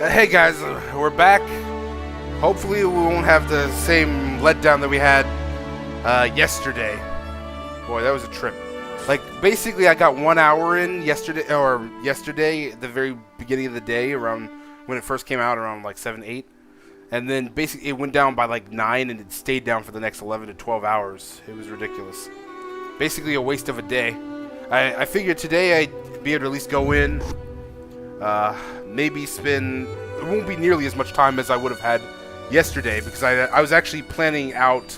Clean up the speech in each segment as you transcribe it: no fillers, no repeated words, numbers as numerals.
Hey guys, we're back. Hopefully we won't have the same letdown that we had yesterday. Boy, that was a trip. Like, basically I got 1 hour in yesterday, at the very beginning of the day, around when it first came out, around like 7, 8. And then basically it went down by like 9 and it stayed down for the next 11 to 12 hours. It was ridiculous. Basically a waste of a day. I figured today I'd be able to at least go in, maybe spend, it won't be nearly as much time as I would have had yesterday, because I was actually planning out,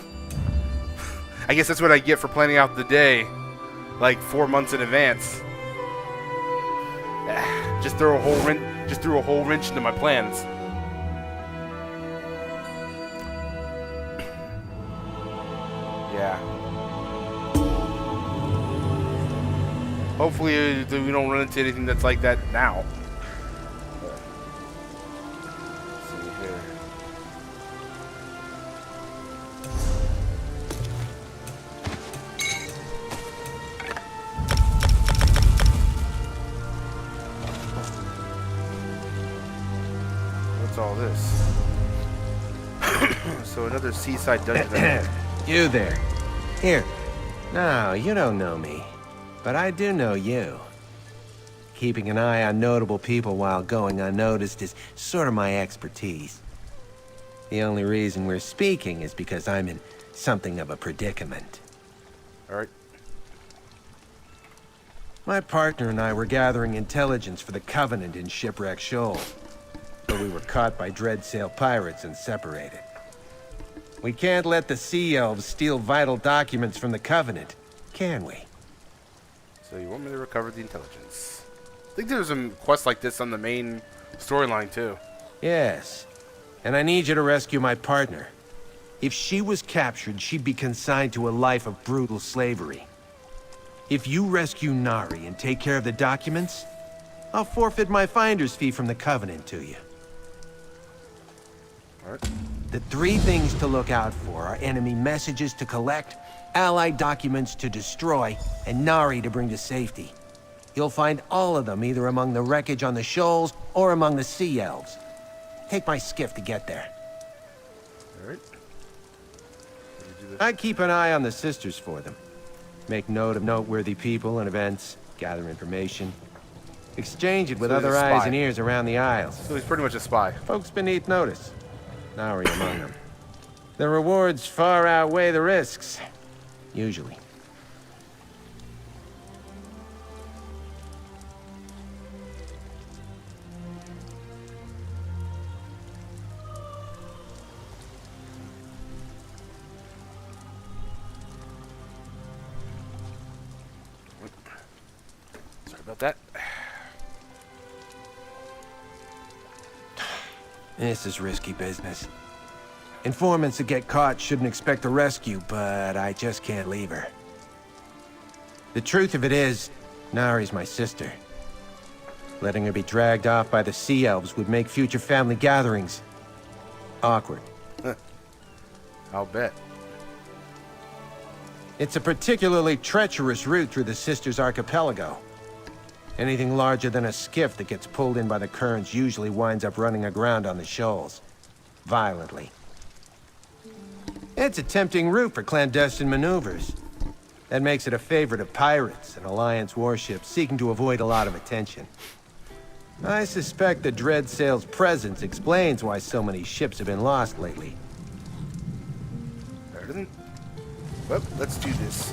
I guess that's what I get for planning out the day like 4 months in advance. Just threw a whole wrench into my plans. Yeah. Hopefully we don't run into anything that's like that now. Let's see here. What's all this? So another seaside dungeon. You there. Here. No, you don't know me. But I do know you. Keeping an eye on notable people while going unnoticed is sort of my expertise. The only reason we're speaking is because I'm in something of a predicament. Alright. My partner and I were gathering intelligence for the Covenant in Shipwreck Shoal, but we were caught by Dreadsail pirates and separated. We can't let the Sea Elves steal vital documents from the Covenant, can we? So you want me to recover the intelligence? I think there's some quests like this on the main storyline too. Yes. And I need you to rescue my partner. If she was captured, she'd be consigned to a life of brutal slavery. If you rescue Nari and take care of the documents, I'll forfeit my finder's fee from the Covenant to you. Alright. The 3 things to look out for are enemy messages to collect, Allied documents to destroy, and Nari to bring to safety. You'll find all of them either among the wreckage on the shoals or among the Sea Elves. Take my skiff to get there. Alright. I keep an eye on the sisters for them. Make note of noteworthy people and events, gather information. Exchange it with So he's other a eyes spy. and ears around the Isles. So he's pretty much a spy. Folks beneath notice. Nari among them. The rewards far outweigh the risks. Usually. Sorry about that. This is risky business. Informants that get caught shouldn't expect a rescue, but I just can't leave her. The truth of it is, Nari's my sister. Letting her be dragged off by the Sea Elves would make future family gatherings awkward. I'll bet. It's a particularly treacherous route through the Sisters Archipelago. Anything larger than a skiff that gets pulled in by the currents usually winds up running aground on the shoals. Violently. It's a tempting route for clandestine maneuvers. That makes it a favorite of pirates and Alliance warships seeking to avoid a lot of attention. I suspect the Dreadsail's presence explains why so many ships have been lost lately. Better than. Well, let's do this.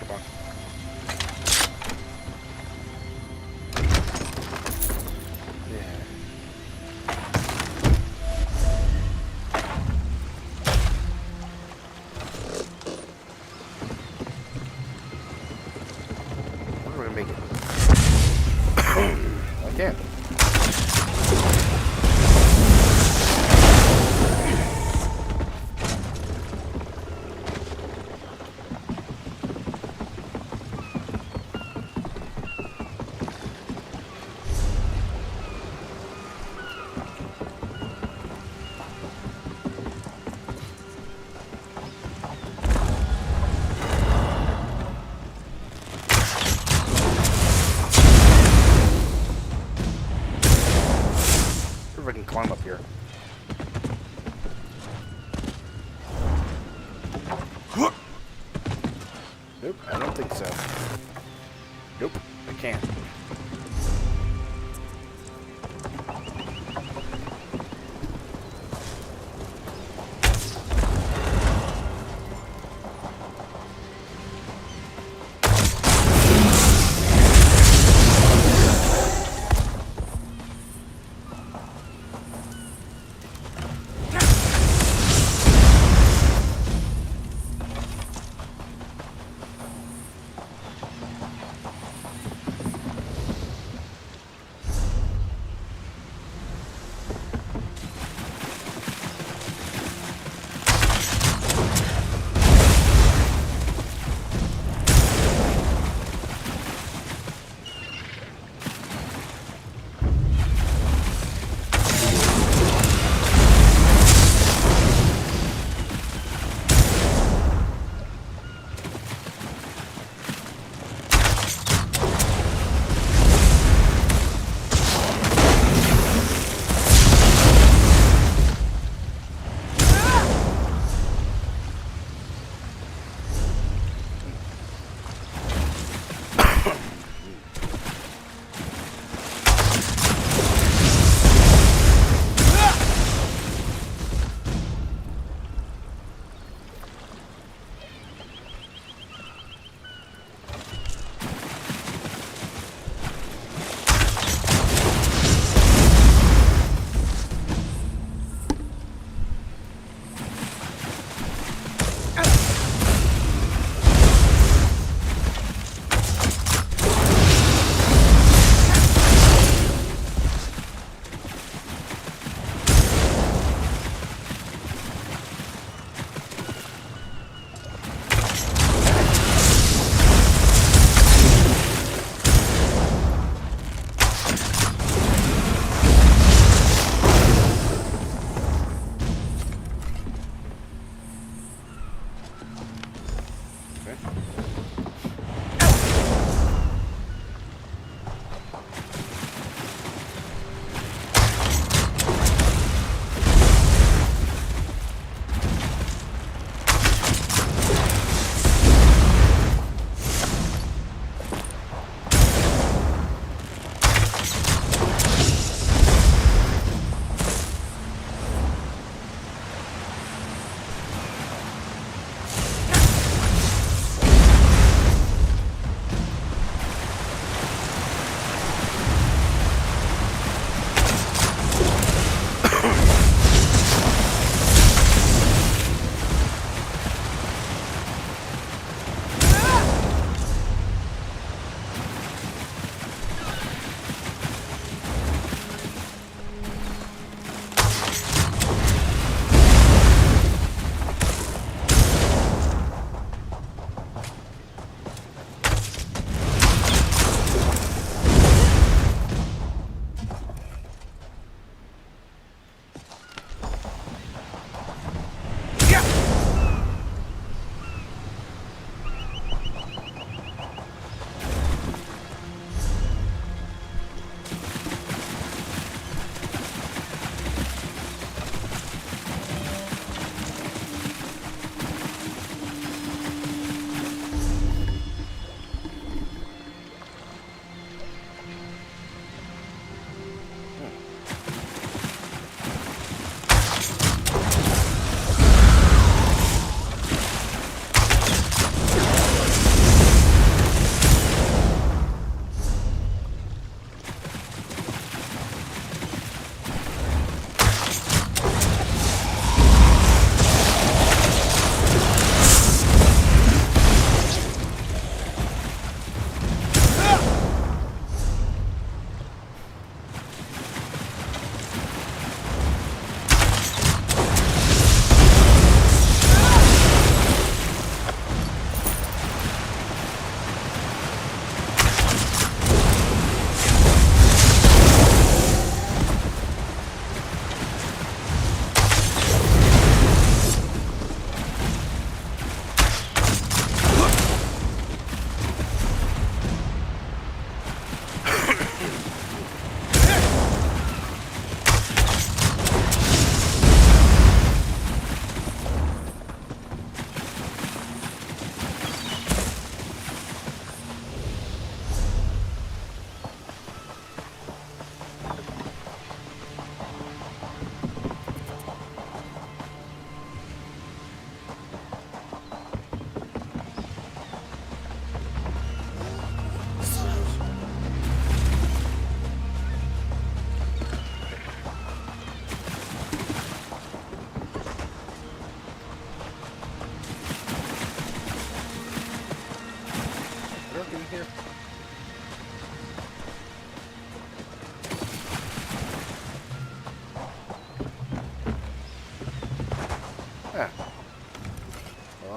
Come on. Yeah. We're gonna make it. I can't. If I can climb up here. Nope, I don't think so. Nope, I can't.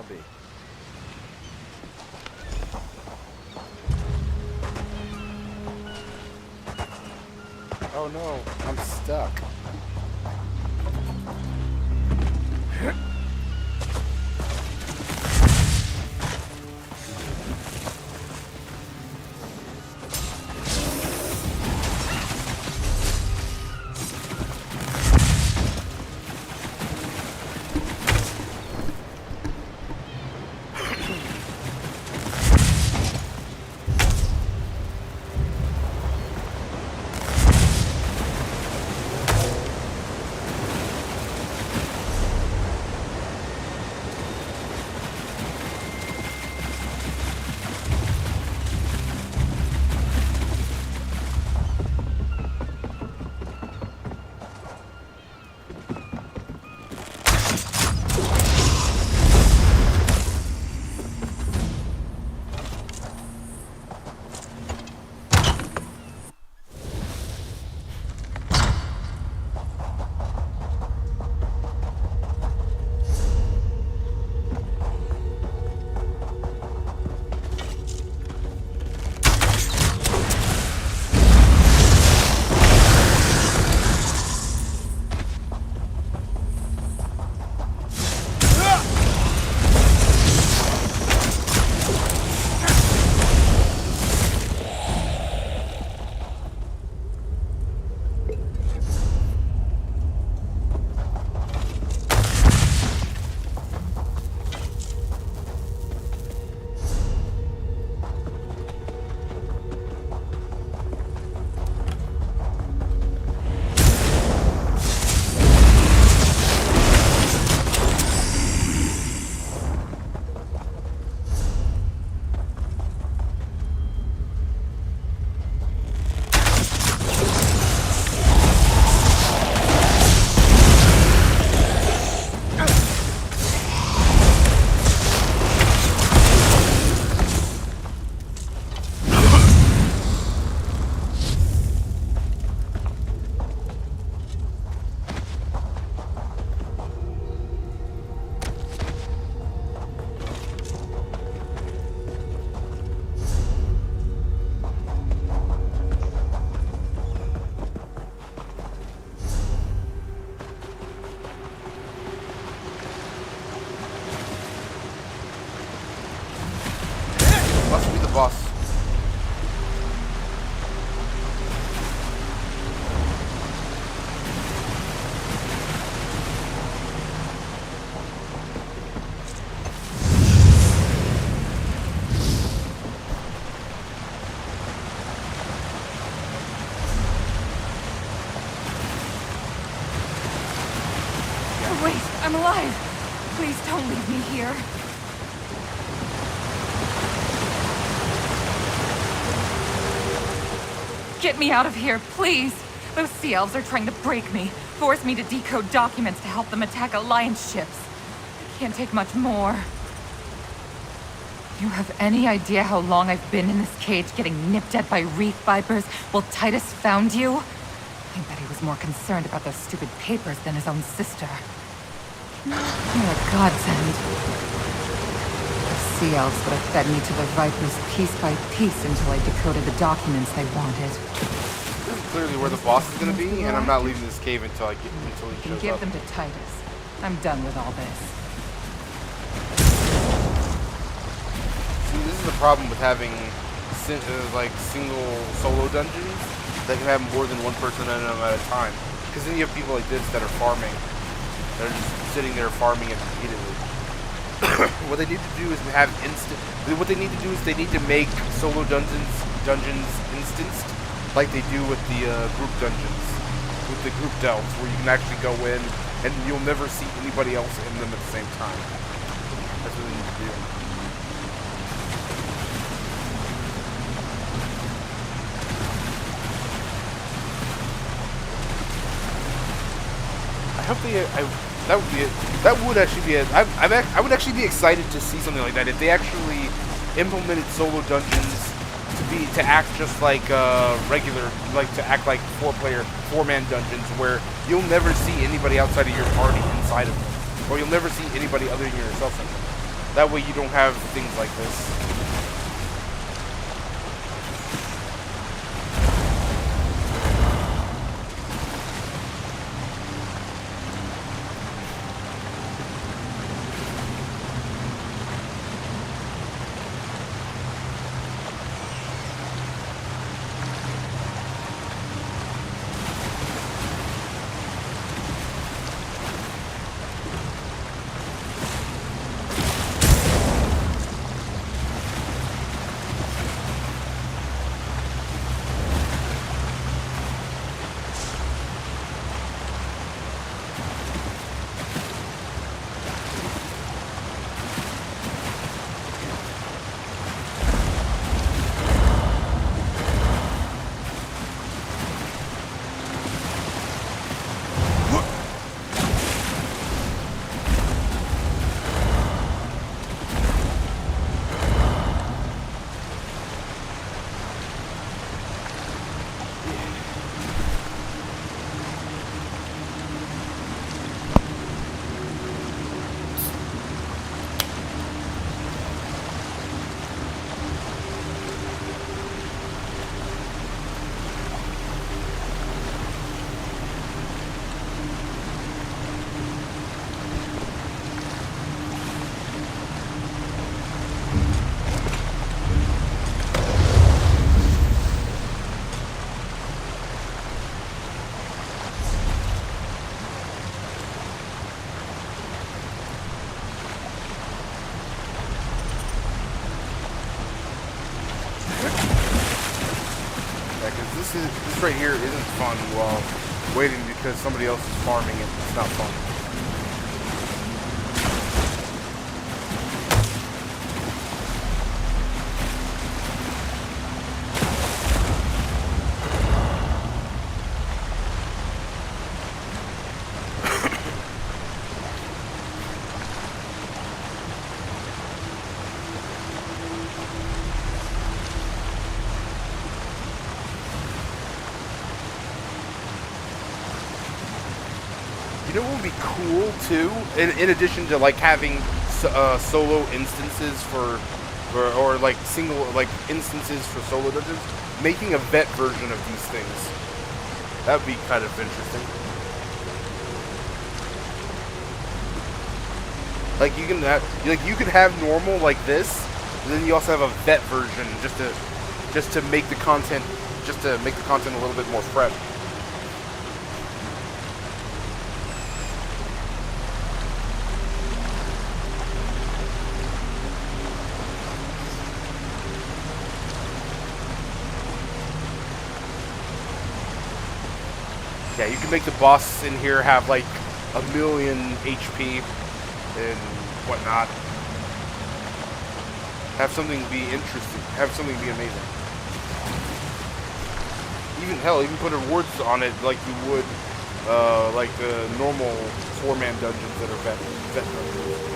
be. Oh no, I'm stuck. Must be the boss. Wait, I'm alive! Please don't leave me here. Get me out of here, please! Those sea elves are trying to break me, force me to decode documents to help them attack Alliance ships. I can't take much more. You have any idea how long I've been in this cage getting nipped at by reef vipers while Titus found you? I bet he was more concerned about those stupid papers than his own sister. You're a godsend. The sea elves would have fed me to the vipers piece by piece until I decoded the documents they wanted. This is clearly where the boss is going to be, and I'm not leaving this cave until he shows Give up. them to Titus. I'm done with all this. See, this is the problem with having like single solo dungeons that can have more than one person in them at a time. Because then you have people like this that are farming. They're just sitting there farming it repeatedly. What they need to do is have What they need to do is they need to make solo dungeons instanced, like they do with the group dungeons, with the group delves, where you can actually go in and you'll never see anybody else in them at the same time. That's what they need to do. I hope they. That would be it. That would actually be it. I would actually be excited to see something like that if they actually implemented solo dungeons to act just like regular, like to act like four-man dungeons where you'll never see anybody outside of your party inside of them, or you'll never see anybody other than yourself in them. That way you don't have things like this. This right here isn't fun while waiting because somebody else is farming it. It's not fun. You know what would be cool too, in addition to like having solo instances or like single like instances for solo dungeons, making a vet version of these things. That would be kind of interesting. Like you could have normal like this, and then you also have a vet version just to make the content a little bit more fresh. Yeah, you can make the boss in here have like 1,000,000 HP and whatnot. Have something be interesting. Have something be amazing. Even put rewards on it like you would like the normal 4-man dungeons that are vet dungeons.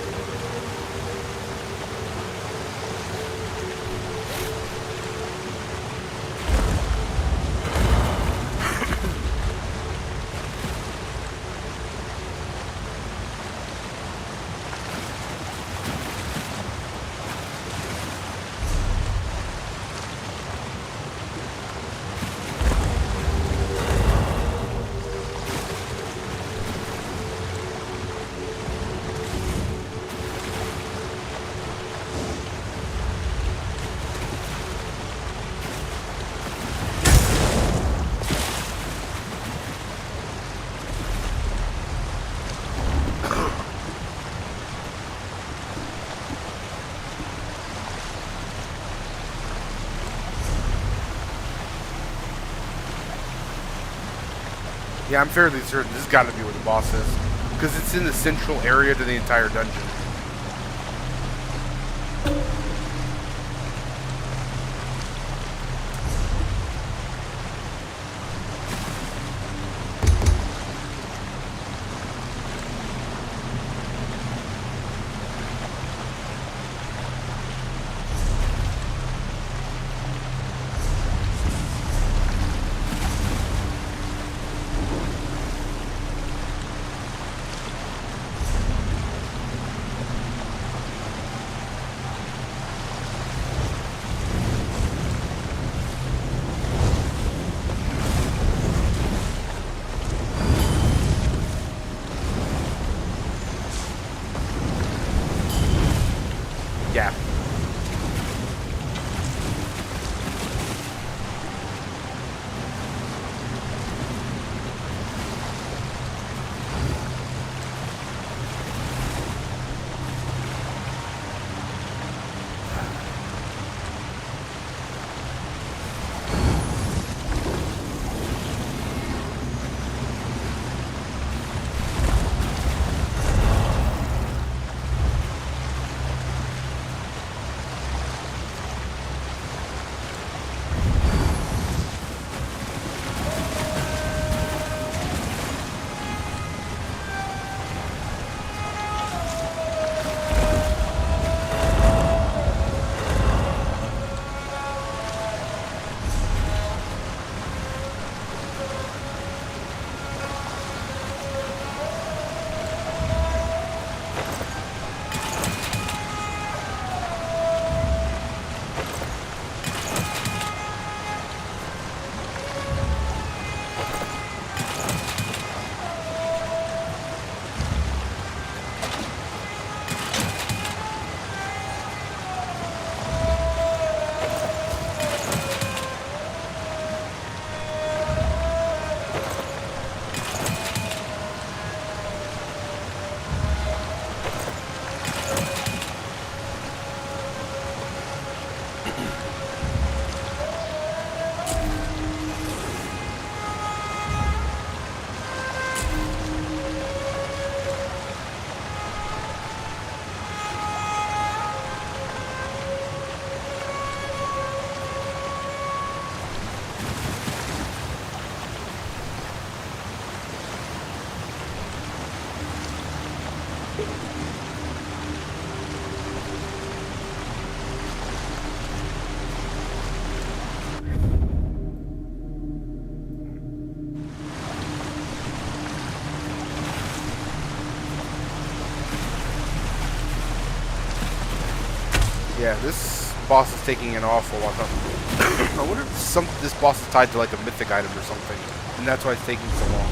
Yeah, I'm fairly certain this has got to be where the boss is, because it's in the central area to the entire dungeon. Yeah. Yeah, this boss is taking an awful long time. I wonder if this boss is tied to like a mythic item or something, and that's why it's taking so long.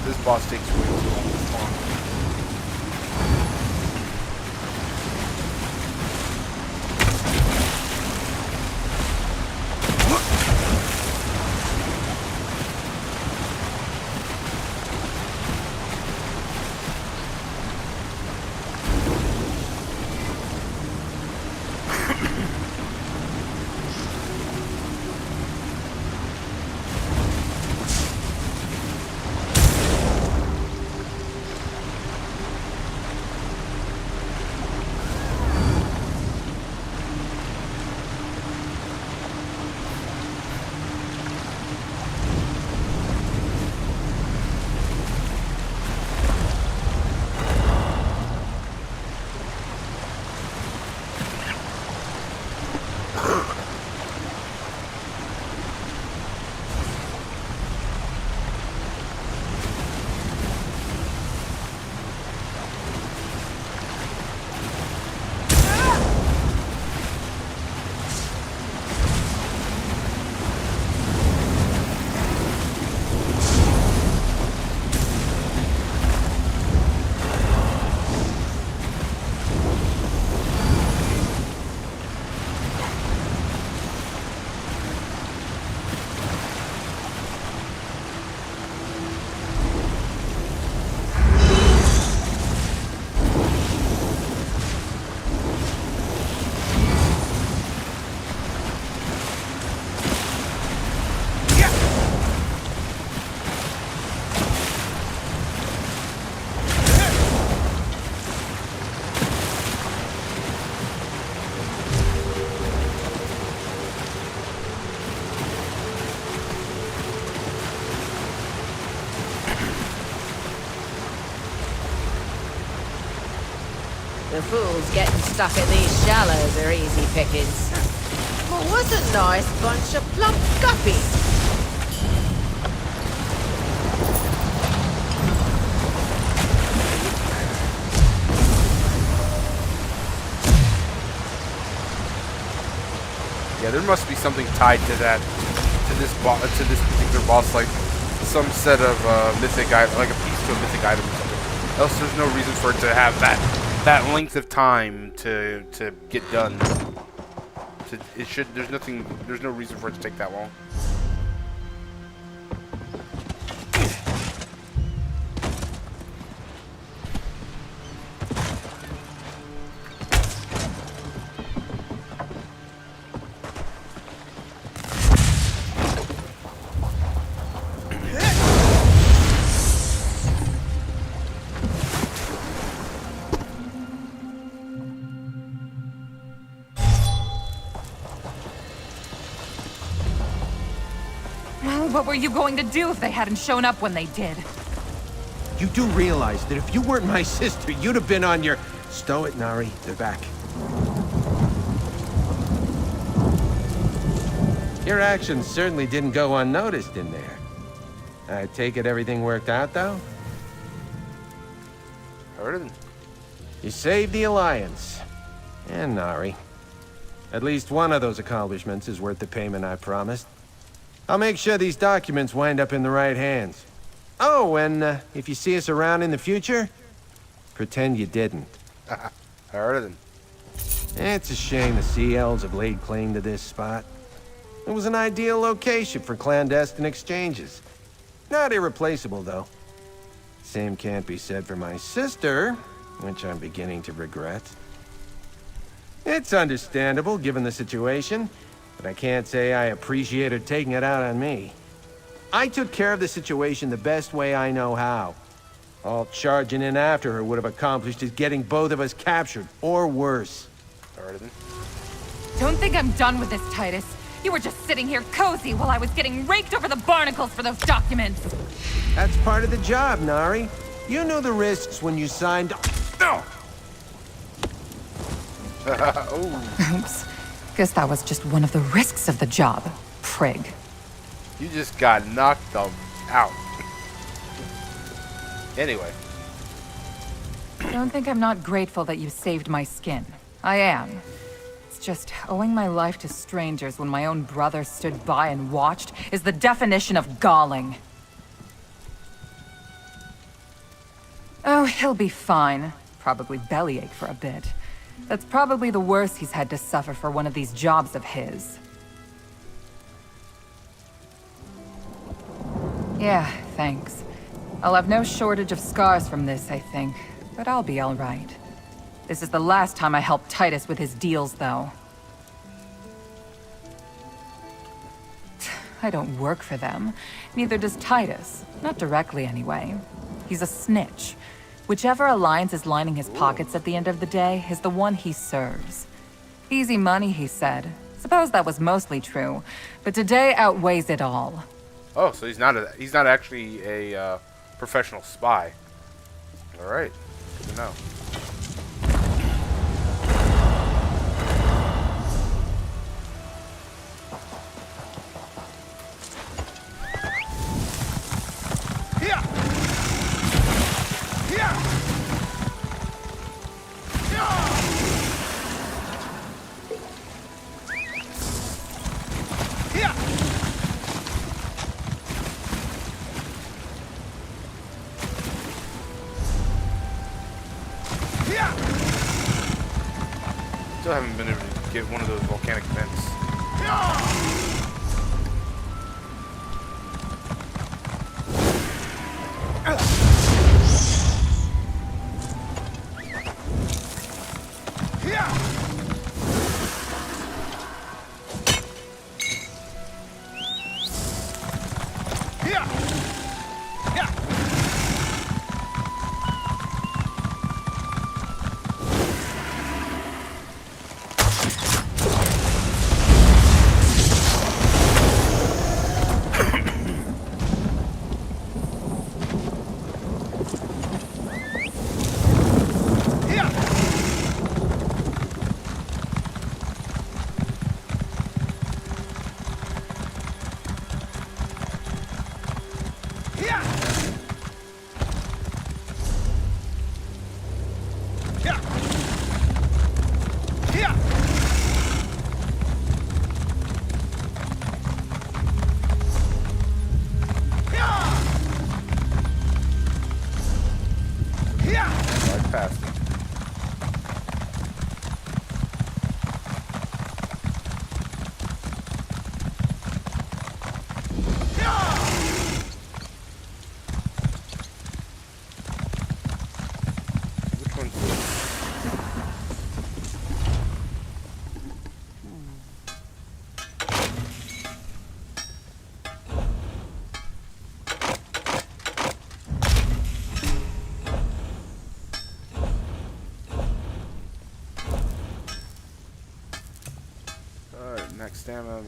This boss takes way too long to spawn. The fools getting stuck in these shallows are easy pickings. But what a nice bunch of plump guppies. Yeah, there must be something tied to that, to this particular boss, like some set of mythic item, like a piece to a mythic item or something. Else, there's no reason for it to have that length of time to get done. There's no reason for it to take that long. What were you going to do if they hadn't shown up when they did? You do realize that if you weren't my sister, you'd have been on your... Stow it, Nari. They're back. Your actions certainly didn't go unnoticed in there. I take it everything worked out, though? Heard. You saved the Alliance. And Nari. At least one of those accomplishments is worth the payment I promised. I'll make sure these documents wind up in the right hands. Oh, and if you see us around in the future, pretend you didn't. Heard it. It's a shame the Sea Elves have laid claim to this spot. It was an ideal location for clandestine exchanges. Not irreplaceable, though. Same can't be said for my sister, which I'm beginning to regret. It's understandable, given the situation. But I can't say I appreciate her taking it out on me. I took care of the situation the best way I know how. All charging in after her would have accomplished is getting both of us captured, or worse. Don't think I'm done with this, Titus. You were just sitting here cozy while I was getting raked over the barnacles for those documents. That's part of the job, Nari. You knew the risks when you signed... No! Oops. Guess that was just one of the risks of the job, prig. You just got knocked out. Anyway. Don't think I'm not grateful that you saved my skin. I am. It's just owing my life to strangers when my own brother stood by and watched is the definition of galling. Oh, he'll be fine. Probably bellyache for a bit. That's probably the worst he's had to suffer for one of these jobs of his. Yeah, thanks. I'll have no shortage of scars from this, I think. But I'll be all right. This is the last time I helped Titus with his deals, though. I don't work for them. Neither does Titus. Not directly, anyway. He's a snitch. Whichever alliance is lining his pockets at the end of the day is the one he serves. Easy money, he said. Suppose that was mostly true, but today outweighs it all. Oh, so he's not actually a professional spy. All right, good to know. Still haven't been able to get one of those volcanic vents. stamina,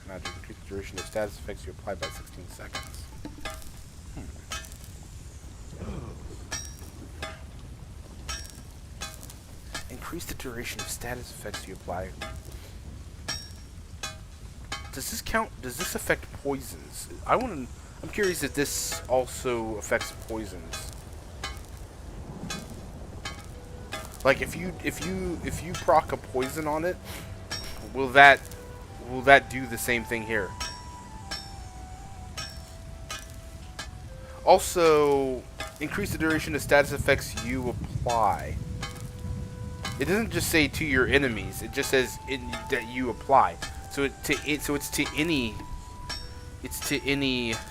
magic. Increase the duration of status effects you apply by 16 seconds. Increase the duration of status effects you apply. Does this count? Does this affect poisons? I'm curious if this also affects poisons. Like if you proc a poison on it, will that do the same thing here? Also, increase the duration of status effects you apply. It doesn't just say to your enemies. It just says that you apply. So it's to any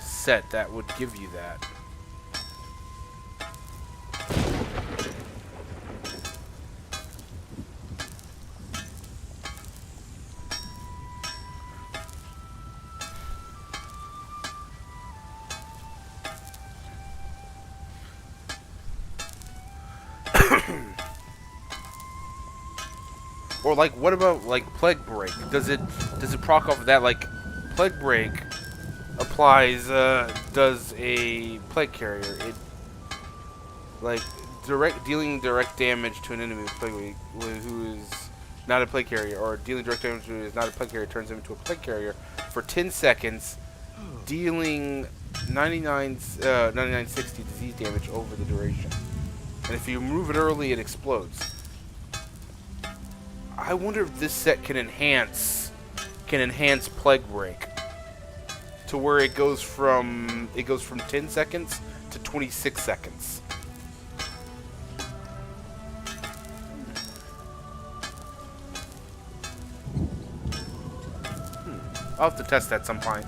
set that would give you that. Or like, what about like Plague Break? Does it proc off of that? Like, Plague Break applies does a plague carrier. It like dealing direct damage to an enemy with plague who is not a plague carrier, or dealing direct damage to who is not a plague carrier turns him into a plague carrier for 10 seconds, dealing 9960 disease damage over the duration. And if you remove it early, it explodes. I wonder if this set can enhance Plague Break to where it goes from 10 seconds to 26 seconds. I'll have to test that some point.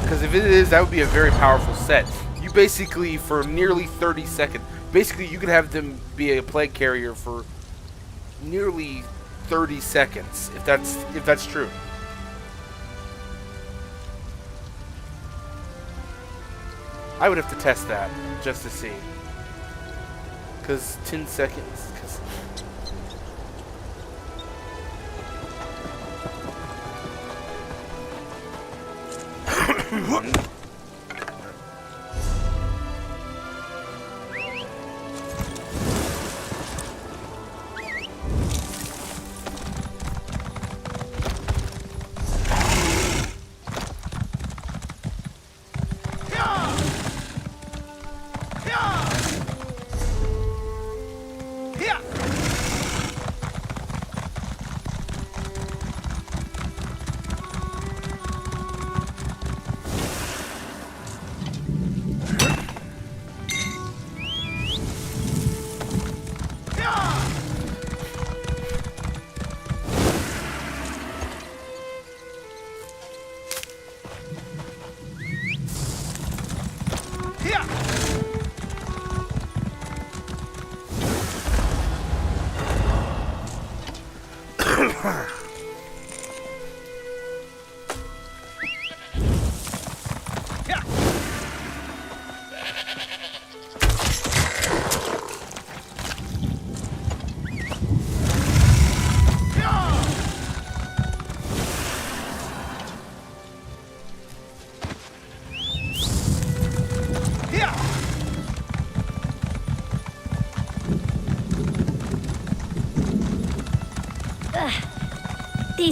Because if it is, that would be a very powerful set. You basically, for nearly 30 seconds, basically you could have them be a plague carrier for nearly 30 seconds, if that's true. I would have to test that just to see. Because 10 seconds.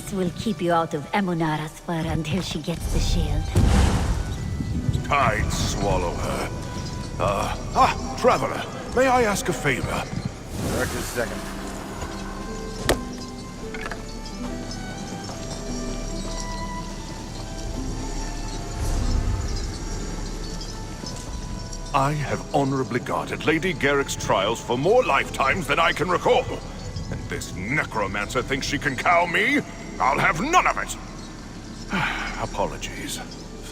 This will keep you out of Emunara's fur until she gets the shield. I'd swallow her. Traveler, may I ask a favor? Right, just a second. I have honorably guarded Lady Garrick's trials for more lifetimes than I can recall. And this necromancer thinks she can cow me? I'll have none of it! Apologies.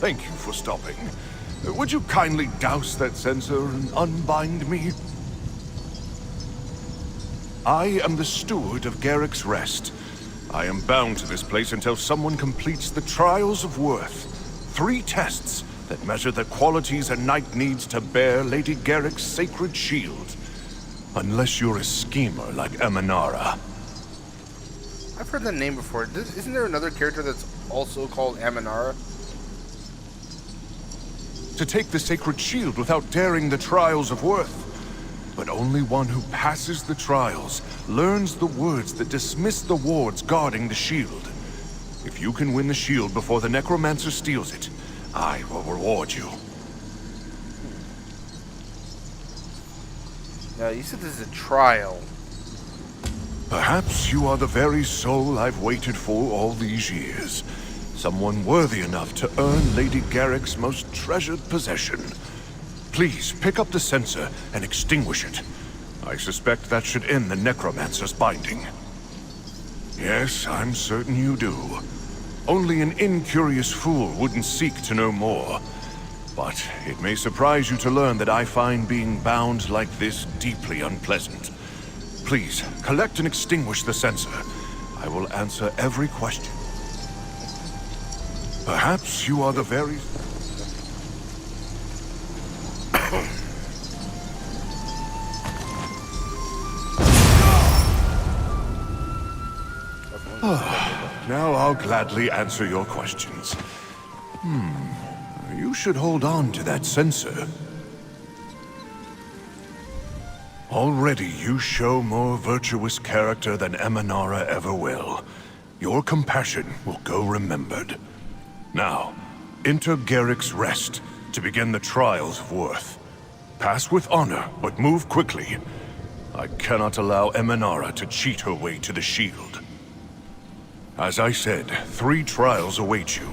Thank you for stopping. Would you kindly douse that censer and unbind me? I am the steward of Garrick's Rest. I am bound to this place until someone completes the Trials of Worth. 3 tests that measure the qualities a knight needs to bear Lady Garrick's sacred shield. Unless you're a schemer like Emanara. I've heard that name before. Isn't there another character that's also called Amanara? To take the sacred shield without daring the trials of worth. But only one who passes the trials learns the words that dismiss the wards guarding the shield. If you can win the shield before the necromancer steals it, I will reward you. Now, you said this is a trial. Perhaps you are the very soul I've waited for all these years. Someone worthy enough to earn Lady Garrick's most treasured possession. Please, pick up the censer and extinguish it. I suspect that should end the necromancer's binding. Yes, I'm certain you do. Only an incurious fool wouldn't seek to know more. But it may surprise you to learn that I find being bound like this deeply unpleasant. Please, collect and extinguish the censer. I will answer every question. Perhaps you are the very... Now I'll gladly answer your questions. You should hold on to that censer. Already you show more virtuous character than Amanara ever will. Your compassion will go remembered. Now, enter Garrick's Rest to begin the trials of worth. Pass with honor, but move quickly. I cannot allow Amanara to cheat her way to the shield. As I said, 3 trials await you.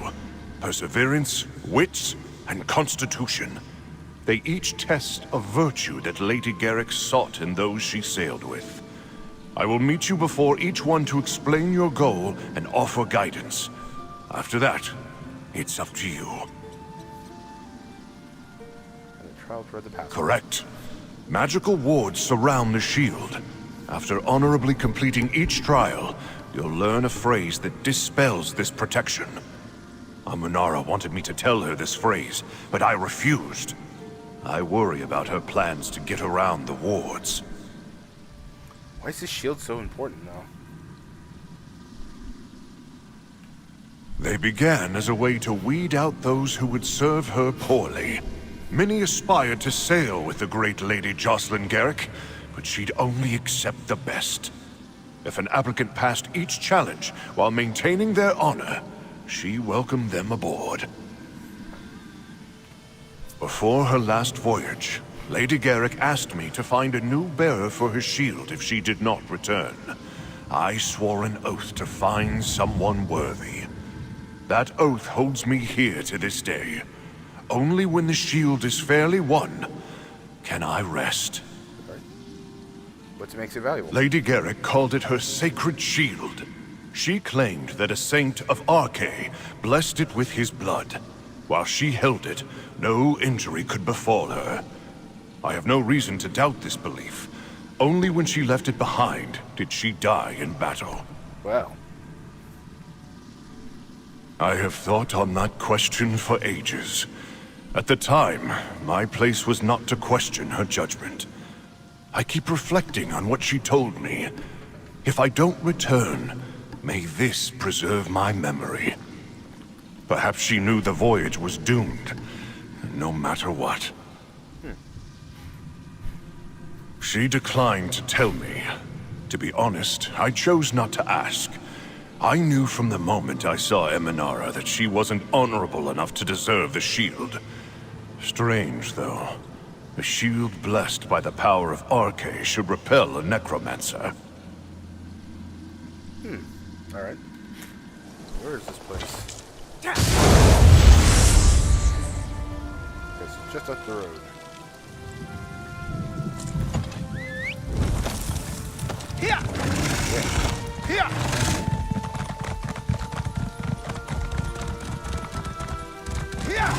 Perseverance, wits, and constitution. They each test a virtue that Lady Garrick sought in those she sailed with. I will meet you before each one to explain your goal and offer guidance. After that, it's up to you. Correct. Magical wards surround the shield. After honorably completing each trial, you'll learn a phrase that dispels this protection. Amanara wanted me to tell her this phrase, but I refused. I worry about her plans to get around the wards. Why is this shield so important, though? They began as a way to weed out those who would serve her poorly. Many aspired to sail with the great Lady Jocelyn Garrick, but she'd only accept the best. If an applicant passed each challenge while maintaining their honor, she welcomed them aboard. Before her last voyage, Lady Garrick asked me to find a new bearer for her shield if she did not return. I swore an oath to find someone worthy. That oath holds me here to this day. Only when the shield is fairly won can I rest. What makes it valuable? Lady Garrick called it her sacred shield. She claimed that a saint of Arche blessed it with his blood. While she held it, no injury could befall her. I have no reason to doubt this belief. Only when she left it behind did she die in battle. Well. I have thought on that question for ages. At the time, my place was not to question her judgment. I keep reflecting on what she told me. If I don't return, may this preserve my memory. Perhaps she knew the voyage was doomed, no matter what. She declined to tell me. To be honest, I chose not to ask. I knew from the moment I saw Amanara that she wasn't honorable enough to deserve the shield. Strange, though. A shield blessed by the power of Arche should repel a necromancer. Alright. Where is this place? Okay, so just up the road. Here! Here! Here! Here!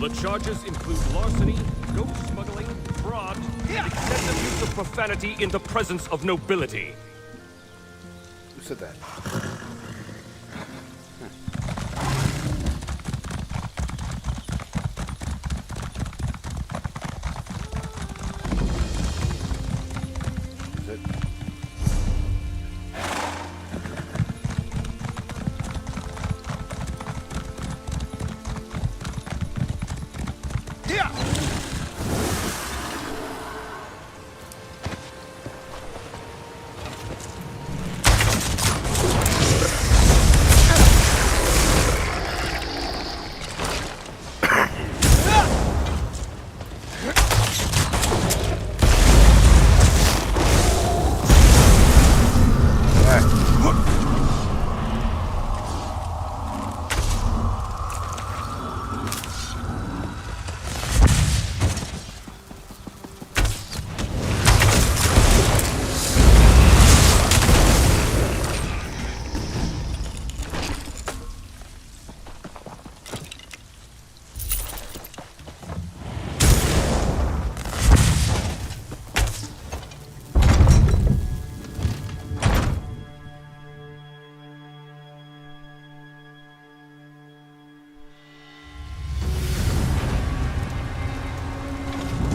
The charges include larceny, ghost smuggling, fraud, and excessive use of profanity in the presence of nobility. Who said that? Is it? Here!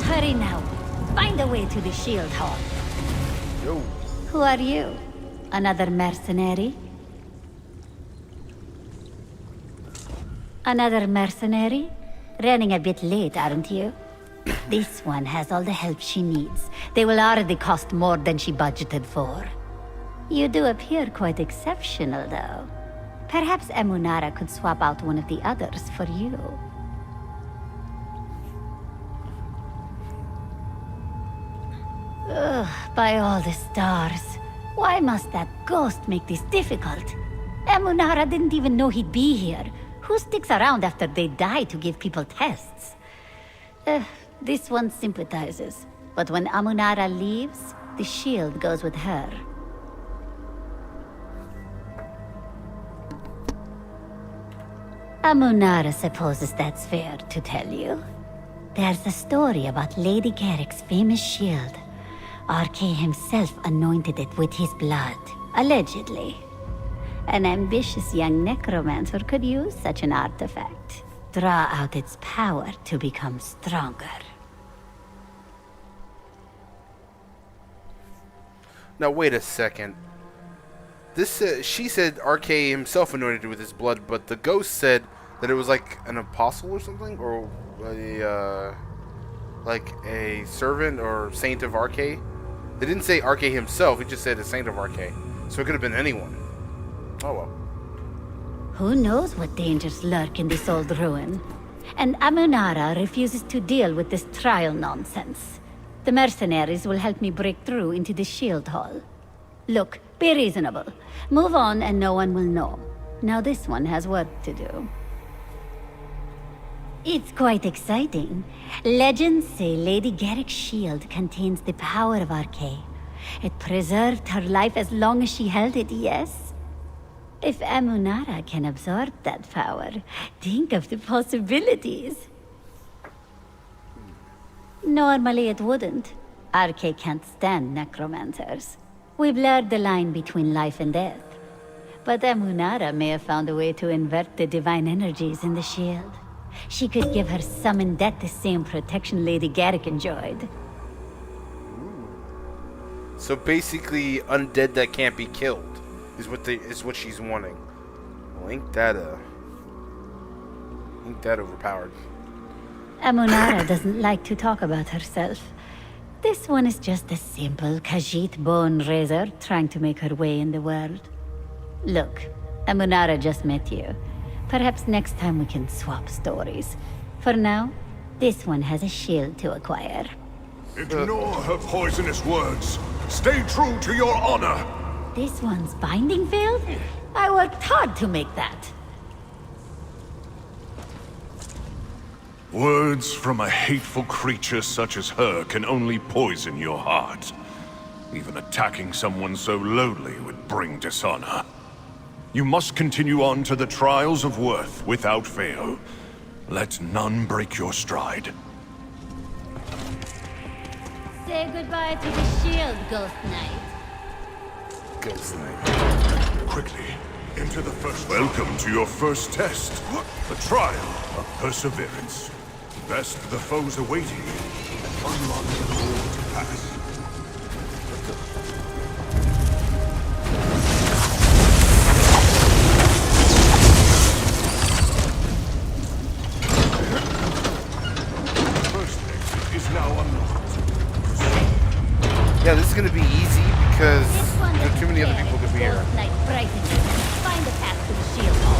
Hurry now. Find a way to the shield hall. Yo. Who are you? Another mercenary? Another mercenary? Running a bit late, aren't you? This one has all the help she needs. They will already cost more than she budgeted for. You do appear quite exceptional, though. Perhaps Emunara could swap out one of the others for you. Ugh, by all the stars. Why must that ghost make this difficult? Emunara didn't even know he'd be here. Who sticks around after they die to give people tests? This one sympathizes. But when Emunara leaves, the shield goes with her. Emunara supposes that's fair to tell you. There's a story about Lady Garrick's famous shield. RK himself anointed it with his blood, allegedly. An ambitious young necromancer could use such an artifact. Draw out its power to become stronger. Now wait a second. This she said RK himself anointed it with his blood, but the ghost said that it was like an apostle or something, or a like a servant or saint of RK. They didn't say RK himself. He just said a saint of RK, so it could have been anyone. Oh well. Who knows what dangers lurk in this old ruin? And Emunara refuses to deal with this trial nonsense. The mercenaries will help me break through into the shield hall. Look, be reasonable. Move on and no one will know. Now this one has work to do. It's quite exciting. Legends say Lady Garrick's shield contains the power of RK. It preserved her life as long as she held it, yes? If Emunara can absorb that power, think of the possibilities. Normally it wouldn't. RK can't stand necromancers. We blurred the line between life and death. But Emunara may have found a way to invert the divine energies in the shield. She could give her summoned death the same protection Lady Garrick enjoyed. So basically, undead that can't be killed is what she's wanting. Well, ain't that overpowered? Emunara doesn't like to talk about herself. This one is just a simple Khajiit bone raiser trying to make her way in the world. Look, Emunara just met you. Perhaps next time we can swap stories. For now, this one has a shield to acquire. Ignore her poisonous words. Stay true to your honor. This one's binding failed? I worked hard to make that. Words from a hateful creature such as her can only poison your heart. Even attacking someone so lowly would bring dishonor. You must continue on to the trials of worth without fail. Let none break your stride. Say goodbye to the shield, Ghost Knight. Ghost Knight. Quickly, into the first. Welcome to your first test. The trial of perseverance. Best the foes awaiting and unlock the door to pass. First exit is now unlocked. Yeah, this is gonna be easy because This one there are too many other looks people to be fair. here. Ghost Knight frightens you. Find a path to the shield hall.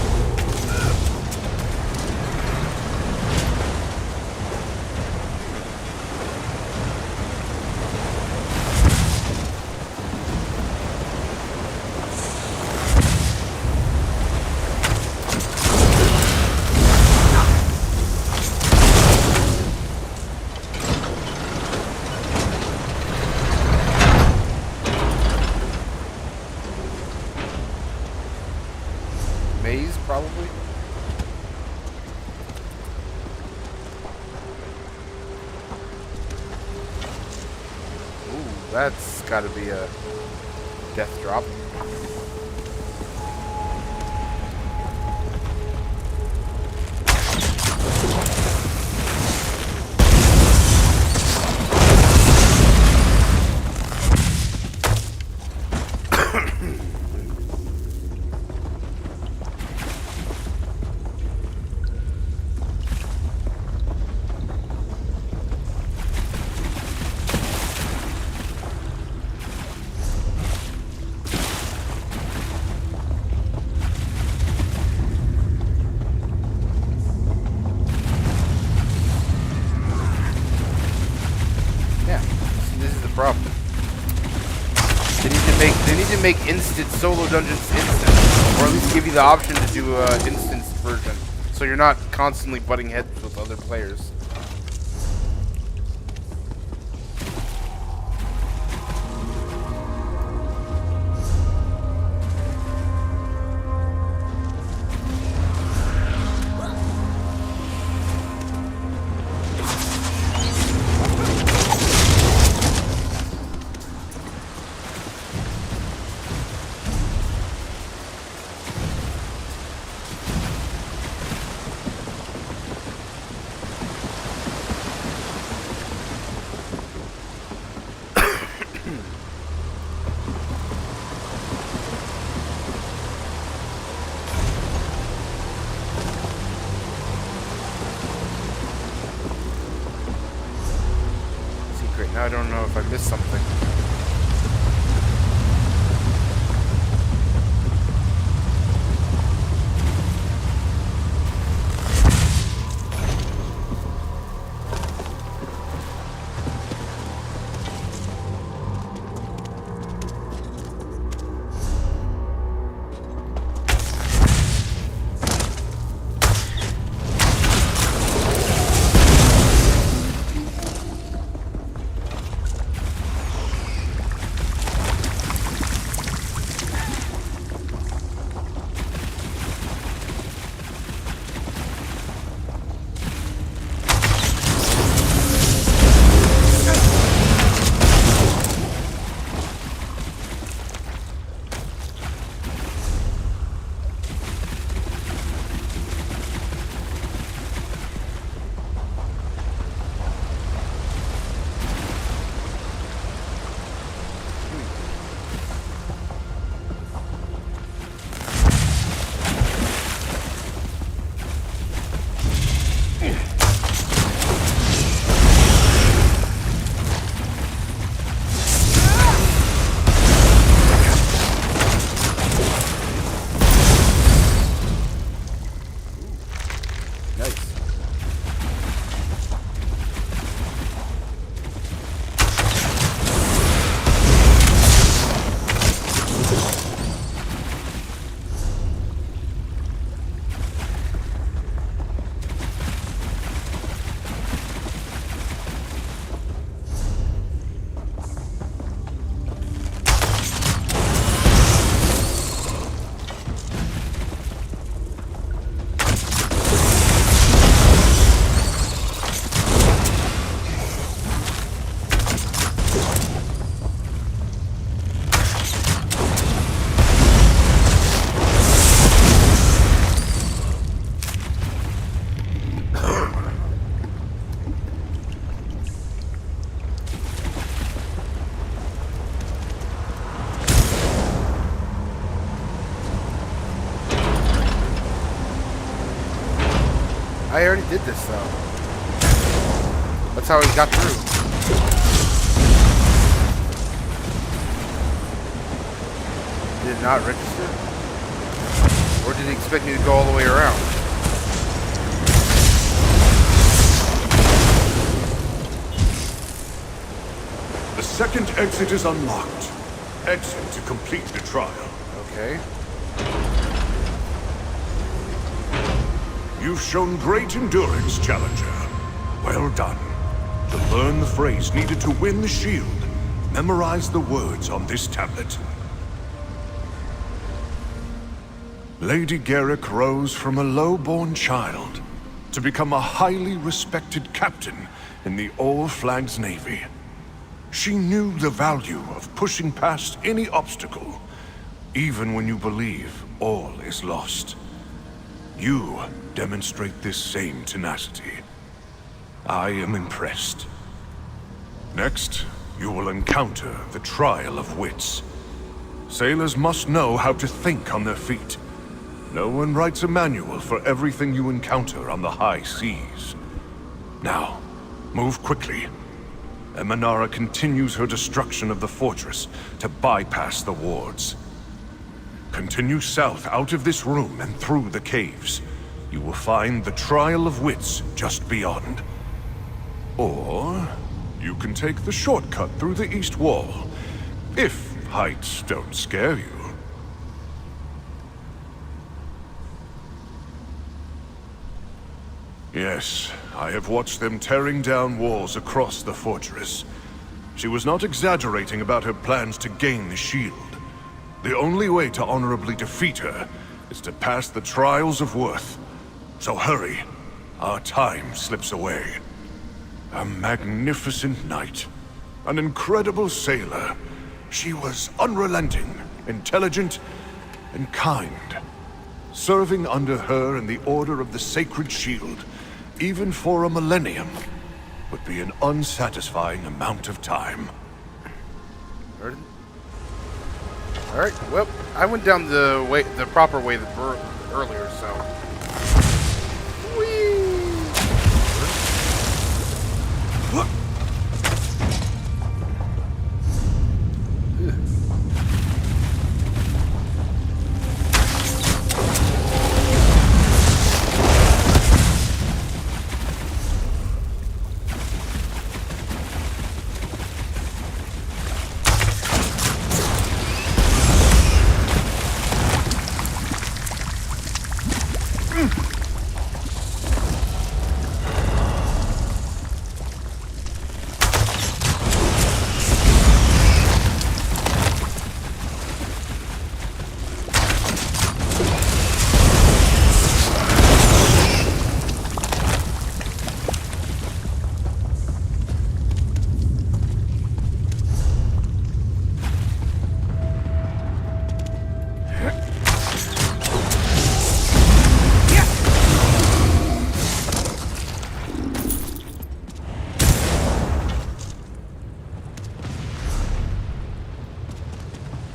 Maze, probably. Ooh, that's got to be a death drop. Yeah, see, this is the problem. They need to make instant solo dungeons instant, or at least give you the option to do a instance version, so you're not constantly butting heads with other players. Secret. Now I don't know if I missed something. I already did this though. That's how he got through. Did it not register? Or did he expect me to go all the way around? The second exit is unlocked. Exit to complete the trial. Okay. You've shown great endurance, Challenger. Well done. To learn the phrase needed to win the shield, memorize the words on this tablet. Lady Garrick rose from a low-born child to become a highly respected captain in the All-Flags Navy. She knew the value of pushing past any obstacle, even when you believe all is lost. You demonstrate this same tenacity. I am impressed. Next, you will encounter the trial of wits. Sailors must know how to think on their feet. No one writes a manual for everything you encounter on the high seas. Now, move quickly. Emanara continues her destruction of the fortress to bypass the wards. Continue south out of this room and through the caves. You will find the Trial of Wits just beyond. Or, you can take the shortcut through the east wall, if heights don't scare you. Yes, I have watched them tearing down walls across the fortress. She was not exaggerating about her plans to gain the shield. The only way to honorably defeat her is to pass the trials of worth. So hurry, our time slips away. A magnificent knight, an incredible sailor. She was unrelenting, intelligent, and kind. Serving under her in the Order of the Sacred Shield, even for a millennium, would be an unsatisfying amount of time. Alright, well, I went down the proper way earlier, so. Whee!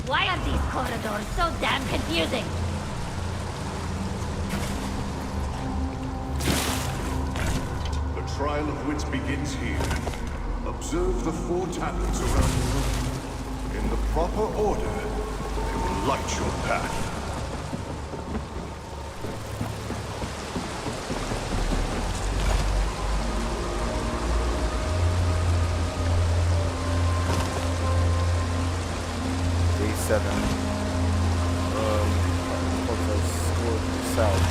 Why are these corridors so damn confusing? The trial of wits begins here. Observe the 4 tablets around the room. In the proper order, they will light your path. Day 7. South.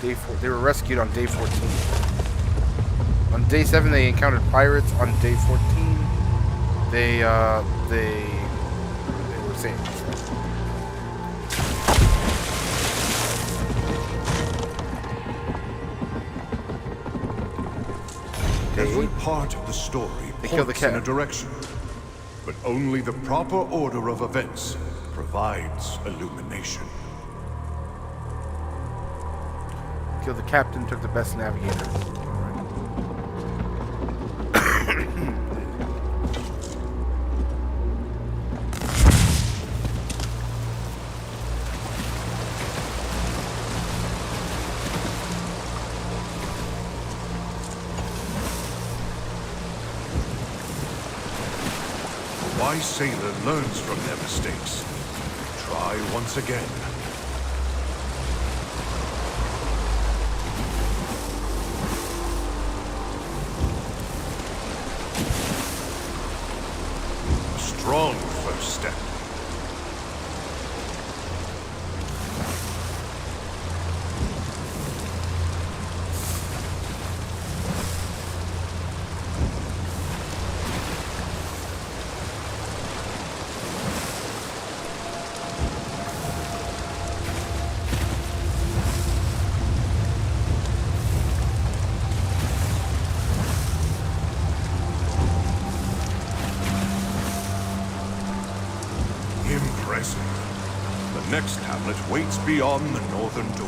Day 4. They were rescued on day 14. On day 7, they encountered pirates. On day 14, they were saved. Every part of the story They killed the points in cat. a direction. but only the proper order of events provides illumination. Killed the captain, took the best navigator. A wise sailor learns from their mistakes. Try once again. A strong first step. Impressive. The next tablet waits beyond the northern door.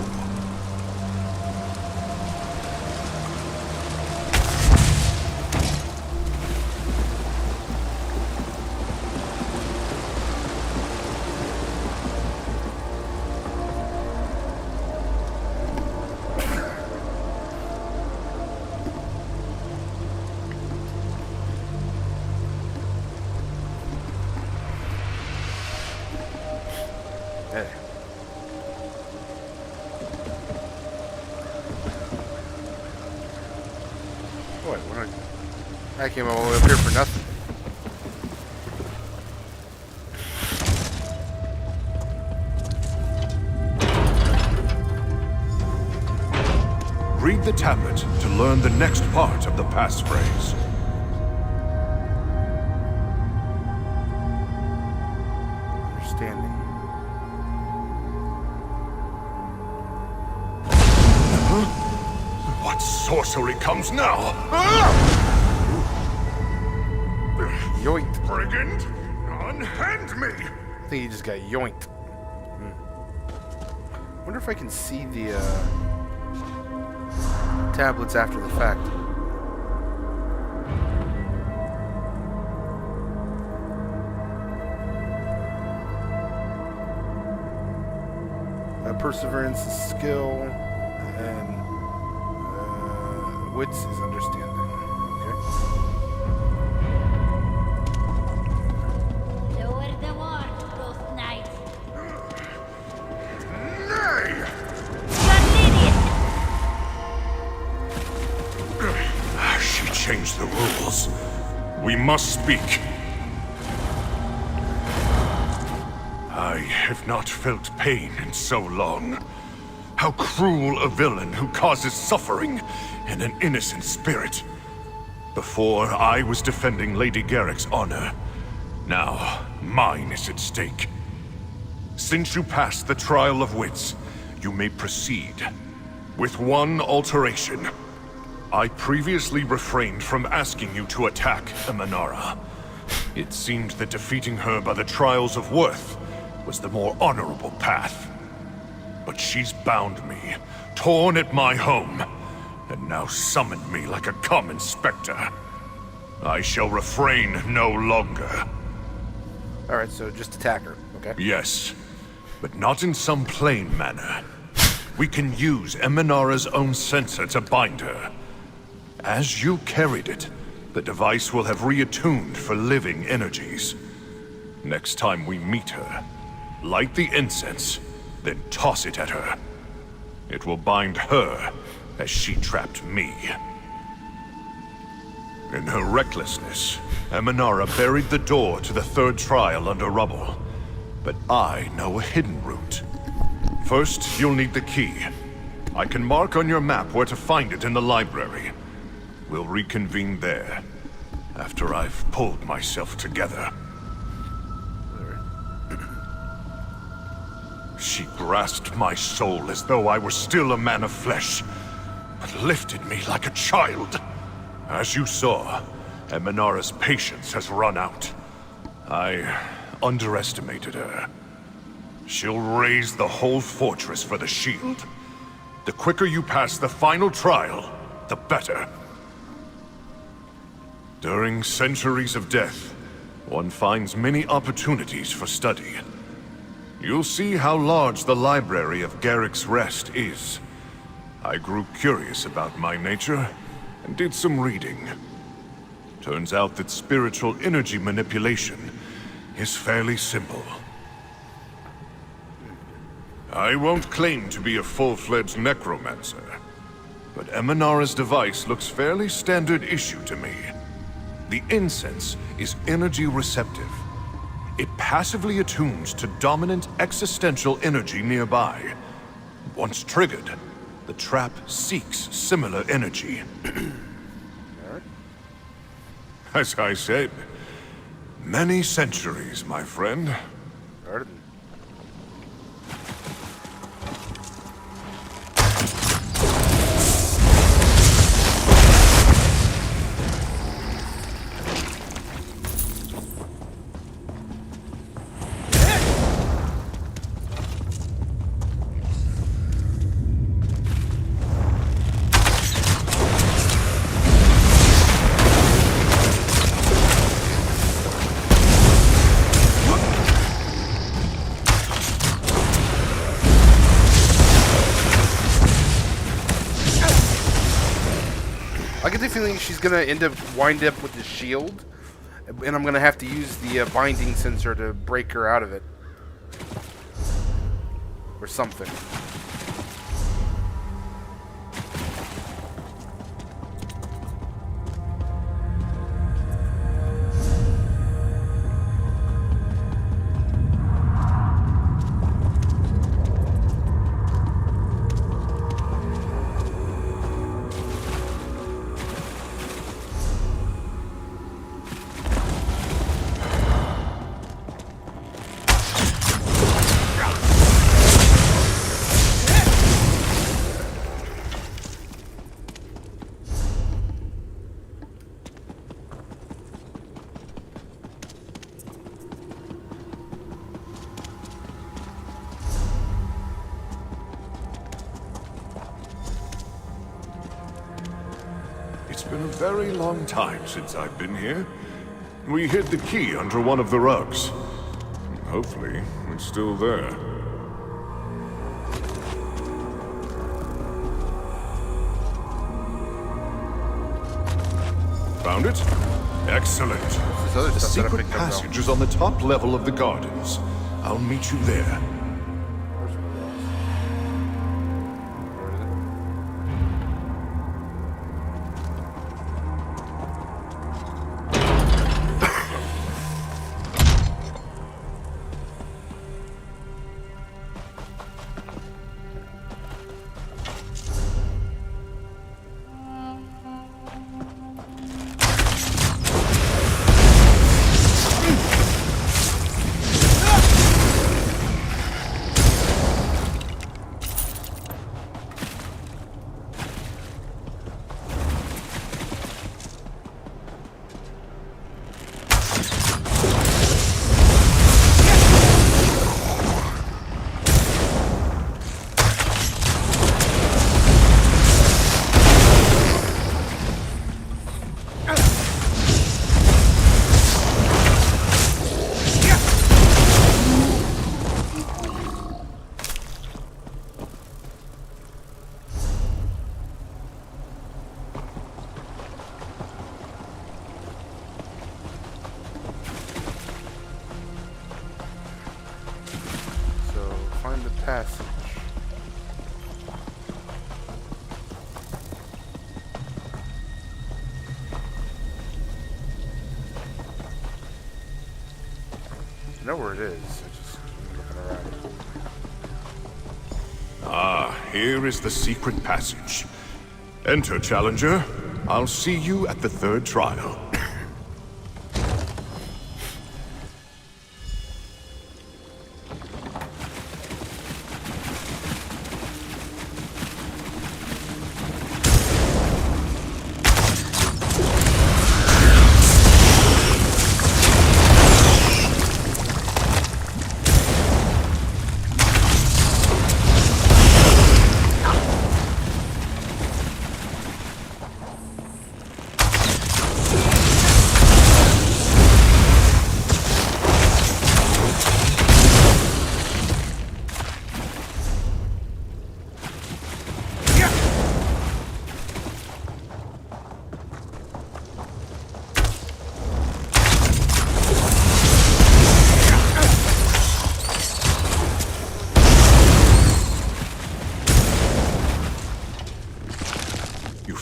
Hey. Boy, I came all the way up here for nothing. Read the tablet to learn the next part of the passphrase. Understanding. What sorcery comes now? Yoinked. Brigand, unhand me! I think he just got yoinked. Wonder if I can see the tablets after the fact. Perseverance is skill, and wits is understanding. Okay. Lower the ward, Ghost Knight. Nay! You're an idiot! She changed the rules. We must speak. I have not felt pain in so long. How cruel a villain who causes suffering in an innocent spirit. Before, I was defending Lady Garrick's honor. Now, mine is at stake. Since you passed the trial of wits, you may proceed. With one alteration. I previously refrained from asking you to attack Emanara. It seemed that defeating her by the trials of worth was the more honorable path. But she's bound me, torn at my home, and now summoned me like a common specter. I shall refrain no longer. Alright, so just attack her, okay? Yes, but not in some plain manner. We can use Emanara's own sensor to bind her. As you carried it, the device will have reattuned for living energies. Next time we meet her, light the incense, then toss it at her. It will bind her as she trapped me. In her recklessness, Emanara buried the door to the third trial under rubble. But I know a hidden route. First, you'll need the key. I can mark on your map where to find it in the library. We'll reconvene there, after I've pulled myself together. She grasped my soul as though I were still a man of flesh, but lifted me like a child. As you saw, Emanara's patience has run out. I underestimated her. She'll raise the whole fortress for the shield. The quicker you pass the final trial, the better. During centuries of death, one finds many opportunities for study. You'll see how large the library of Garrick's Rest is. I grew curious about my nature and did some reading. Turns out that spiritual energy manipulation is fairly simple. I won't claim to be a full-fledged necromancer, but Emanara's device looks fairly standard issue to me. The incense is energy receptive. It passively attunes to dominant existential energy nearby. Once triggered, the trap seeks similar energy. As I said, many centuries, my friend. I get the feeling she's gonna wind up with the shield, and I'm gonna have to use the binding sensor to break her out of it, or something. It's been a very long time since I've been here. We hid the key under one of the rugs. Hopefully, it's still there. Found it? Excellent. other The stuff that I secret picked up, though. passage is on the top level of the gardens. I'll meet you there. Passage. I know where it is. I just looking around. Ah, here is the secret passage. Enter, Challenger. I'll see you at the third trial.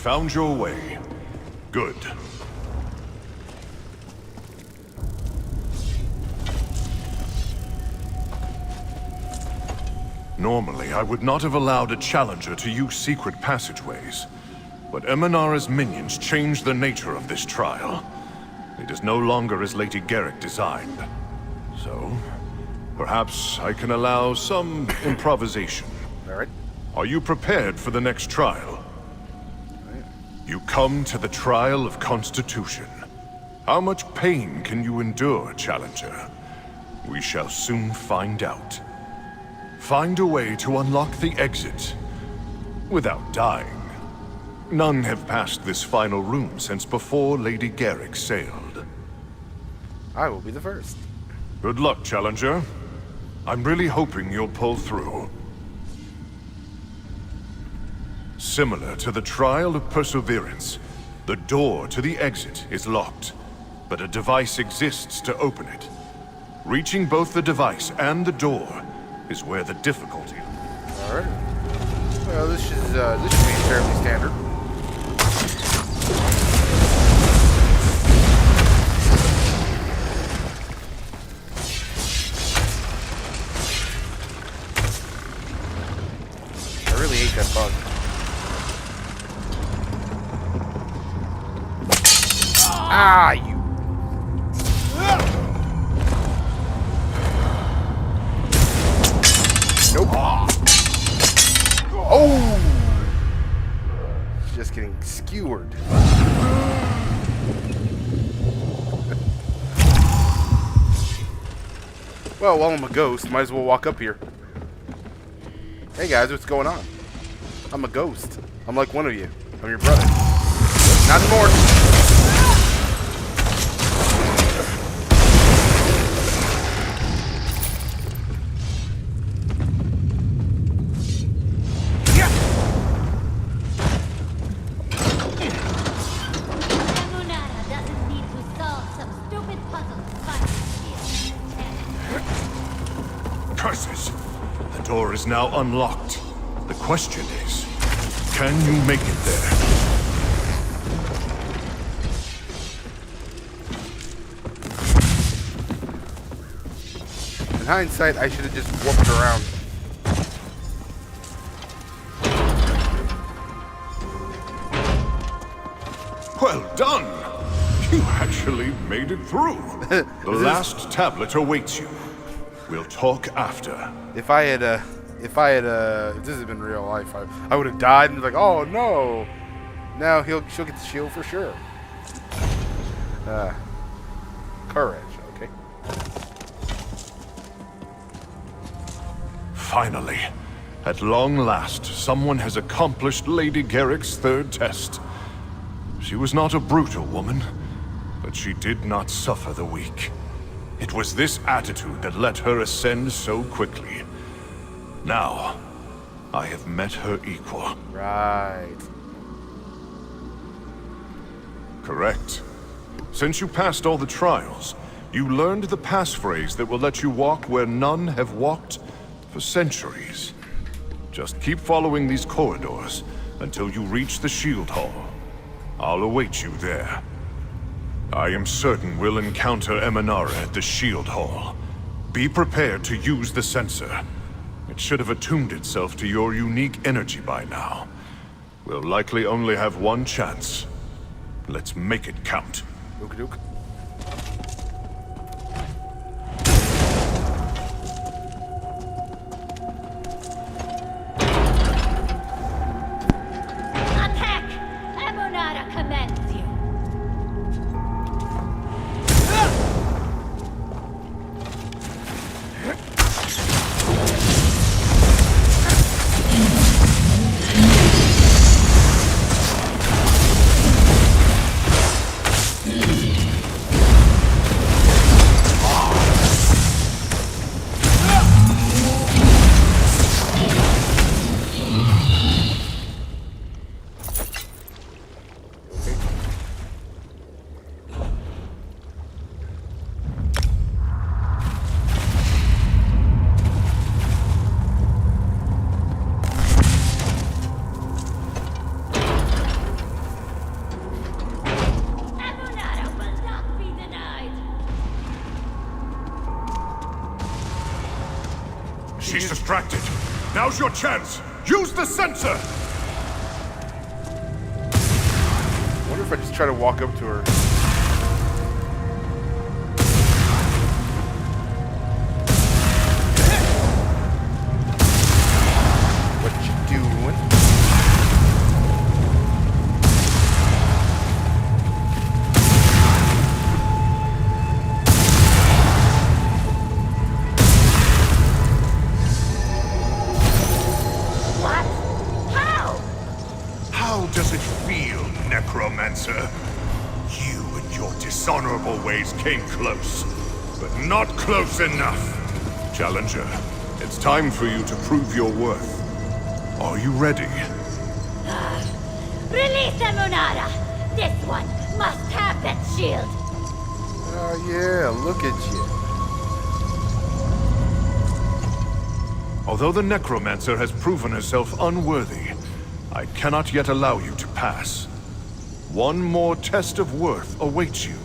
found your way. Good. Normally, I would not have allowed a challenger to use secret passageways. But Emanara's minions changed the nature of this trial. It is no longer as Lady Garrick designed. So, perhaps I can allow some improvisation. Alright. Are you prepared for the next trial? You come to the trial of Constitution. How much pain can you endure, challenger? We shall soon find out. Find a way to unlock the exit without dying. None have passed this final room since before Lady Garrick sailed. I will be the first. Good luck, challenger. I'm really hoping you'll pull through. Similar to the trial of Perseverance, the door to the exit is locked, but a device exists to open it. Reaching both the device and the door is where the difficulty. Alright. Well, this should be fairly standard. I really hate that bug. Ah, you. Nope. Oh! Just getting skewered. Well, while I'm a ghost, might as well walk up here. Hey guys, what's going on? I'm a ghost. I'm like one of you. I'm your brother. Not anymore. Emunara doesn't need to solve some stupid puzzle to find the shield. Curses! The door is now unlocked. The question is, can you make it there? In hindsight, I should have just whooped around. Well done! You actually made it through. The last tablet awaits you. We'll talk after. If this had been real life, I would have died and be like, oh no. Now she'll get the shield for sure. Courage, okay. Finally, at long last, someone has accomplished Lady Garrick's third test. She was not a brutal woman, but she did not suffer the weak. It was this attitude that let her ascend so quickly. Now, I have met her equal. Right. Correct. Since you passed all the trials, you learned the passphrase that will let you walk where none have walked for centuries. Just keep following these corridors until you reach the Shield Hall. I'll await you there. I am certain we'll encounter Emanara at the Shield Hall. Be prepared to use the sensor. It should have attuned itself to your unique energy by now. We'll likely only have one chance. Let's make it count. Okie doke. Attack! Emunara commands you. She's distracted. Now's your chance. Use the sensor! I wonder if I just try to walk up to her. What you doing? What? How? How does it feel, Necromancer? You and your dishonorable ways came close, but not close enough. Challenger, it's time for you to prove your worth. Are you ready? Release the Munara! This one must have that shield! Oh yeah, look at you. Although the Necromancer has proven herself unworthy, I cannot yet allow you to pass. One more test of worth awaits you.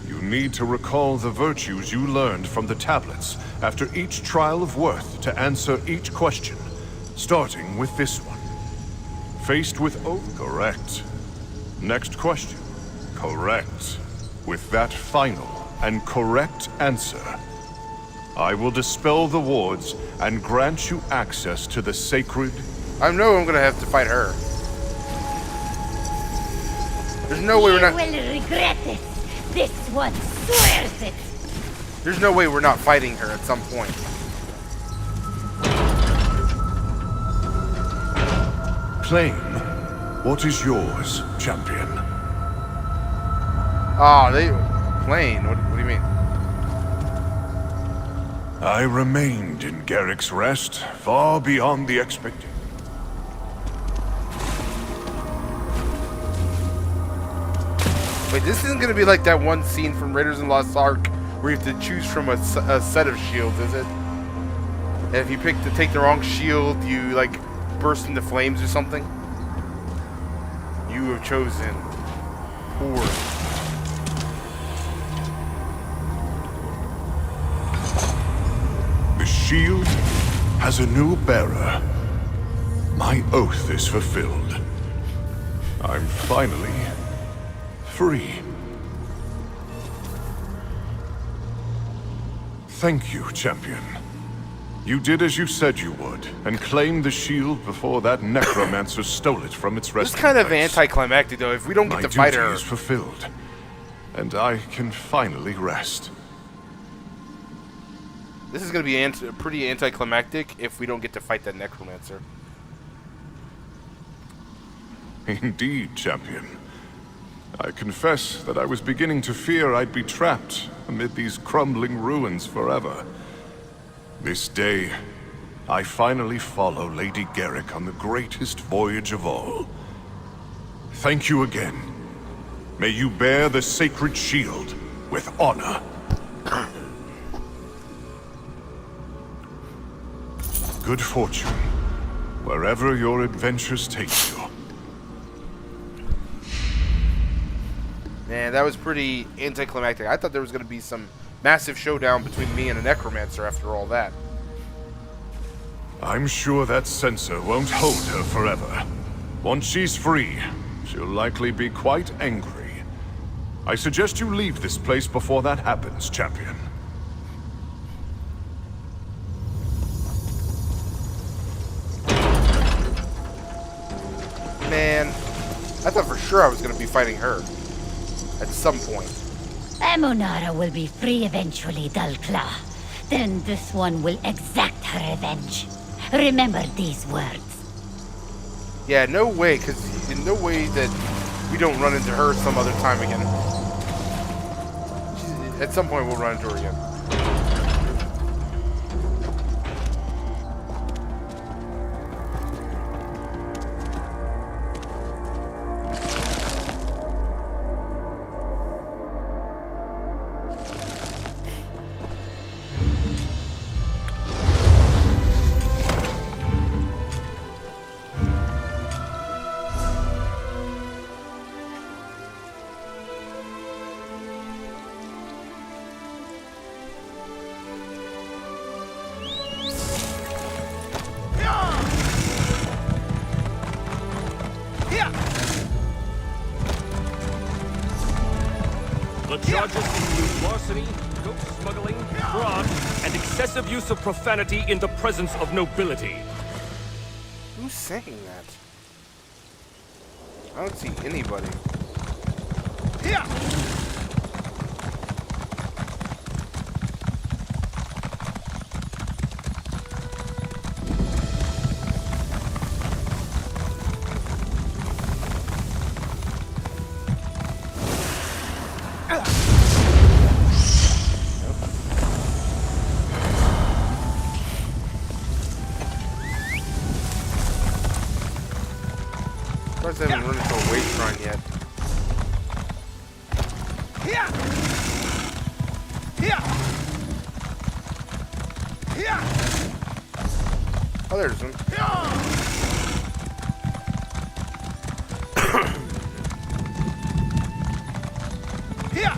You need to recall the virtues you learned from the tablets after each trial of worth to answer each question, starting with this one. Faced with oath, correct. Next question, correct. With that final and correct answer, I will dispel the wards and grant you access to the sacred... I know I'm gonna have to fight her. There's no way we're not. You will regret this. This one swears it. There's no way we're not fighting her at some point. Claim what is yours, champion. Ah, they plane. What do you mean? I remained in Garrick's Rest, far beyond the expectation. Wait, this isn't gonna be like that one scene from Raiders in Lost Ark where you have to choose from a set of shields, is it? And if you take the wrong shield, you like burst into flames or something. You have chosen Horde. The shield has a new bearer. My oath is fulfilled. I'm finally free. Thank you, champion. You did as you said you would, and claimed the shield before that necromancer stole it from its This resting is kind of place. anticlimactic though. If we don't get My to fight duty her, is fulfilled, and I can finally rest. this is gonna be pretty anticlimactic if we don't get to fight that necromancer. Indeed, champion. I confess that I was beginning to fear I'd be trapped amid these crumbling ruins forever. This day, I finally follow Lady Garrick on the greatest voyage of all. Thank you again. May you bear the sacred shield with honor. Good fortune, wherever your adventures take you. Man, that was pretty anticlimactic. I thought there was going to be some massive showdown between me and a necromancer after all that. I'm sure that censor won't hold her forever. Once she's free, she'll likely be quite angry. I suggest you leave this place before that happens, champion. Man, I thought for sure I was going to be fighting her at some point. Amunara will be free eventually, Dulcla. Then this one will exact her revenge. Remember these words. Yeah, no way, because in no way that we don't run into her some other time again. At some point we'll run into her again. Charges include larceny, ghost smuggling, fraud, and excessive use of profanity in the presence of nobility. Who's saying that? I don't see anybody. Here! I haven't run into a Wayshrine yet. Here! Here! Here! Oh, there's one. Here!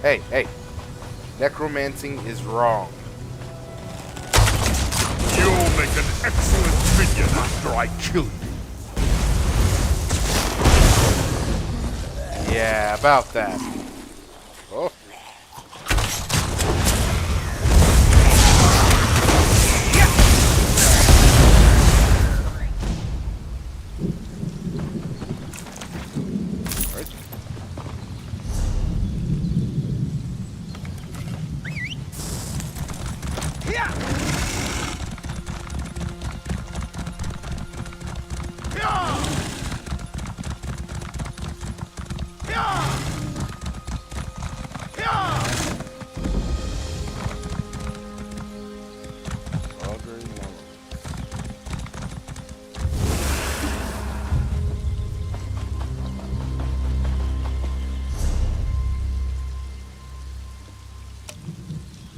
Hey, hey. Necromancing is wrong. You'll make an excellent minion after I kill you. Yeah, about that. Oh.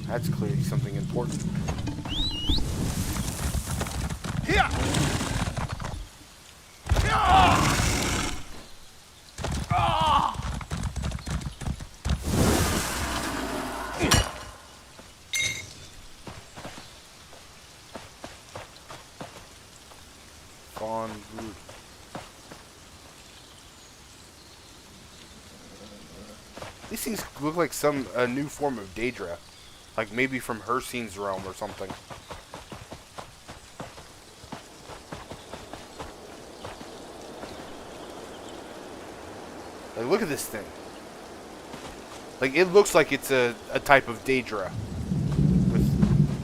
That's clearly something important. Here! Fawn root. These things look like a new form of Daedra. Like maybe from Hersine's realm or something. Like, look at this thing. Like, it looks like it's a type of Daedra.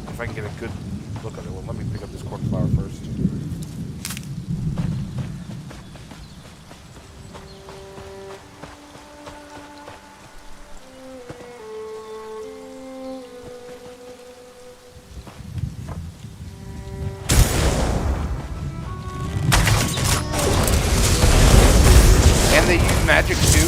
If I can get a good look at it. Well, let me pick up this cornflower first. And they use magic too?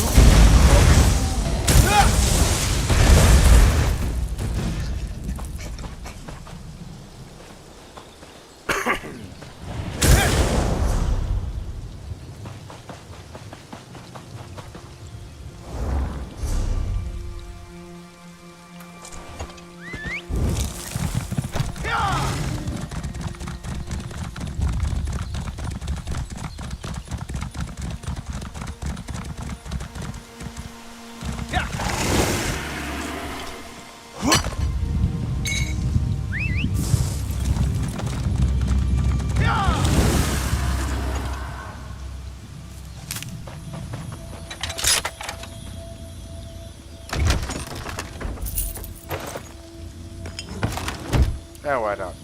Yeah, why not?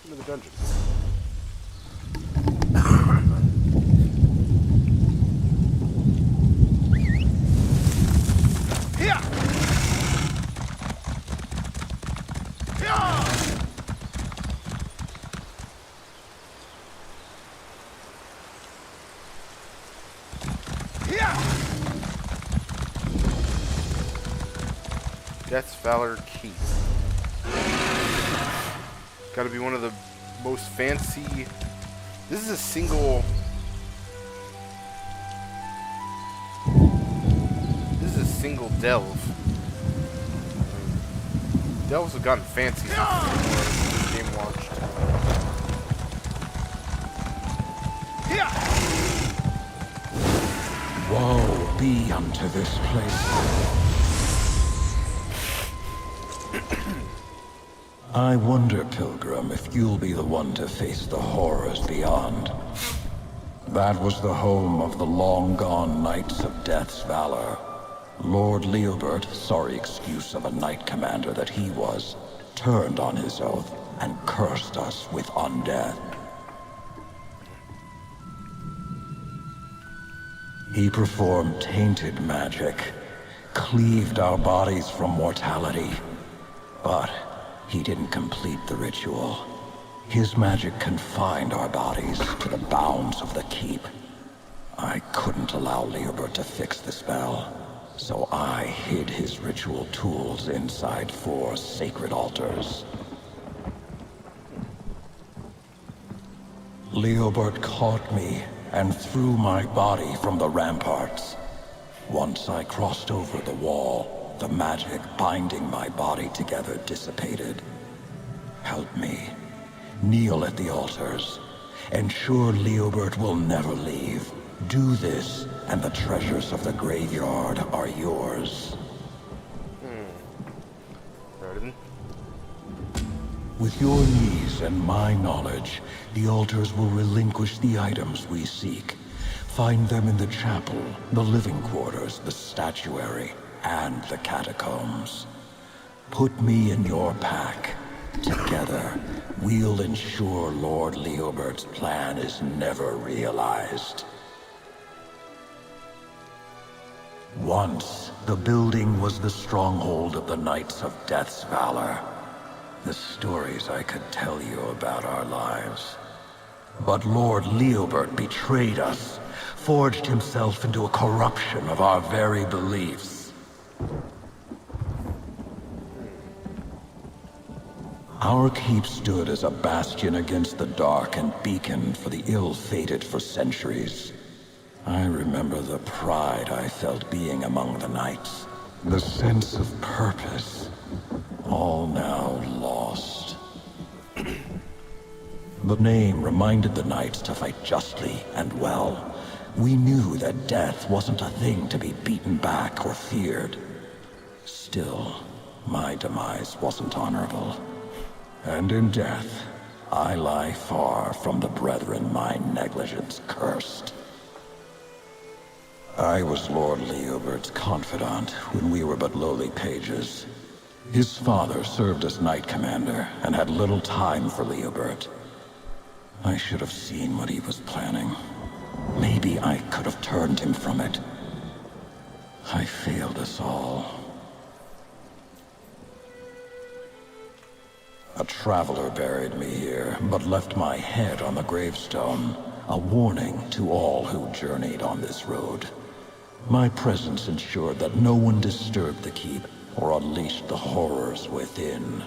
Into the dungeon. Here! Death's Valor Keep. Gotta be one of the most fancy. This is a single. This is a single delve. Delves have gotten fancy since this game launched. Woe be unto this place. I wonder, Pilgrim, if you'll be the one to face the horrors beyond. That was the home of the long-gone Knights of Death's Valor. Lord Leobert, sorry excuse of a knight commander that he was, turned on his oath and cursed us with undeath. He performed tainted magic, cleaved our bodies from mortality. But he didn't complete the ritual. His magic confined our bodies to the bounds of the keep. I couldn't allow Leobert to fix the spell, so I hid his ritual tools inside 4 sacred altars. Leobert caught me and threw my body from the ramparts. Once I crossed over the wall, the magic binding my body together dissipated. Help me. Kneel at the altars. Ensure Leobert will never leave. Do this, and the treasures of the graveyard are yours. Rodin. With your knees and my knowledge, the altars will relinquish the items we seek. Find them in the chapel, the living quarters, the statuary, and the catacombs. Put me in your pack. Together, we'll ensure Lord Leobert's plan is never realized. Once, the building was the stronghold of the Knights of Death's Valor. The stories I could tell you about our lives. But Lord Leobert betrayed us, forged himself into a corruption of our very beliefs. Our keep stood as a bastion against the dark and beacon for the ill-fated for centuries. I remember the pride I felt being among the knights, the sense of purpose, all now lost. The name reminded the knights to fight justly and well. We knew that death wasn't a thing to be beaten back or feared. Still, my demise wasn't honorable. And in death, I lie far from the brethren my negligence cursed. I was Lord Leobert's confidant when we were but lowly pages. His father served as knight commander and had little time for Leobert. I should have seen what he was planning. Maybe I could have turned him from it. I failed us all. A traveler buried me here, but left my head on the gravestone, a warning to all who journeyed on this road. My presence ensured that no one disturbed the keep or unleashed the horrors within.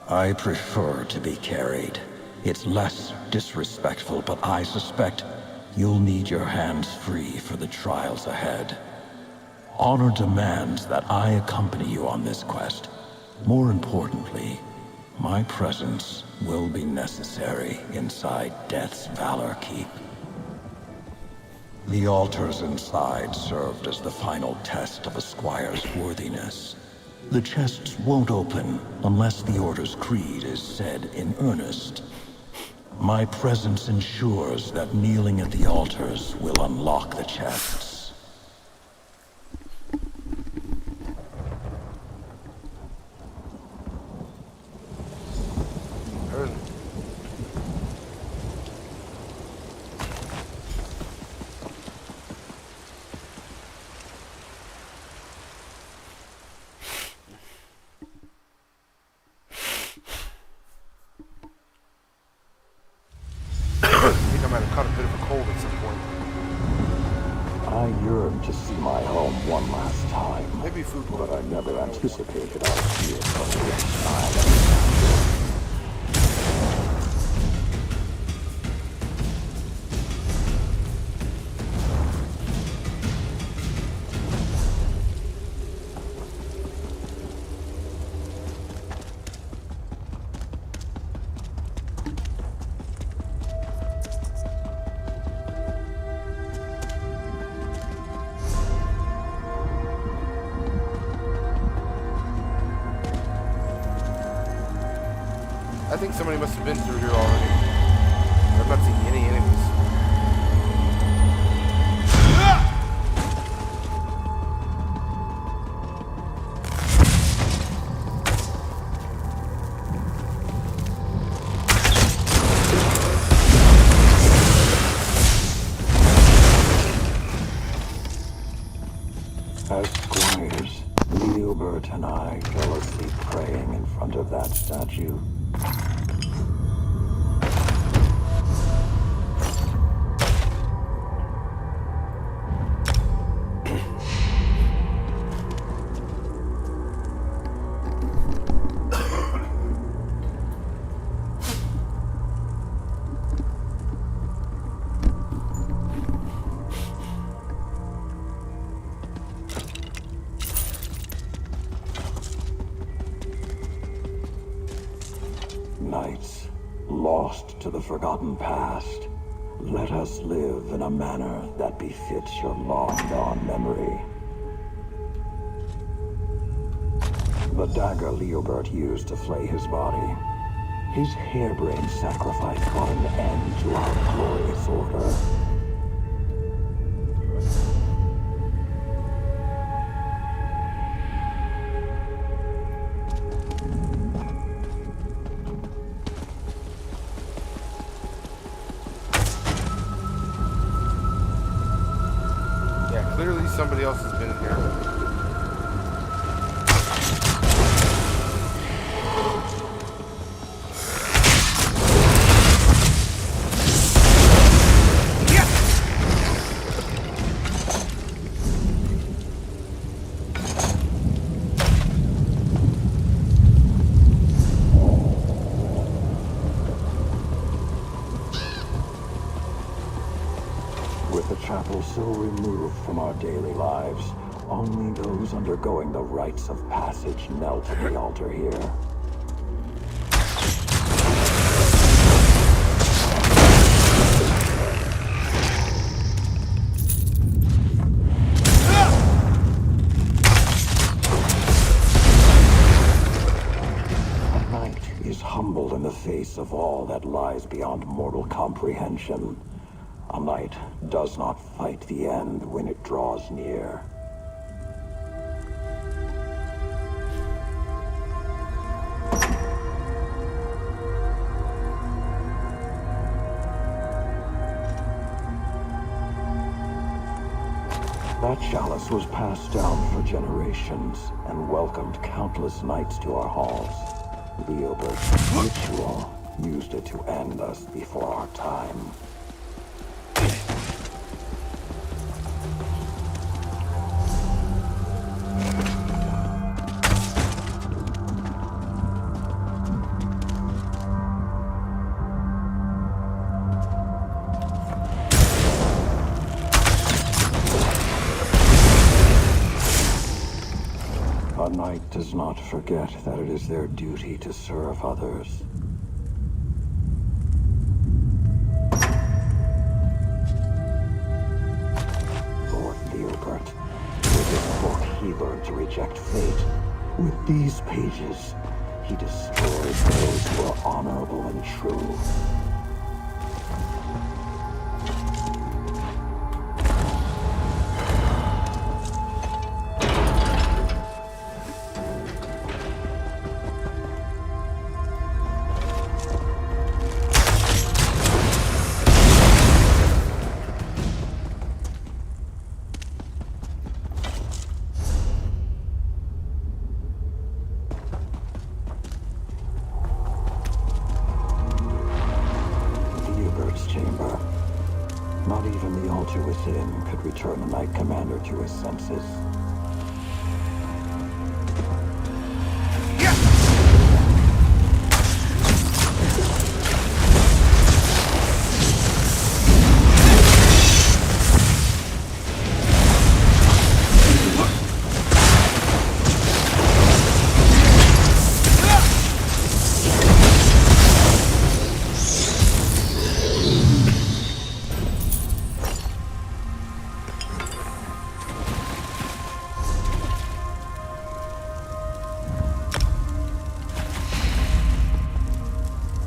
I prefer to be carried. It's less disrespectful, but I suspect you'll need your hands free for the trials ahead. Honor demands that I accompany you on this quest. More importantly, my presence will be necessary inside Death's Valor Keep. The altars inside served as the final test of a squire's worthiness. The chests won't open unless the Order's creed is said in earnest. My presence ensures that kneeling at the altars will unlock the chests. I I yearned to see my home one last time. Maybe food. But I never anticipated I'd see it from the inside. I think somebody must have been through here already. I'm not seeing any enemies. As squires, Leobert and I fell asleep praying in front of that statue. Knights, lost to the forgotten past, let us live in a manner that befits your long-gone memory. The dagger Leobert used to flay his body, his harebrained sacrifice brought an end to our glorious order. Yeah, clearly somebody else has been in here. With the chapel so removed from our daily lives, only those undergoing the rites of passage knelt at the altar here. A knight is humbled in the face of all that lies beyond mortal comprehension. A knight does not fight the end when it draws near. That chalice was passed down for generations and welcomed countless knights to our halls. Leobert's ritual used it to end us before our time. A knight does not forget that it is their duty to serve others. Lord Leobert, with this book he learned to reject fate. With these pages, he destroyed those who are honorable and true. altar within could return the Knight Commander to his senses.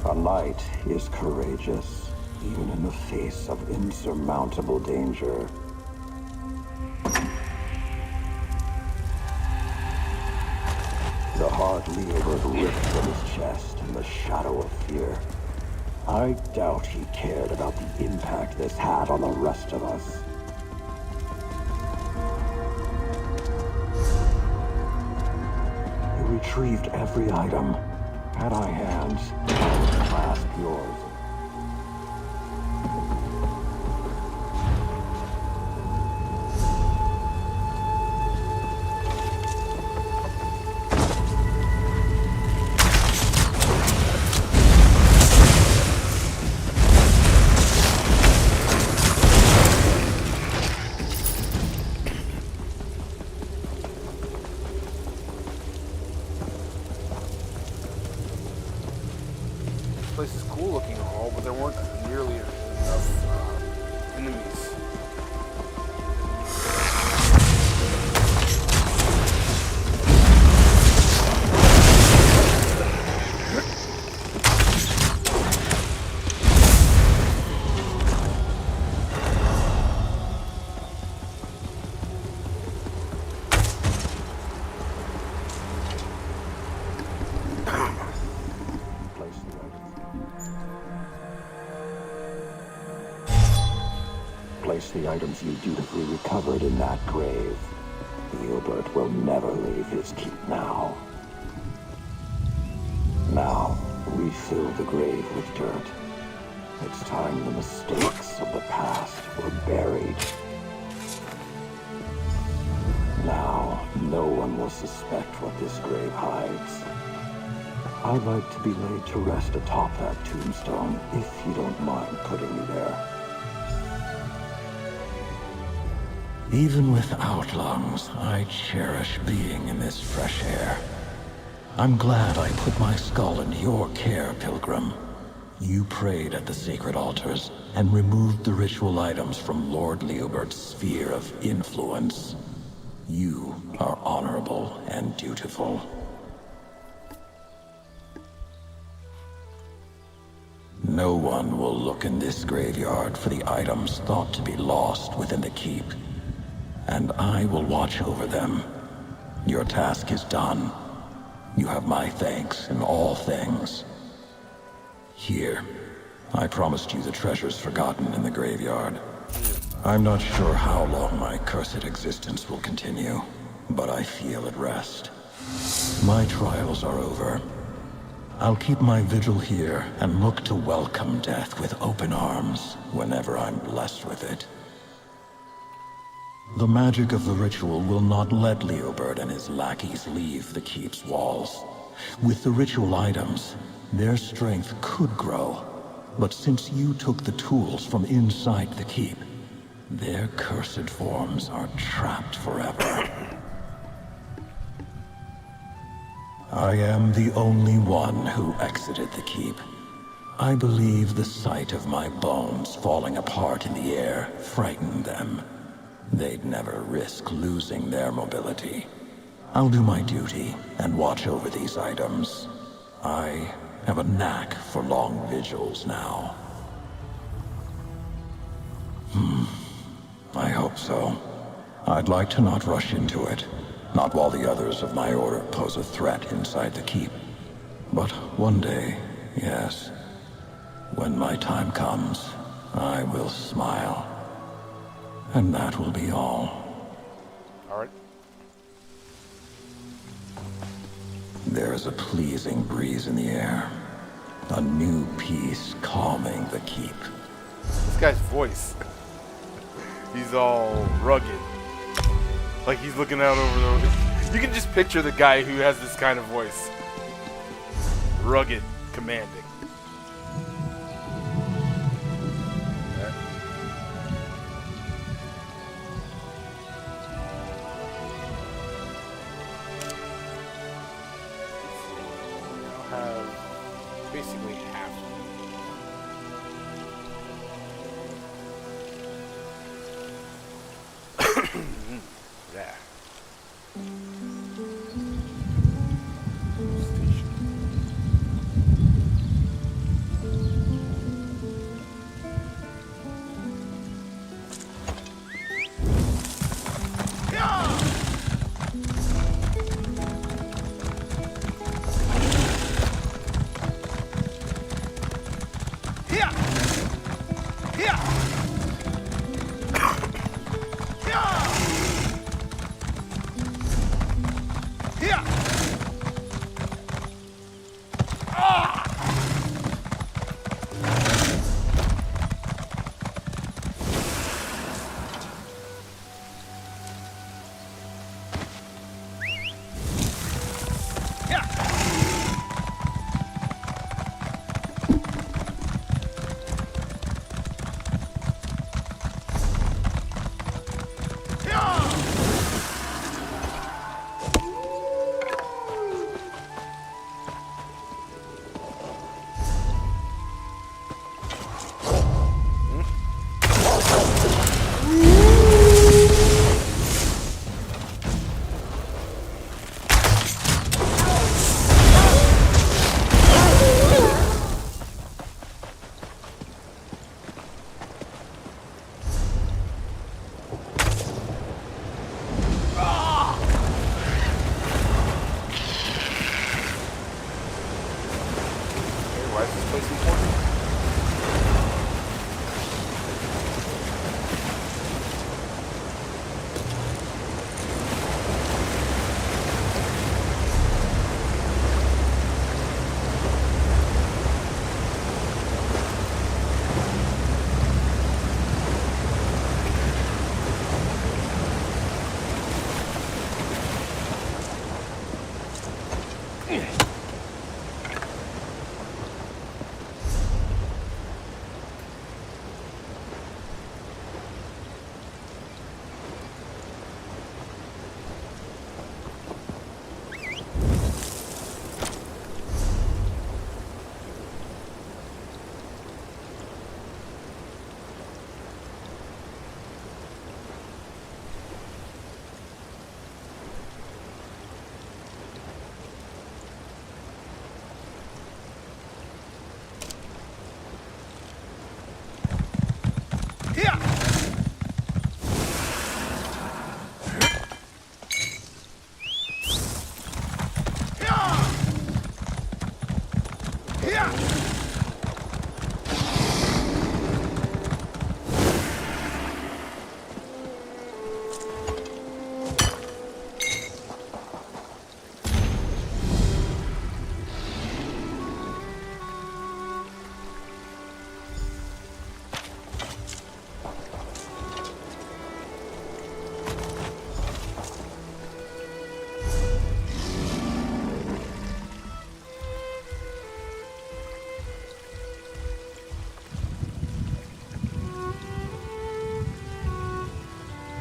A knight is courageous, even in the face of insurmountable danger. The heart Leobert ripped from his chest in the shadow of fear. I doubt he cared about the impact this had on the rest of us. He retrieved every item. Had I hands, I would clasp yours. Place is cool looking and all, but there weren't nearly enough enemies. Place the items you dutifully recovered in that grave. Leobert will never leave his keep now. Now, refill the grave with dirt. It's time the mistakes of the past were buried. Now, no one will suspect what this grave hides. I'd like to be laid to rest atop that tombstone, if you don't mind putting me there. Even without lungs, I cherish being in this fresh air. I'm glad I put my skull into your care, Pilgrim. You prayed at the sacred altars and removed the ritual items from Lord Leobert's sphere of influence. You are honorable and dutiful. No one will look in this graveyard for the items thought to be lost within the keep. And I will watch over them. Your task is done. You have my thanks in all things. Here, I promised you the treasures forgotten in the graveyard. I'm not sure how long my cursed existence will continue, but I feel at rest. My trials are over. I'll keep my vigil here and look to welcome death with open arms whenever I'm blessed with it. The magic of the ritual will not let Leobert and his lackeys leave the keep's walls. With the ritual items, their strength could grow. But since you took the tools from inside the keep, their cursed forms are trapped forever. I am the only one who exited the keep. I believe the sight of my bones falling apart in the air frightened them. They'd never risk losing their mobility. I'll do my duty and watch over these items. I have a knack for long vigils now. I hope so. I'd like to not rush into it. Not while the others of my order pose a threat inside the keep. But one day, yes, when my time comes, I will smile. And that will be all. Alright. There is a pleasing breeze in the air. A new peace calming the keep. This guy's voice. He's all rugged. Like he's looking out over the... You can just picture the guy who has this kind of voice. Rugged, commanding. Basically half. Yeah. Why is this place important?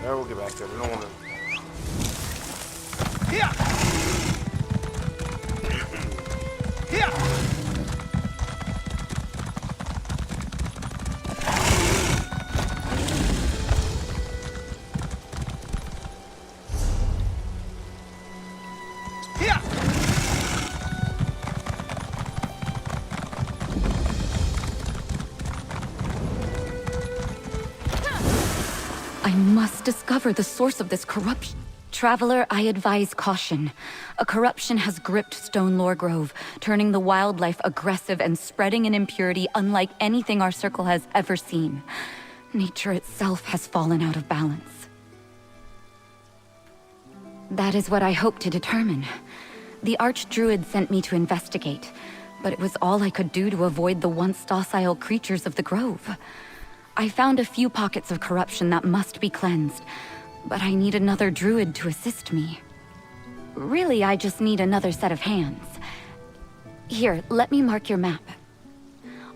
Yeah, we'll get back there. We don't want to. Here! Here! Here! I must discover the source of this corruption. Traveler, I advise caution. A corruption has gripped Stone Lore Grove, turning the wildlife aggressive and spreading an impurity unlike anything our circle has ever seen. Nature itself has fallen out of balance. That is what I hope to determine. The Archdruid sent me to investigate, but it was all I could do to avoid the once docile creatures of the Grove. I found a few pockets of corruption that must be cleansed, but I need another druid to assist me. Really, I just need another set of hands. Here, let me mark your map.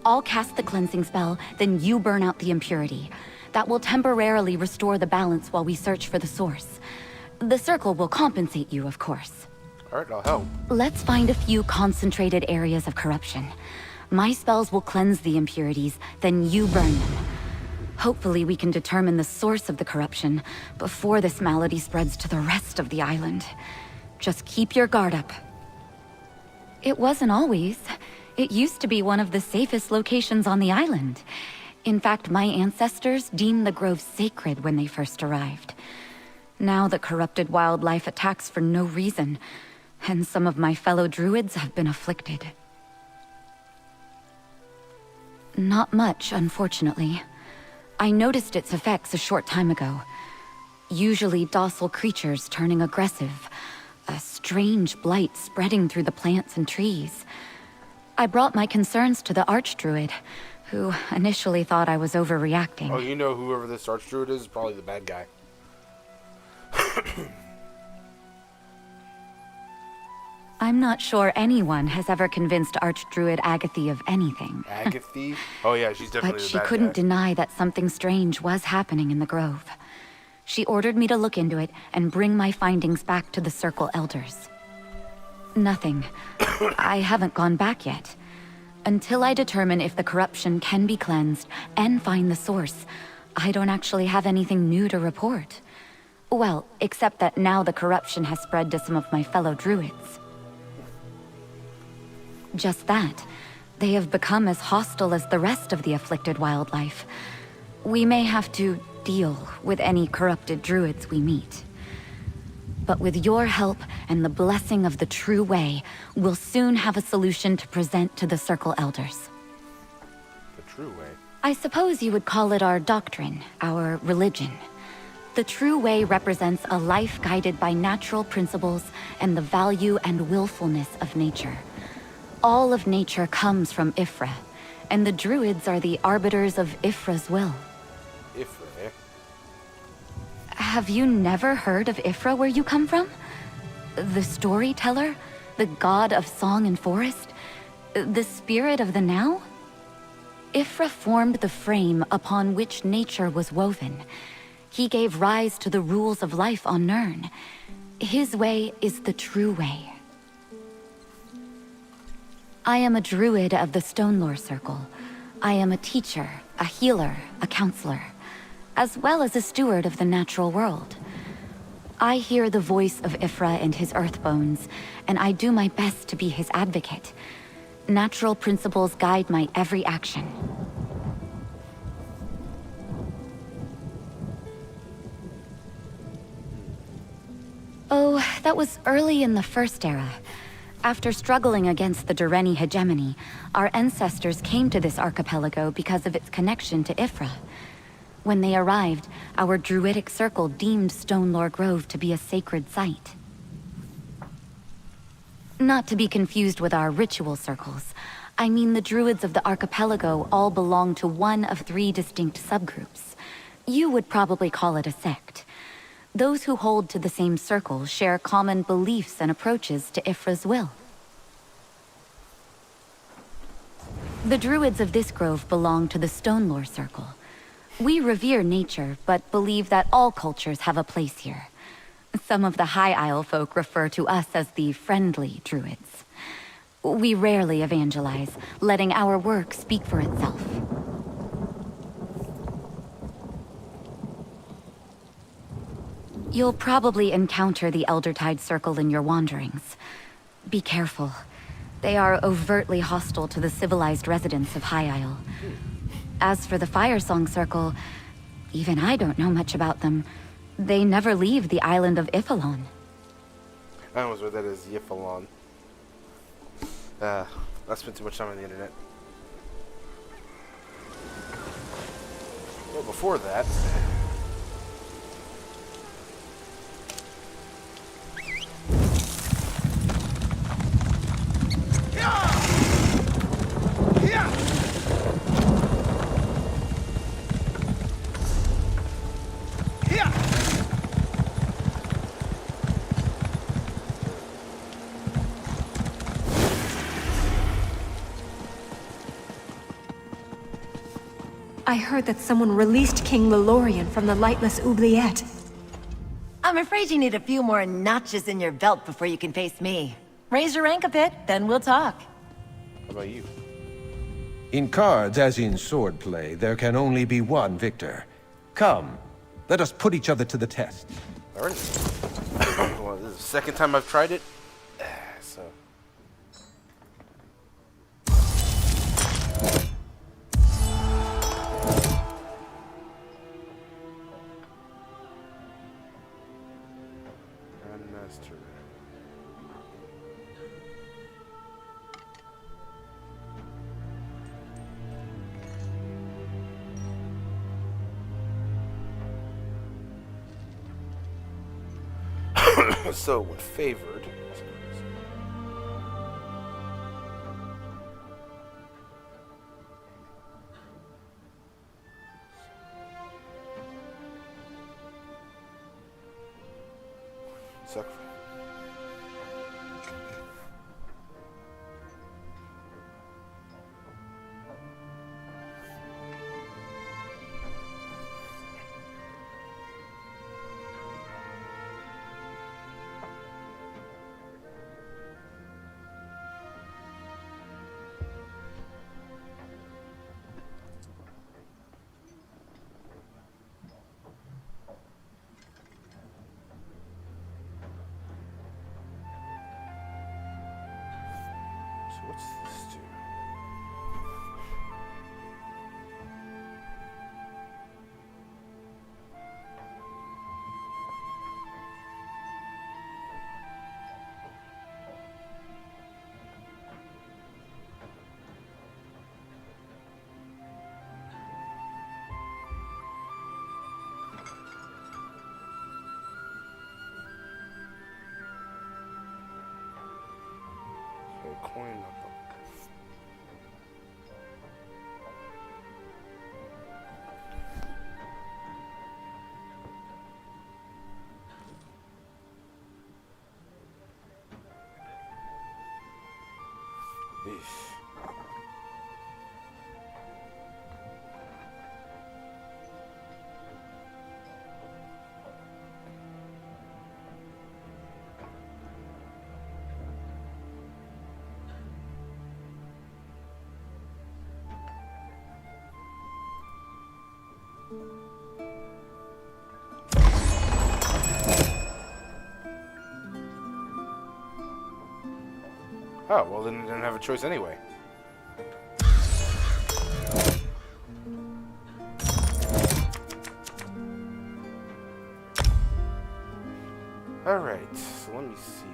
I'll cast the cleansing spell, then you burn out the impurity. That will temporarily restore the balance while we search for the source. The circle will compensate you, of course. Alright, I'll help. Let's find a few concentrated areas of corruption. My spells will cleanse the impurities, then you burn them. Hopefully we can determine the source of the corruption before this malady spreads to the rest of the island. Just keep your guard up. It wasn't always. It used to be one of the safest locations on the island. In fact, my ancestors deemed the grove sacred when they first arrived. Now the corrupted wildlife attacks for no reason, and some of my fellow druids have been afflicted. Not much, unfortunately. I noticed its effects a short time ago. Usually docile creatures turning aggressive. A strange blight spreading through the plants and trees. I brought my concerns to the Archdruid, who initially thought I was overreacting. Oh, you know whoever this Archdruid is probably the bad guy. I'm not sure anyone has ever convinced Archdruid Agathe of anything. Agathe? Oh yeah, she's definitely But the she bad couldn't guy. deny that something strange was happening in the grove. She ordered me to look into it and bring my findings back to the Circle Elders. Nothing. I haven't gone back yet. Until I determine if the corruption can be cleansed and find the source, I don't actually have anything new to report. Well, except that now the corruption has spread to some of my fellow druids. Just that. They have become as hostile as the rest of the afflicted wildlife. We may have to deal with any corrupted druids we meet. But with your help and the blessing of the true way, we'll soon have a solution to present to the Circle Elders. The true way? I suppose you would call it our doctrine, our religion. The true way represents a life guided by natural principles and the value and willfulness of nature. All of nature comes from Ifra, and the druids are the arbiters of Ifra's will. Ifra, eh? Have you never heard of Ifra where you come from? The storyteller? The god of song and forest? The spirit of the now? Ifra formed the frame upon which nature was woven. He gave rise to the rules of life on Nirn. His way is the true way. I am a druid of the Stonelore Circle. I am a teacher, a healer, a counselor, as well as a steward of the natural world. I hear the voice of Ifra and his earthbones, and I do my best to be his advocate. Natural principles guide my every action. Oh, that was early in the First Era. After struggling against the Dureni hegemony, our ancestors came to this archipelago because of its connection to Ifra. When they arrived, our druidic circle deemed Stonelore Grove to be a sacred site. Not to be confused with our ritual circles. I mean the druids of the archipelago all belong to one of 3 distinct subgroups. You would probably call it a sect. Those who hold to the same circle share common beliefs and approaches to Ifra's will. The druids of this grove belong to the Stonelore Circle. We revere nature, but believe that all cultures have a place here. Some of the High Isle folk refer to us as the friendly druids. We rarely evangelize, letting our work speak for itself. You'll probably encounter the Eldertide Circle in your wanderings. Be careful. They are overtly hostile to the civilized residents of High Isle. As for the Firesong Circle, even I don't know much about them. They never leave the island of Ifalon. I almost read that as Yifalon. I spent too much time on the internet. Well, before that... I heard that someone released King Lelorian from the lightless oubliette. I'm afraid you need a few more notches in your belt before you can face me. Raise your rank a bit, then we'll talk. How about you? In cards, as in swordplay, there can only be one victor. Come, let us put each other to the test. Alright. Well, this is the second time I've tried it. So. Grandmaster. So, what favored? Suck. So what's this do? So coin up. Eesh. Oh, well then I didn't have a choice anyway. Alright, so let me see here.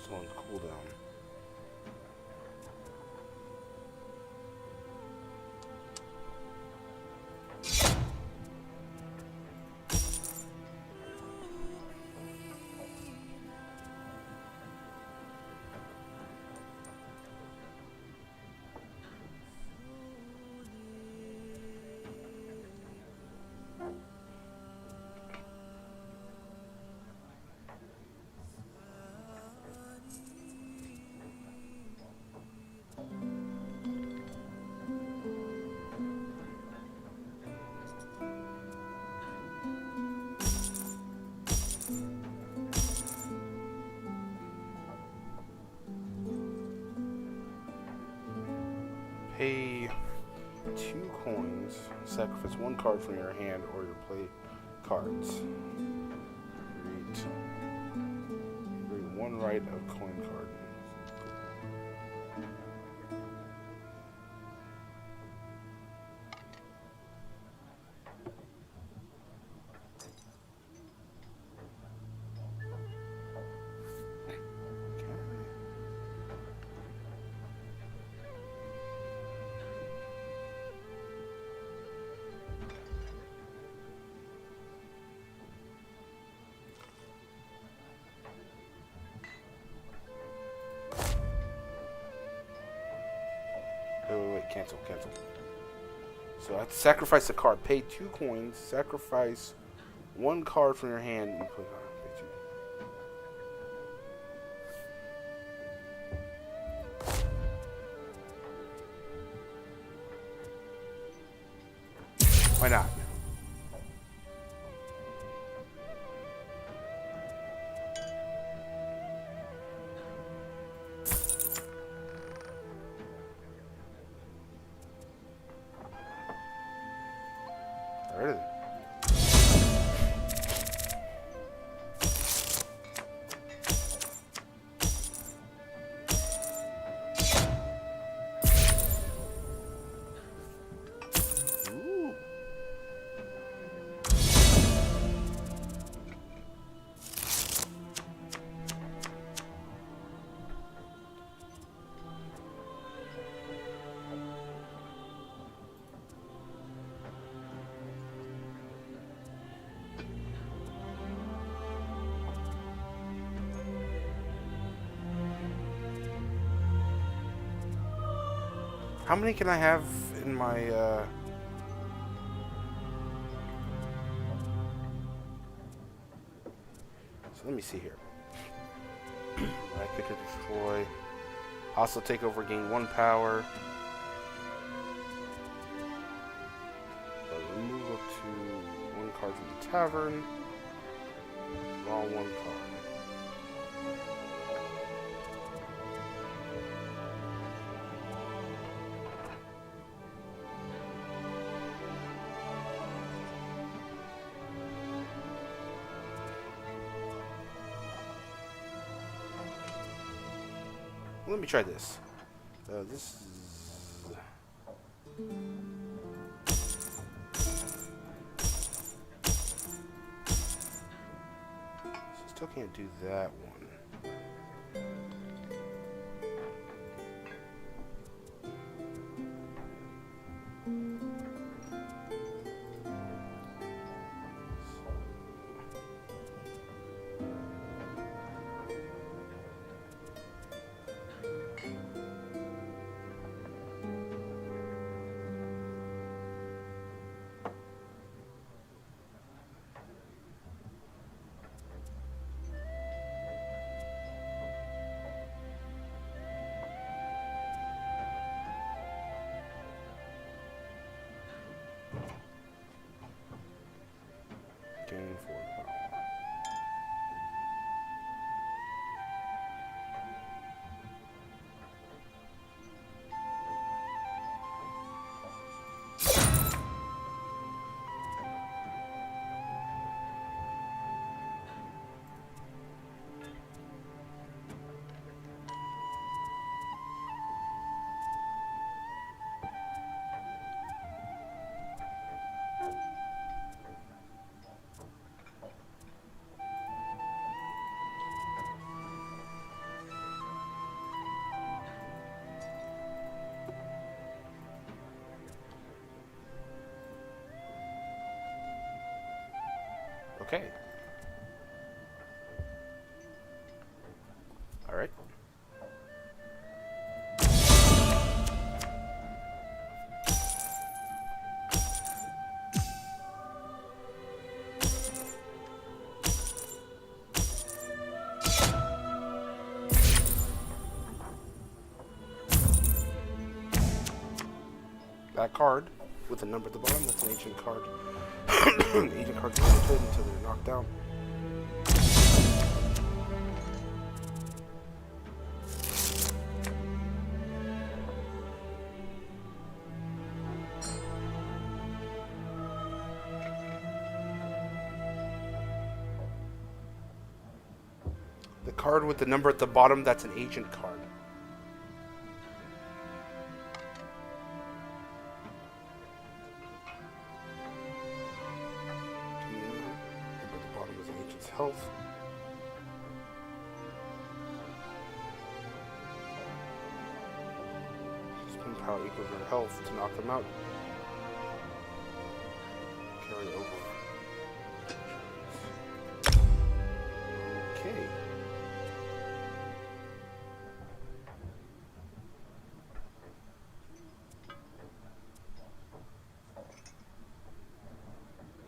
It's on cooldown. Pay 2 coins, sacrifice 1 card from your hand or your play cards. Read 1 right of coin card. Wait, cancel. So I have to sacrifice a card. Pay 2 coins, sacrifice 1 card from your hand, and put pay 2. Why not? Really? Ooh. How many can I have in my, So let me see here. Right click to destroy. Also take over, gain 1 power. Remove up to 1 card from the tavern. Draw 1 card. Let me try this. This is... Still can't do that one. Gain 4 power. Okay. Alright. That card with the number at the bottom, that's an ancient card. Ancient cards are limited until they're knocked down. The card with the number at the bottom, that's an ancient card. Health. Spin power equals your health to knock them out. Carry over. Okay.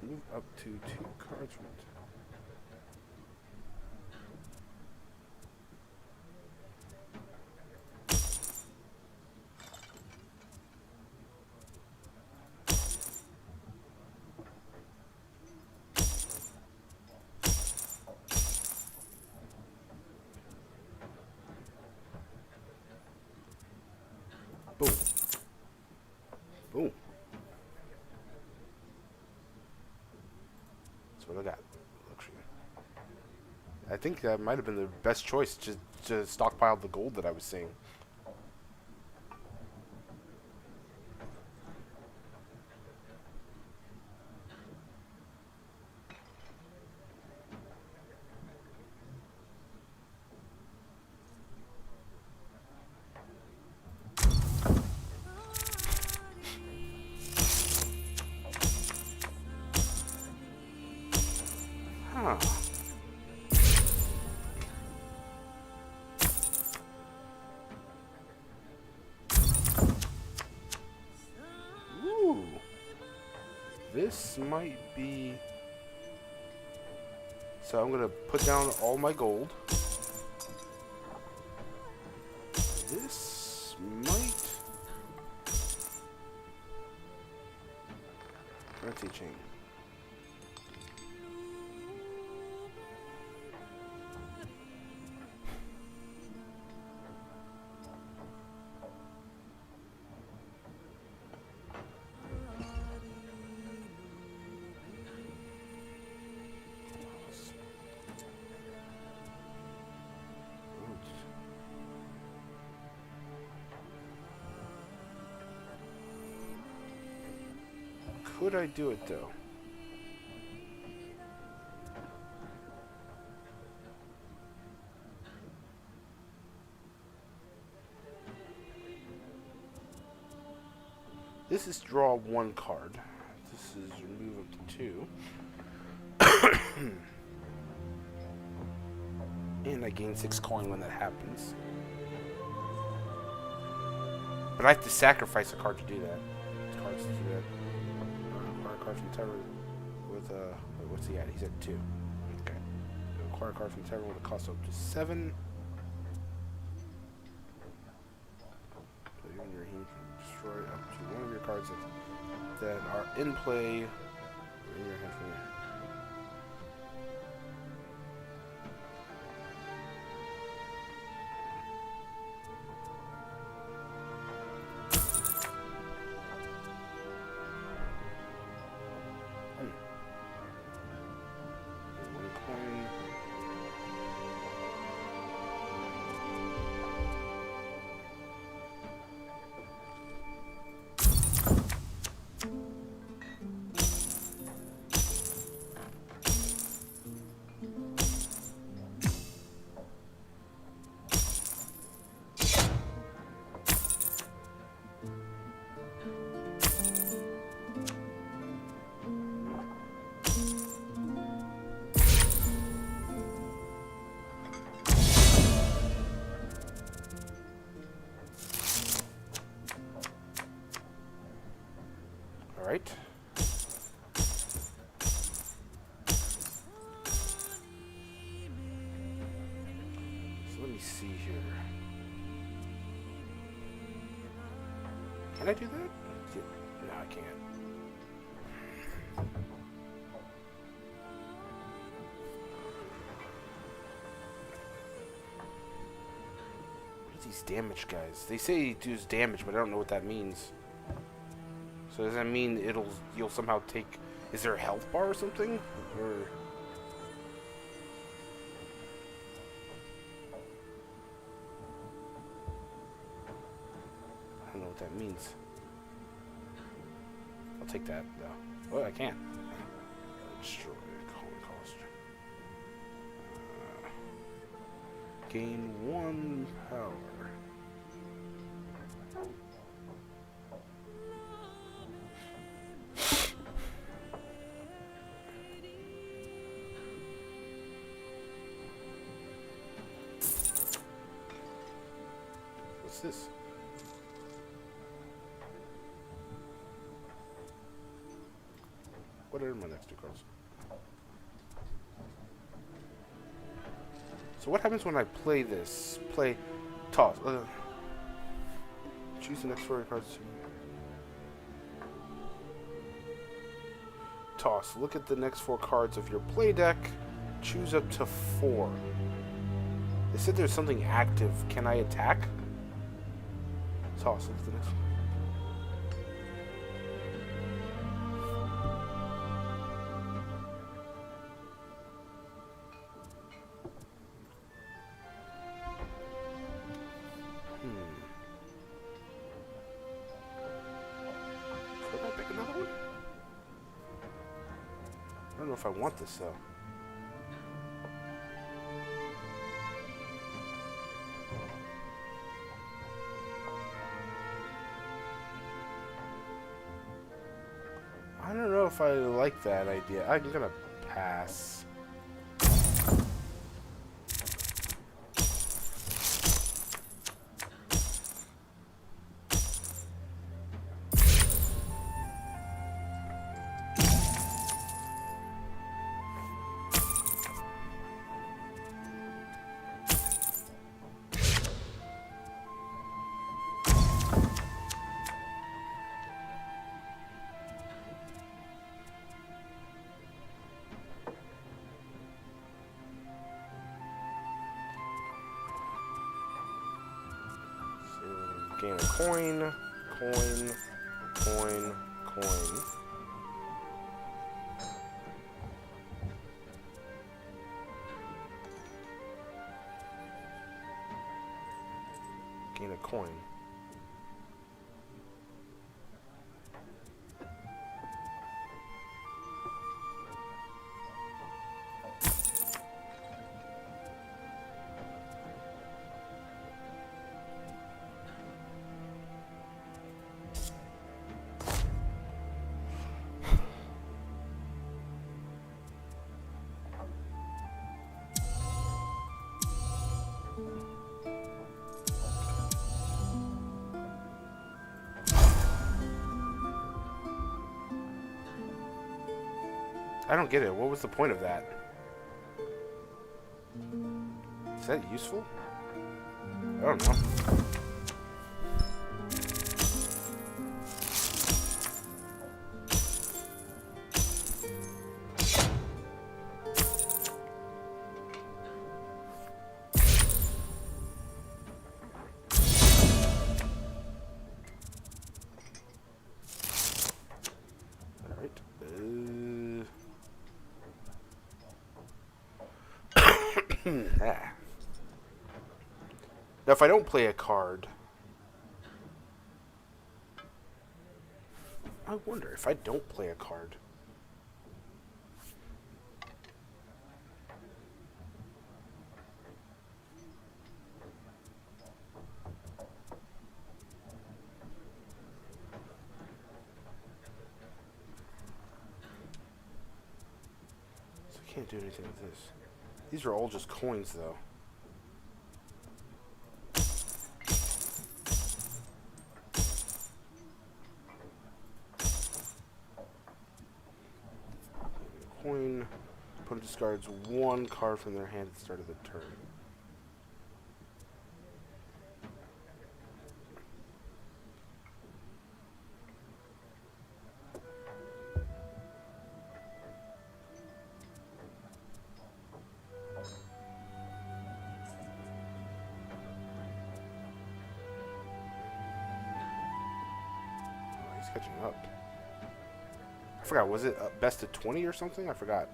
Move up to 2 cards from it. Boom. Boom. That's what I got. Luxury. I think that might have been the best choice to stockpile the gold that I was seeing. Huh. Ooh. This might be... So I'm going to put down all my gold. This might... Currency chain. Could I do it though? This is draw 1 card. This is remove up to 2. And I gain 6 coin when that happens. But I have to sacrifice a card to do that. Cards to do that. Card from Terror with what's he at? He's at 2. Okay. Acquire a card from Terror with a cost up to 7. So you and your hand destroy up to 1 of your cards that are in play in your hand from here. Alright. So let me see here. Can I do that? No, I can't. What are these damage guys? They say he does damage, but I don't know what that means. So does that mean you'll somehow take... Is there a health bar or something? Or... I don't know what that means. I'll take that, though. Oh, I can't. Destroy cost. Gain 1 power. What's this? What are my next 2 cards? So what happens when I play this? Play toss. Choose the next 4 cards. Toss. Look at the next 4 cards of your play deck. Choose up to 4. They said there's something active. Can I attack? Toss. Look at the next one. Could I pick another one? I don't know if I want this though. I don't know if I like that idea. I'm gonna pass. Gain a coin, coin, coin, coin. Gain a coin. I don't get it. What was the point of that? Is that useful? I don't know. Now, if I don't play a card, I wonder if I don't play a card. So I can't do anything with this. These are all just coins, though. coin. Opponent discards one card from their hand at the start of the turn. Catching up. I forgot, was it best of 20 or something? I forgot.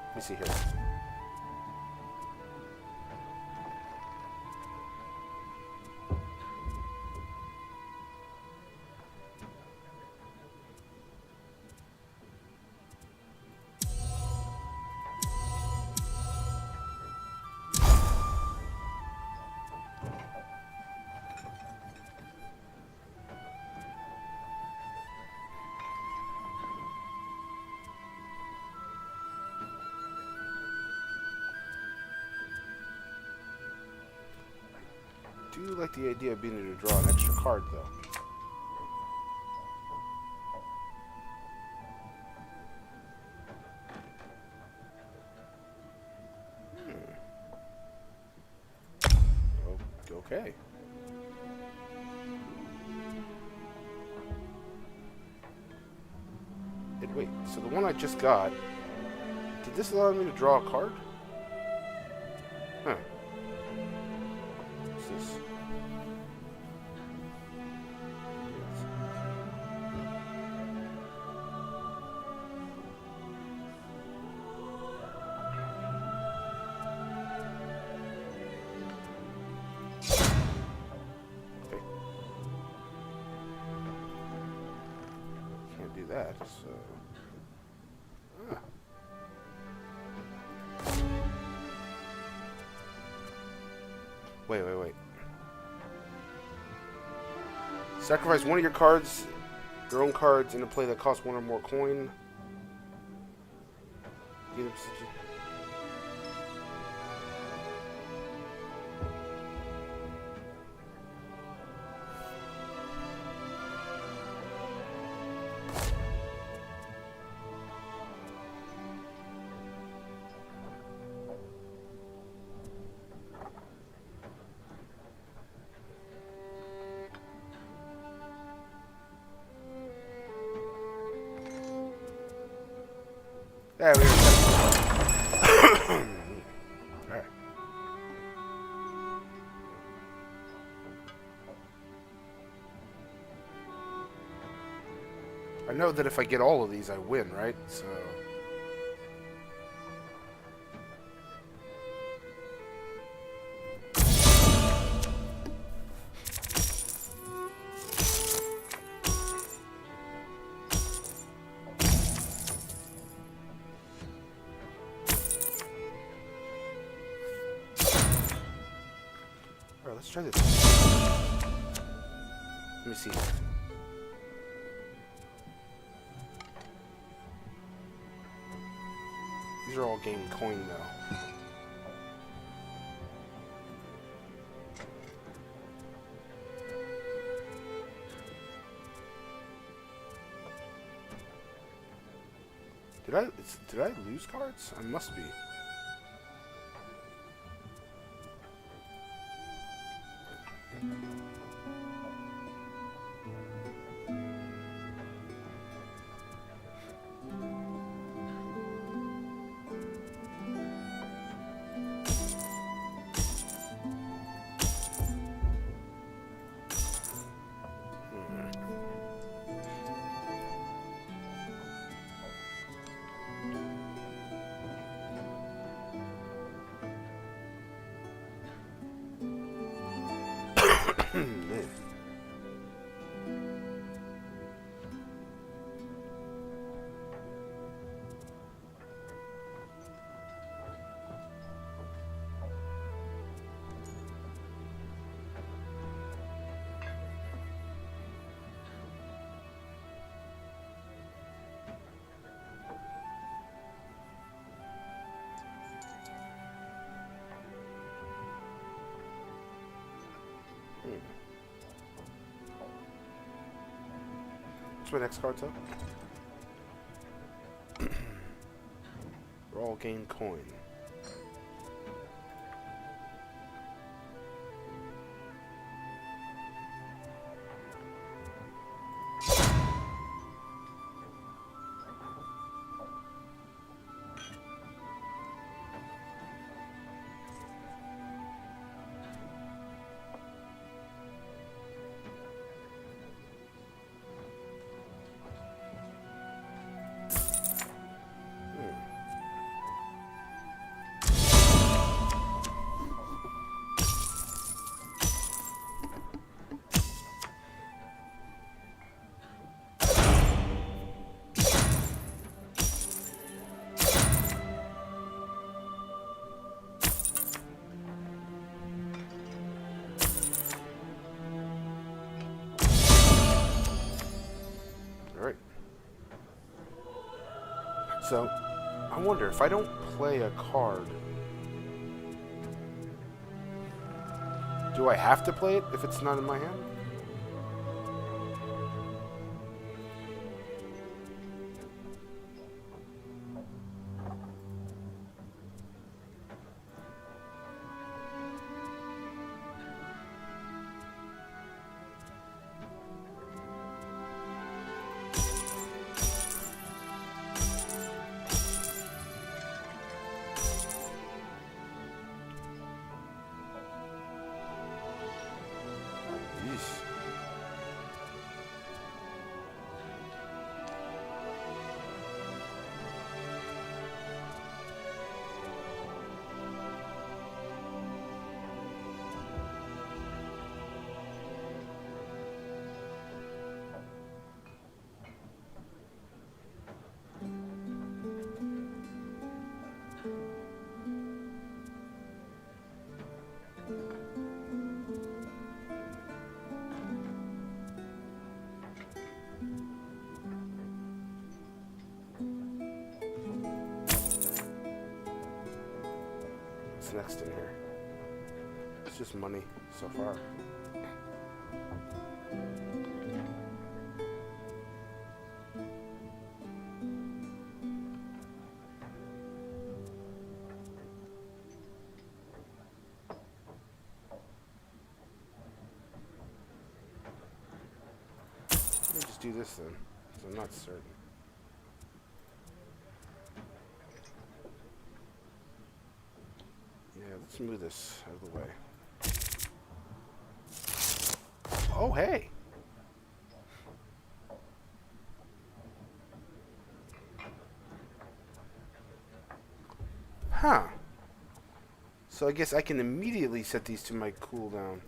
Let me see here. I do like the idea of being able to draw an extra card, though. Okay. Wait, so the one I just got, did this allow me to draw a card? Huh. What's this? Okay. Can't do that, so... Wait. Sacrifice one of your cards, your own cards, into play that costs one or more coin. There we go. Alright. I know that if I get all of these, I win, right? So... Let's try this. Let me see. These are all game coin though. Did I lose cards? I must be. What's my next card, though? Roll gain coin. So, I wonder if I don't play a card, do I have to play it if it's not in my hand? What's next in here? It's just money so far. Let me just do this then, because I'm not certain. Yeah, let's move this out of the way. Oh, hey! Huh. So I guess I can immediately set these to my cooldown.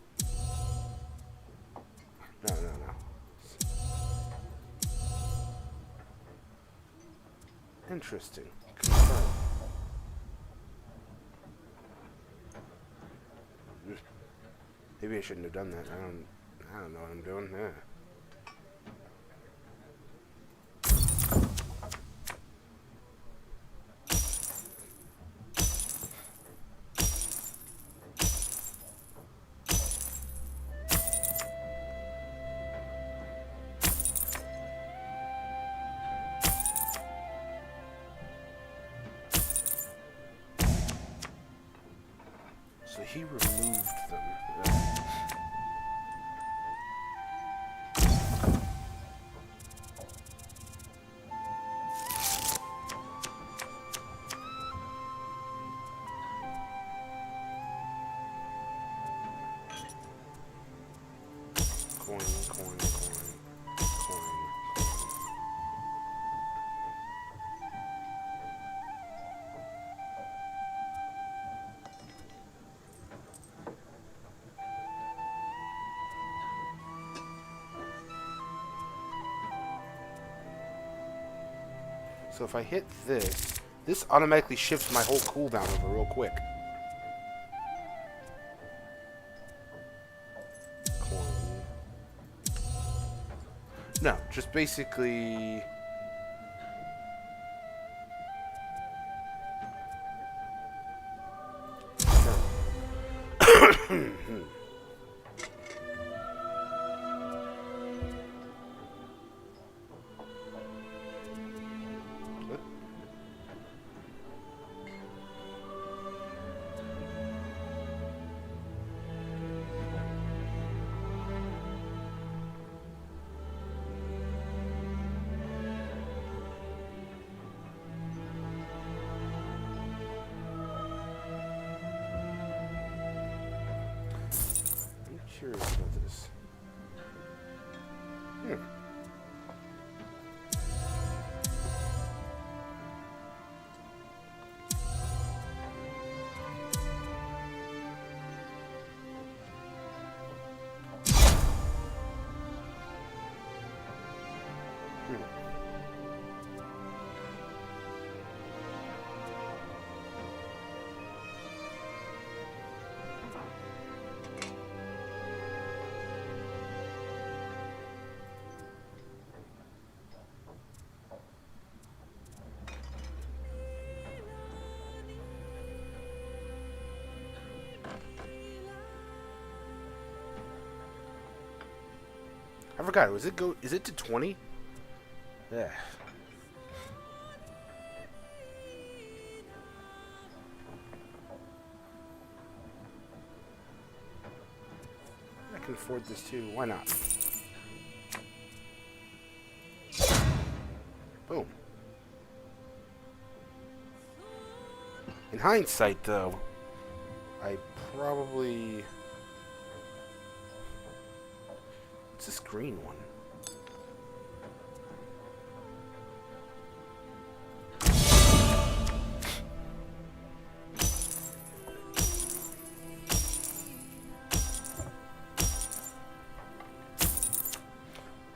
No. Interesting. Confirm. Maybe I shouldn't have done that. I don't know what I'm doing. Yeah. So he removed them. Coin. So if I hit this, this automatically shifts my whole cooldown over real quick. Coin. No, just basically... I forgot. Is it to 20? Yeah. I can afford this too. Why not? Boom. In hindsight, though, I probably... What's this green one?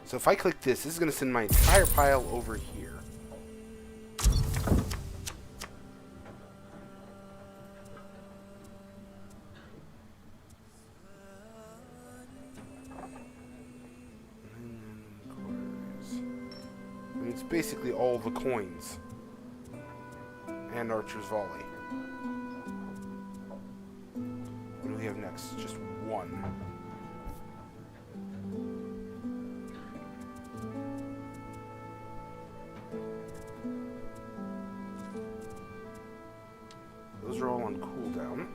So if I click this is going to send my entire pile over here. And it's basically all the coins. And Archer's Volley. What do we have next? Just one. Those are all on cooldown.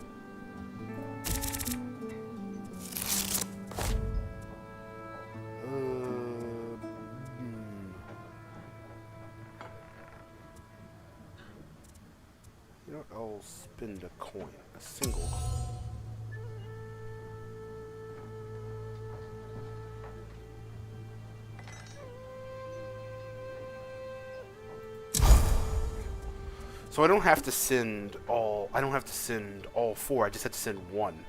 You know what? I'll spend a coin. A single coin. So I don't have to send all. I don't have to send all four. I just have to send one.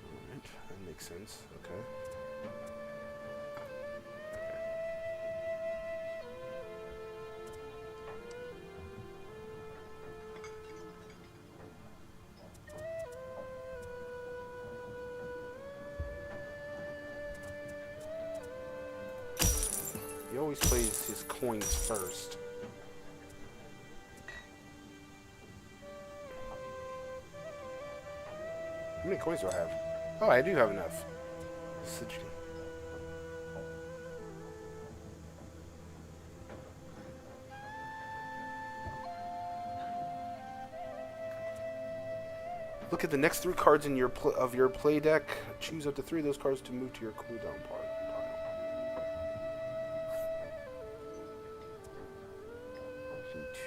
Alright, that makes sense. Okay. He always plays his coins first. How many coins do I have? Oh, I do have enough. Look at the next 3 cards in your play deck. Choose up to 3 of those cards to move to your cooldown pile.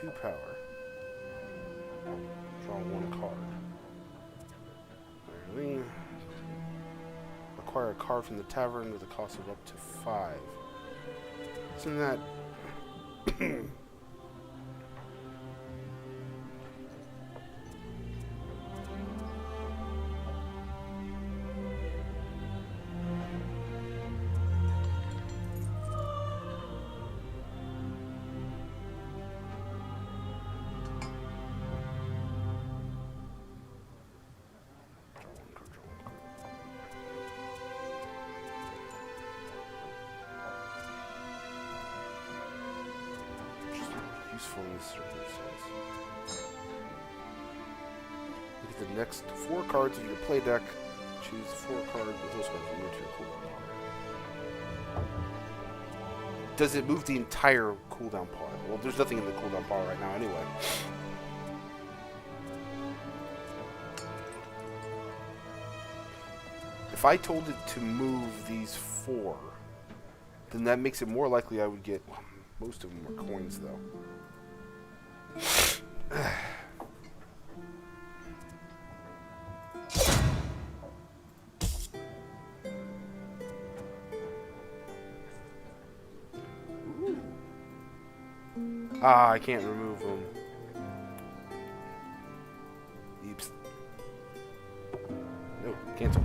2 power. Draw 1 card. Acquire a card from the tavern with a cost of up to 5. Isn't that... useful in this circumstance. Look at the next 4 cards of your play deck. Choose 4 cards with those cards to move to your cooldown pile. Does it move the entire cooldown pile? Well, there's nothing in the cooldown pile right now anyway. If I told it to move these 4, then that makes it more likely I would get... Well, most of them are coins, though. Ah, I can't remove them. Oops. No, cancel.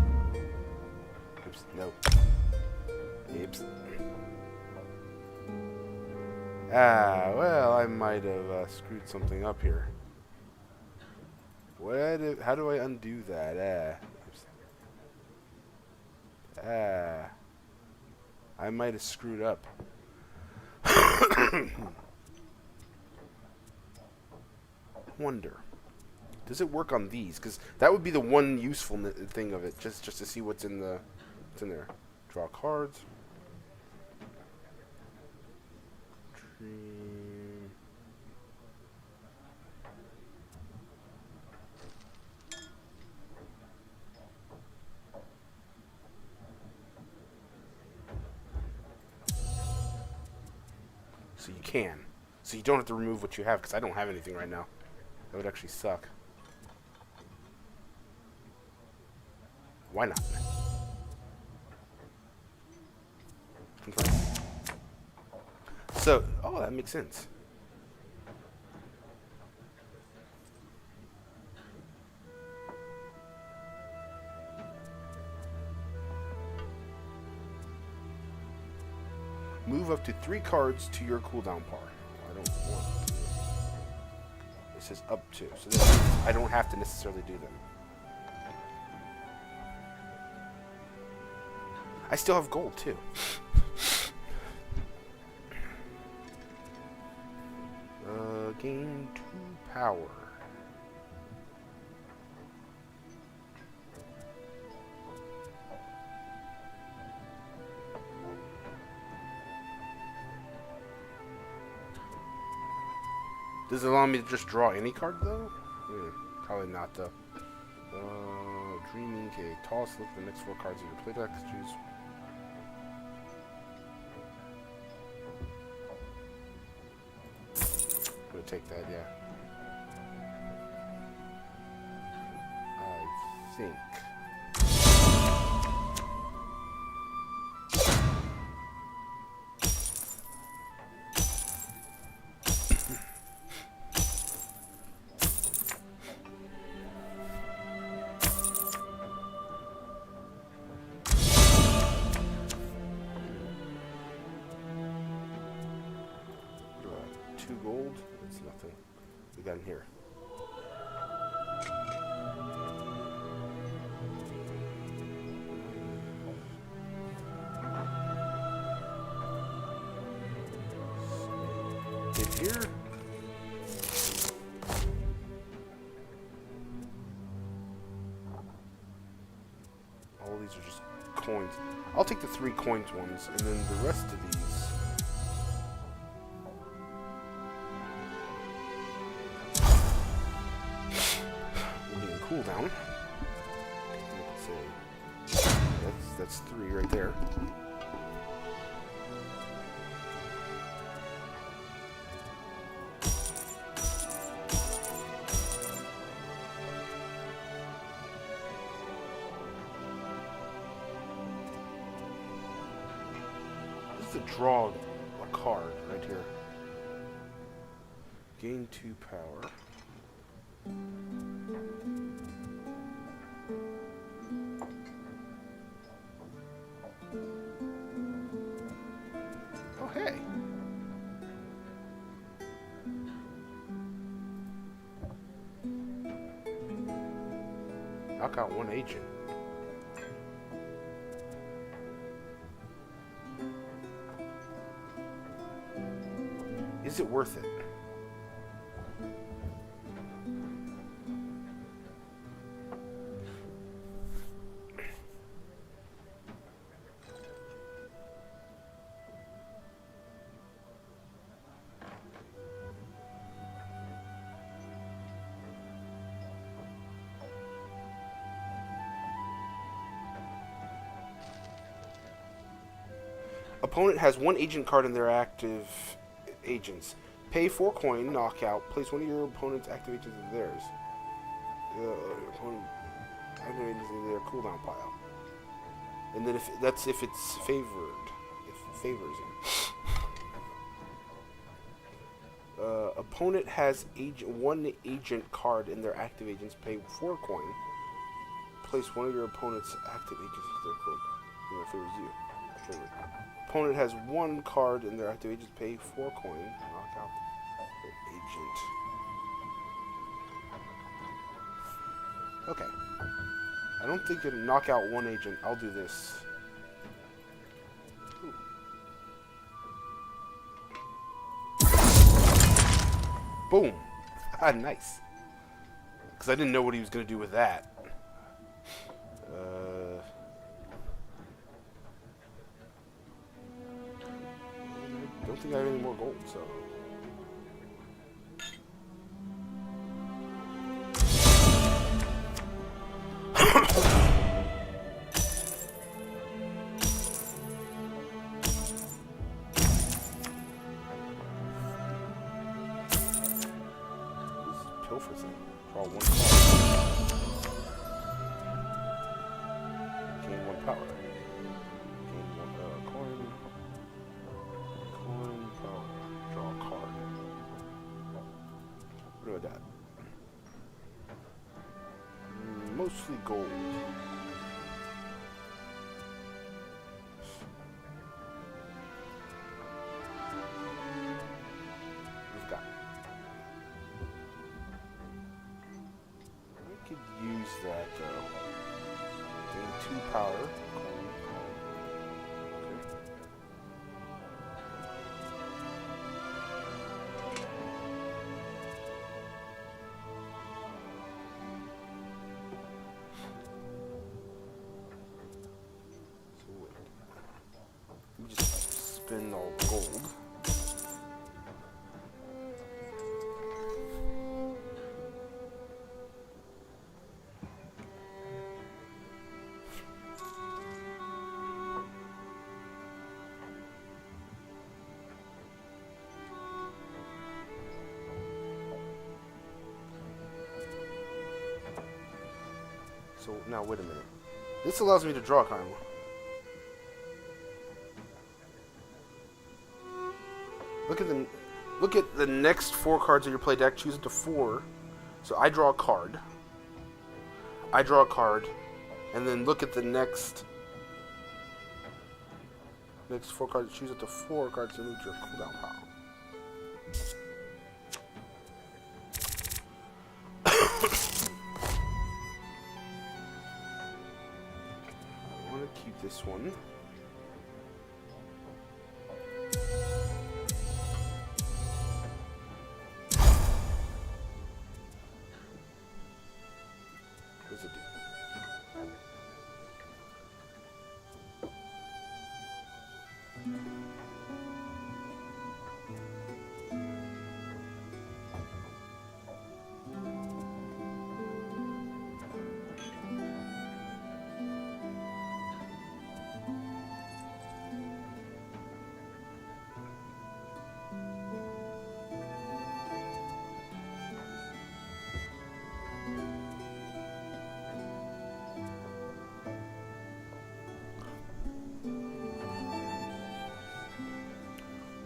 Oops, no. Oops. Ah, well, I might have screwed something up here. How do I undo that? I might have screwed up. Wonder, does it work on these? Because that would be the one useful thing of it, just to see what's in there. Draw cards. Wayshrine. So you can. So you don't have to remove what you have, because I don't have anything right now. That would actually suck. Why not? Confirm. So, oh, that makes sense. Move up to 3 cards to your cooldown bar. I don't want to. It says up to, so that means I don't have to necessarily do them. I still have gold too. Gain 2 power. Does it allow me to just draw any card though? Probably not though. Dreaming, okay. Toss, look at the next 4 cards of your play deck. Choose. I'm gonna take that, yeah. I think. Two gold. That's nothing. We got in here. In here. All these are just coins. I'll take the 3 coins ones, and then the rest of these. Cooldown. Let's say that's 3 right there. This is a draw a card right here. Gain 2 power. Hey. Knock out 1 agent. Is it worth it? Opponent has 1 agent card in their active agents. Pay 4 coin, knockout. Place 1 of your opponent's active agents in theirs. Opponent active agents in their cooldown pile. And then if it's favored, if it favors him. Opponent has 1 agent card in their active agents. Pay 4 coin. Place 1 of your opponent's active agents in their cooldown. That favors you. Favored. Opponent has 1 card in their active agents. Pay 4 coin. Knock out the agent. Okay. I don't think it'll knock out 1 agent. I'll do this. Ooh. Boom. Ah, nice. Because I didn't know what he was going to do with that. I don't think I have any more gold, so. Pilfer thing. Draw one card. Gain one power. Gain one coin. Coin power. Draw a card. What do I got? Mostly gold. We've got. We could use that though. Gain 2 power. Okay. So wait. We just spend all the gold. So now wait a minute. This allows me to draw a card. Look at the next 4 cards of your play deck. Choose it to 4. So I draw a card. I draw a card, and then look at the next 4 cards. Choose it to 4 cards to move your cooldown power. I want to keep this one. What does it do?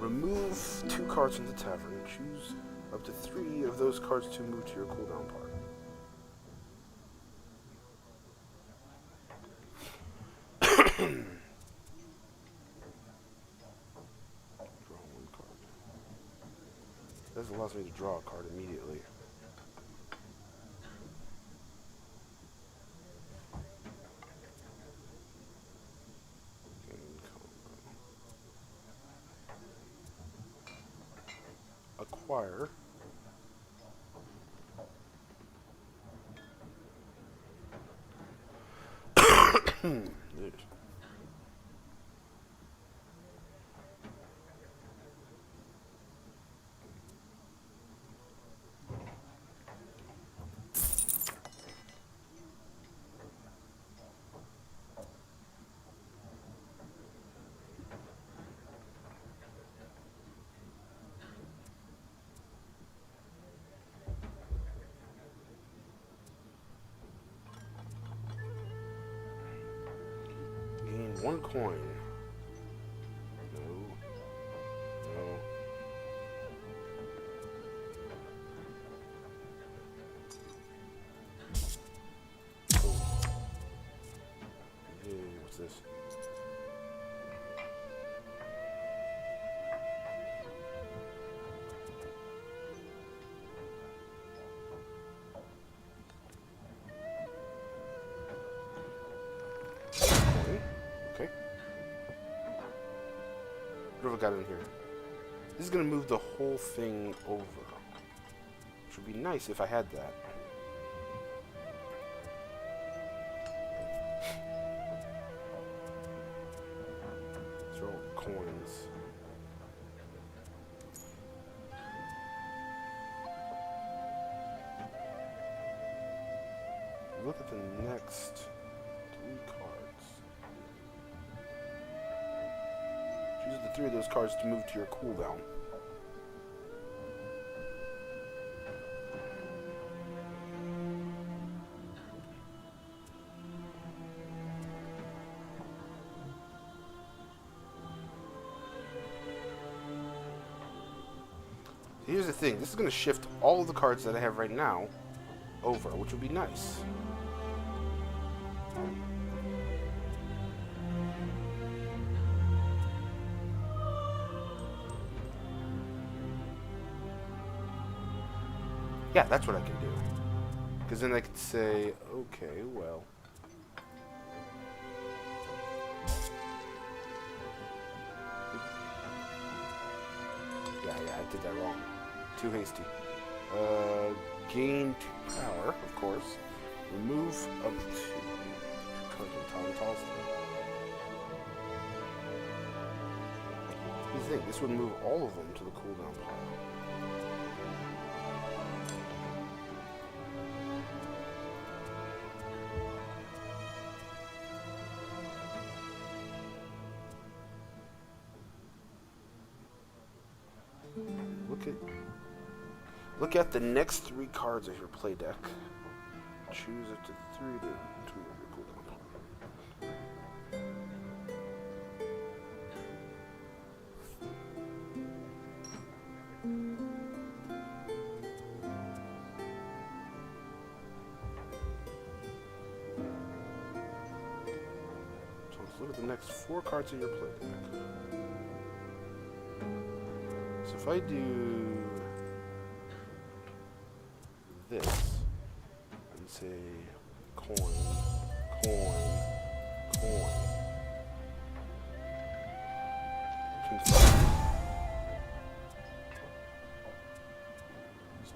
Remove 2 cards from the tavern. Choose up to 3 of those cards to move to your cooldown part. Draw 1 card. This allows me to draw a card immediately. Acquire. Gain 1 coin. No. No. Oh. Hey, what's this? Okay. What have I got in here? This is going to move the whole thing over. Which would be nice if I had that. Throw coins. look at the next 3 cards. Choose the 3 of those cards to move to your cooldown. Here's the thing, this is going to shift all of the cards that I have right now over, which would be nice. Yeah, that's what I can do. Because then I could say, okay, well... Yeah, I did that wrong. Too hasty. Gain 2 power, of course. Remove up to cards. You think this would move all of them to the cooldown pile? Look at the next 3 cards of your play deck. Choose up to 3 to your cooldown. So let's look at the next 4 cards of your play deck. So if I do this and say coin. So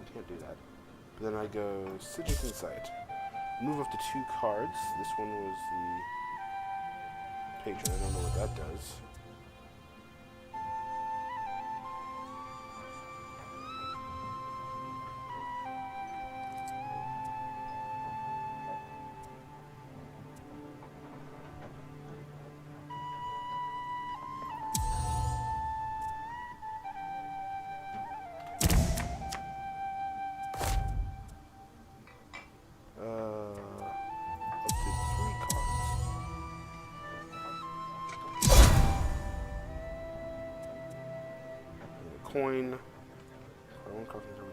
I can't do that. But then I go Sigil Insight. Move up to 2 cards. This one was the patron. I don't know what that does. Coin. 1 card from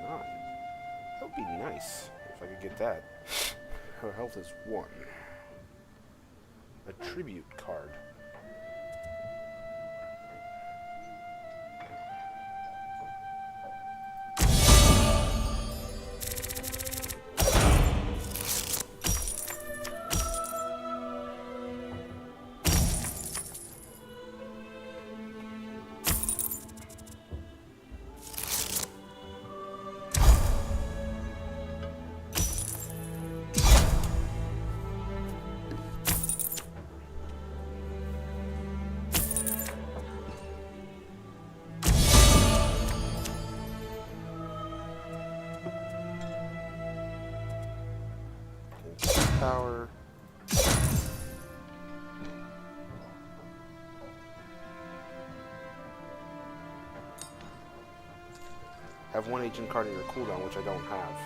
9. That would be nice if I could get that. Her health is 1. A tribute card. Power. Have 1 agent card in your cooldown, which I don't have.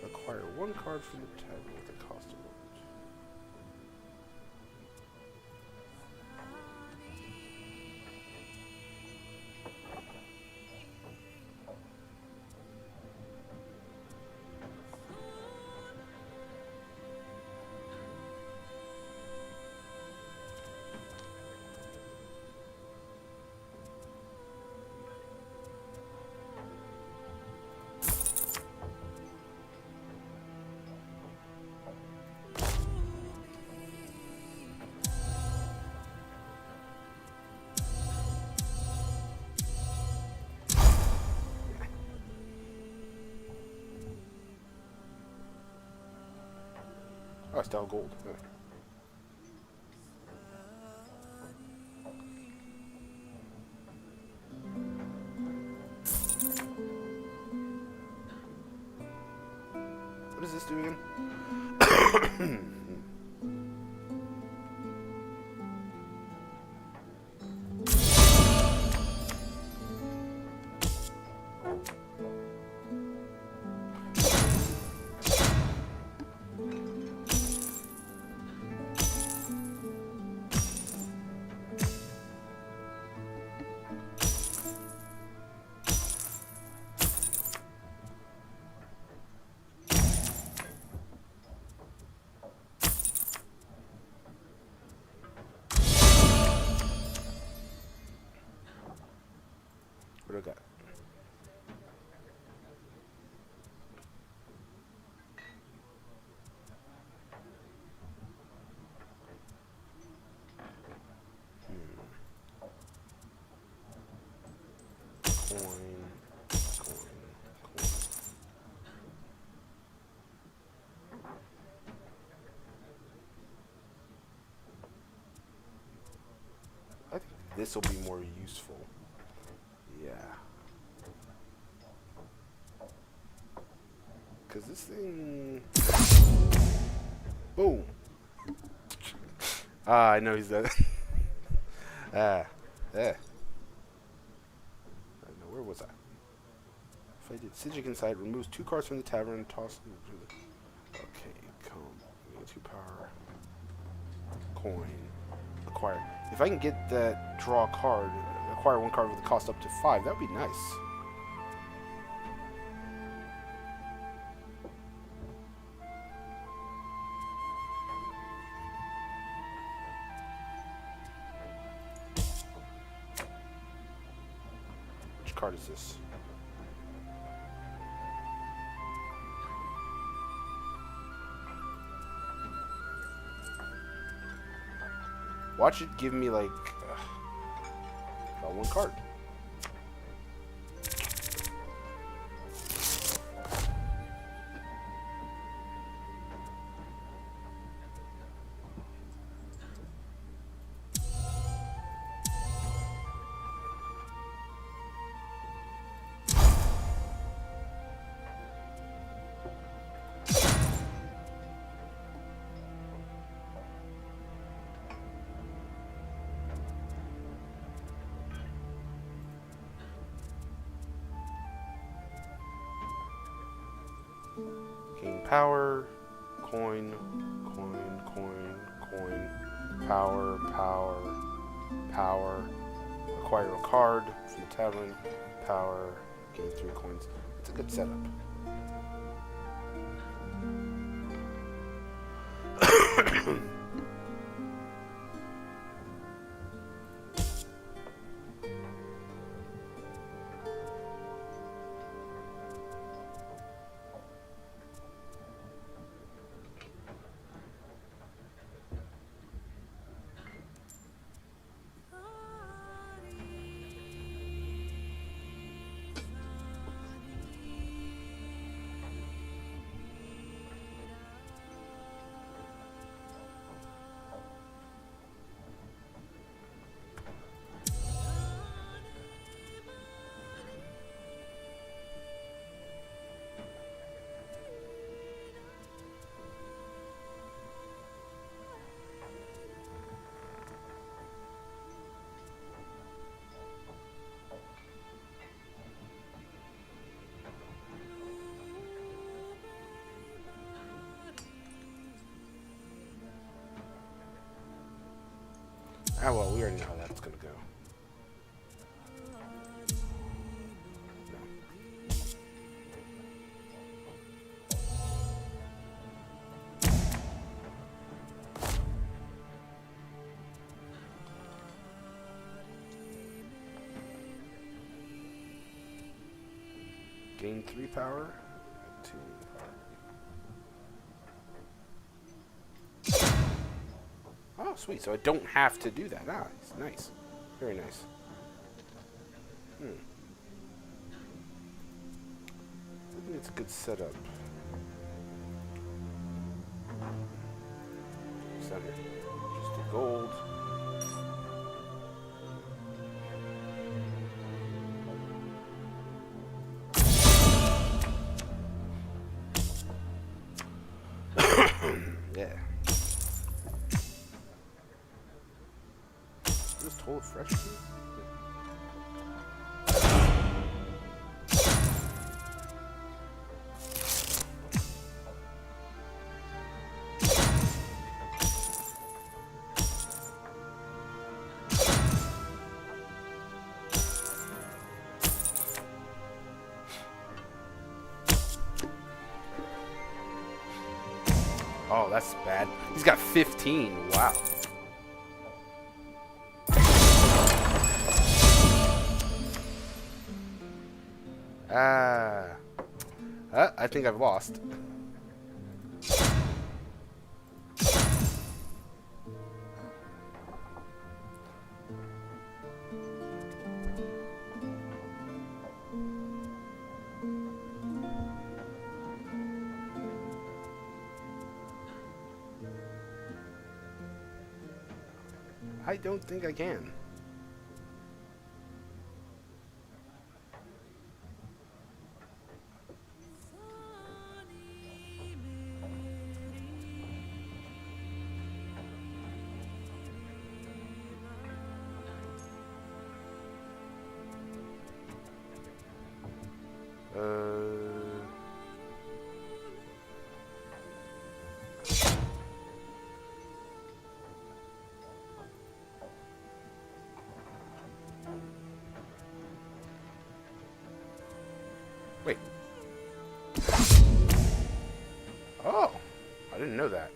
Acquire 1 card from the table with the cost of it. I still have gold. Yeah. What does this do again? What do I got? Coin. I think this will be more useful. Yeah. Because this thing... Boom. Ah, I know he's dead. I know. Where was I? If I did Sijic inside, removes 2 cards from the tavern and tosses them to the... Okay, come. 2 power. Coin. Acquire. If I can get that draw card, acquire 1 card with the cost up to 5, that would be nice. Which card is this? Watch it give me like about 1 card. Gain power, coin, power, acquire a card from the tavern, power, gain 3 coins. It's a good setup. Ah, well, we already know how that's gonna go. Gain 3 power, 2 power. Oh, sweet. So I don't have to do that. Ah, it's nice. Very nice. I think it's a good setup. full of fresh food? Oh, that's bad. He's got 15. Wow. I think I've lost. I don't think I can. Wait. Oh, I didn't know that.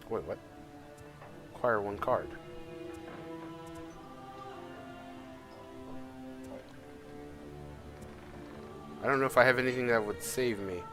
Wait, what? Acquire one card. I don't know if I have anything that would save me.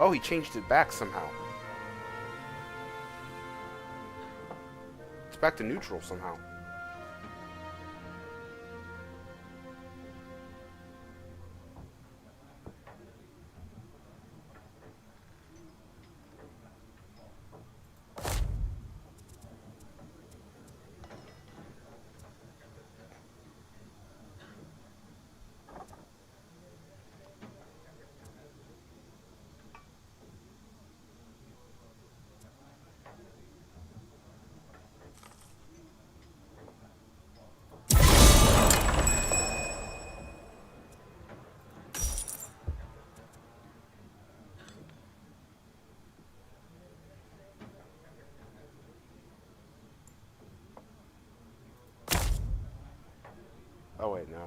Oh, he changed it back somehow. It's back to neutral somehow. Oh wait, no.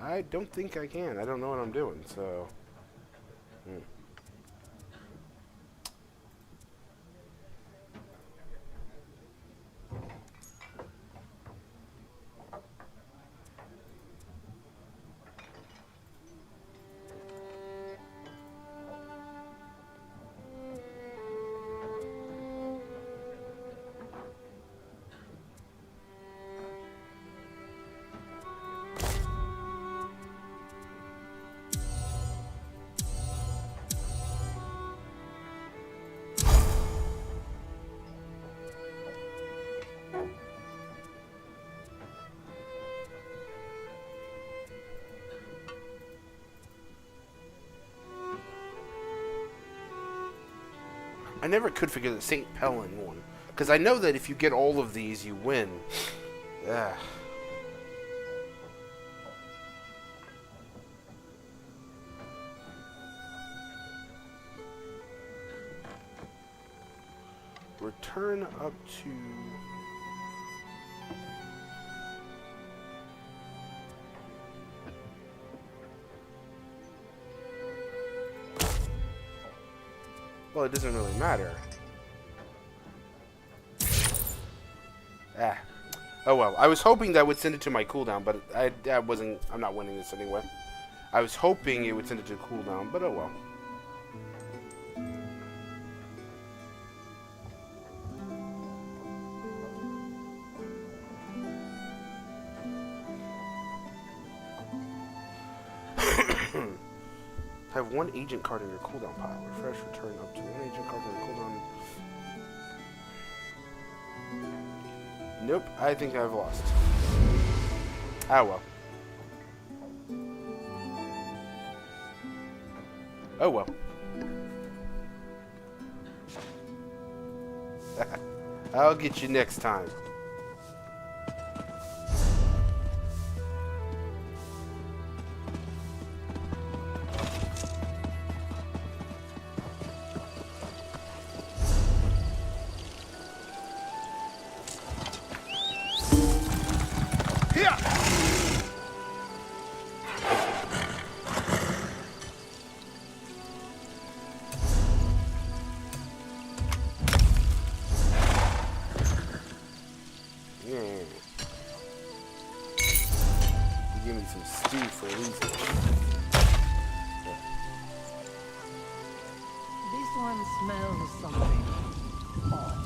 I don't think I can. I don't know what I'm doing, so... I never could figure the St. Pelin one. Because I know that if you get all of these, you win. Ugh. Return up to... Well, it doesn't really matter. Ah. Oh well. I was hoping that would send it to my cooldown, but I'm not winning this anyway. I was hoping it would send it to cooldown, but oh well. Have one agent card in your cooldown pile. Refresh, return up to one agent card in your cooldown. Nope, I think I've lost. Ah well. Oh well. I'll get you next time. Give me some stew for a reason. This one smells something odd.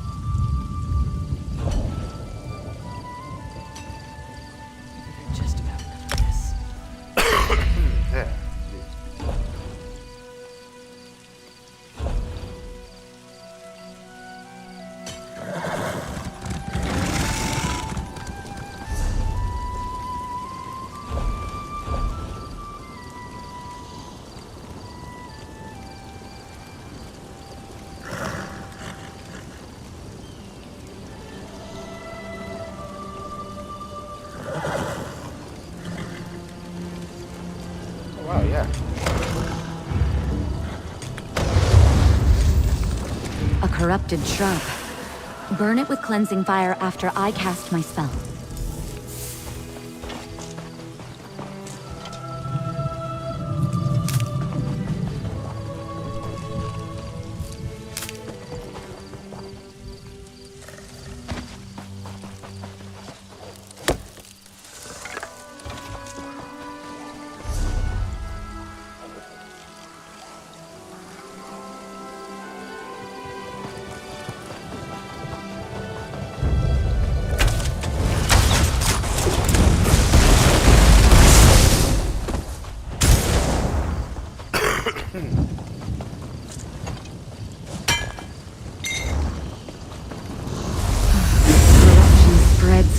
You're just about rid of this. Yeah. Oh, yeah. A corrupted shrub. Burn it with cleansing fire after I cast my spell.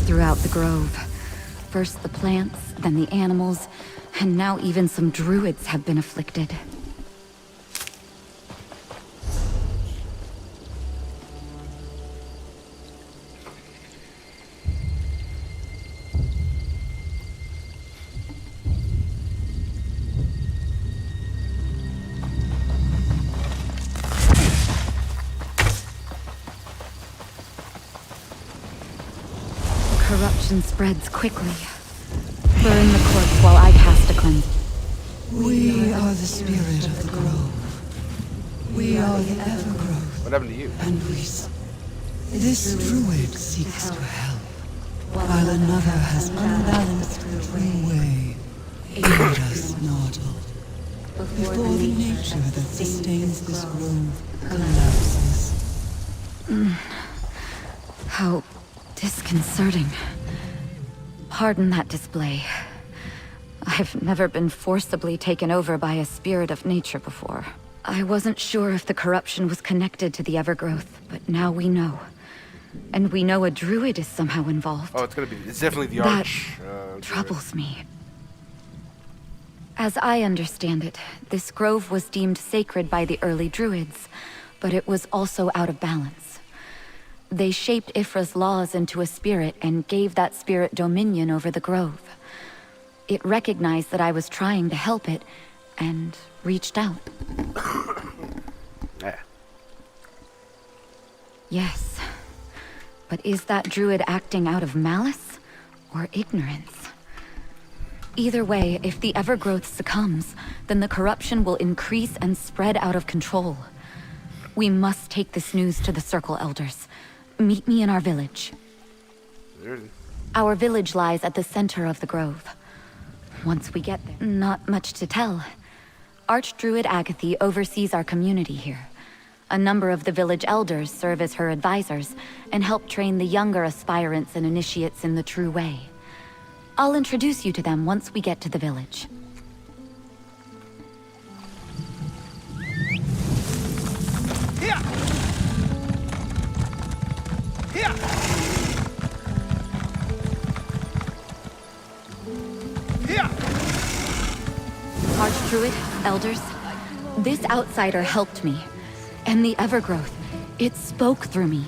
Throughout the grove. First the plants, then the animals, and now even some druids have been afflicted. Corruption spreads quickly. Burn the corpse while I cast a cleanse. We are the spirit of the grove. We are the evergrowth. What happened to you? And this druid seeks to help, while another has unbalanced the true way. Aid us, Nardal, before the nature that sustains this grove collapses. How disconcerting. Pardon that display. I've never been forcibly taken over by a spirit of nature before. I wasn't sure if the corruption was connected to the Evergrowth, but now we know. And we know a druid is somehow involved. Oh, it's definitely the That arch. troubles me. As I understand it, this grove was deemed sacred by the early druids, but it was also out of balance. They shaped Ifra's laws into a spirit and gave that spirit dominion over the grove. It recognized that I was trying to help it, and reached out. Yeah. Yes. But is that druid acting out of malice or ignorance? Either way, if the Evergrowth succumbs, then the corruption will increase and spread out of control. We must take this news to the Circle Elders. Meet me in our village. Our village lies at the center of the grove. Once we get there, not much to tell. Archdruid Agathy oversees our community here. A number of the village elders serve as her advisors and help train the younger aspirants and initiates in the true way. I'll introduce you to them once we get to the village. Here! Here! Here! Archdruid, elders, this outsider helped me. And the Evergrowth, it spoke through me.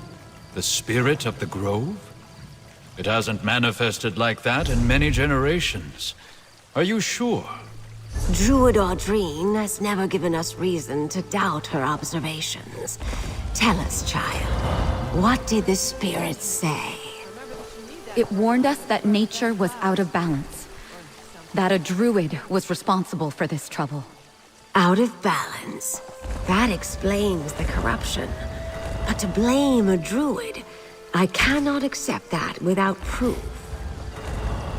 The spirit of the grove? It hasn't manifested like that in many generations. Are you sure? Druid Audrine has never given us reason to doubt her observations. Tell us, child, what did the spirit say? It warned us that nature was out of balance. That a druid was responsible for this trouble. Out of balance? That explains the corruption. But to blame a druid, I cannot accept that without proof.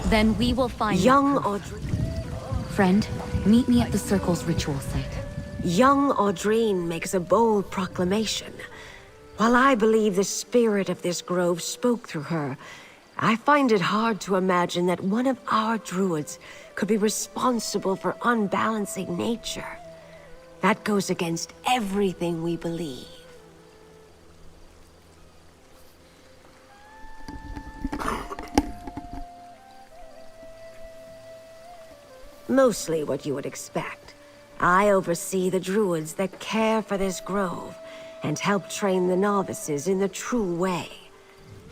Then we will find young Audrine. Friend, meet me at the Circle's ritual site. Young Audrine makes a bold proclamation. While I believe the spirit of this grove spoke through her, I find it hard to imagine that one of our druids could be responsible for unbalancing nature. That goes against everything we believe. Mostly what you would expect. I oversee the druids that care for this grove, and help train the novices in the true way.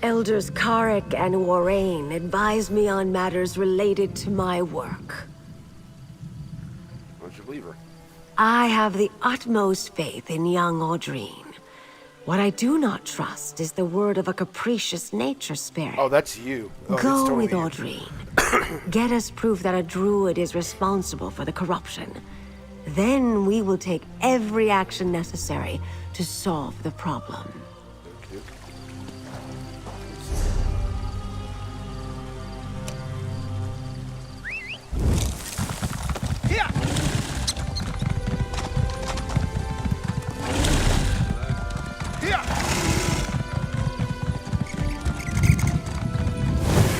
Elders Karek and Warrain advise me on matters related to my work. Why don't you believe her? I have the utmost faith in young Audrine. What I do not trust is the word of a capricious nature spirit. Oh, that's you. Oh, Go with Audrine. Get us proof that a druid is responsible for the corruption. Then we will take every action necessary to solve the problem. Here! Here!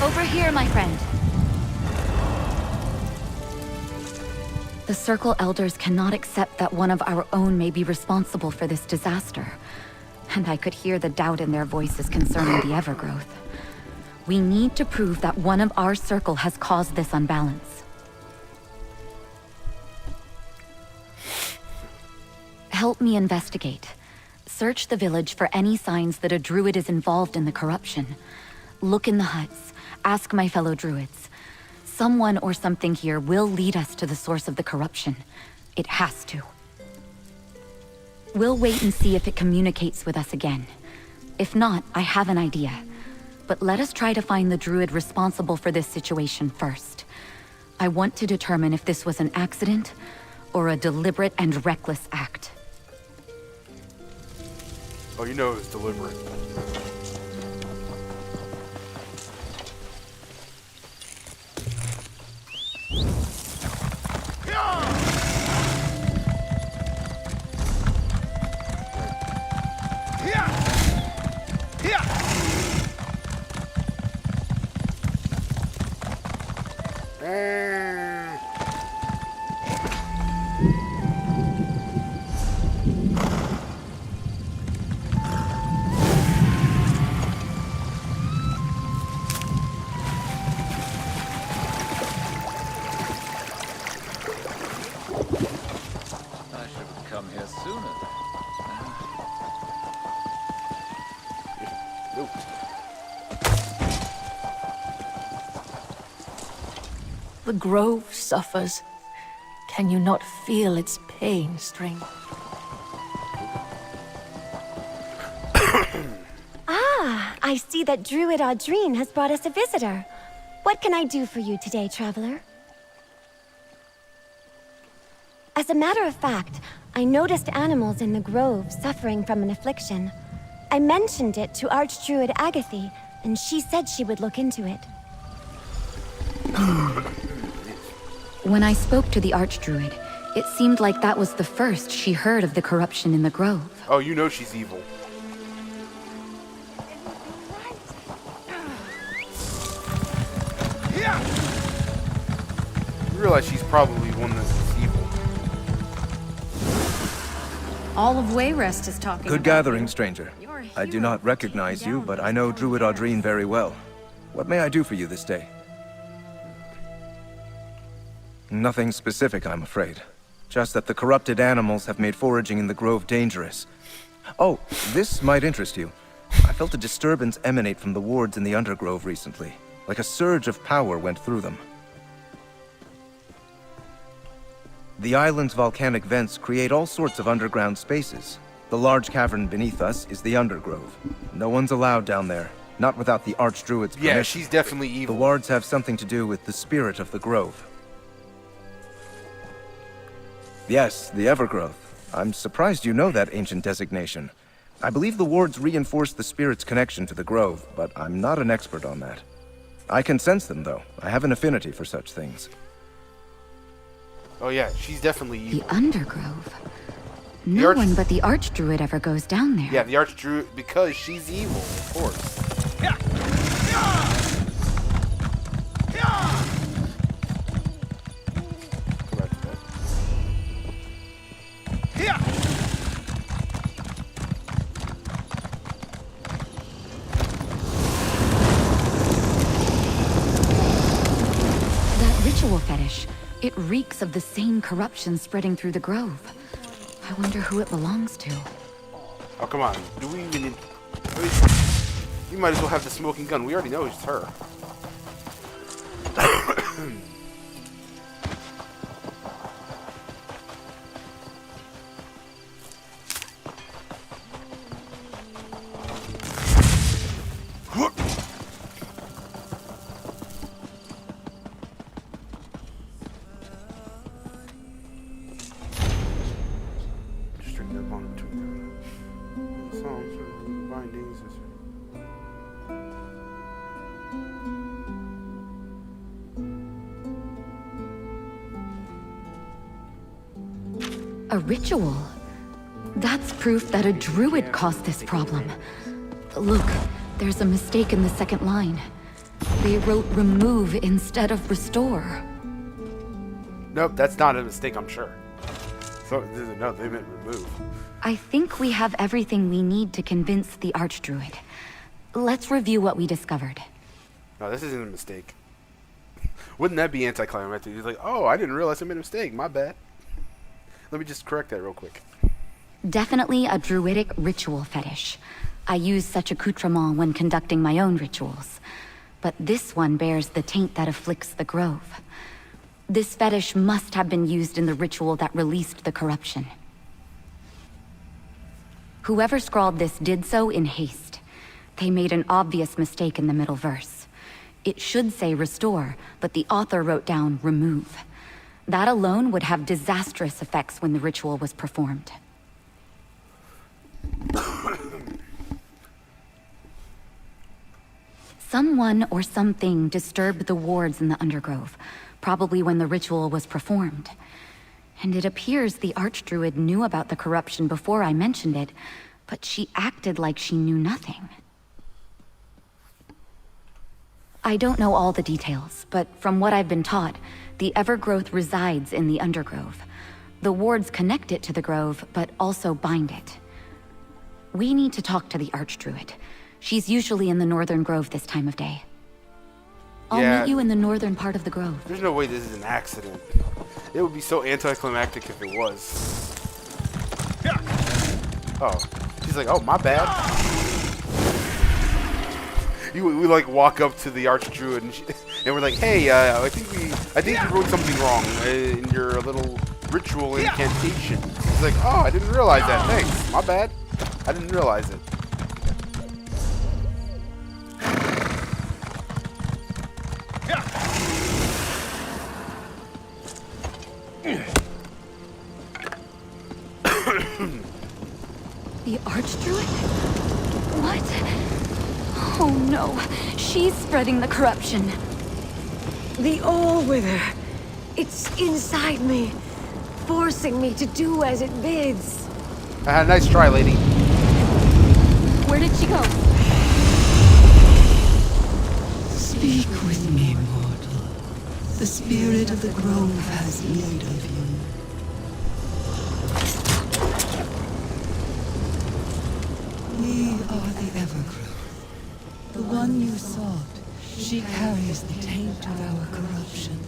Over here, my friend. The Circle Elders cannot accept that one of our own may be responsible for this disaster. And I could hear the doubt in their voices concerning the Evergrowth. We need to prove that one of our circle has caused this unbalance. Help me investigate. Search the village for any signs that a druid is involved in the corruption. Look in the huts. Ask my fellow druids. Someone or something here will lead us to the source of the corruption. It has to. We'll wait and see if it communicates with us again. If not, I have an idea. But let us try to find the druid responsible for this situation first. I want to determine if this was an accident or a deliberate and reckless act. Oh, you know it was deliberate. The grove suffers. Can you not feel its pain, stranger? I see that Druid Audrine has brought us a visitor. What can I do for you today, traveler? As a matter of fact, I noticed animals in the grove suffering from an affliction. I mentioned it to Archdruid Agathe, and she said she would look into it. When I spoke to the Archdruid, it seemed like that was the first she heard of the corruption in the grove. Oh, you know she's evil. You realize she's probably one that's evil. All of Wayrest is talking Good about gathering, you. stranger. I do not recognize you, but I know Druid Audrine very well. What may I do for you this day? Nothing specific, I'm afraid. Just that the corrupted animals have made foraging in the grove dangerous. Oh, this might interest you. I felt a disturbance emanate from the wards in the Undergrove recently. Like a surge of power went through them. The island's volcanic vents create all sorts of underground spaces. The large cavern beneath us is the Undergrove. No one's allowed down there, not without the Archdruid's permission. Yeah, she's definitely evil. The wards have something to do with the spirit of the grove. Yes, the Evergrowth. I'm surprised you know that ancient designation. I believe the wards reinforce the spirit's connection to the grove, but I'm not an expert on that. I can sense them, though. I have an affinity for such things. Oh yeah, she's definitely evil. The Undergrove? No one but the Archdruid ever goes down there. Yeah, the Archdruid, because she's evil, of course. Go back to That ritual fetish, it reeks of the same corruption spreading through the grove. I wonder who it belongs to. Oh, come on. Do we even need... You might as well have the smoking gun. We already know it's her. A ritual? That's proof that a druid caused this problem. Look, there's a mistake in the second line. They wrote remove instead of restore. Nope, that's not a mistake, I'm sure. So, no, they meant remove. I think we have everything we need to convince the Archdruid. Let's review what we discovered. No, this isn't a mistake. Wouldn't that be anticlimactic? He's like, oh, I didn't realize I made a mistake. My bad. Let me just correct that real quick. Definitely a druidic ritual fetish. I use such accoutrement when conducting my own rituals. But this one bears the taint that afflicts the grove. This fetish must have been used in the ritual that released the corruption. Whoever scrawled this did so in haste. They made an obvious mistake in the middle verse. It should say restore, but the author wrote down remove. That alone would have disastrous effects when the ritual was performed. Someone or something disturbed the wards in the Undergrove, probably when the ritual was performed. And it appears the Archdruid knew about the corruption before I mentioned it, but she acted like she knew nothing. I don't know all the details, but from what I've been taught, the Evergrowth resides in the Undergrove. The wards connect it to the grove, but also bind it. We need to talk to the Archdruid. She's usually in the Northern Grove this time of day. I'll meet you in the northern part of the grove. There's no way this is an accident. It would be so anticlimactic if it was. Oh. She's like, oh, my bad. We like walk up to the Archdruid and we're like, hey, I think we I think you wrote something wrong in your little ritual incantation. It's like, oh, I didn't realize that. Thanks. My bad. I didn't realize it. The Archdruid? What? Oh no, she's spreading the corruption. The All-Wither. It's inside me, forcing me to do as it bids. Nice try, lady. Where did she go? Speak with me, mortal. The spirit of the grove has need of you. We are the Evergrove. The one you sought. She carries the taint of our corruption.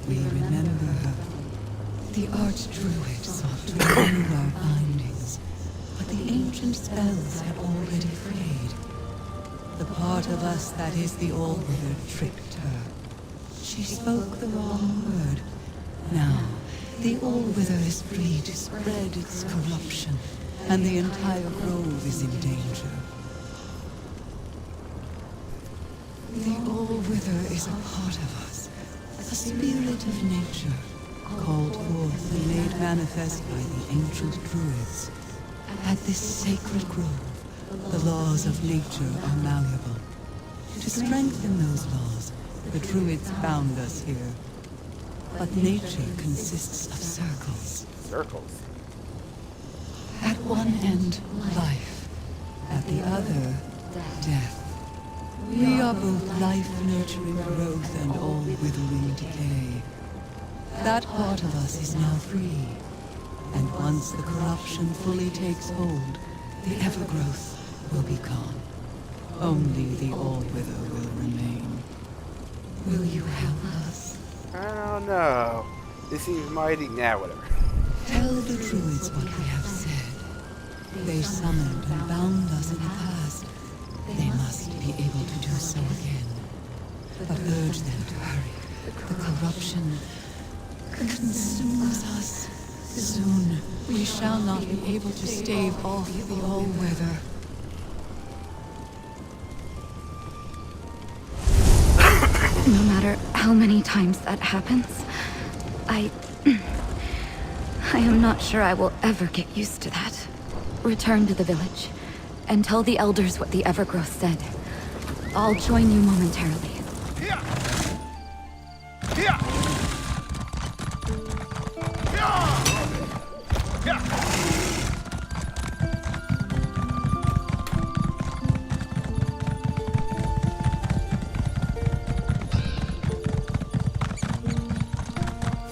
We remember her. The Archdruid sought to remove our bindings, but the ancient spells had already frayed. The part of us that is the All-Wither tricked her. She spoke the wrong word. Now, the All-Wither is free to spread its corruption, and the entire grove is in danger. The All-Wither is a part of us, a spirit of nature, called forth and made manifest by the ancient druids. At this sacred grove, the laws of nature are malleable. To strengthen those laws, the druids bound us here. But nature consists of circles. Circles? At one end, life. At the other, death. We are both life-nurturing growth and all-withering decay. That part of us is now free. And once the corruption fully takes hold, the Evergrowth will be gone. Only the All-Wither will remain. Will you help us? I don't know. This seems mighty... Nah, whatever. Tell the druids what we have said. They summoned and bound us in the past. They must be able to do so again. But urge them to hurry. The corruption consumes us. Soon, we shall not be able to stave off the All-Wither. No matter how many times that happens, I am not sure I will ever get used to that. Return to the village, and tell the elders what the Evergrowth said. I'll join you momentarily.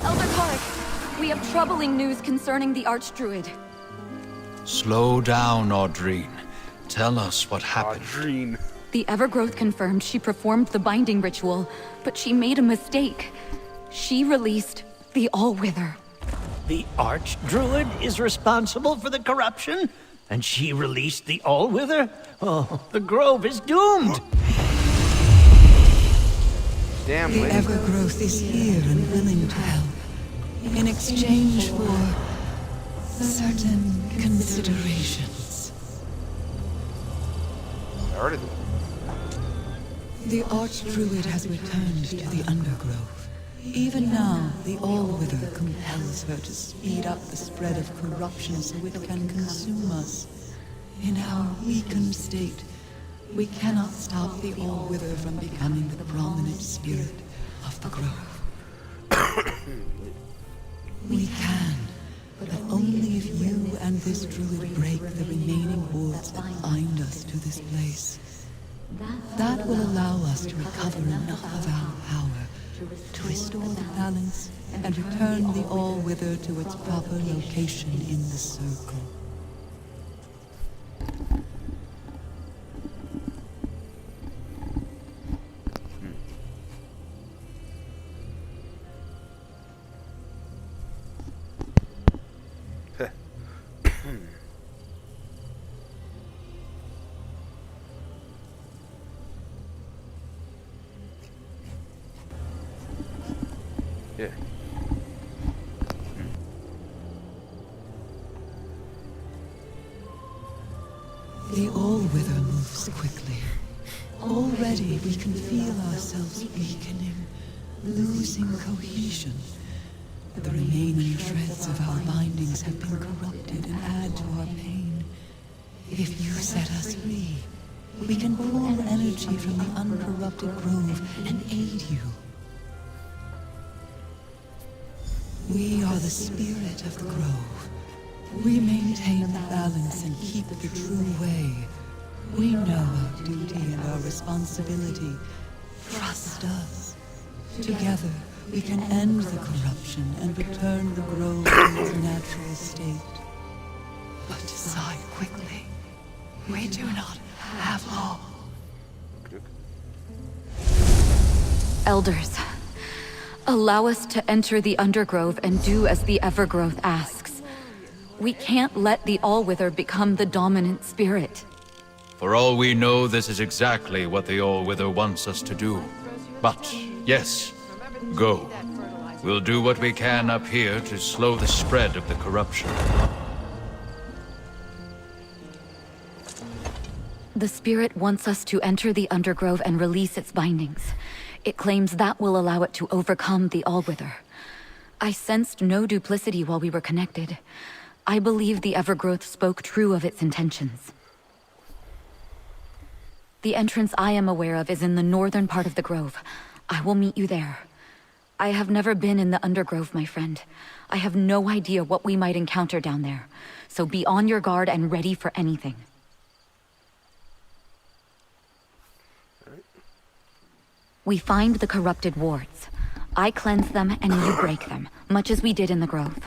Elder Korik, we have troubling news concerning the Archdruid. Slow down, Audrine. Tell us what happened. Audrine. The Evergrowth confirmed she performed the binding ritual, but she made a mistake. She released the All-Wither. The Archdruid is responsible for the corruption? And she released the All-Wither? Oh, the grove is doomed! Damn, the Evergrowth is here and willing to help. In exchange for certain considerations. Started. The Archdruid has returned to the Undergrove. Even now, the All-Wither compels her to speed up the spread of corruption so it can consume us. In our weakened state, we cannot stop the All-Wither from becoming the prominent spirit of the grove. We can, but only if you and this druid break the remaining wards that bind us to this place. That will allow us to recover enough of our power to restore the balance and return the All-Wither to its proper location in the circle. The all-wither moves quickly. Already we can feel ourselves weakening, losing cohesion. The remaining shreds of our bindings have been corrupted and add to our pain. If you set us free, we can pull energy from the uncorrupted grove and aid you. We are the spirit of the grove. We maintain the balance and keep the true way. We know our duty and our responsibility. Trust us. Together, we can end the corruption and return the grove to its natural state. But decide quickly. We do not have long. Elders, allow us to enter the Undergrove and do as the Evergrowth asks. We can't let the Allwither become the dominant spirit. For all we know, this is exactly what the Allwither wants us to do. But, yes, go. We'll do what we can up here to slow the spread of the corruption. The spirit wants us to enter the Undergrove and release its bindings. It claims that will allow it to overcome the Allwither. I sensed no duplicity while we were connected. I believe the Evergrowth spoke true of its intentions. The entrance I am aware of is in the northern part of the grove. I will meet you there. I have never been in the Undergrove, my friend. I have no idea what we might encounter down there. So be on your guard and ready for anything. We find the corrupted wards. I cleanse them and you break them, much as we did in the grove.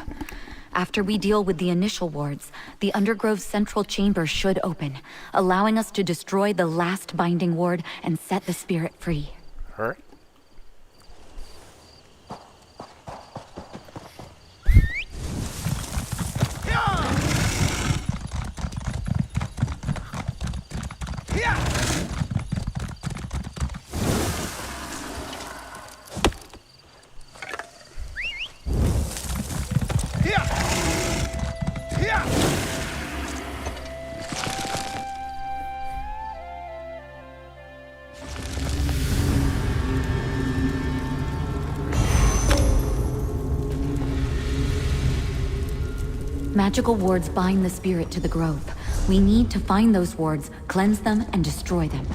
After we deal with the initial wards, the Undergrove's central chamber should open, allowing us to destroy the last binding ward and set the spirit free. All right. Magical wards bind the spirit to the grove. We need to find those wards, cleanse them, and destroy them.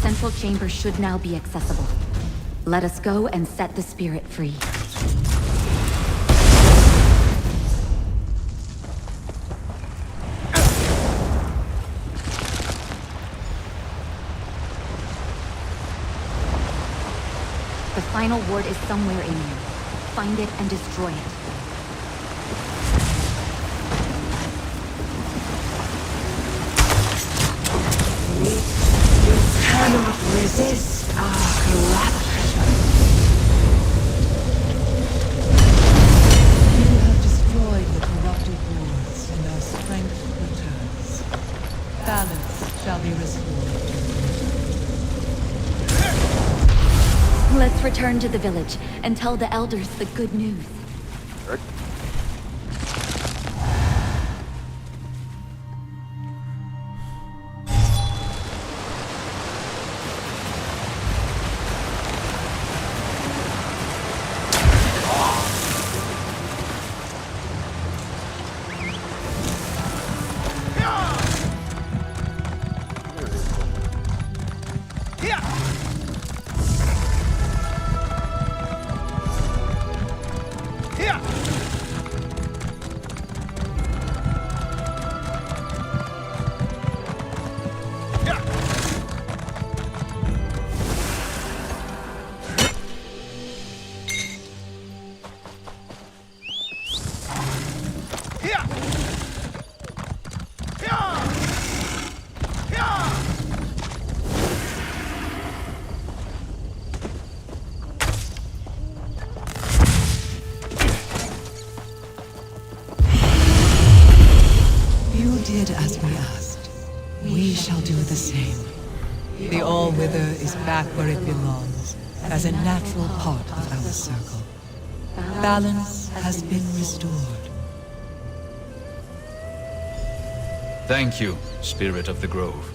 Central chamber should now be accessible. Let us go and set the spirit free. The final ward is somewhere in here. Find it and destroy it. Cannot resist our corruption. return to the village and tell the elders the good news. Right. You did as we asked. We shall do the same. The All-Wither is back where it belongs, as a natural part of our circle. Balance has been restored. Thank you, Spirit of the Grove.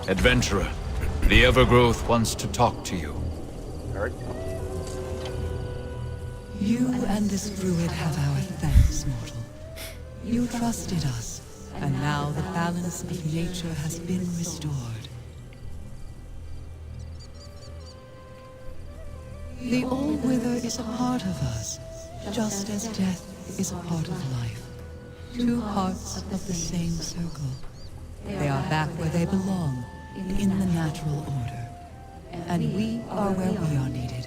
Adventurer, the Evergrowth wants to talk to you. Alright. You and this druid have our thanks, mortal. You trusted us, and now the balance of nature has been restored. The All-Wither is a part of us, just as death is a part of life. Two parts of the same circle. They are back where they belong, in the natural order. And we are where we are needed,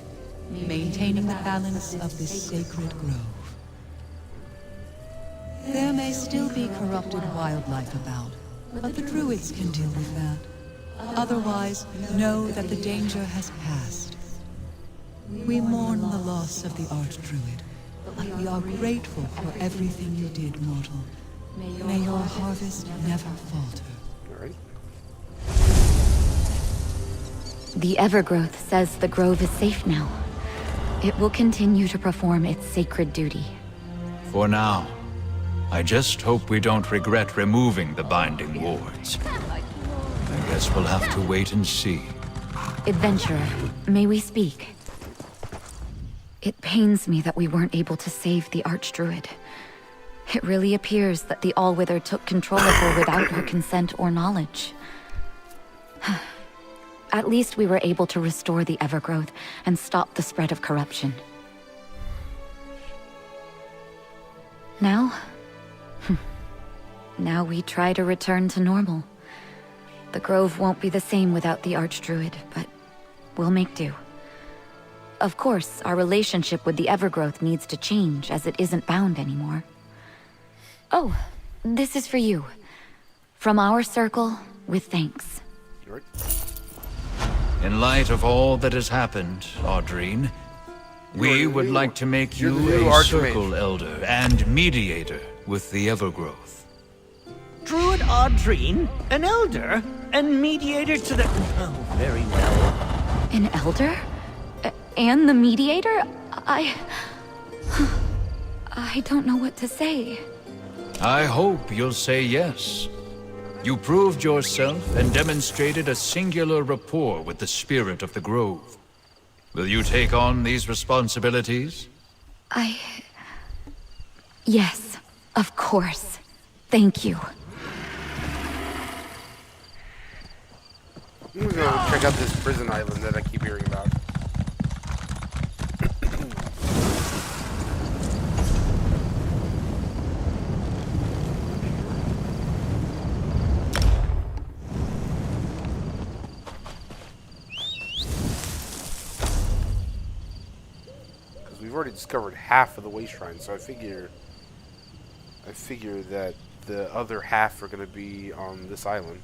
maintaining the balance of this sacred grove. There may still be corrupted wildlife about, but the druids can deal with that. Otherwise, know that the danger has passed. We mourn the loss of the Archdruid, but we are grateful for everything you did, mortal. May your harvest never falter. The Evergrowth says the grove is safe now. It will continue to perform its sacred duty. For now, I just hope we don't regret removing the binding wards. I guess we'll have to wait and see. Adventurer, may we speak? It pains me that we weren't able to save the Archdruid. It really appears that the All-Wither took control of her without her consent or knowledge. At least we were able to restore the Evergrowth and stop the spread of corruption. Now? Now we try to return to normal. The grove won't be the same without the Archdruid, but we'll make do. Of course, our relationship with the Evergrowth needs to change, as it isn't bound anymore. Oh, this is for you. From our circle, with thanks. In light of all that has happened, Audrine, we would like to make you a circle elder and mediator with the Evergrowth. Druid Audrine, an elder, and mediator to the... Oh, very well. An elder? And the mediator? I don't know what to say. I hope you'll say yes. You proved yourself and demonstrated a singular rapport with the spirit of the grove. Will you take on these responsibilities? Yes, of course. Thank you. I'm gonna go check out this prison island that I keep hearing about. We've already discovered half of the Wayshrine, so I figure that the other half are going to be on this island.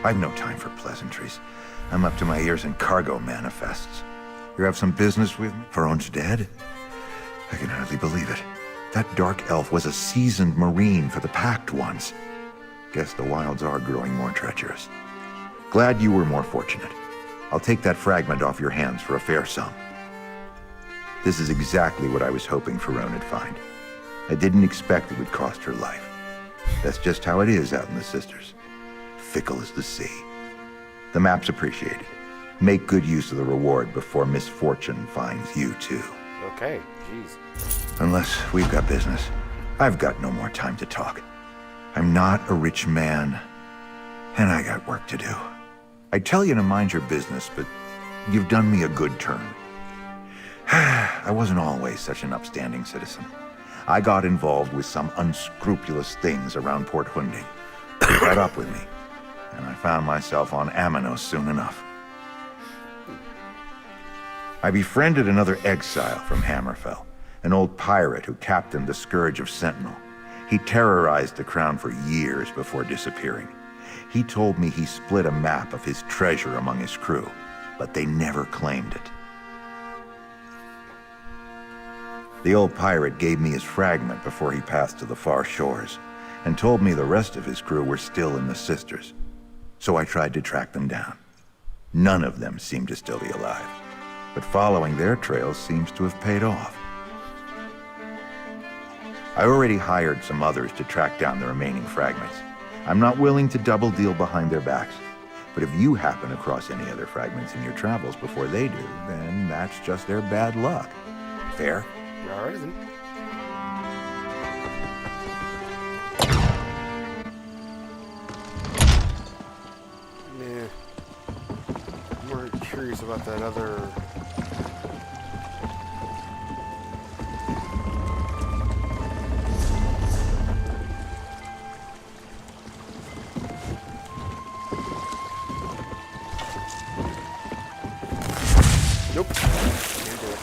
I've no time for pleasantries. I'm up to my ears in cargo manifests. You have some business with me? Faron's dead? I can hardly believe it. That dark elf was a seasoned marine for the Pact once. Guess the wilds are growing more treacherous. Glad you were more fortunate. I'll take that fragment off your hands for a fair sum. This is exactly what I was hoping Faron'd find. I didn't expect it would cost her life. That's just how it is out in the Sisters. Fickle as the sea. The map's appreciated. Make good use of the reward before misfortune finds you too. Okay, jeez. Unless we've got business, I've got no more time to talk. I'm not a rich man, and I got work to do. I'd tell you to mind your business, but you've done me a good turn. I wasn't always such an upstanding citizen. I got involved with some unscrupulous things around Port Hunding. They caught up with me, and I found myself on Aminos soon enough. I befriended another exile from Hammerfell, an old pirate who captained the Scourge of Sentinel. He terrorized the crown for years before disappearing. He told me he split a map of his treasure among his crew, but they never claimed it. The old pirate gave me his fragment before he passed to the far shores, and told me the rest of his crew were still in the Sisters. So I tried to track them down. None of them seemed to still be alive, but following their trails seems to have paid off. I already hired some others to track down the remaining fragments. I'm not willing to double deal behind their backs, but if you happen across any other fragments in your travels before they do, then that's just their bad luck. Fair? All right, then. I'm more curious about that other... Nope. Can't do it.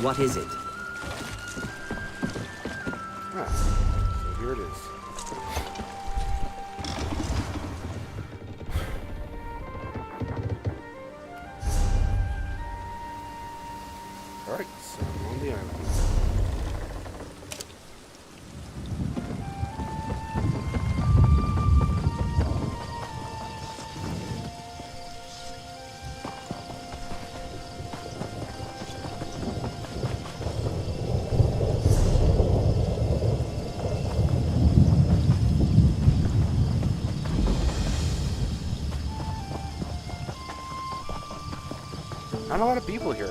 What is it? Ah, so here it is. Alright, so I'm on the island. Not a lot of people here.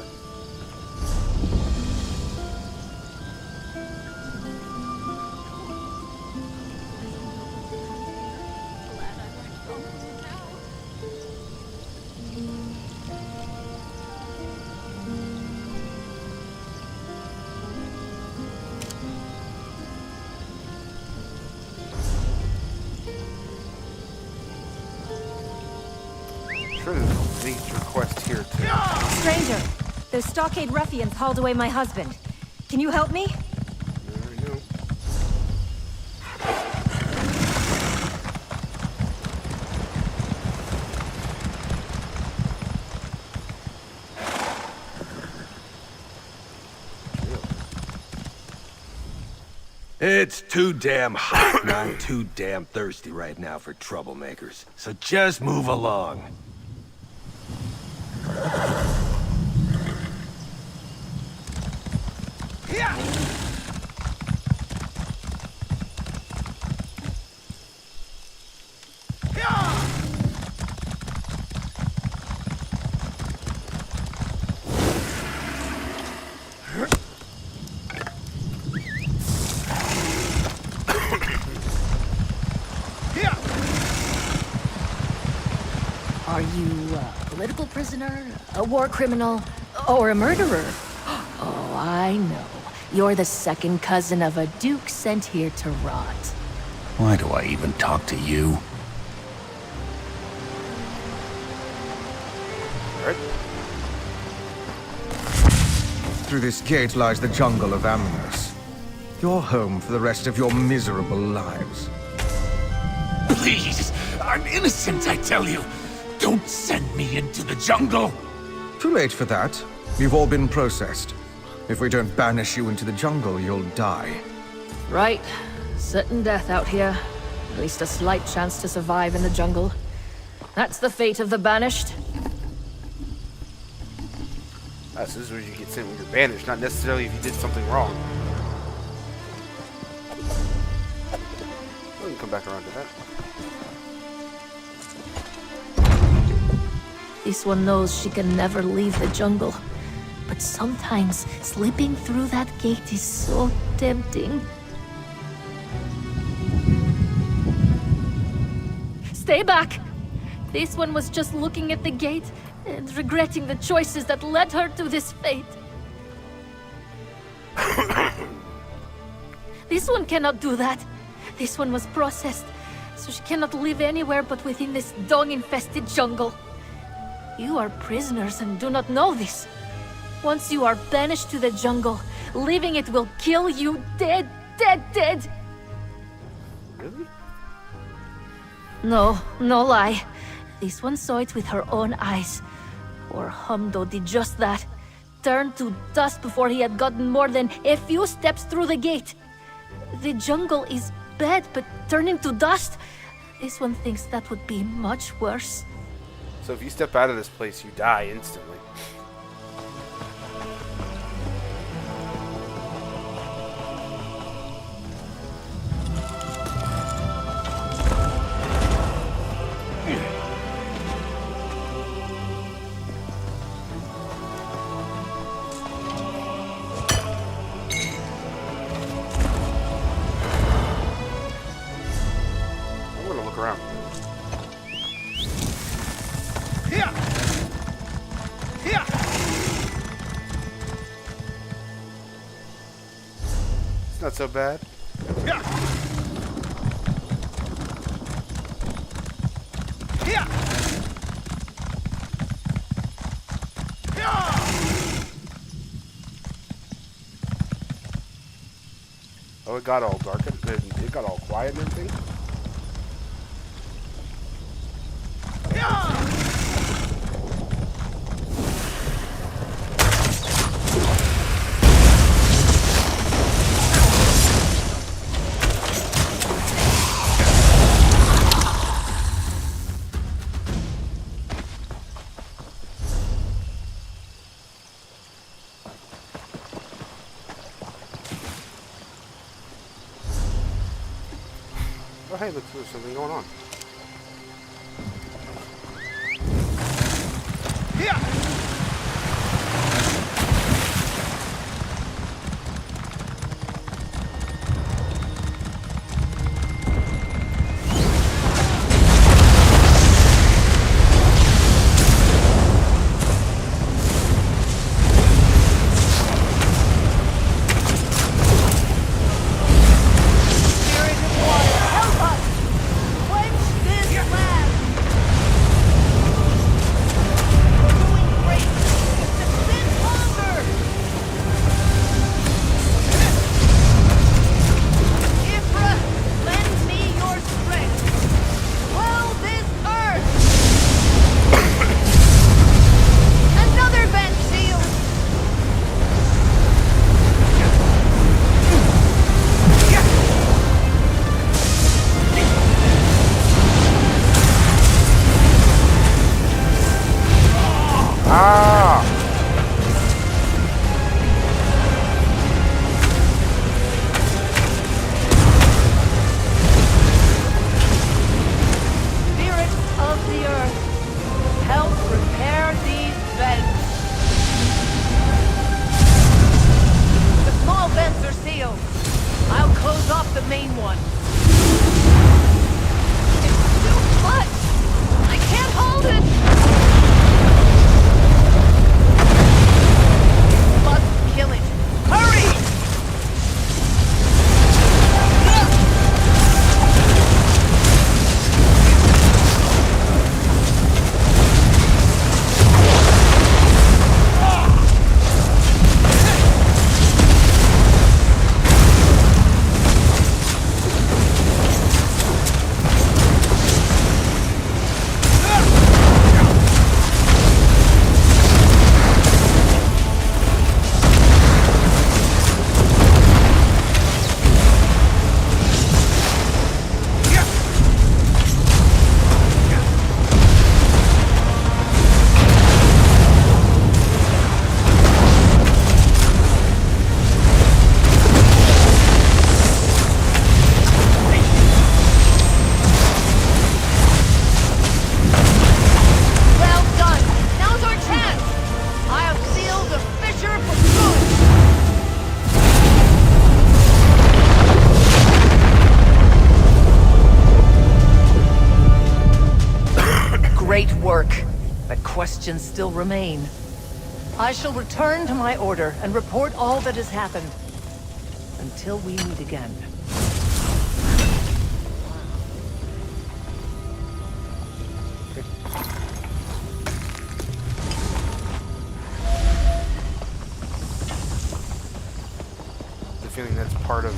Sure, there's these requests here too. Stranger, those stockade ruffians hauled away my husband. Can you help me? I know. It's too damn hot, and I'm too damn thirsty right now for troublemakers. So just move along. Are you a political prisoner, a war criminal, or a murderer? Oh, I know. You're the second cousin of a duke sent here to rot. Why do I even talk to you? through this gate lies the jungle of Amnos. Your home for the rest of your miserable lives. Please, I'm innocent, I tell you. Don't send me into the jungle. Too late for that. You've all been processed. If we don't banish you into the jungle, you'll die. Right. Certain death out here. At least a slight chance to survive in the jungle. That's the fate of the banished. So this is where you get sent when you're banished, not necessarily if you did something wrong. We can come back around to that. This one knows she can never leave the jungle. But sometimes, slipping through that gate is so tempting. Stay back! This one was just looking at the gate and regretting the choices that led her to this fate. This one cannot do that. This one was processed, so she cannot live anywhere but within this dog-infested jungle. You are prisoners and do not know this. Once you are banished to the jungle, leaving it will kill you dead, dead, dead. Really? No, no lie. This one saw it with her own eyes. Poor Humdo did just that. Turned to dust before he had gotten more than a few steps through the gate. The jungle is bad, but turning to dust? This one thinks that would be much worse. So if you step out of this place, you die instantly. Around. Here! Here! It's not so bad. Here! Here! Oh, it got all dark. It got all quiet and everything. Oh, hey, look, there's something going on. questions still remain. I shall return to my order and report all that has happened. Until we meet again. The feeling that's part of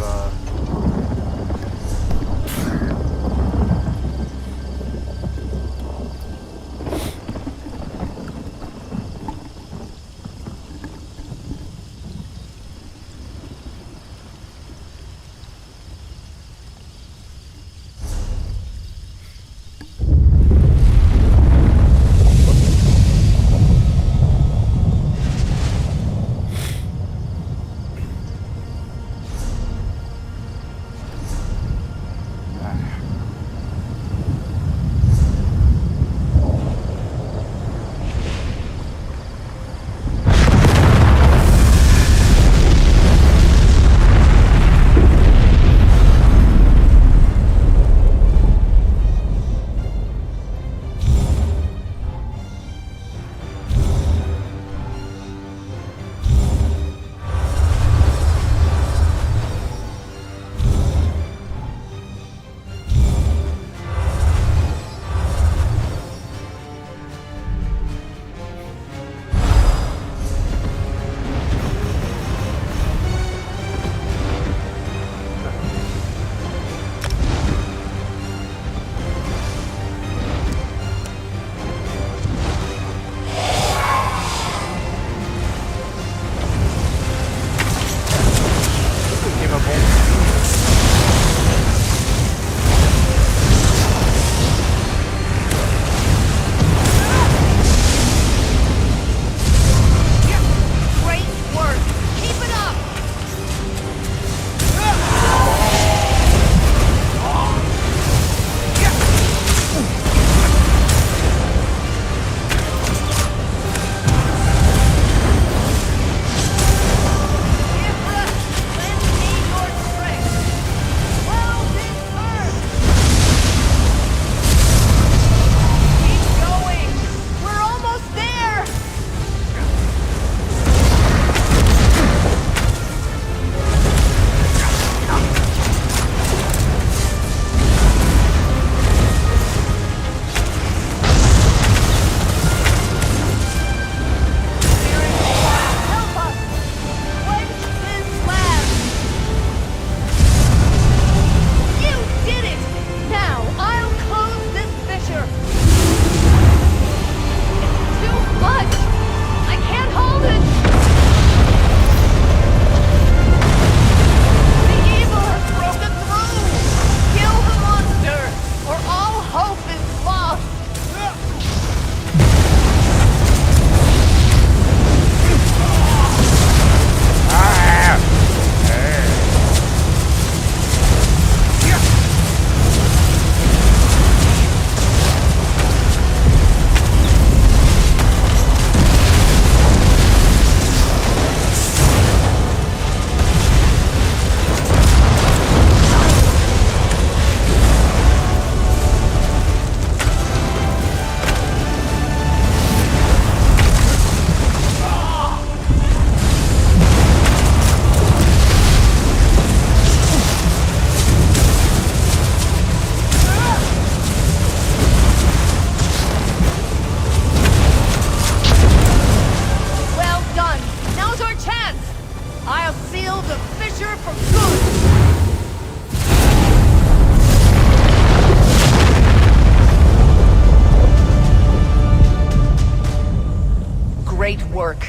Great work,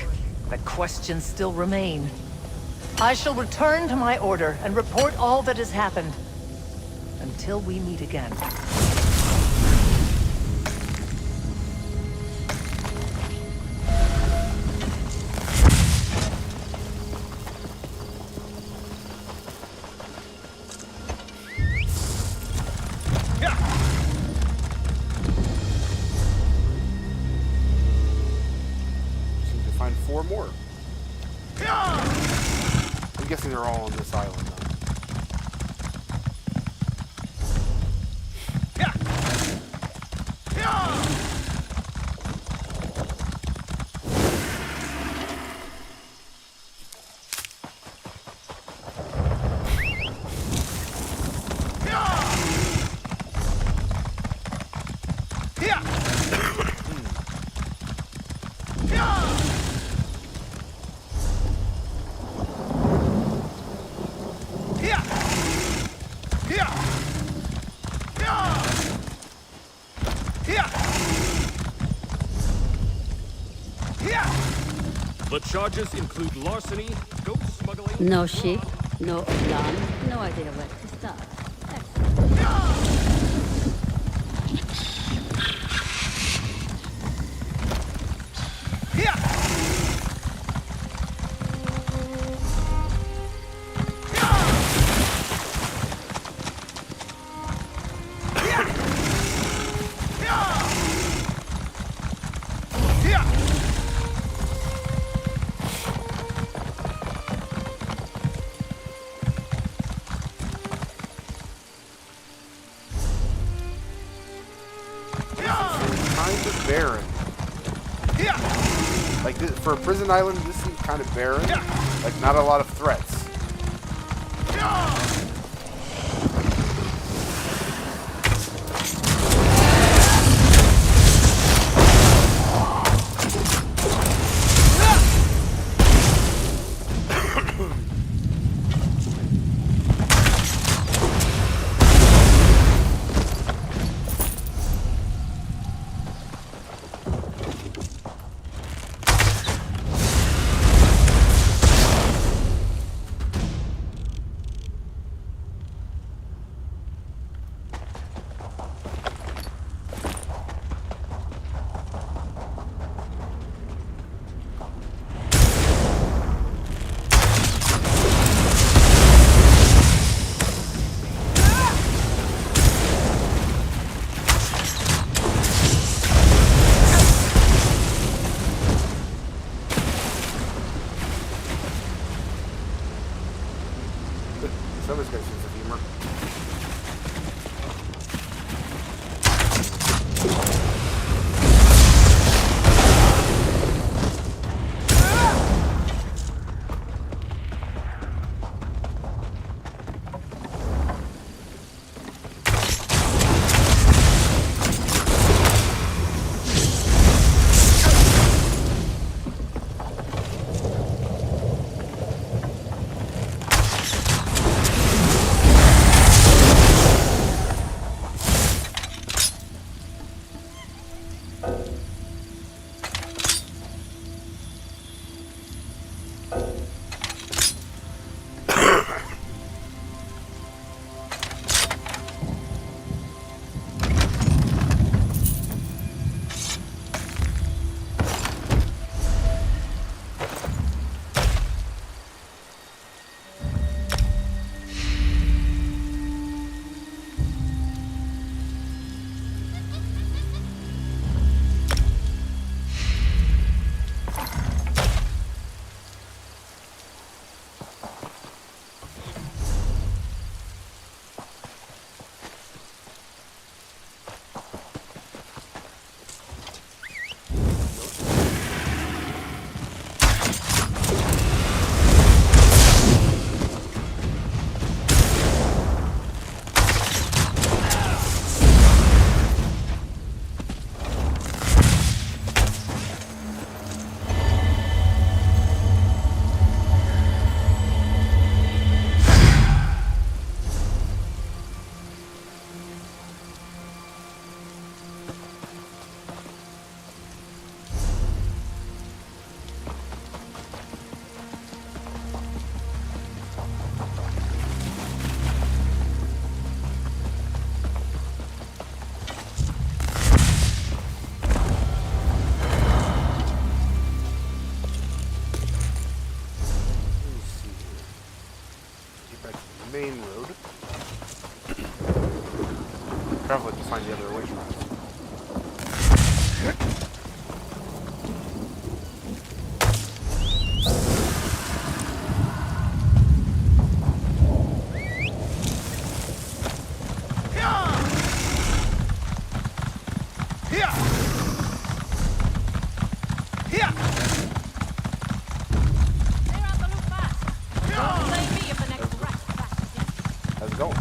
but questions still remain. I shall return to my order and report all that has happened. Until we meet again. Seem to find 4 more. I'm guessing they're all on this island though. The charges include larceny, goat smuggling... No sheep, no alarm, no idea where to start. Kind of barren. Like this, for a prison island, this seems kind of barren. Like not a lot of threats. Some of this guy's sense of humor. Main road. Travel it to find the other Wayshrines. How's it going?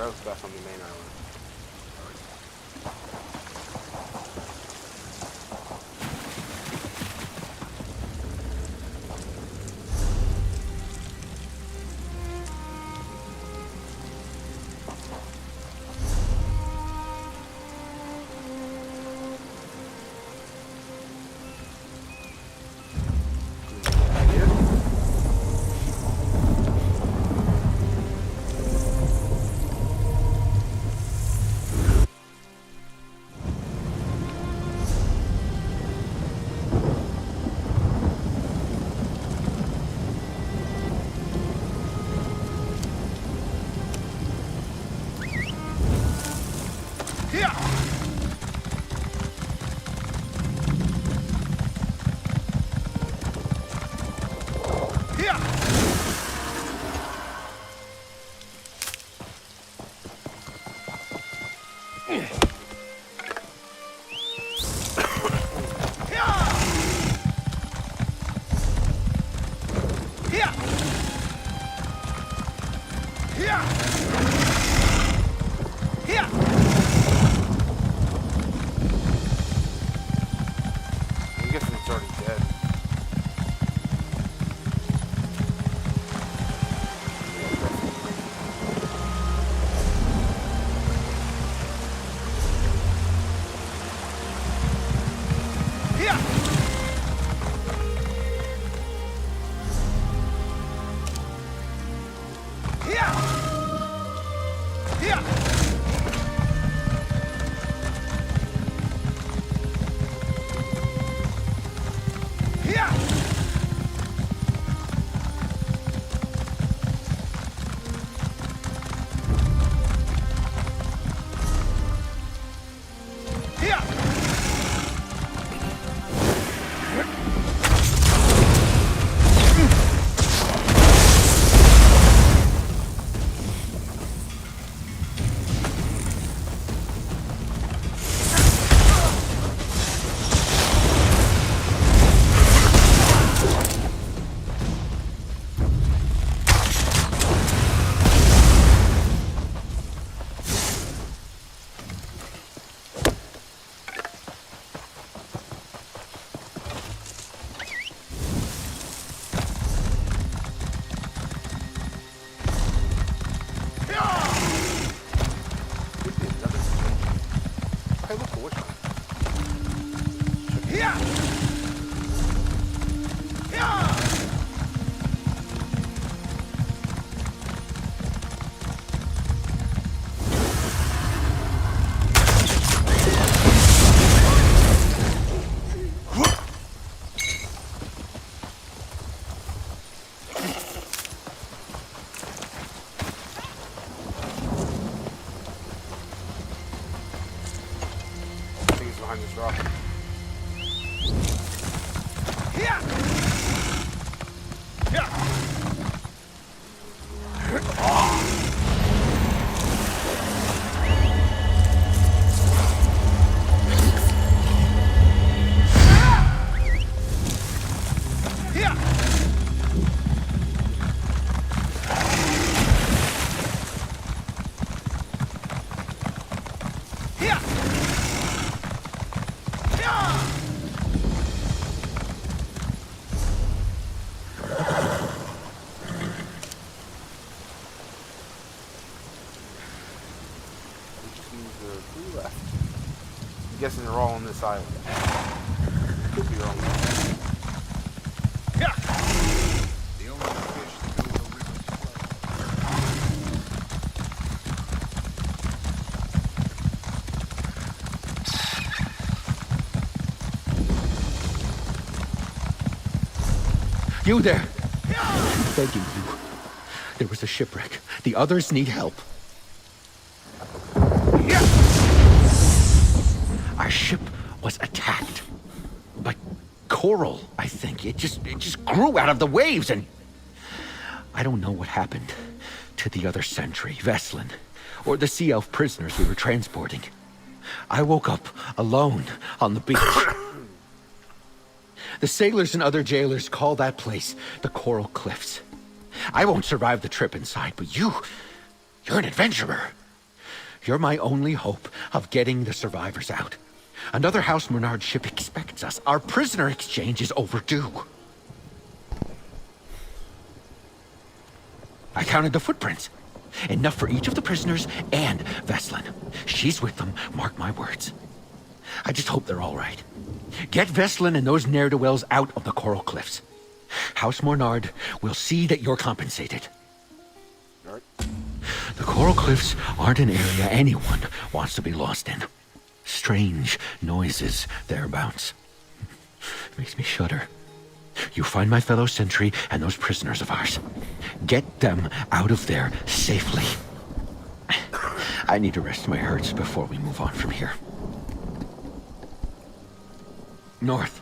That was back on the main island. I'm guessing it's already dead. Behind this rock. I'm guessing they're all on this island. Could be wrong. The only fish that go the river's You there! I'm begging you. There was a shipwreck. The others need help. Our ship was attacked by coral, I think. It just grew out of the waves, and I don't know what happened to the other sentry, Veslin, or the sea elf prisoners we were transporting. I woke up alone on the beach. The sailors and other jailers call that place the Coral Cliffs. I won't survive the trip inside, but you're an adventurer. You're my only hope of getting the survivors out. Another House Menard ship expects us. Our prisoner exchange is overdue. I counted the footprints. Enough for each of the prisoners and Veslin. She's with them, mark my words. I just hope they're all right. Get Veslin and those ne'er-do-wells out of the Coral Cliffs. House Menard will see that you're compensated. The Coral Cliffs aren't an area anyone wants to be lost in. Strange noises thereabouts. Makes me shudder. You find my fellow sentry and those prisoners of ours. Get them out of there safely. I need to rest my hurts before we move on from here. North.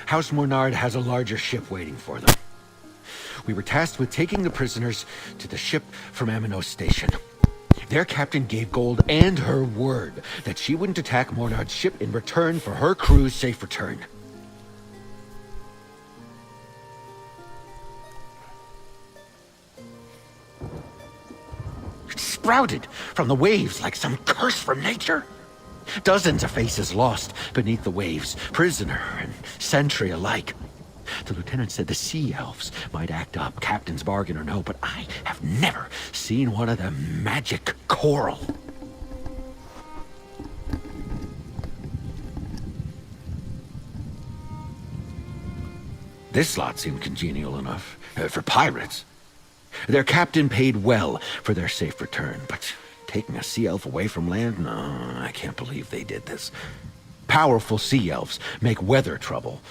House Menard has a larger ship waiting for them. We were tasked with taking the prisoners to the ship from Aminos Station. Their captain gave Gold and her word that she wouldn't attack Menard's ship in return for her crew's safe return. It sprouted from the waves like some curse from nature. Dozens of faces lost beneath the waves, prisoner and sentry alike. The lieutenant said the sea elves might act up, captain's bargain or no, but I have never seen one of them magic coral. This lot seemed congenial enough for pirates. Their captain paid well for their safe return, but taking a sea elf away from land? No, I can't believe they did this. Powerful sea elves make weather trouble.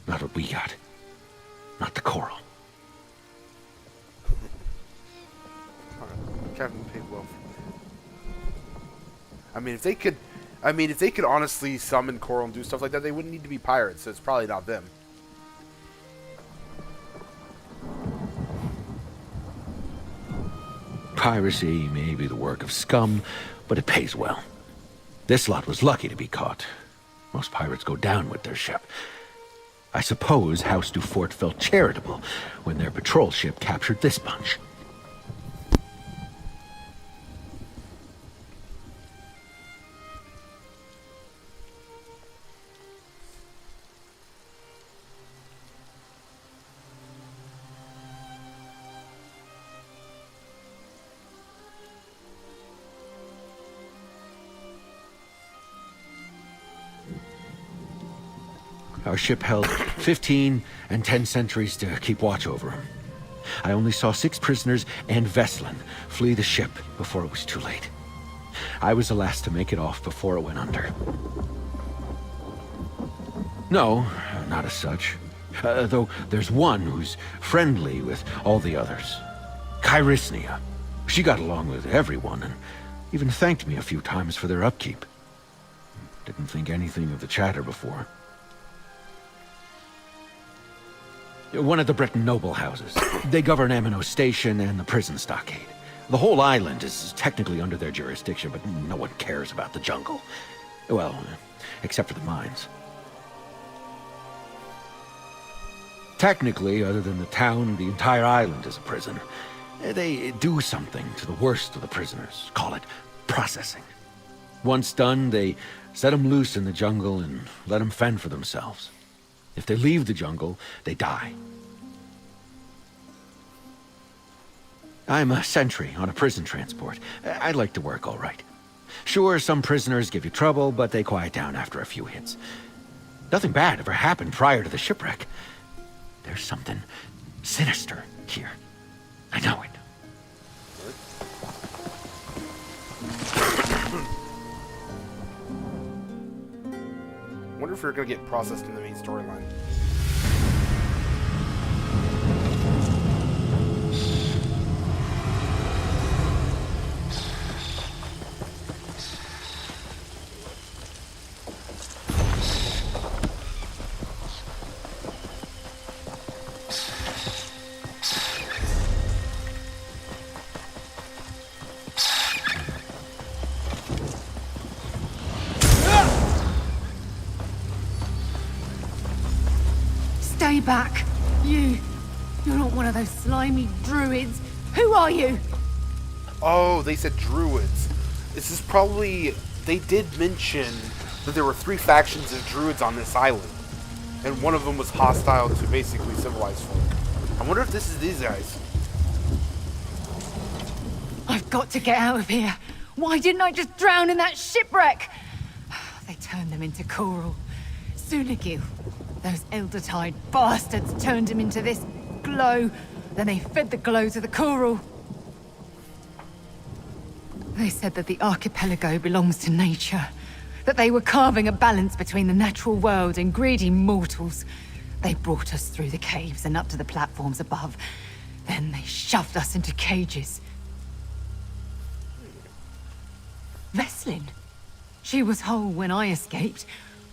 Not what we got. Not the coral. Captain paid well. I mean, if they could honestly summon coral and do stuff like that, they wouldn't need to be pirates. So it's probably not them. Piracy may be the work of scum, but it pays well. This lot was lucky to be caught. Most pirates go down with their ship. I suppose House Dufort felt charitable when their patrol ship captured this bunch. Our ship held 15 and 10 sentries to keep watch over him. I only saw 6 prisoners and Veslin flee the ship before it was too late. I was the last to make it off before it went under. No, not as such. Though there's one who's friendly with all the others. Kyrysnia. She got along with everyone and even thanked me a few times for their upkeep. Didn't think anything of the chatter before. One of the Breton noble houses. They govern Aminos Station and the prison stockade. The whole island is technically under their jurisdiction, but no one cares about the jungle. Well, except for the mines. Technically, other than the town, the entire island is a prison. They do something to the worst of the prisoners. Call it processing. Once done, they set them loose in the jungle and let them fend for themselves. If they leave the jungle, they die. I'm a sentry on a prison transport. I like to work all right. Sure, some prisoners give you trouble, but they quiet down after a few hits. Nothing bad ever happened prior to the shipwreck. There's something sinister here. I know it. Wonder if we're gonna get processed in the main storyline. Stay back. You're not one of those slimy druids. Who are you? Oh, they said druids. this is probably... They did mention that there were 3 factions of druids on this island. And one of them was hostile to basically civilized folk. I wonder if this is these guys. I've got to get out of here. Why didn't I just drown in that shipwreck? They turned them into coral. Sunagil. Those Eldertide bastards turned him into this glow. Then they fed the glow to the coral. They said that the archipelago belongs to nature. That they were carving a balance between the natural world and greedy mortals. They brought us through the caves and up to the platforms above. Then they shoved us into cages. Veslin. She was whole when I escaped.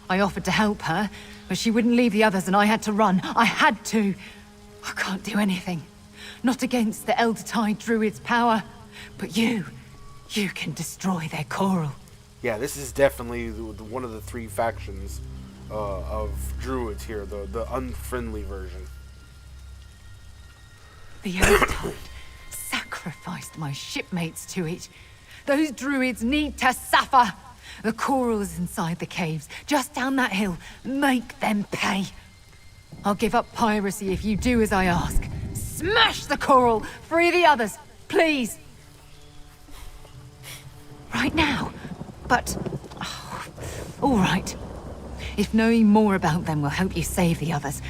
I offered to help her, but she wouldn't leave the others and I had to run. I had to. I can't do anything. Not against the Eldertide Druid's power. But you can destroy their coral. Yeah, this is definitely one of the 3 factions of druids here, the unfriendly version. The Eldertide sacrificed my shipmates to it. Those druids need to suffer. The coral is inside the caves, just down that hill. Make them pay. I'll give up piracy if you do as I ask. Smash the coral! Free the others, please! Right now? But... oh, all right. If knowing more about them will help you save the others,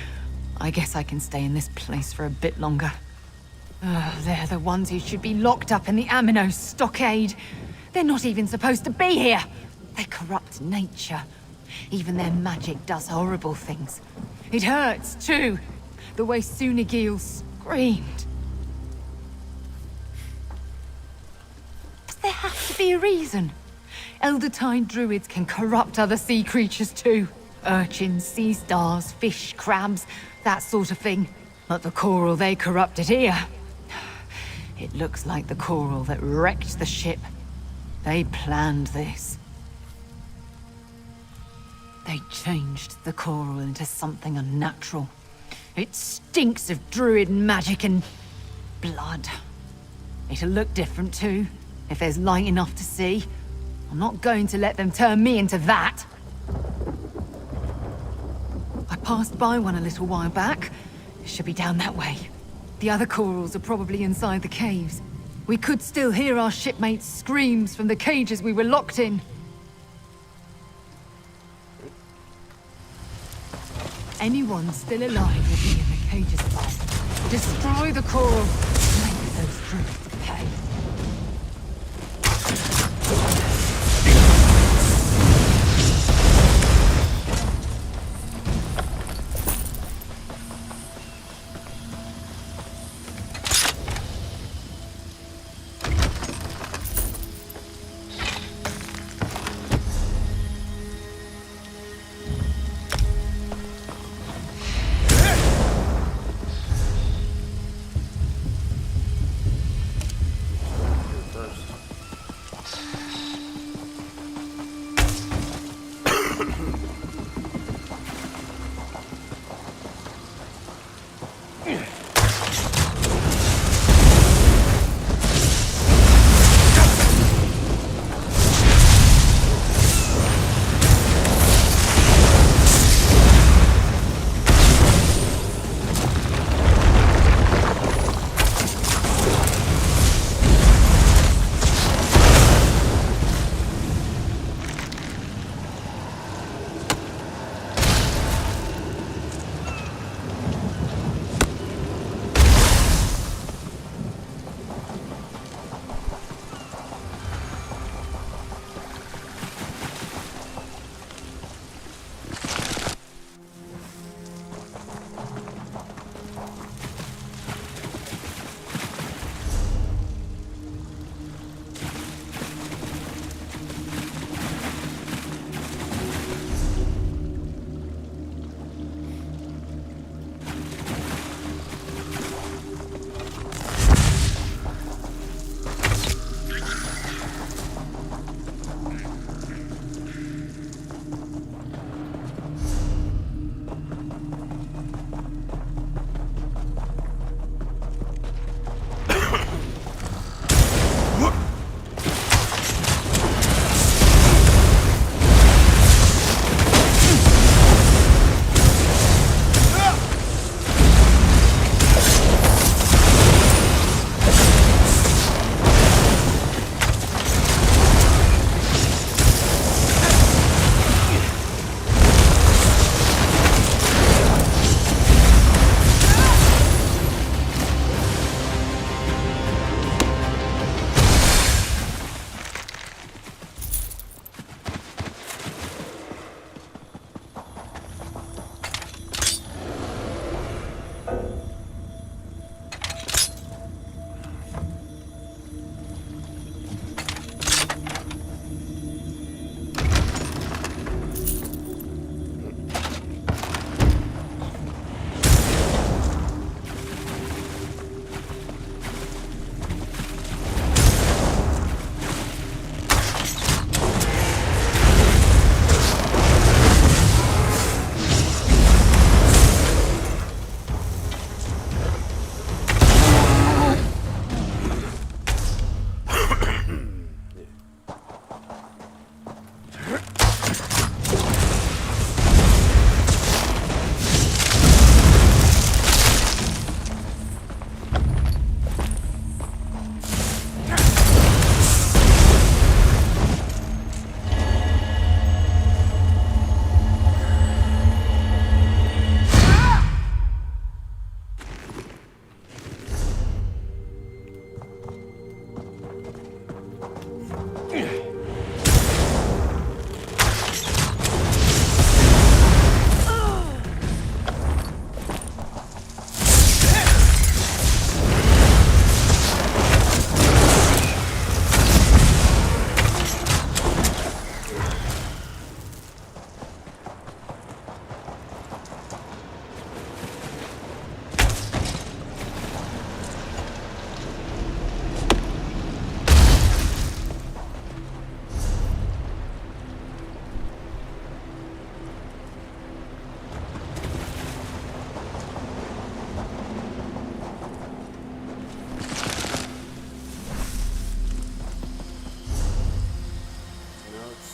I guess I can stay in this place for a bit longer. They're the ones who should be locked up in the Amino stockade. They're not even supposed to be here. They corrupt nature. Even their magic does horrible things. It hurts, too. The way Sunagil screamed. Does there have to be a reason? Eldertide druids can corrupt other sea creatures, too. Urchins, sea stars, fish, crabs, that sort of thing. But the coral they corrupted here... It looks like the coral that wrecked the ship. They planned this. They changed the coral into something unnatural. It stinks of druid magic and... blood. It'll look different too, if there's light enough to see. I'm not going to let them turn me into that. I passed by one a little while back. It should be down that way. The other corals are probably inside the caves. We could still hear our shipmates' screams from the cages we were locked in. Anyone still alive will be in the cages above. Destroy the coral. Make those druids pay.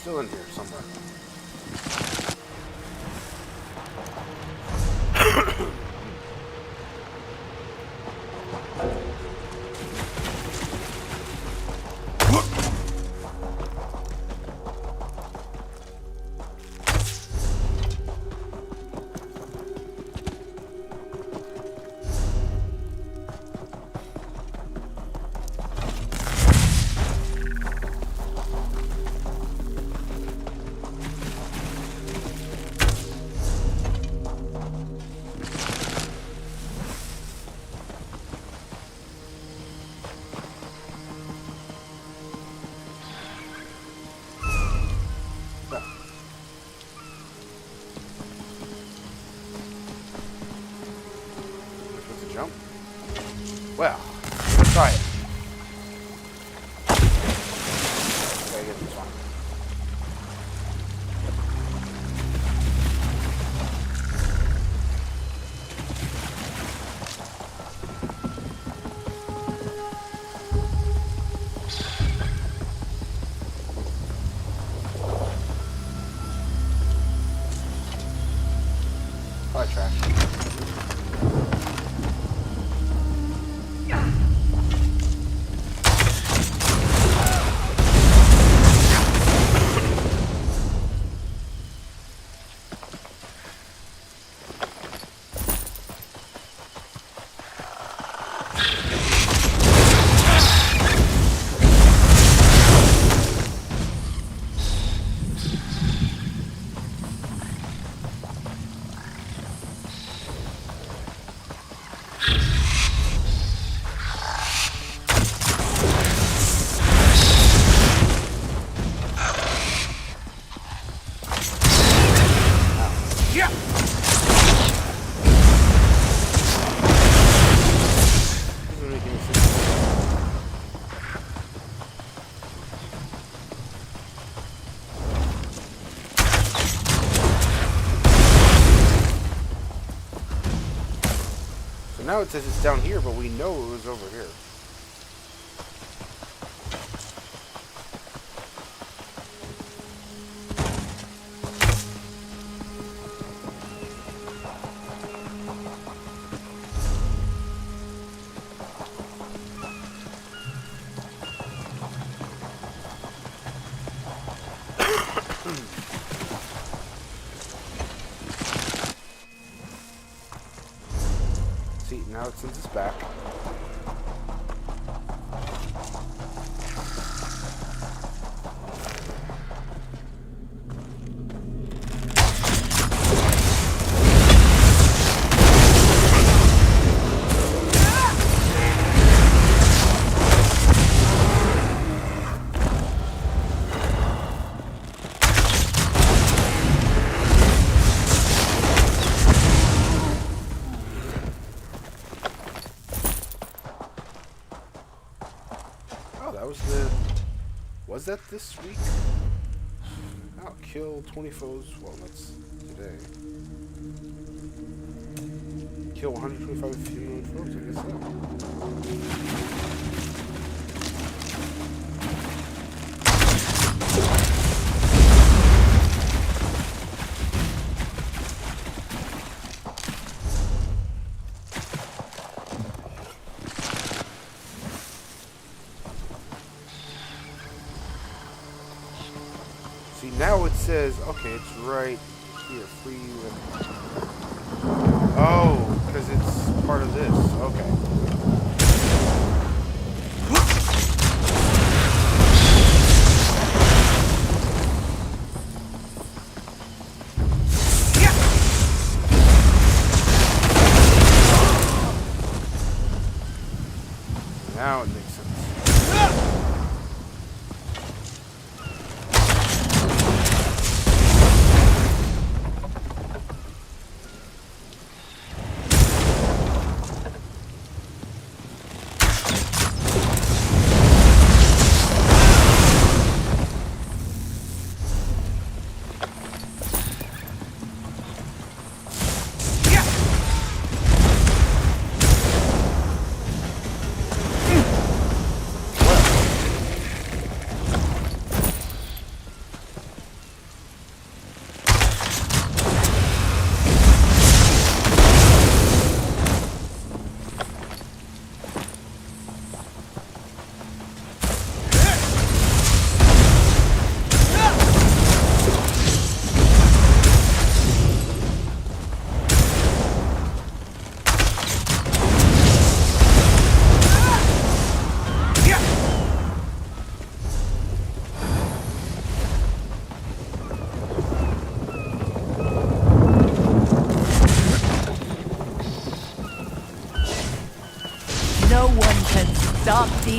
still in here somewhere. Jump. Well, let's try it. Okay, get this one. Probably trash. Now it says it's down here, but we know it was over here. Now it sends us back. Was that this week? I'll kill 20 foes. Well, that's today. Kill 125 human foes, I guess so. Now it says, okay, it's right here, free. Oh, because it's part of this. Okay. Now it makes sense.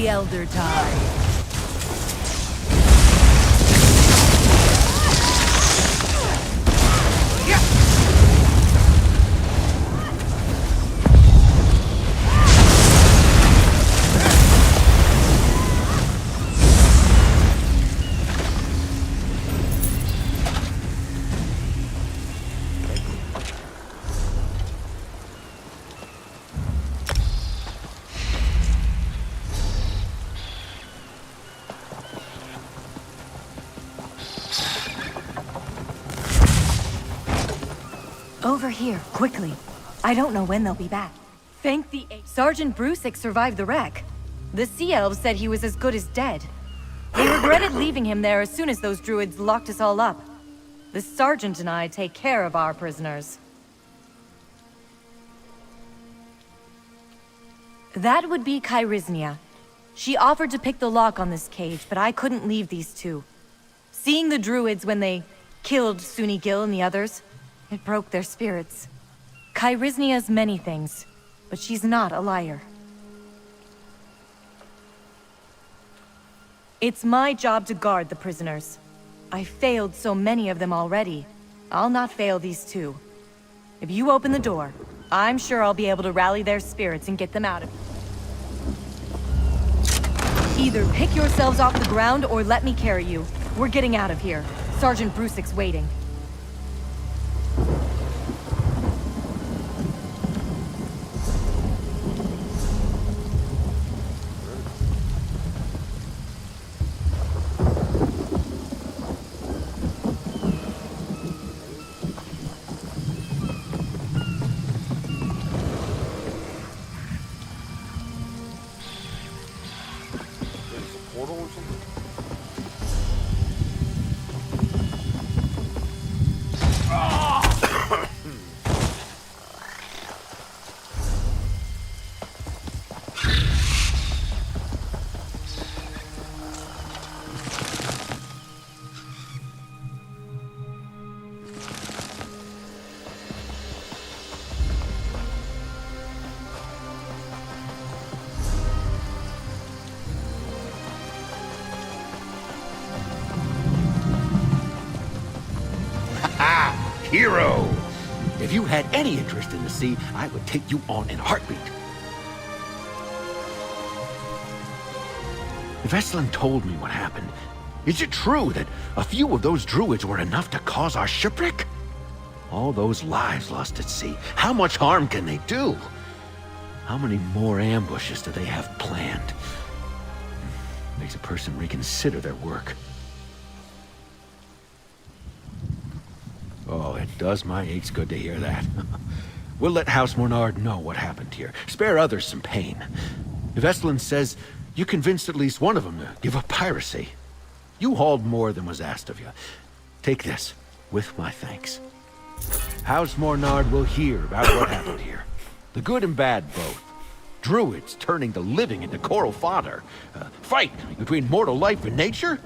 the Elder Tide. Over here, quickly. I don't know when they'll be back. Thank the Sergeant Brusick survived the wreck. The Sea Elves said he was as good as dead. They regretted leaving him there as soon as those druids locked us all up. The Sergeant and I take care of our prisoners. That would be Kairiznia. She offered to pick the lock on this cage, but I couldn't leave these two. Seeing the druids when they killed Suni Gil and the others, it broke their spirits. Kairiznia's many things, but she's not a liar. It's my job to guard the prisoners. I failed so many of them already. I'll not fail these two. If you open the door, I'm sure I'll be able to rally their spirits and get them out of here. Either pick yourselves off the ground or let me carry you. We're getting out of here. Sergeant Brusick's waiting. Hero! If you had any interest in the sea, I would take you on in a heartbeat. Veslin told me what happened. Is it true that a few of those druids were enough to cause our shipwreck? All those lives lost at sea. How much harm can they do? How many more ambushes do they have planned? Makes a person reconsider their work. Oh, it does my aches good to hear that. We'll let House Mornard know what happened here. Spare others some pain. Veslin says you convinced at least one of them to give up piracy. You hauled more than was asked of you. Take this, with my thanks. House Mornard will hear about what happened here. The good and bad both. Druids turning the living into coral fodder. Fight between mortal life and nature?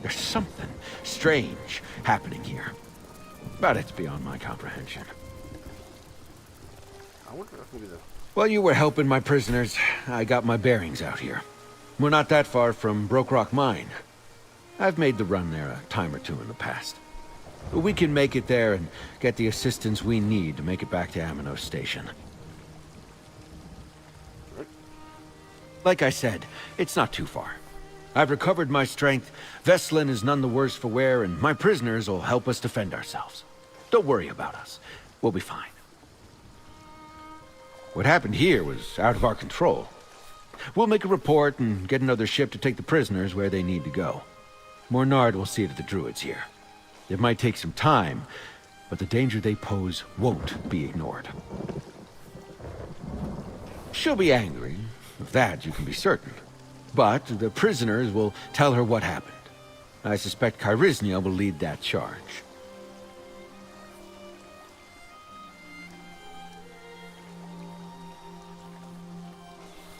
There's something strange happening here. But it's beyond my comprehension. I wonder if maybe the... While you were helping my prisoners, I got my bearings out here. We're not that far from Broke Rock Mine. I've made the run there a time or two in the past. We can make it there and get the assistance we need to make it back to Amino Station. Like I said, it's not too far. I've recovered my strength, Veslin is none the worse for wear, and my prisoners will help us defend ourselves. Don't worry about us. We'll be fine. What happened here was out of our control. We'll make a report and get another ship to take the prisoners where they need to go. Mornard will see to the druids here. It might take some time, but the danger they pose won't be ignored. She'll be angry. Of that you can be certain. But the prisoners will tell her what happened. I suspect Kairiznia will lead that charge.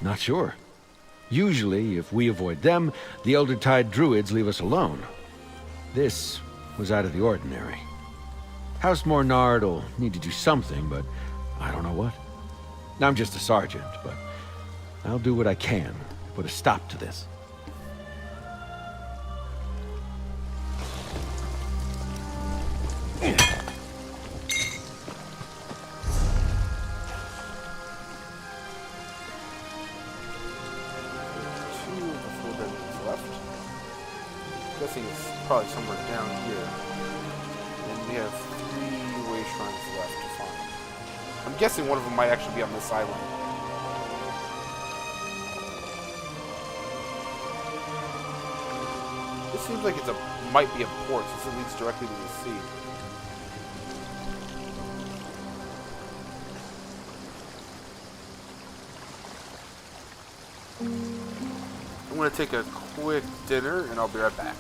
Not sure. Usually, if we avoid them, the Elder Tide druids leave us alone. This was out of the ordinary. House Mornard will need to do something, but I don't know what. I'm just a sergeant, but I'll do what I can put a stop to this. Guessing it's probably somewhere down here. And we have 3 Wayshrines left to find. I'm guessing one of them might actually be on this island. This seems like might be a port since it leads directly to the sea. I'm going to take a quick dinner, and I'll be right back.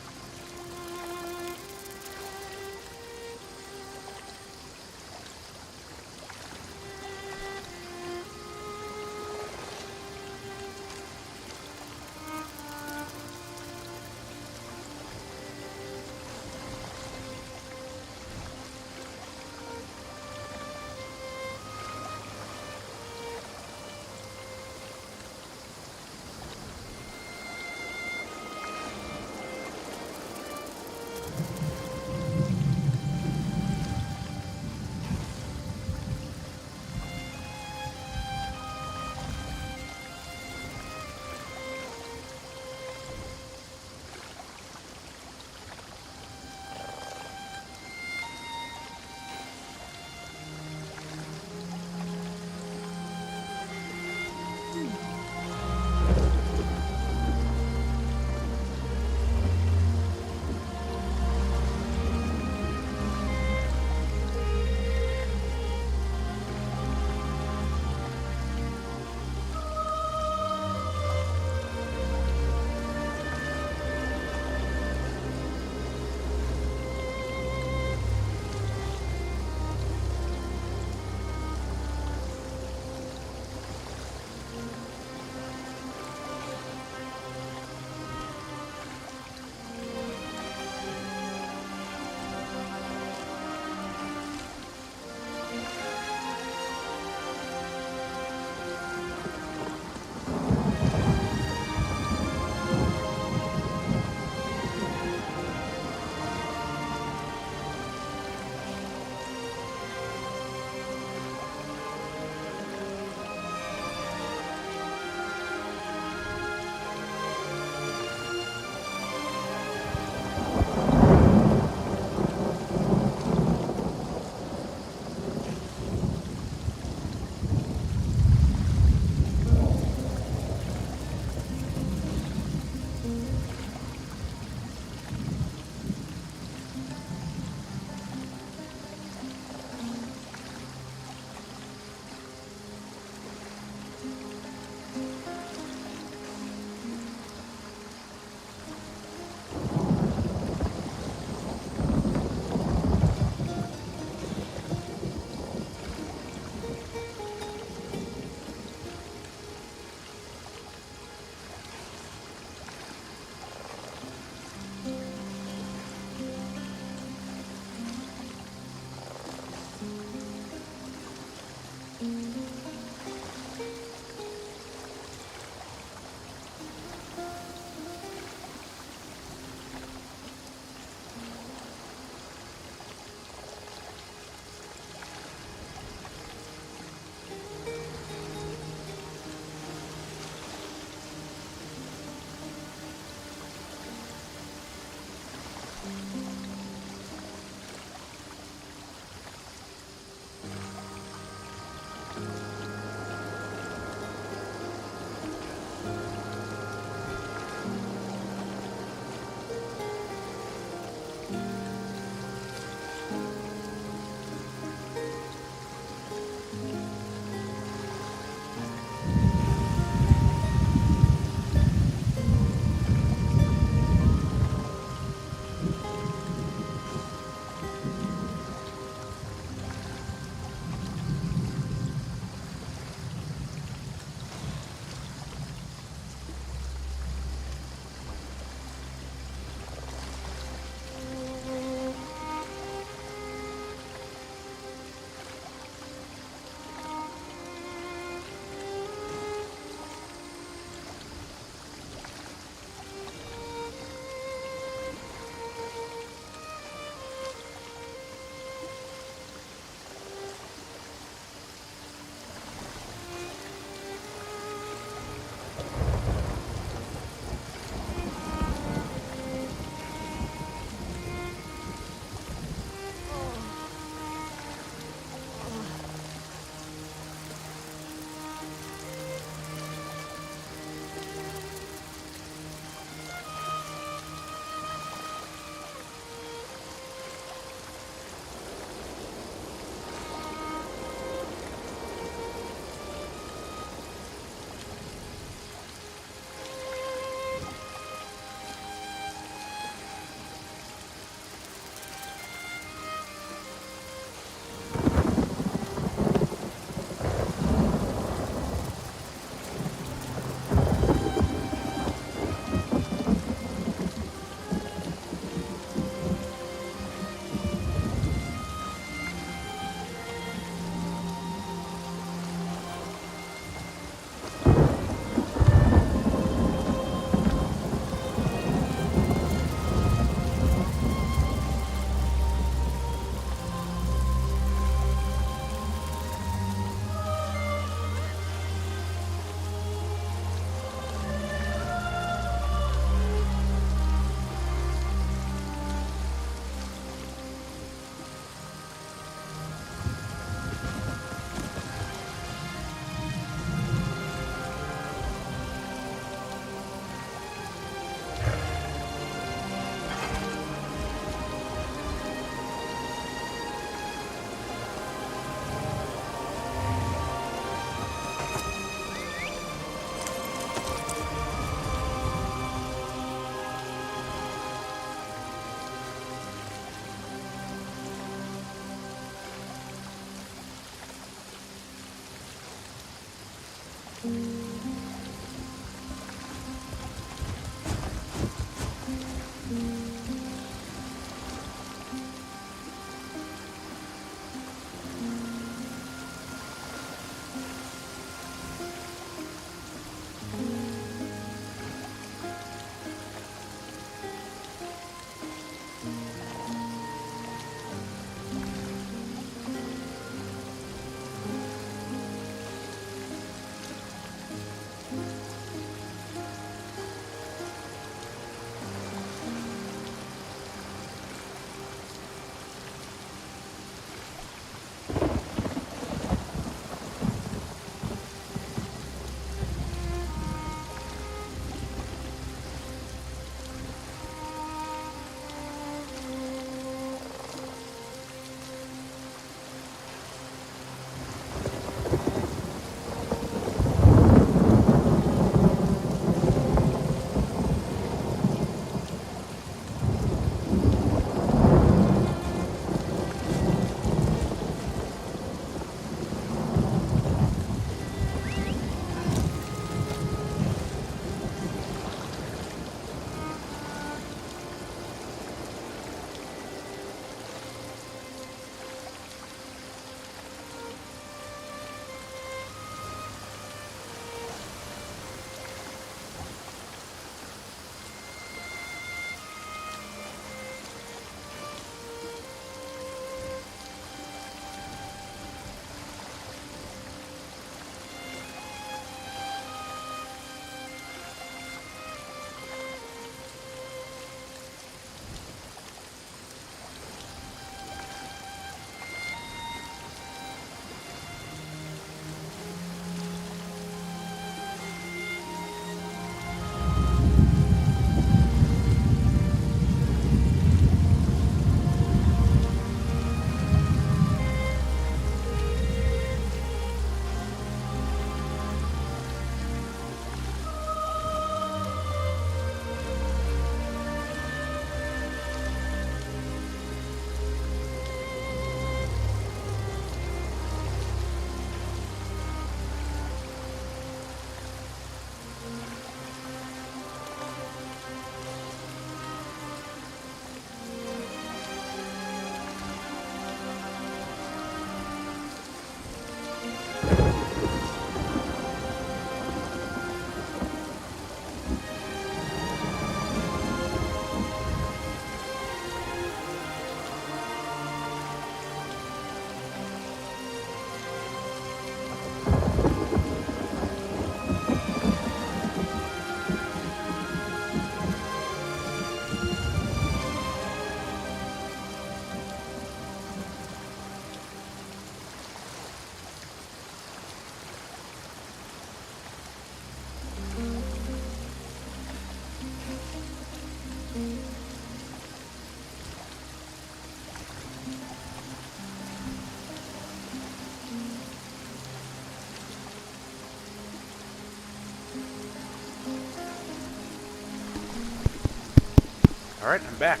Alright, I'm back.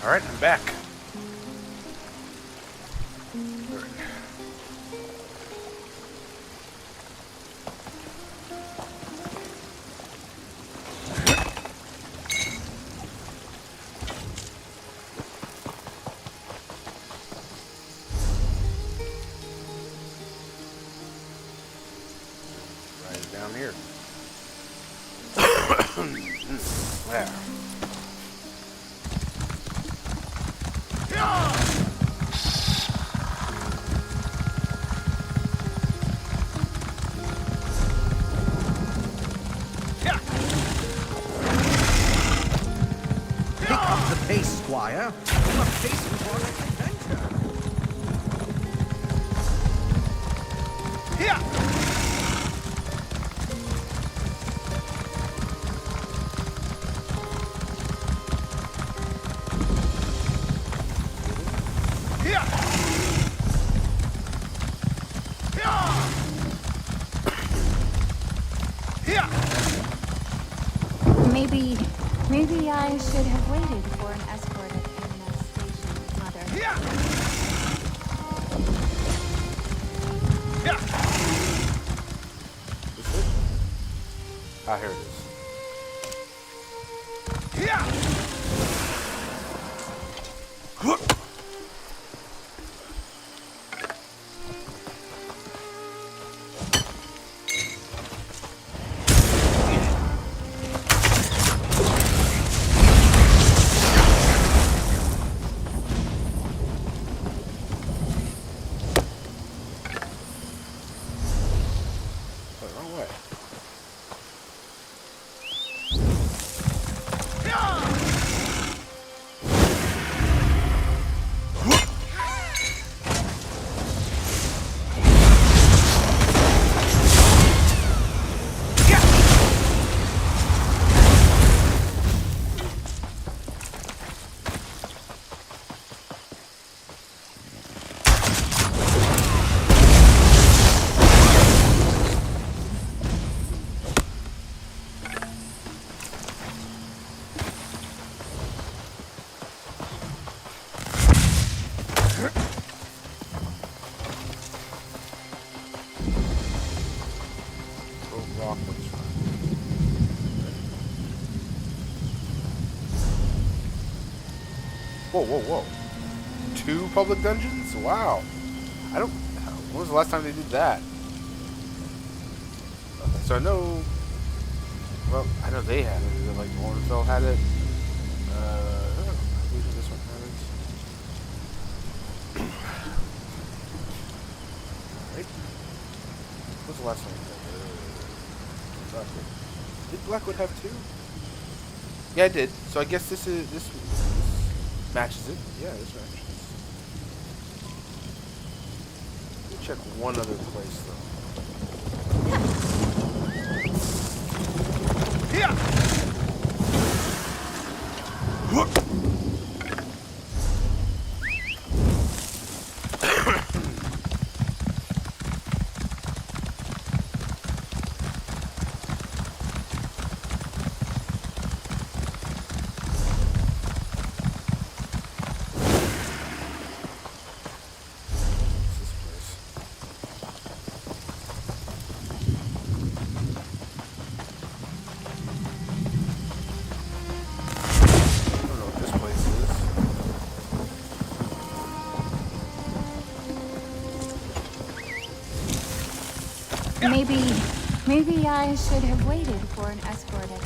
Alright, I'm back. Right down here. There. Pick up the pace, Squire. You are pacing for an adventure. Here! Here! Here! Maybe I should have waited for an escort at Animal Station, Mother. Here! Is it? Ah, here it is. Here! Oh, wrong way. Whoa, whoa, whoa. 2 public dungeons? Wow. When was the last time they did that? Okay, so I know... Well, I know they had it. Is it like Mornfell had it? I believe this one had it. Right? When was the last time we did that? Did Blackwood have 2? Yeah, I did. So I guess this matches it. Yeah, this matches. Let me check one other place though. Here! Maybe I should have waited for an escort at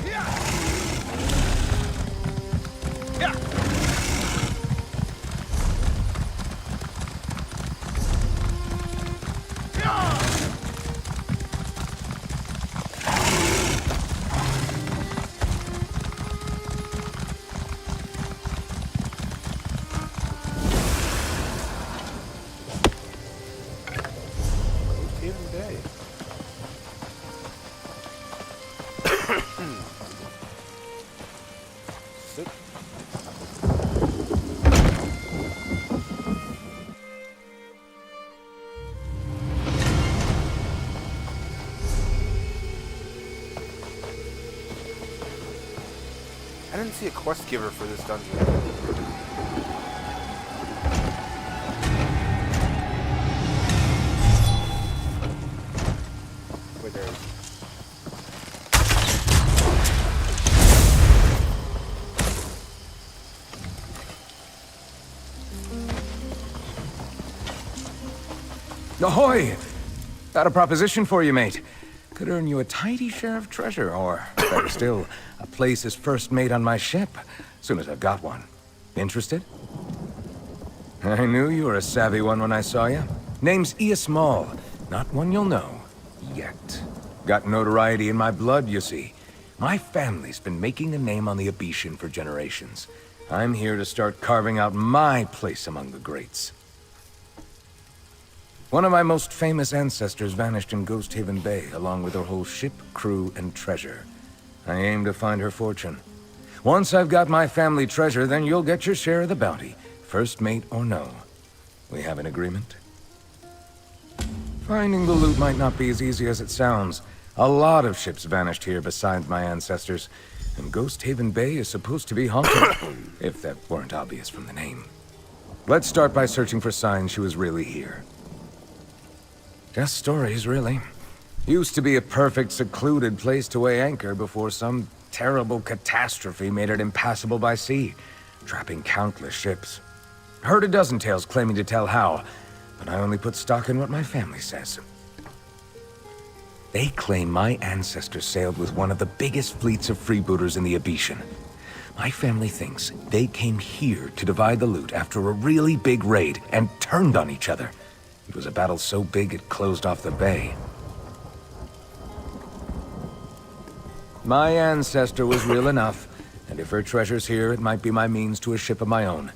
didn't see a quest giver for this dungeon. Wait, there it is. Ahoy! Got a proposition for you, mate. Could earn you a tidy share of treasure, or, better still, a place as first mate on my ship, soon as I've got one. Interested? I knew you were a savvy one when I saw you. Name's Small. Not one you'll know. Yet. Got notoriety in my blood, you see. My family's been making a name on the Abitian for generations. I'm here to start carving out my place among the greats. One of my most famous ancestors vanished in Ghost Haven Bay, along with her whole ship, crew, and treasure. I aim to find her fortune. Once I've got my family treasure, then you'll get your share of the bounty, first mate or no. We have an agreement? Finding the loot might not be as easy as it sounds. A lot of ships vanished here besides my ancestors, and Ghost Haven Bay is supposed to be haunted, if that weren't obvious from the name. Let's start by searching for signs she was really here. Just stories, really. Used to be a perfect, secluded place to weigh anchor before some terrible catastrophe made it impassable by sea, trapping countless ships. Heard a dozen tales claiming to tell how, but I only put stock in what my family says. They claim my ancestors sailed with one of the biggest fleets of freebooters in the Abitian. My family thinks they came here to divide the loot after a really big raid and turned on each other. It was a battle so big it closed off the bay. My ancestor was real enough, and if her treasure's here, it might be my means to a ship of my own.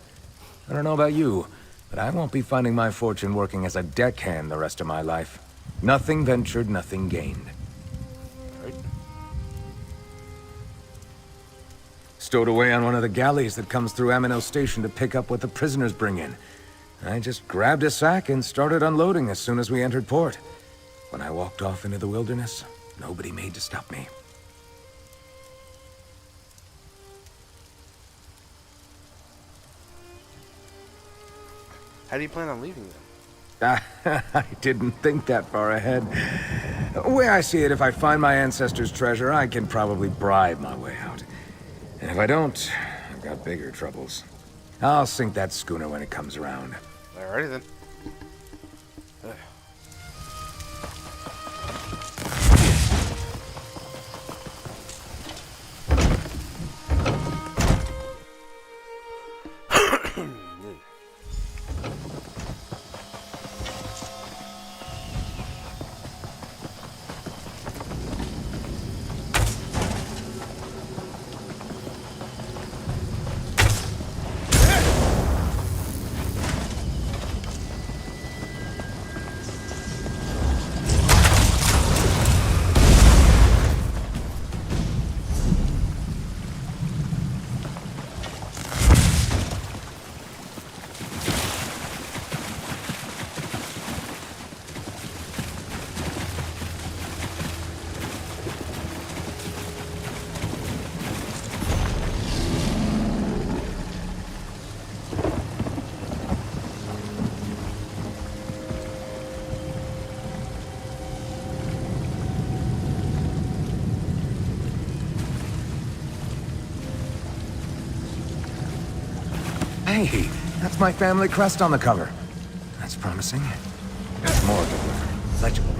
I don't know about you, but I won't be finding my fortune working as a deckhand the rest of my life. Nothing ventured, nothing gained. Right. Stowed away on one of the galleys that comes through Amino Station to pick up what the prisoners bring in. I just grabbed a sack and started unloading as soon as we entered port. When I walked off into the wilderness, nobody made to stop me. How do you plan on leaving them? I didn't think that far ahead. The way I see it, if I find my ancestors' treasure, I can probably bribe my way out. And if I don't, I've got bigger troubles. I'll sink that schooner when it comes around. Alrighty then. Hey, that's my family crest on the cover. That's promising. There's more delivered. Legible.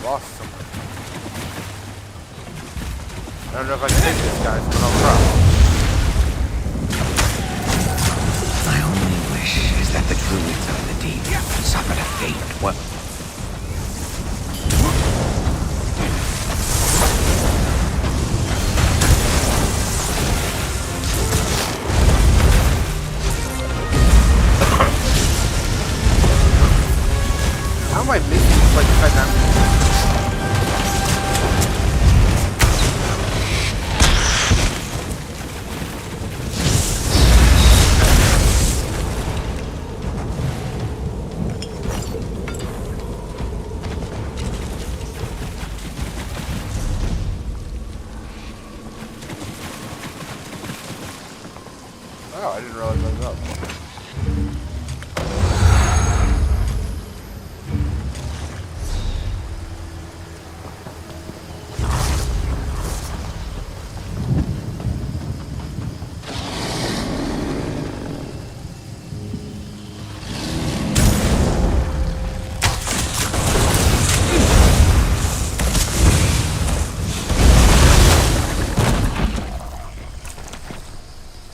Lost somewhere. I don't know if I can take this, guys, but I'll try. My only wish is that the druids of the deep suffered a fate. What? didn't realize I was up.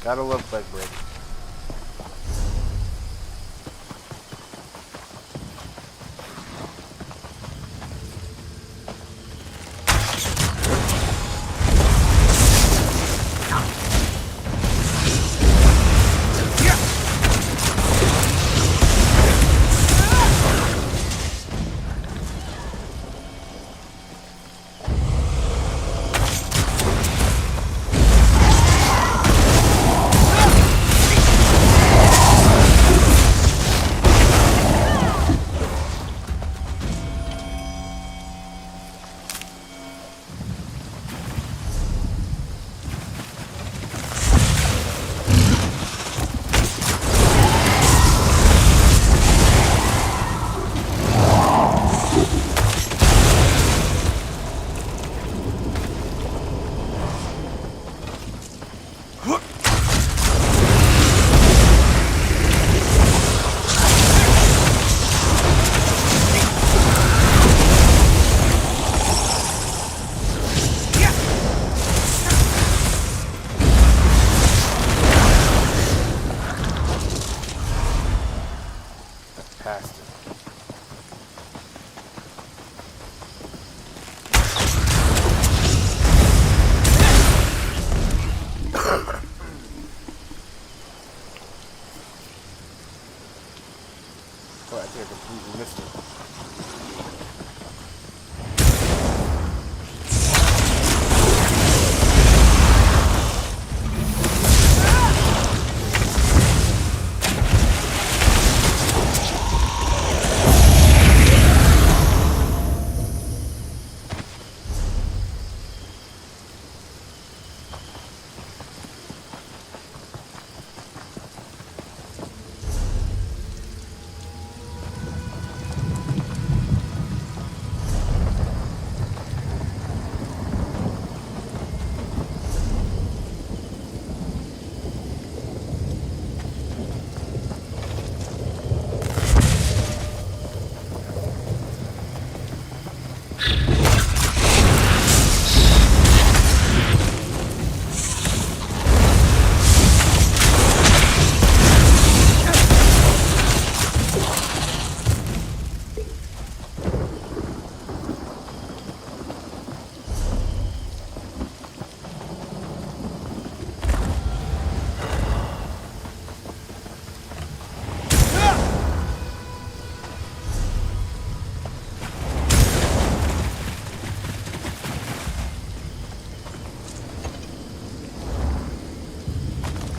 Gotta love leg break. Past it. Oh, I think I completely missed it.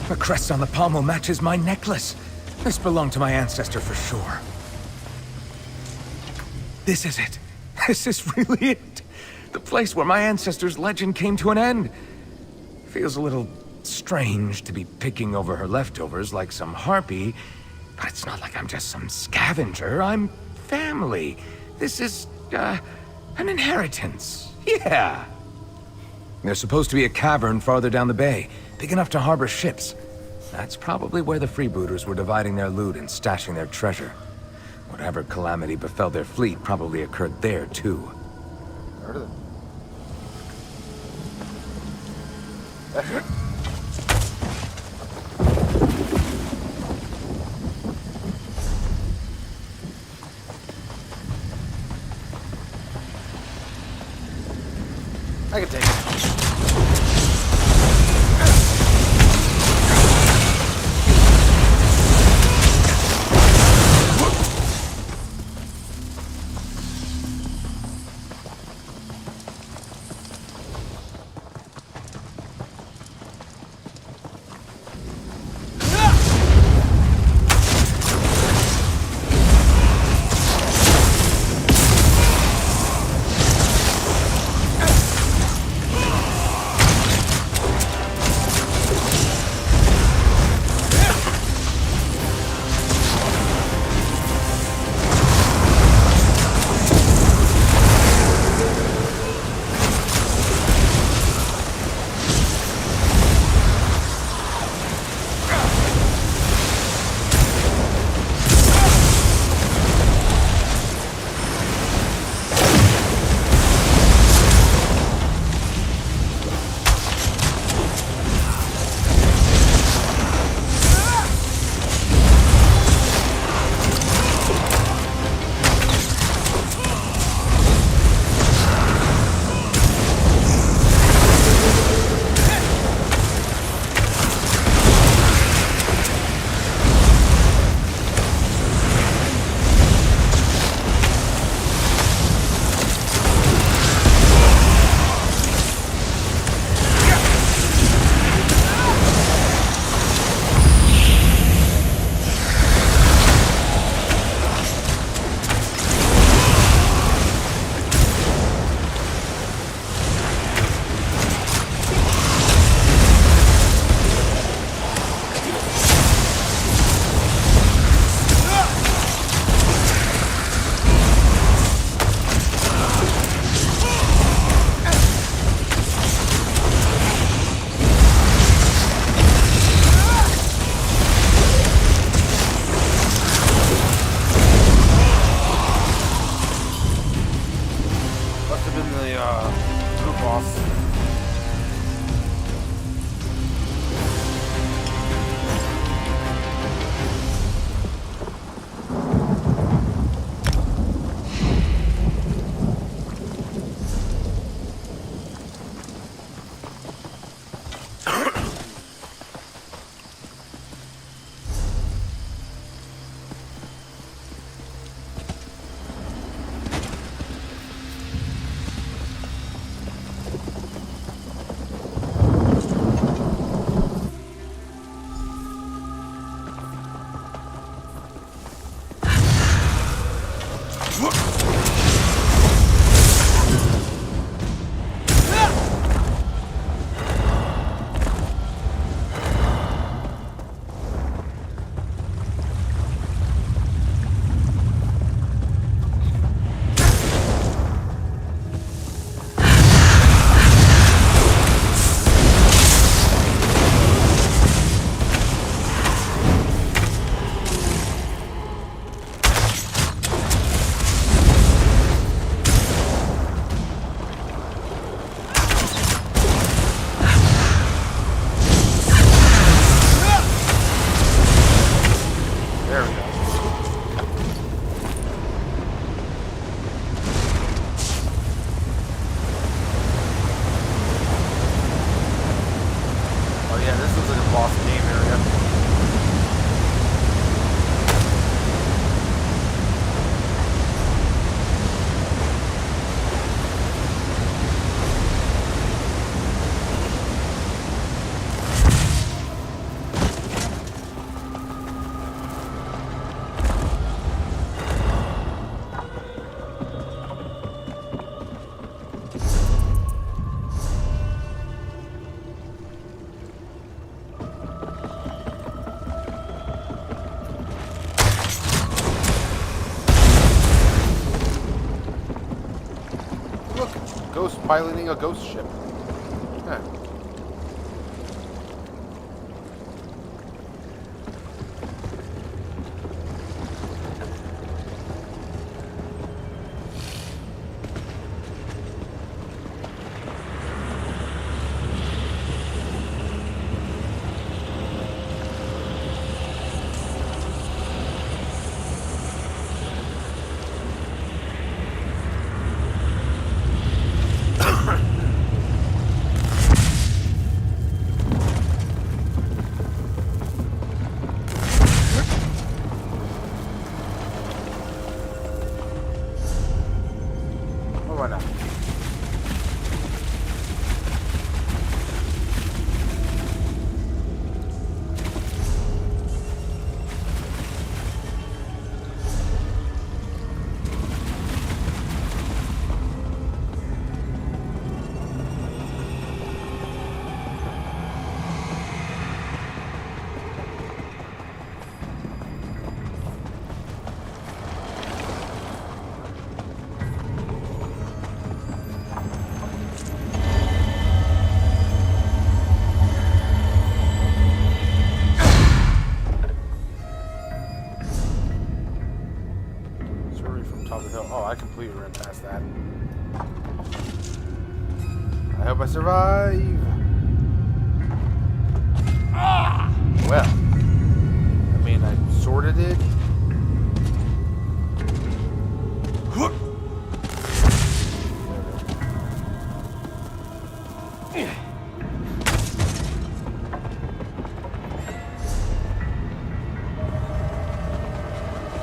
The crest on the pommel matches my necklace. This belonged to my ancestor for sure. This is it. This is really it. The place where my ancestor's legend came to an end. Feels a little strange to be picking over her leftovers like some harpy, but it's not like I'm just some scavenger. I'm family. This is, an inheritance. Yeah. There's supposed to be a cavern farther down the bay, big enough to harbor ships. That's probably where the freebooters were dividing their loot and stashing their treasure. Whatever calamity befell their fleet probably occurred there, too. Heard of them. I can take it. have been the group boss. Ghost piloting a ghost ship. Huh. Top of the hill. Oh, I completely ran past that. I hope I survive. Ah! Well, I mean, I sorted it.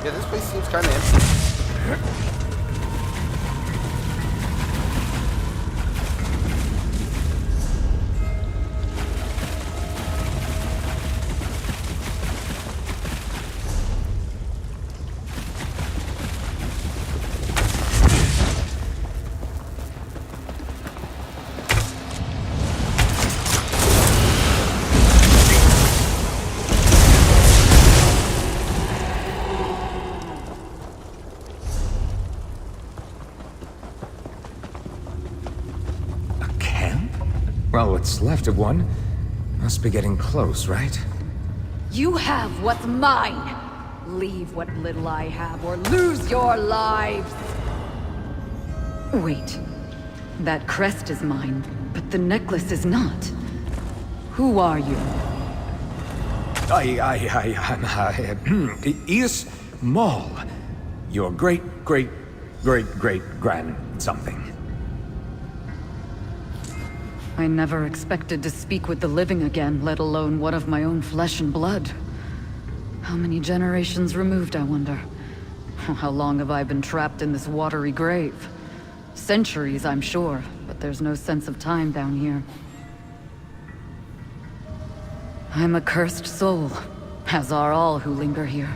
Yeah, this place seems kind of empty. Well, what's left of one must be getting close, right? You have what's mine. Leave what little I have or lose your lives. Wait, That crest is mine, but the necklace is not. Who are you? I'm Eos Maul. Your great-great-great-great-grand something. I never expected to speak with the living again, let alone one of my own flesh and blood. How many generations removed, I wonder? How long have I been trapped in this watery grave? Centuries, I'm sure, but there's no sense of time down here. I'm a cursed soul, as are all who linger here.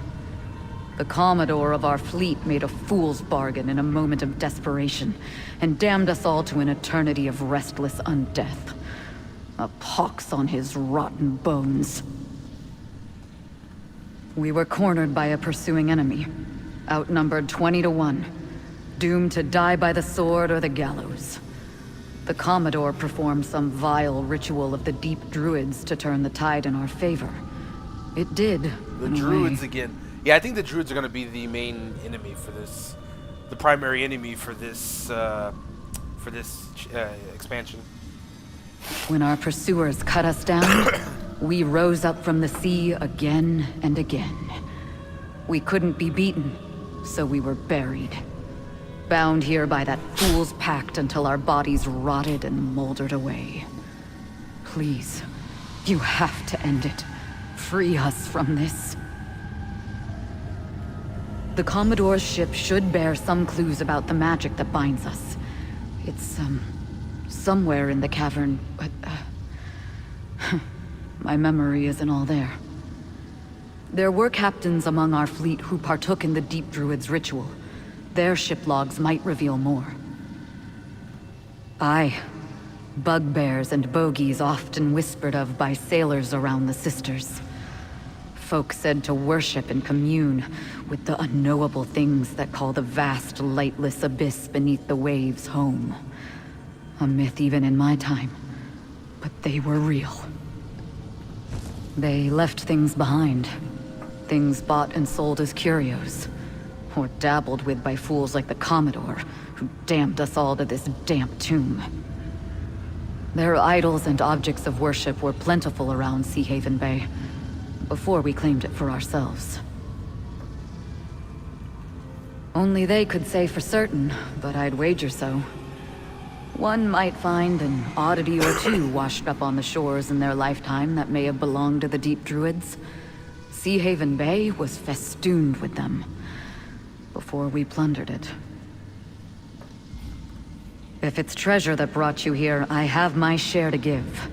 The Commodore of our fleet made a fool's bargain in a moment of desperation, and damned us all to an eternity of restless undeath. A pox on his rotten bones. We were cornered by a pursuing enemy, outnumbered 20 to 1, doomed to die by the sword or the gallows. The Commodore performed some vile ritual of the deep druids to turn the tide in our favor. It did. The druids again. Yeah, I think the druids are going to be the main enemy for this, the primary enemy for this expansion. When our pursuers cut us down, we rose up from the sea again and again. We couldn't be beaten, so we were buried. Bound here by that fool's pact until our bodies rotted and moldered away. Please, you have to end it. Free us from this. The Commodore's ship should bear some clues about the magic that binds us. It's, somewhere in the cavern, but, my memory isn't all there. There were captains among our fleet who partook in the Deep Druid's ritual. Their ship logs might reveal more. Aye. Bugbears and bogies often whispered of by sailors around the Sisters. Folk said to worship and commune with the unknowable things that call the vast, lightless abyss beneath the waves home. A myth even in my time, but they were real. They left things behind. Things bought and sold as curios. Or dabbled with by fools like the Commodore, who damned us all to this damp tomb. Their idols and objects of worship were plentiful around Sea Haven Bay, before we claimed it for ourselves. Only they could say for certain, but I'd wager so. One might find an oddity or two washed up on the shores in their lifetime that may have belonged to the Deep Druids. Sea Haven Bay was festooned with them, before we plundered it. If it's treasure that brought you here, I have my share to give.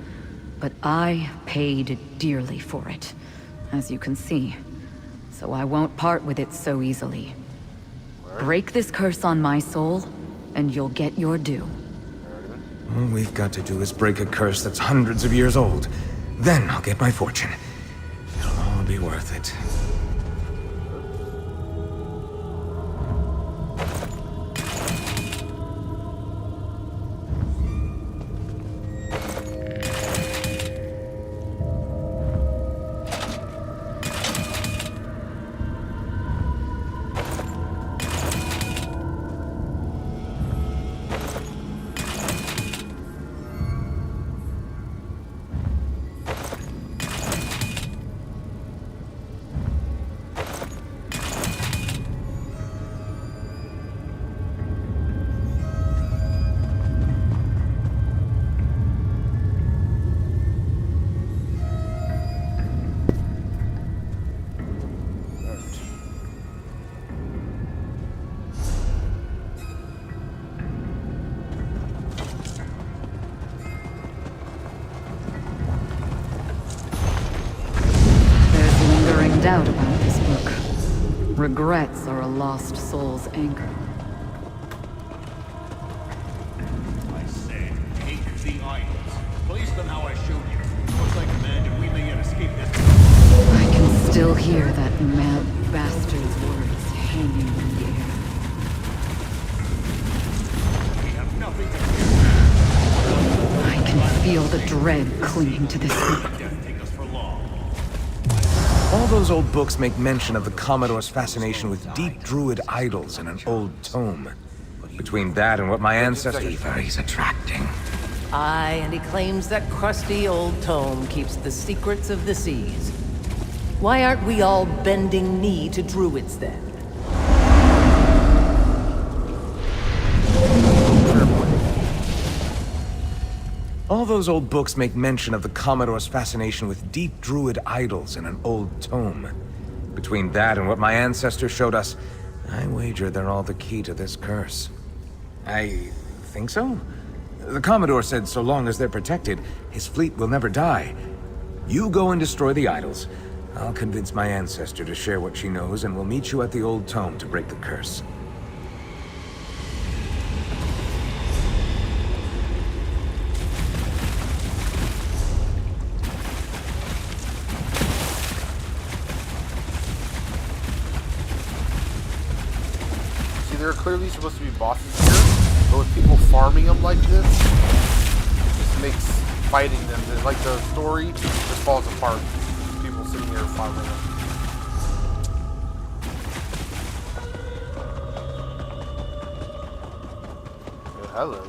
But I paid dearly for it, as you can see. So I won't part with it so easily. Break this curse on my soul, and you'll get your due. All we've got to do is break a curse that's hundreds of years old. Then I'll get my fortune. It'll all be worth it. Doubt about this book. Regrets are a lost soul's anchor. I said, take the idols. Place them how I showed you. Once I commanded, we may yet escape this. I can still hear that mad bastard's words hanging in the air. We have nothing to fear. I can feel the dread clinging to this book. All those old books make mention of the Commodore's fascination with deep druid idols in an old tome. Between that and what my ancestors... He's attracting. Aye, and he claims that crusty old tome keeps the secrets of the seas. Why aren't we all bending knee to druids then? All those old books make mention of the Commodore's fascination with deep druid idols in an old tome. Between that and what my ancestors showed us, I wager they're all the key to this curse. I think so. The Commodore said so long as they're protected, his fleet will never die. You go and destroy the idols. I'll convince my ancestor to share what she knows, and we'll meet you at the old tome to break the curse. See, there are clearly supposed to be bosses here, but with people farming them like this, it just makes fighting them, like the story, just falls apart. People sitting here farming them. Oh, hello.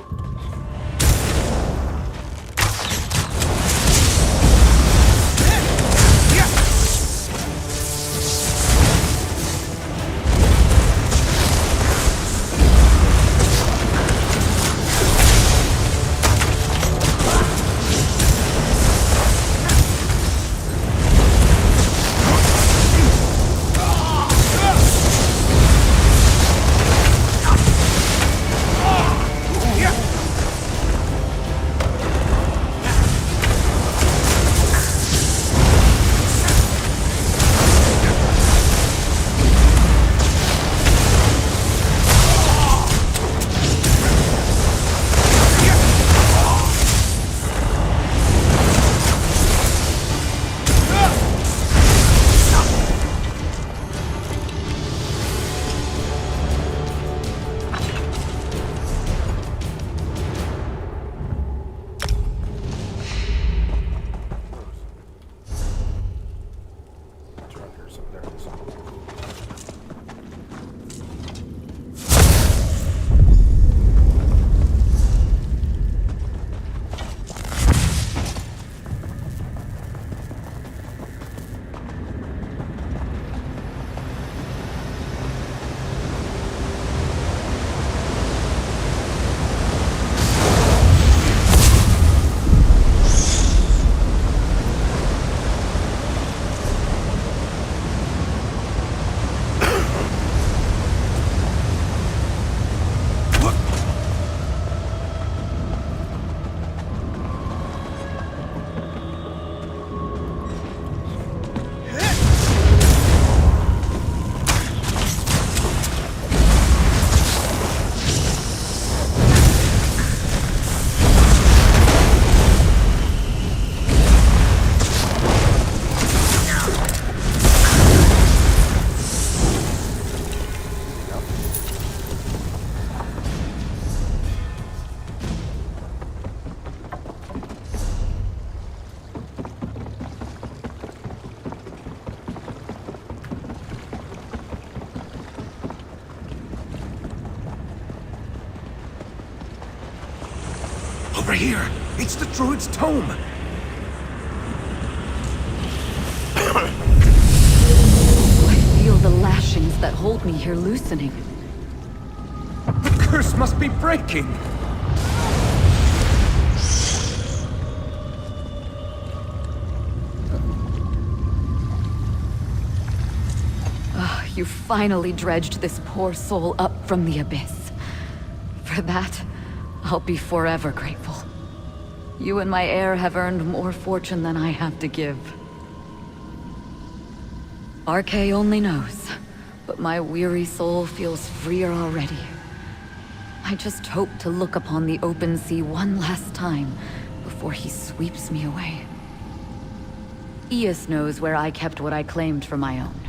Over here! It's the Druid's tome! I feel the lashings that hold me here loosening. The curse must be breaking! You finally dredged this poor soul up from the abyss. For that, I'll be forever grateful. You and my heir have earned more fortune than I have to give. RK only knows, but my weary soul feels freer already. I just hope to look upon the open sea one last time before he sweeps me away. Eus knows where I kept what I claimed for my own.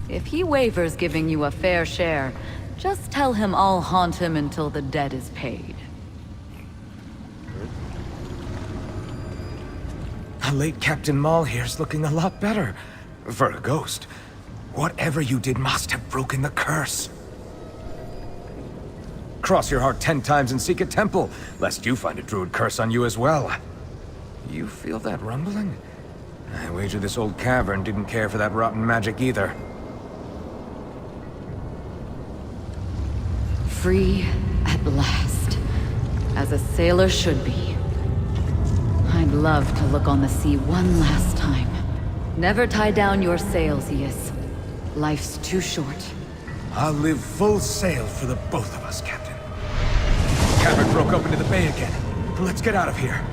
If he wavers giving you a fair share, just tell him I'll haunt him until the debt is paid. The late Captain Maul here's looking a lot better. For a ghost. Whatever you did must have broken the curse. Cross your heart 10 times and seek a temple, lest you find a druid curse on you as well. You feel that rumbling? I wager this old cavern didn't care for that rotten magic either. Free at last, as a sailor should be. I'd love to look on the sea one last time. Never tie down your sails, Ias. Life's too short. I'll live full sail for the both of us, Captain. The cavern broke up into the bay again. Let's get out of here.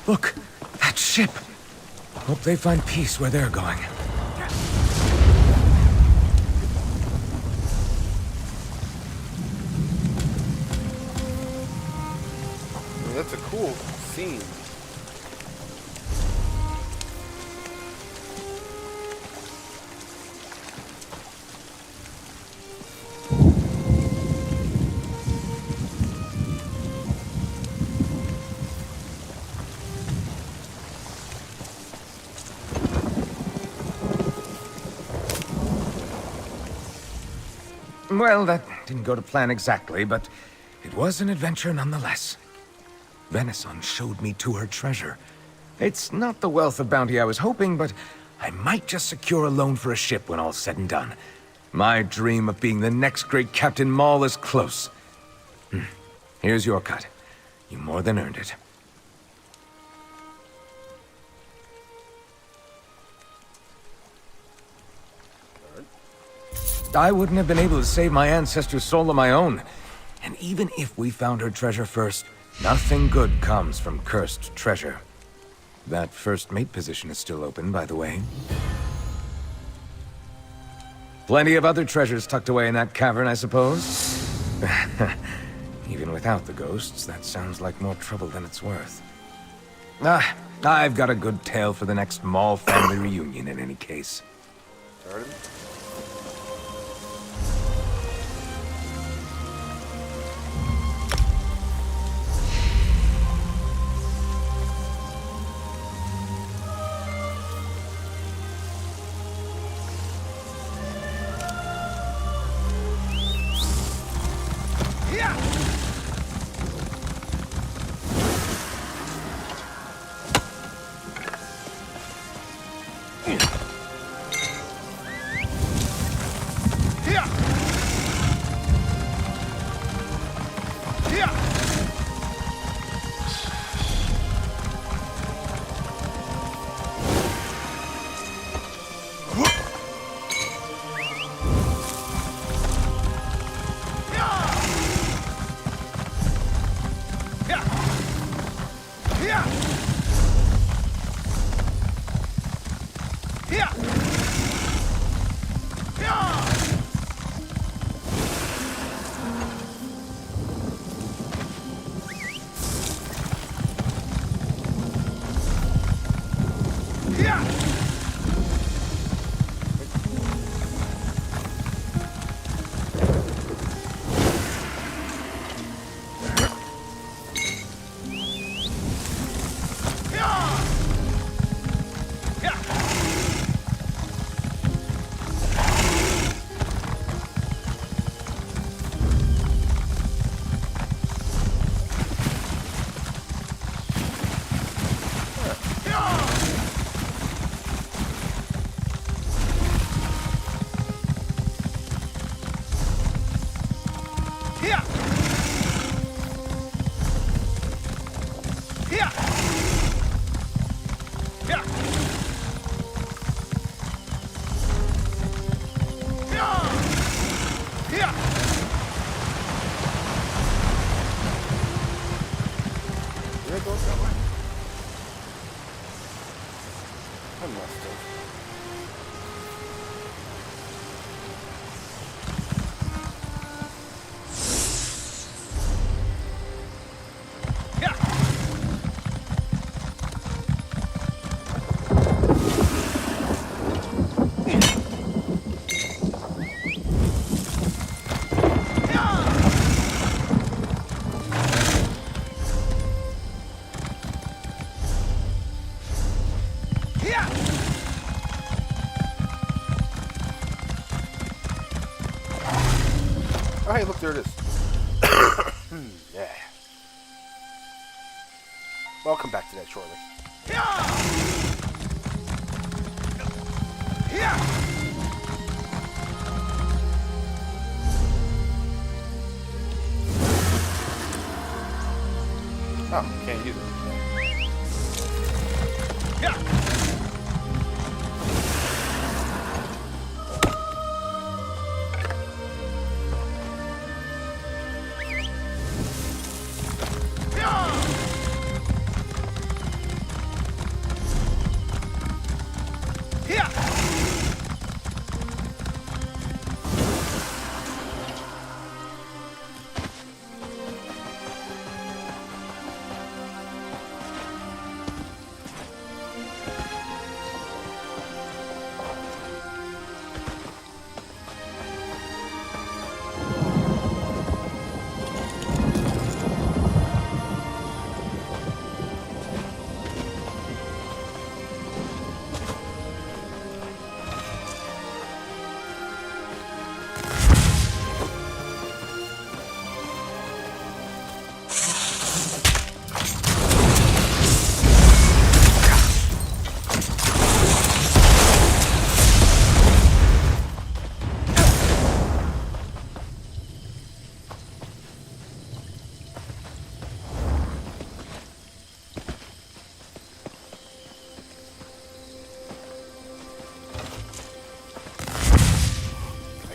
Look, that ship. Hope they find peace where they're going. Well, that's a cool scene. Well, that didn't go to plan exactly, but it was an adventure nonetheless. Venison showed me to her treasure. It's not the wealth of bounty I was hoping, but I might just secure a loan for a ship when all's said and done. My dream of being the next great Captain Maul is close. Here's your cut. You more than earned it. I wouldn't have been able to save my ancestor's soul on my own. And even if we found her treasure first, nothing good comes from cursed treasure. That first mate position is still open, by the way. Plenty of other treasures tucked away in that cavern, I suppose? Even without the ghosts, that sounds like more trouble than it's worth. I've got a good tale for the next Maul family reunion in any case. Oh, hey, look, there it is. Yeah. Well, I'll come back to that shortly. Oh, can't use it.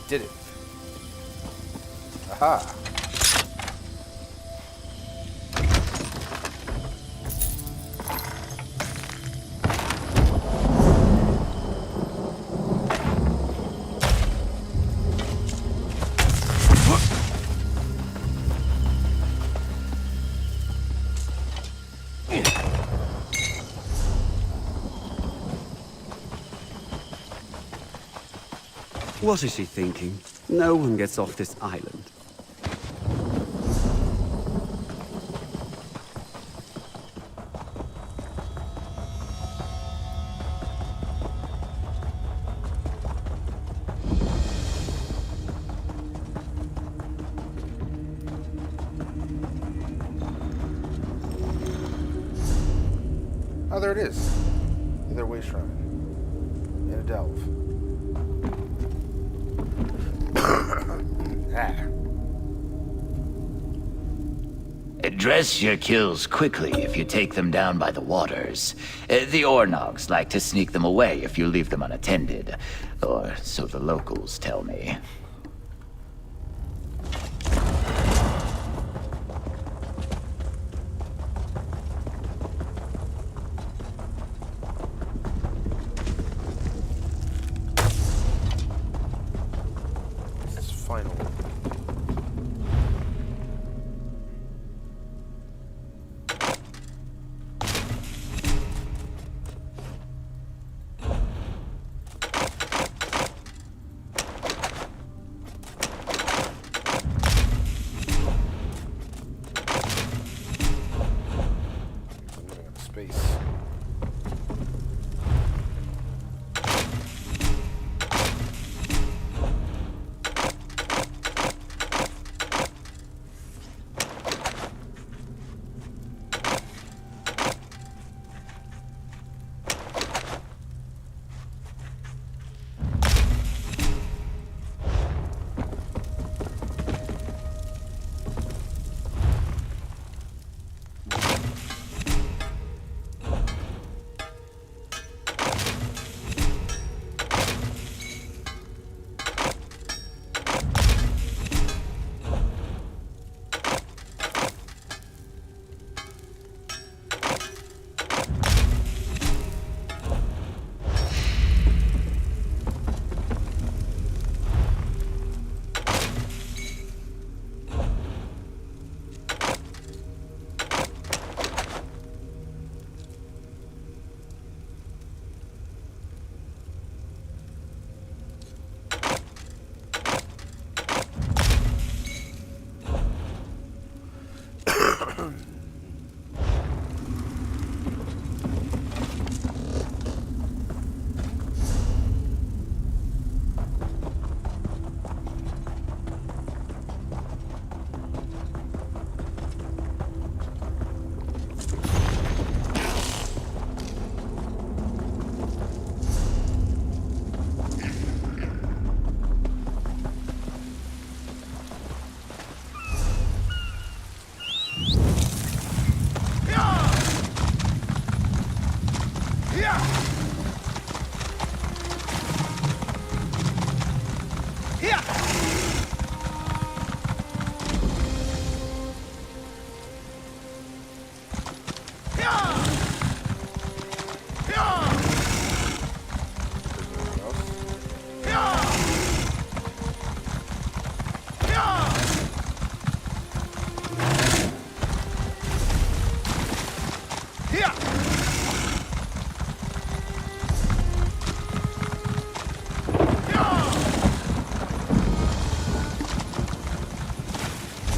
Did it. Aha. What is she thinking? No one gets off this island. Oh, there it is. Another Wayshrine. In a delve. Address your kills quickly if you take them down by the waters. The Ornogs like to sneak them away if you leave them unattended. Or so the locals tell me. This is final.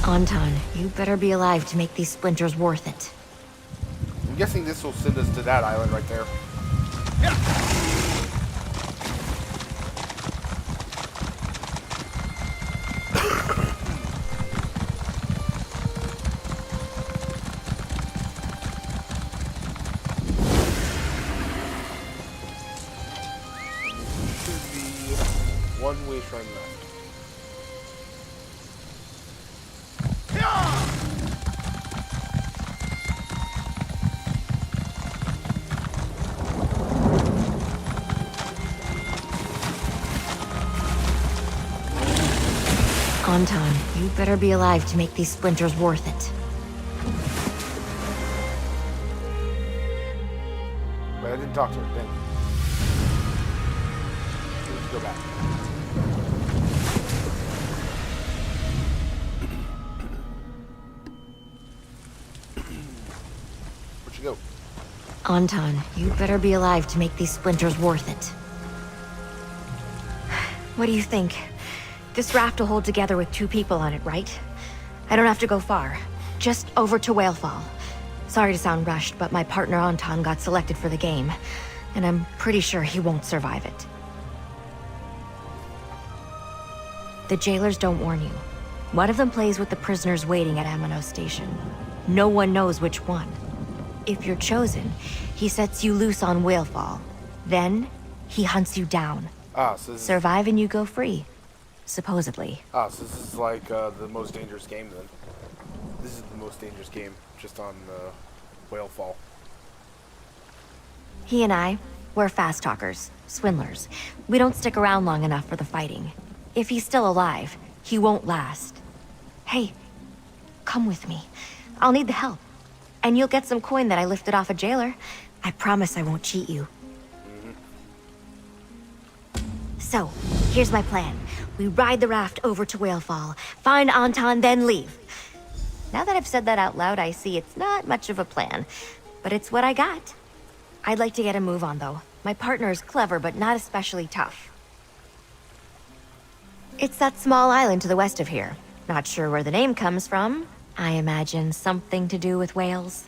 Anton, you better be alive to make these splinters worth it. I'm guessing this will send us to that island right there. Should be one Wayshrine left. Anton, you better be alive to make these splinters worth it. But I didn't talk to her, dang. Let's go back. Where'd you go? Anton, you better be alive to make these splinters worth it. What do you think? This raft will hold together with 2 people on it, right? I don't have to go far. Just over to Whalefall. Sorry to sound rushed, but my partner Anton got selected for the game, and I'm pretty sure he won't survive it. The jailers don't warn you. One of them plays with the prisoners waiting at Amano Station. No one knows which one. If you're chosen, he sets you loose on Whalefall. Then, he hunts you down. So this Survive and you go free. Supposedly. so this is like the most dangerous game then. This is the most dangerous game, just on Whalefall. He and I, we're fast talkers, swindlers. We don't stick around long enough for the fighting. If he's still alive, he won't last. Hey, come with me. I'll need the help. And you'll get some coin that I lifted off a jailer. I promise I won't cheat you. So, here's my plan. We ride the raft over to Whalefall, find Anton, then leave. Now that I've said that out loud, I see it's not much of a plan, but it's what I got. I'd like to get a move on, though. My partner is clever, but not especially tough. It's that small island to the west of here. Not sure where the name comes from. I imagine something to do with whales.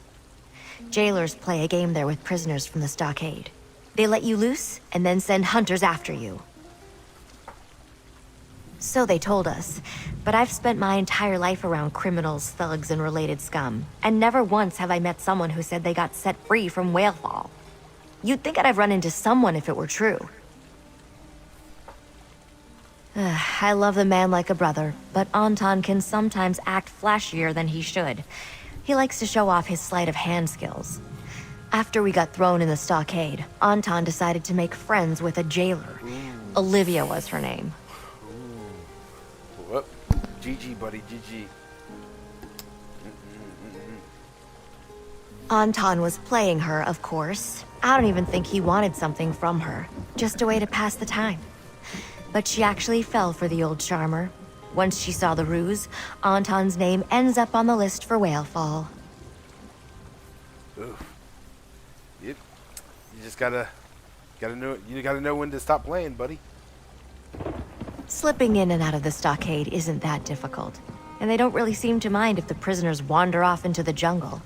Jailers play a game there with prisoners from the stockade. They let you loose, and then send hunters after you. So they told us, but I've spent my entire life around criminals, thugs, and related scum, and never once have I met someone who said they got set free from Whalefall. You'd think I'd have run into someone if it were true. I love the man like a brother, but Anton can sometimes act flashier than he should. He likes to show off his sleight of hand skills. After we got thrown in the stockade, Anton decided to make friends with a jailer. Olivia was her name. Whoop. GG, buddy, GG. Anton was playing her, of course. I don't even think he wanted something from her. Just a way to pass the time. But she actually fell for the old charmer. Once she saw the ruse, Anton's name ends up on the list for Whalefall. Oof. Yep. You just gotta know when to stop playing, buddy. Slipping in and out of the stockade isn't that difficult, and they don't really seem to mind if the prisoners wander off into the jungle.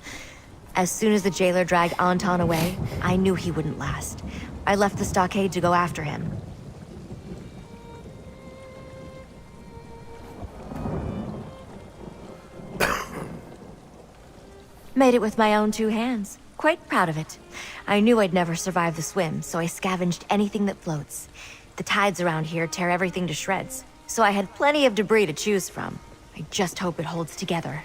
As soon as the jailer dragged Anton away, I knew he wouldn't last. I left the stockade to go after him. Made it with my own 2 hands. Quite proud of it. I knew I'd never survive the swim, so I scavenged anything that floats. The tides around here tear everything to shreds, so I had plenty of debris to choose from. I just hope it holds together.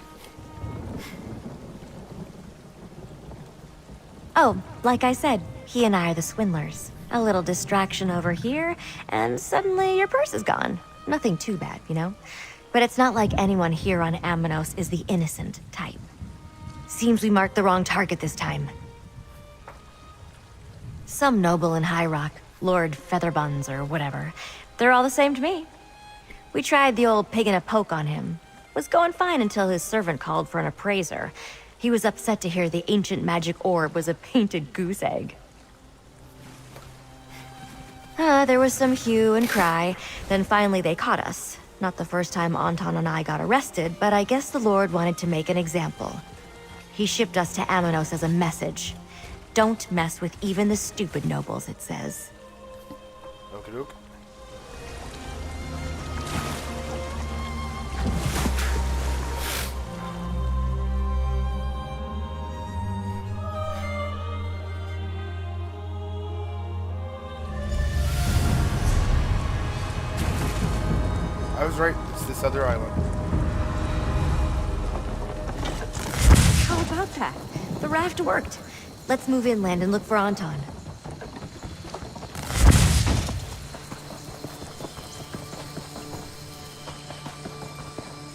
Oh, like I said, He and I are the swindlers. A little distraction over here, and suddenly your purse is gone. Nothing too bad, you know? But it's not like anyone here on Amanos is the innocent type. Seems we marked the wrong target this time. Some noble in High Rock, Lord Featherbuns or whatever. They're all the same to me. We tried the old pig in a poke on him. Was going fine until his servant called for an appraiser. He was upset to hear the ancient magic orb was a painted goose egg. There was some hue and cry, then finally they caught us. Not the first time Anton and I got arrested, but I guess the Lord wanted to make an example. He shipped us to Amanos as a message. Don't mess with even the stupid nobles, it says. Okie doke. I was right, it's this other island. How about that? The raft worked. Let's move inland and look for Anton.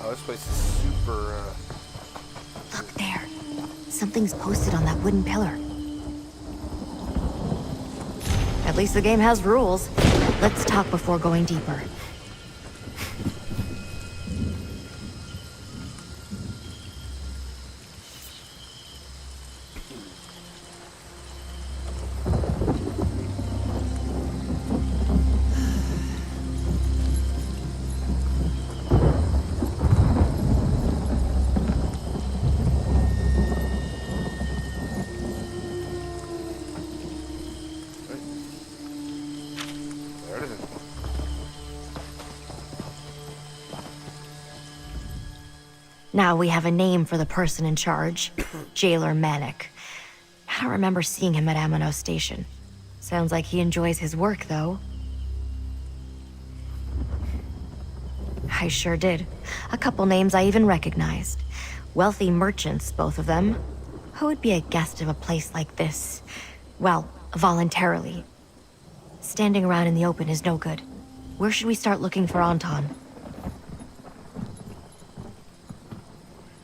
Oh, this place is super, Look there. Something's posted on that wooden pillar. At least the game has rules. Let's talk before going deeper. There it is. Now we have a name for the person in charge. Jailer Manic. I don't remember seeing him at Amanos Station. Sounds like he enjoys his work, though. I sure did. A couple names I even recognized. Wealthy merchants, both of them. Who would be a guest of a place like this? Well, voluntarily. Standing around in the open is no good. Where should we start looking for Anton?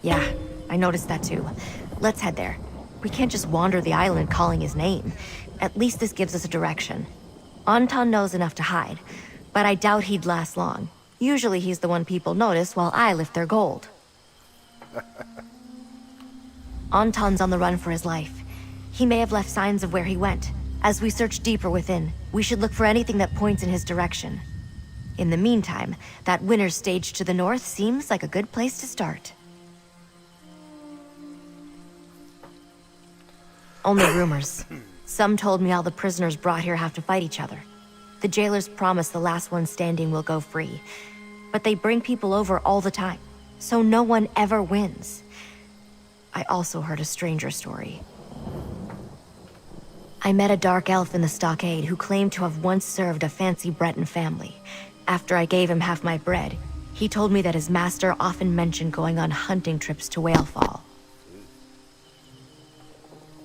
Yeah, I noticed that too. Let's head there. We can't just wander the island calling his name. At least this gives us a direction. Anton knows enough to hide, but I doubt he'd last long. Usually he's the one people notice while I lift their gold. Anton's on the run for his life. He may have left signs of where he went. As we search deeper within, we should look for anything that points in his direction. In the meantime, that winner's stage to the north seems like a good place to start. Only rumors. Some told me all the prisoners brought here have to fight each other. The jailers promise the last one standing will go free. But they bring people over all the time, so no one ever wins. I also heard a stranger story. I met a dark elf in the stockade who claimed to have once served a fancy Breton family. After I gave him half my bread, he told me that his master often mentioned going on hunting trips to Whalefall.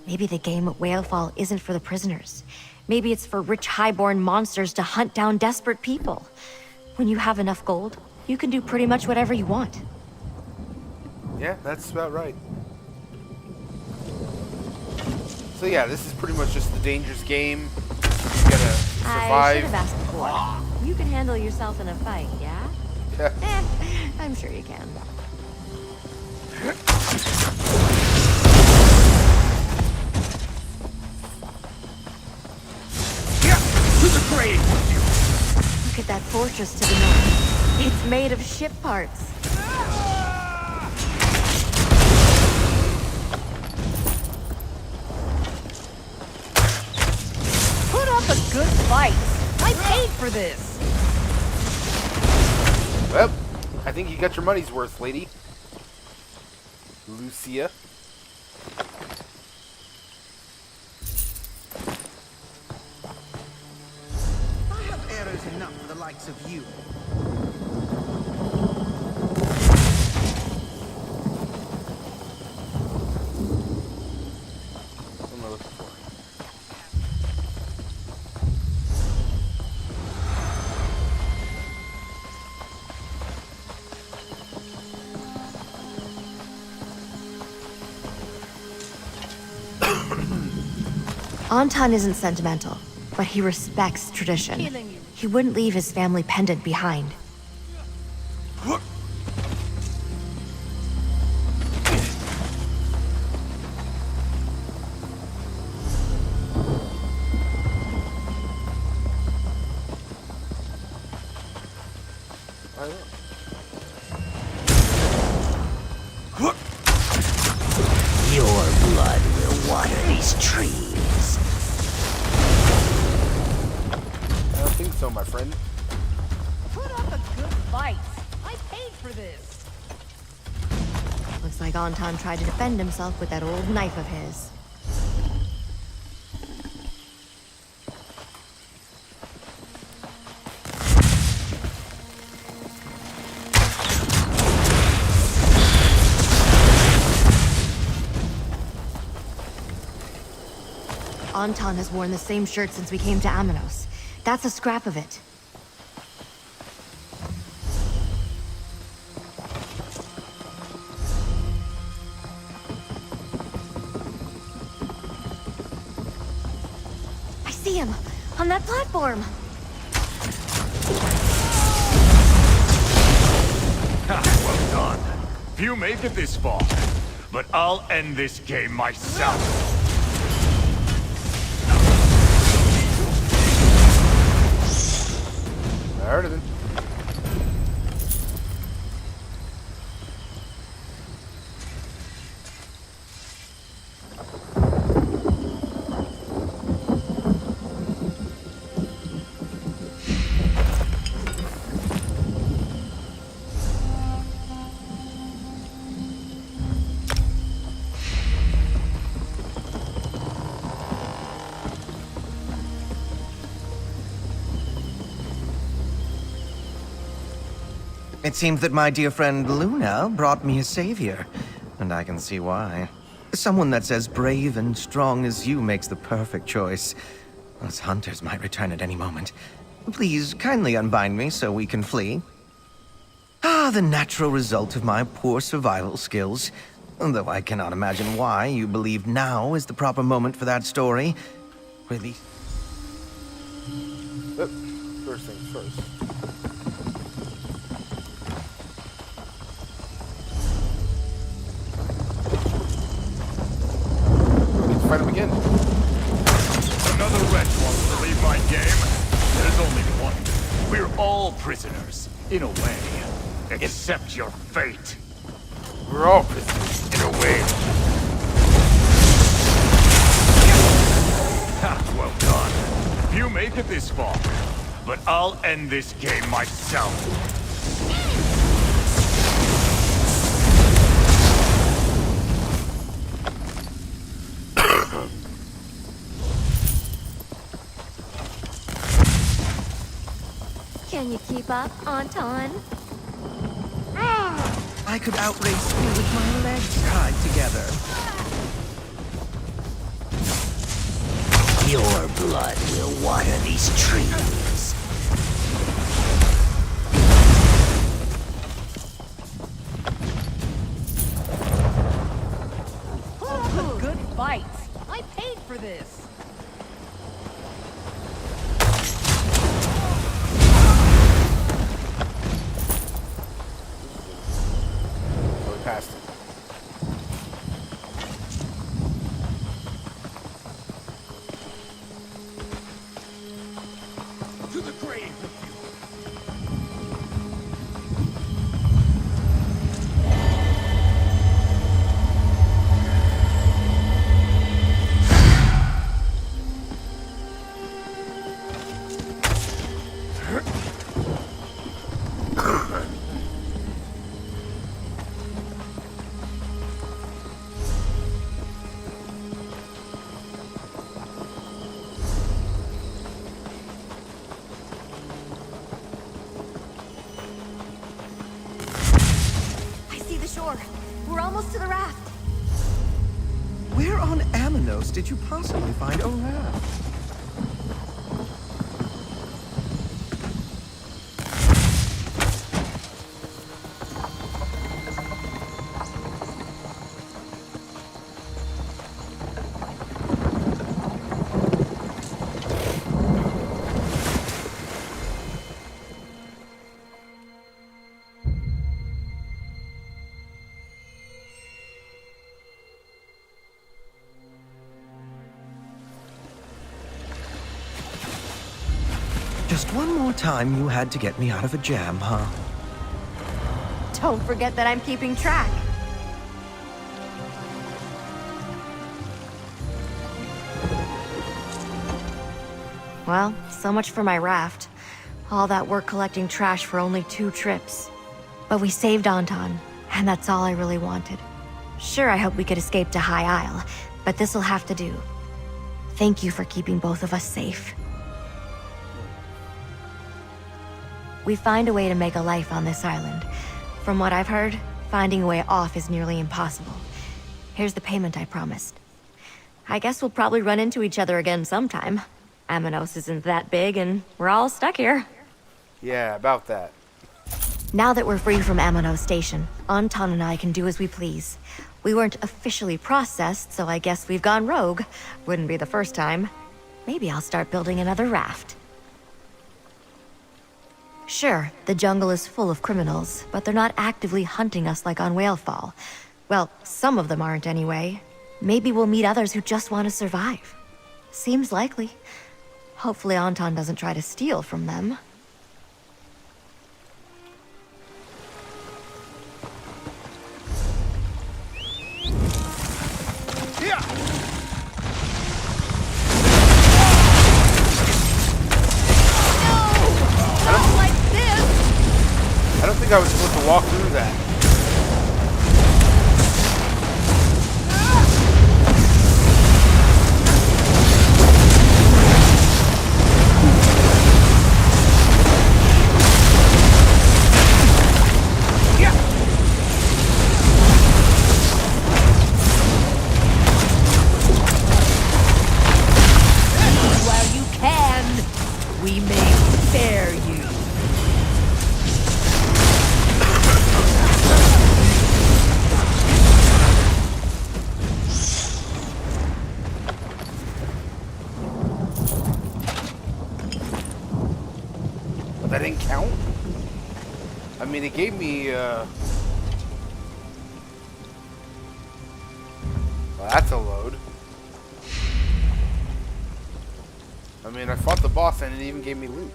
Maybe the game at Whalefall isn't for the prisoners. Maybe it's for rich highborn monsters to hunt down desperate people. When you have enough gold, you can do pretty much whatever you want. Yeah, that's about right. So yeah, this is pretty much just the dangerous game. You gotta survive. I should have asked before. You can handle yourself in a fight, yeah? I'm sure you can. Look at that fortress to the north. It's made of ship parts. Put up a good fight. I paid for this. Well, I think you got your money's worth, lady. Lucia. I have arrows enough for the likes of you. What am I looking for? Anton isn't sentimental, but he respects tradition. He wouldn't leave his family pendant behind. Your blood will water these trees. I don't think so, my friend. Put up a good fight. I paid for this. Looks like Anton tried to defend himself with that old knife of his. Anton has worn the same shirt since we came to Amanos. That's a scrap of it. I see him! On that platform! Well done. Few make it this far, but I'll end this game myself. I heard of it. It seems that my dear friend Luna brought me a savior, and I can see why. Someone that's as brave and strong as you makes the perfect choice. Those hunters might return at any moment. Please, kindly unbind me so we can flee. Ah, the natural result of my poor survival skills. Though I cannot imagine why you believe now is the proper moment for that story. Really? First things first. Fight him again. Another wretch wants to leave my game. There's only one. We're all prisoners, in a way. Accept your fate. We're all prisoners, in a way. Ha, well done. Few make it this far, but I'll end this game myself. Can you keep up, Anton? I could outrace you with my legs tied together. Your blood will water these trees. Put up a good fight. I paid for this. Past it. To the grave with Shore. We're almost to the raft. Where on Amanos did you possibly find a raft? Just one more time you had to get me out of a jam, huh? Don't forget that I'm keeping track. Well, so much for my raft. All that work collecting trash for only 2 trips. But we saved Anton, and that's all I really wanted. Sure, I hope we could escape to High Isle, but this'll have to do. Thank you for keeping both of us safe. We find a way to make a life on this island. From what I've heard, finding a way off is nearly impossible. Here's the payment I promised. I guess we'll probably run into each other again sometime. Amanos isn't that big, and we're all stuck here. Yeah, about that. Now that we're free from Amanos Station, Anton and I can do as we please. We weren't officially processed, so I guess we've gone rogue. Wouldn't be the first time. Maybe I'll start building another raft. Sure, the jungle is full of criminals, but they're not actively hunting us like on Whalefall. Well, some of them aren't anyway. Maybe we'll meet others who just want to survive. Seems likely. Hopefully Anton doesn't try to steal from them. I don't think I was supposed to walk through that. While you can, we may spare you. But that didn't count? I mean, it gave me, well, that's a load. I mean, I fought the boss and it even gave me loot.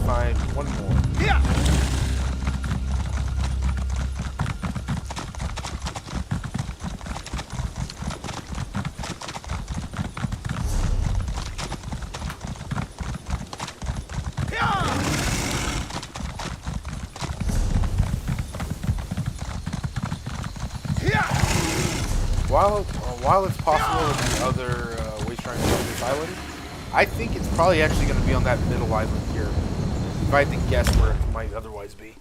Find one more. While it's possible that the other Wayshrine is on this island, I think it's probably actually going to be on that middle island here. If I had to guess where it might otherwise be.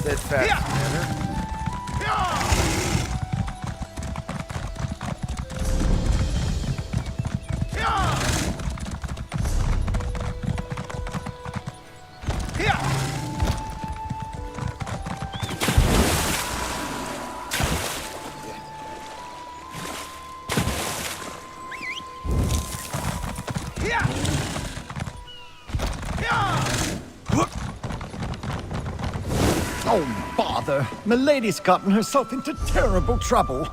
Steadfast manner. Oh, bother. Milady's gotten herself into terrible trouble.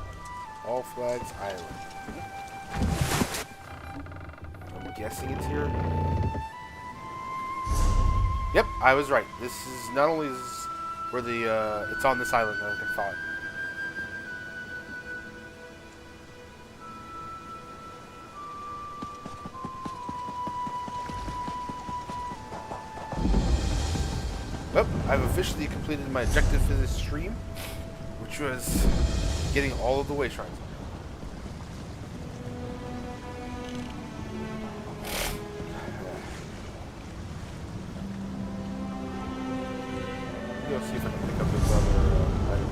All Flags Island. I'm guessing it's here. Yep, I was right. This is not only is where the it's on this island like I thought. Well, I've officially completed my objective for this stream, which was getting all of the Wayshrines. Go see if I can pick up those other items.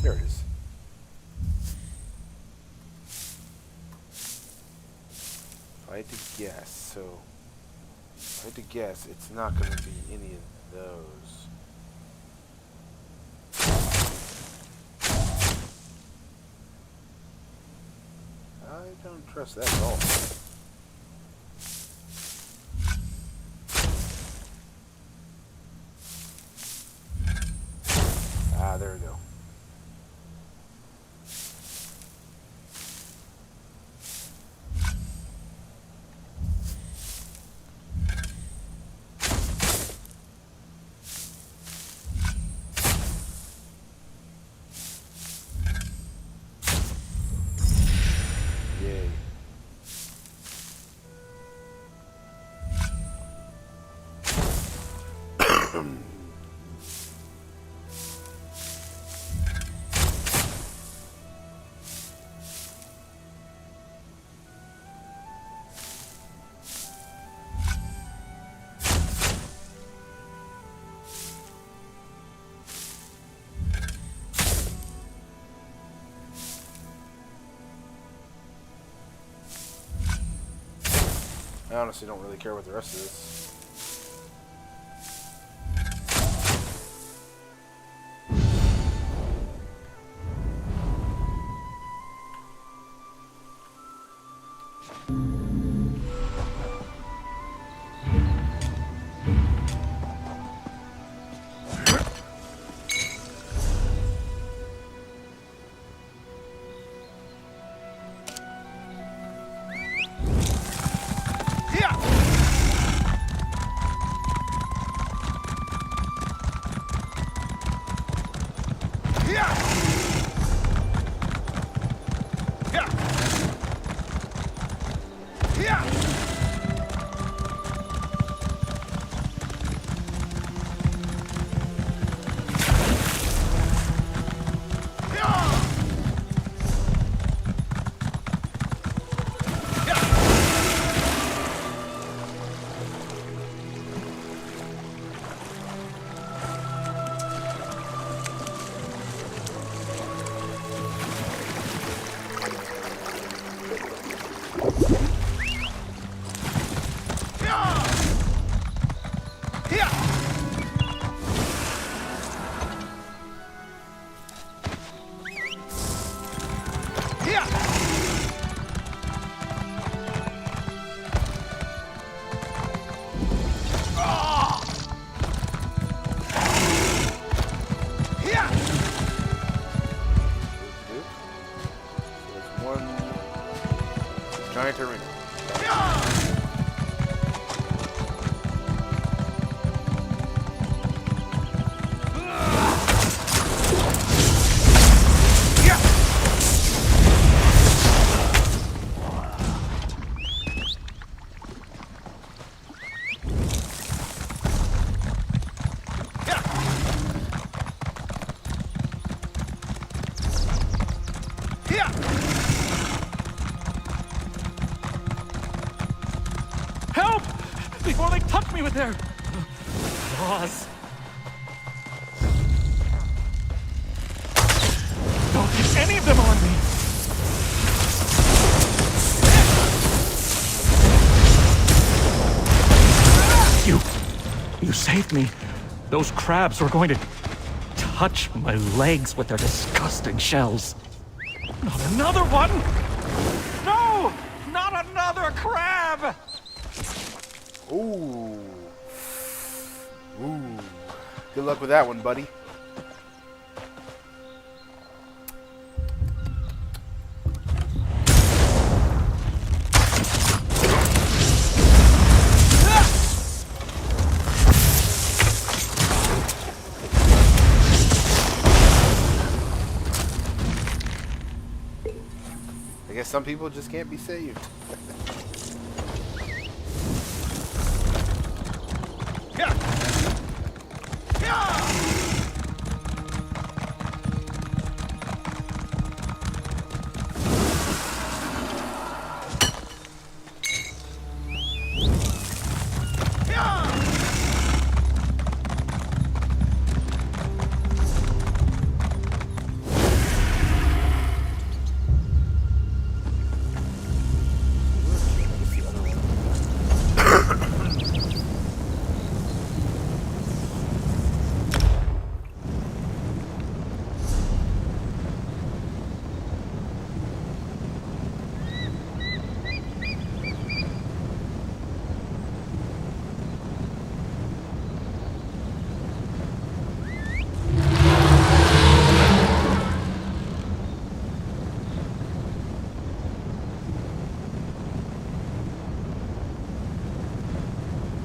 There it is. If I had to guess, it's not going to be any of those. I don't trust that at all. Ah, there we go. Yay. I honestly don't really care what the rest of this. Giant arena. before they touch me with their claws. Don't get any of them on me. You saved me. Those crabs were going to touch my legs with their disgusting shells. Not another one! No! Not another crab! Ooh. Ooh. Good luck with that one, buddy. I guess some people just can't be saved.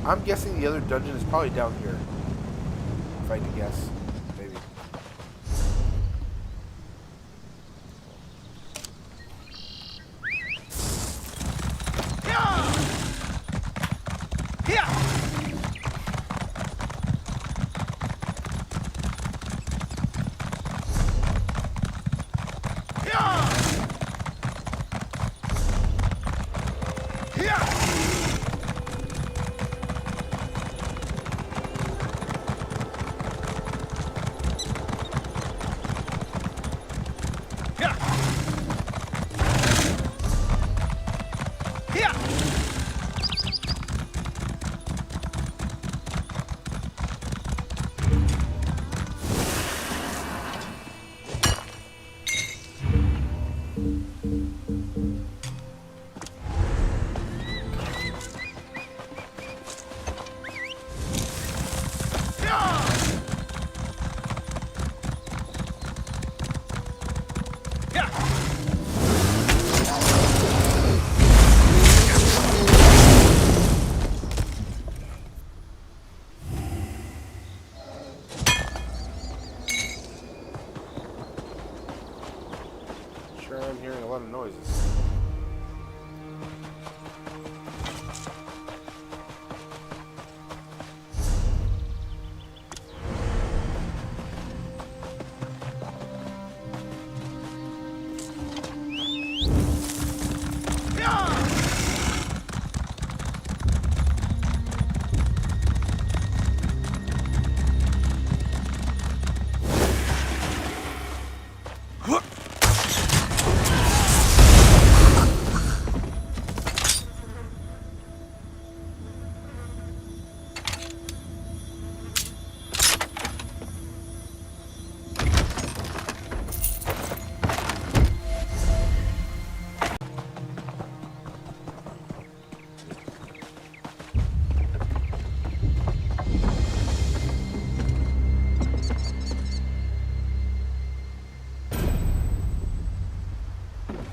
I'm guessing the other dungeon is probably down here. If I had to guess. Maybe. Sure, I'm hearing a lot of noises.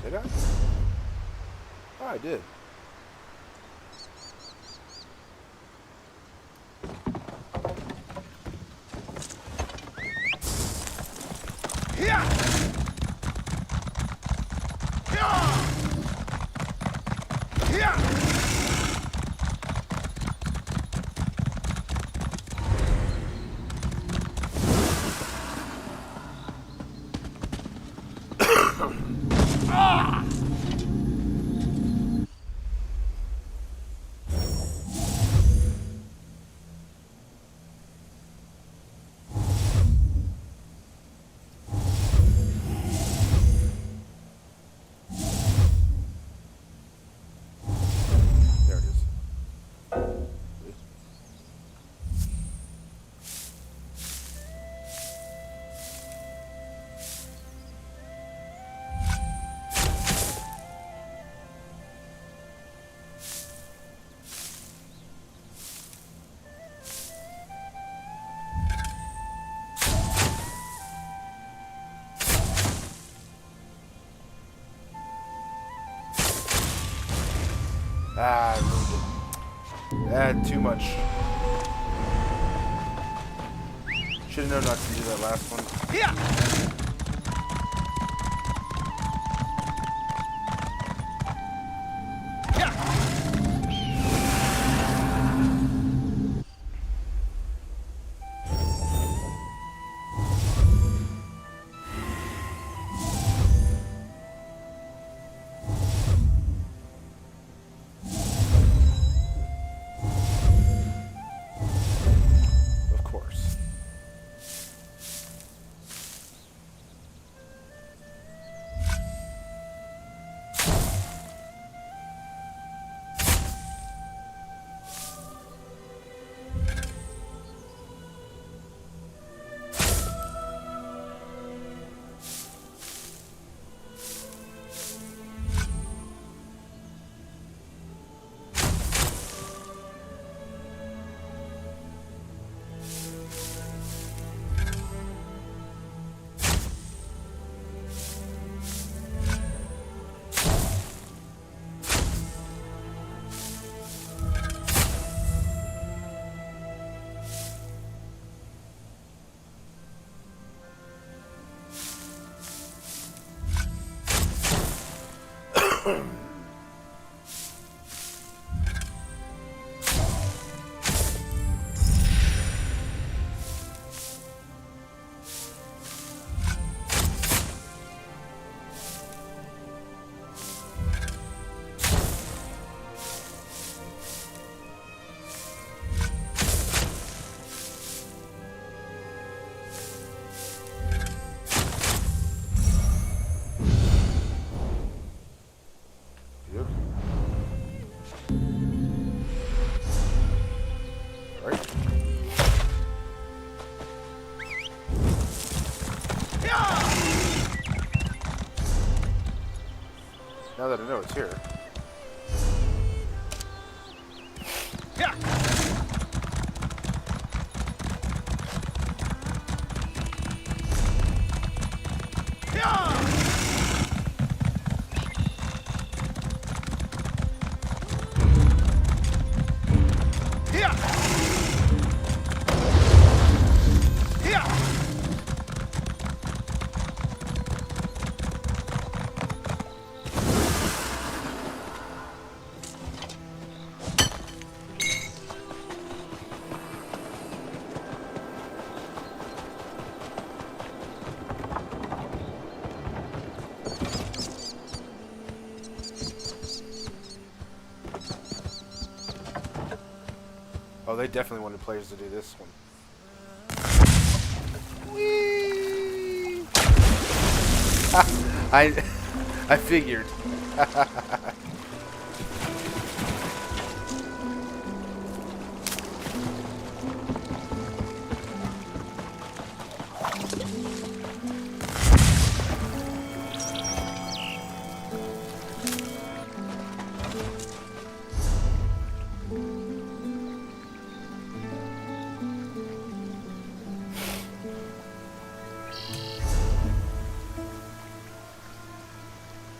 Did I? Oh, I did. had too much. Should have known not to do that last one. Yeah. Of course. Now that I know it's here. Yeah. Oh, they definitely wanted players to do this one. I figured.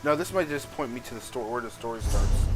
No, this might just point me to the store where the story starts.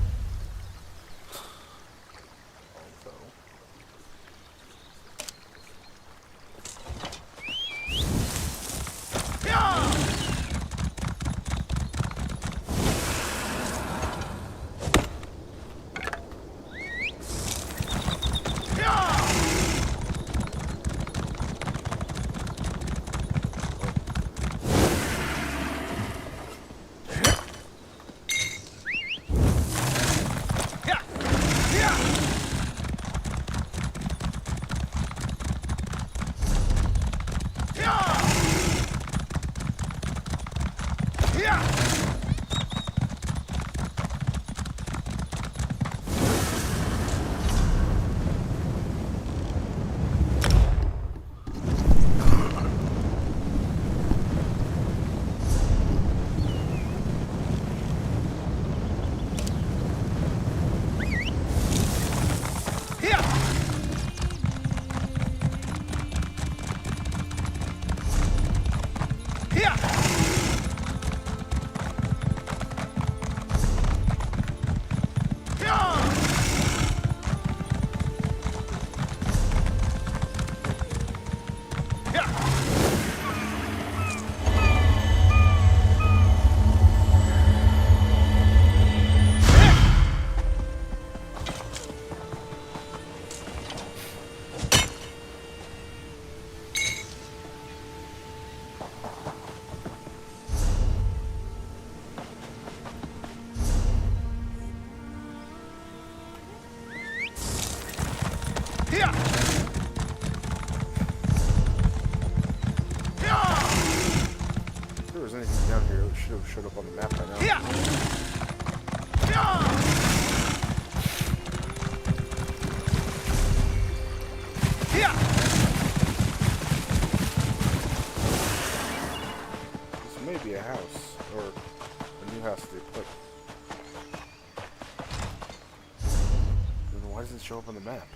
If there was anything down here, it should have showed up on the map by now. This may be a house, or a new house they put. Then why does it show up on the map?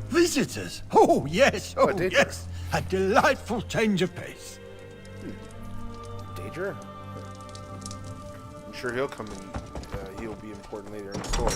Visitors? Oh, yes, oh, Daedra. yes. A delightful change of pace. Daedra? I'm sure he'll come and he'll be important later in the story.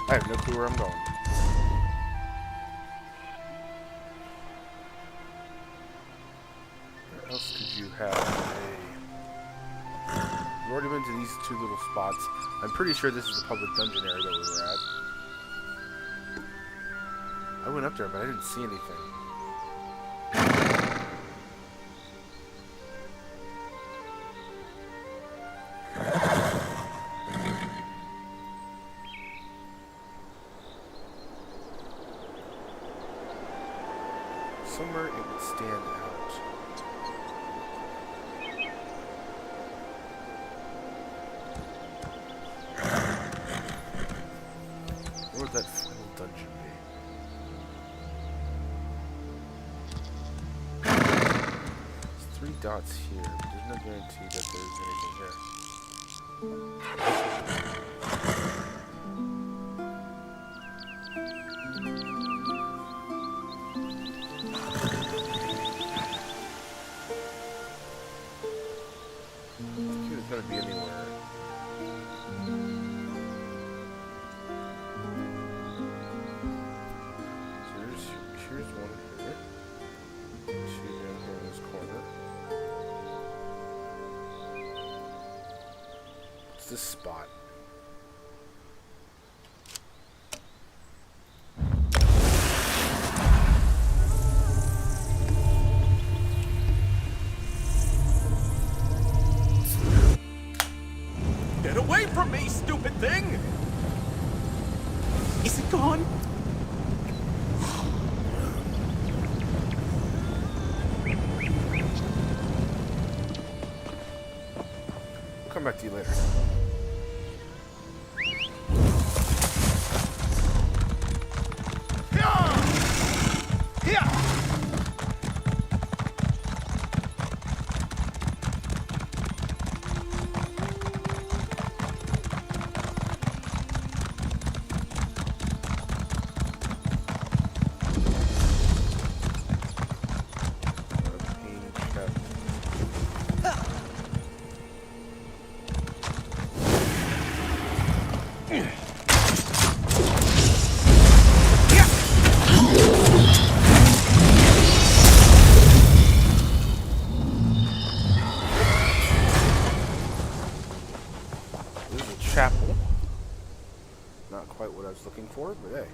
I have no clue where I'm going. Where else could you have We've already been to these two little spots. I'm pretty sure this is the public dungeon area that we were at. I went up there, but I didn't see anything. Somewhere it would stand out. Where would that final dungeon be? There's 3 dots here, but there's no guarantee that there's anything here. Gonna be anywhere. So here's one here. 2 down here in this corner. What's this spot? Get away from me, stupid thing! Is it gone? I'll come back to you later. Chapel. Not quite what I was looking for, but hey.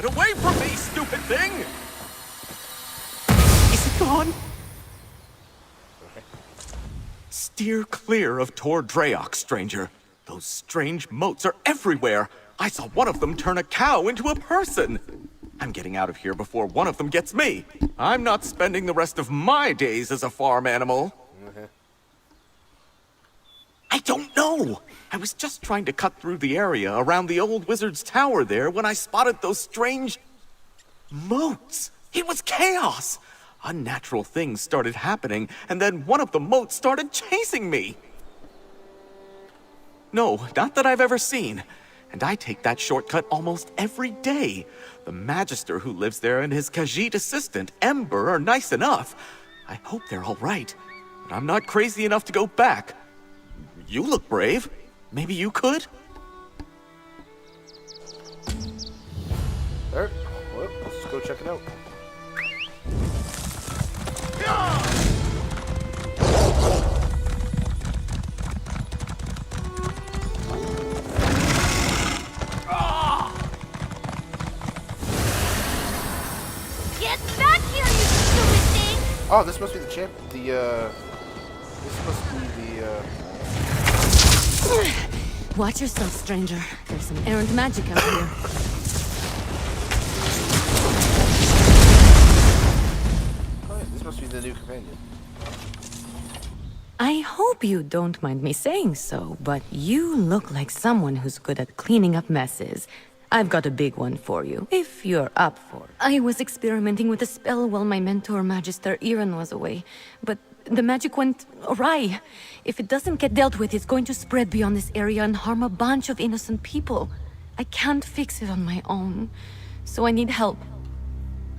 Get away from me, stupid thing! Is it gone? Steer clear of Tor Draok, stranger. Those strange moats are everywhere. I saw one of them turn a cow into a person. I'm getting out of here before one of them gets me. I'm not spending the rest of my days as a farm animal. I don't know. I was just trying to cut through the area around the old wizard's tower there when I spotted those strange moats. It was chaos. Unnatural things started happening, and then one of the moats started chasing me. No, not that I've ever seen. And I take that shortcut almost every day. The Magister who lives there and his Khajiit assistant, Ember, are nice enough. I hope they're all right. But I'm not crazy enough to go back. You look brave. Maybe you could? Alright, well, let's just go check it out. Get back here, you stupid thing! Oh, this must be the champ. This must be the. Watch yourself, stranger. There's some errant magic out here. Oh, yeah, this must be the new companion. I hope you don't mind me saying so, but you look like someone who's good at cleaning up messes. I've got a big one for you, if you're up for it. I was experimenting with a spell while my mentor, Magister Iren, was away, but the magic went awry. If it doesn't get dealt with, it's going to spread beyond this area and harm a bunch of innocent people. I can't fix it on my own, so I need help.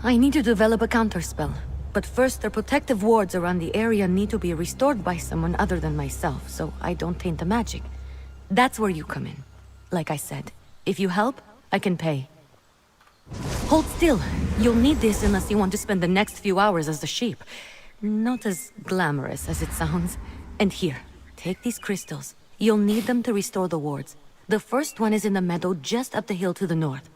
I need to develop a counterspell, but first their protective wards around the area need to be restored by someone other than myself, so I don't taint the magic. That's where you come in. Like I said, if you help, I can pay. Hold still. You'll need this unless you want to spend the next few hours as a sheep. Not as glamorous as it sounds. And here, take these crystals. You'll need them to restore the wards. The first one is in the meadow just up the hill to the north.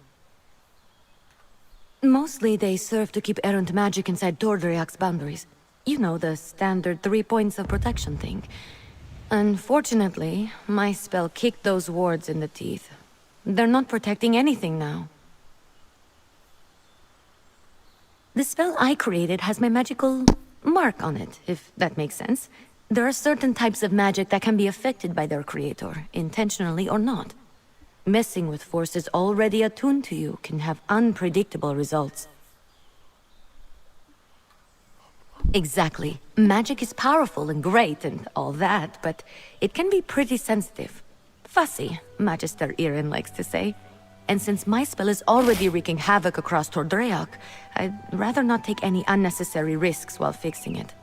Mostly they serve to keep errant magic inside Tordriak's boundaries. You know, the standard 3 points of protection thing. Unfortunately, my spell kicked those wards in the teeth. They're not protecting anything now. The spell I created has my magical mark on it, if that makes sense. There are certain types of magic that can be affected by their creator, intentionally or not. Messing with forces already attuned to you can have unpredictable results. Exactly. Magic is powerful and great and all that, but it can be pretty sensitive. Fussy, Magister Iren likes to say. And since my spell is already wreaking havoc across Tordreak, I'd rather not take any unnecessary risks while fixing it.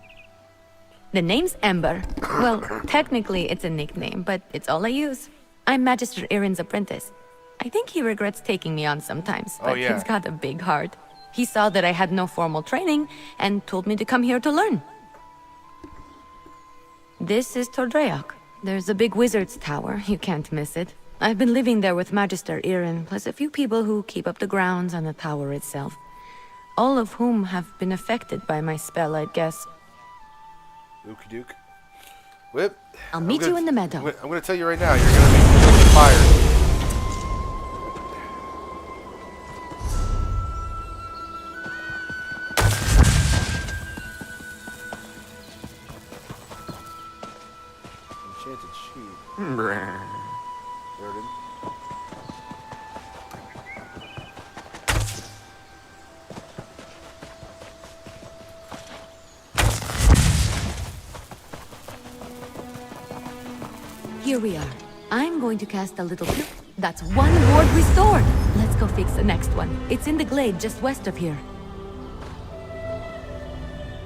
The name's Ember. Well, technically it's a nickname, but it's all I use. I'm Magister Iren's apprentice. I think he regrets taking me on sometimes, but he's got a big heart. He saw that I had no formal training and told me to come here to learn. This is Tordreak. There's a big wizard's tower, you can't miss it. I've been living there with Magister Iren, plus a few people who keep up the grounds and the tower itself. All of whom have been affected by my spell, I'd guess. Ookie dook. Whip. I'll meet you in the meadow. I'm gonna tell you right now, you're gonna be fired. Enchanted sheep. Burden. Here we are. I'm going to cast a little... That's one ward restored! Let's go fix the next one. It's in the glade just west of here.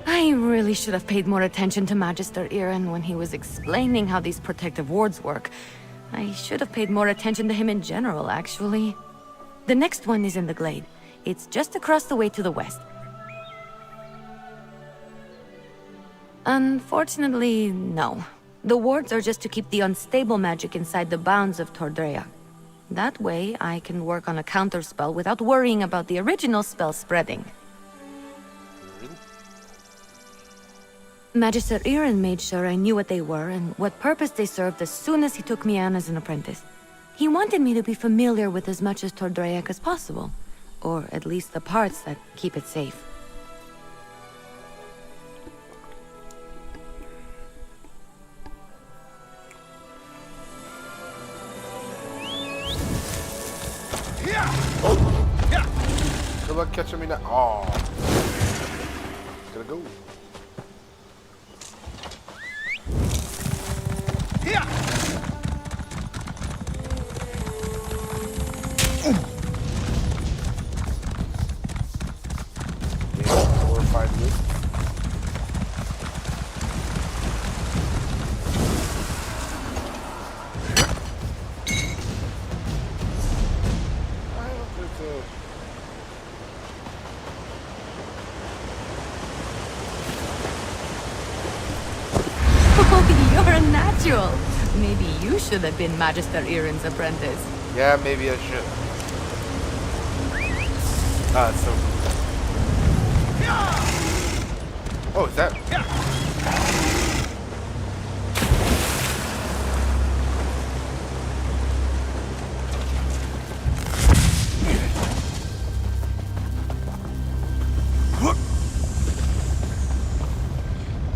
I really should have paid more attention to Magister Iren when he was explaining how these protective wards work. I should have paid more attention to him in general, actually. The next one is in the glade. It's just across the way to the west. Unfortunately, no. The wards are just to keep the unstable magic inside the bounds of Tordrea. That way, I can work on a counterspell without worrying about the original spell spreading. Magister Irin made sure I knew what they were and what purpose they served as soon as he took me on as an apprentice. He wanted me to be familiar with as much as Tordreac as possible, or at least the parts that keep it safe. Good luck catching me now. Oh. Gotta go. Glorified list. Oh, you're a natural. Maybe you should have been Magister Irin's apprentice. Yeah, maybe I should. Ah, it's so cool. Oh, is that?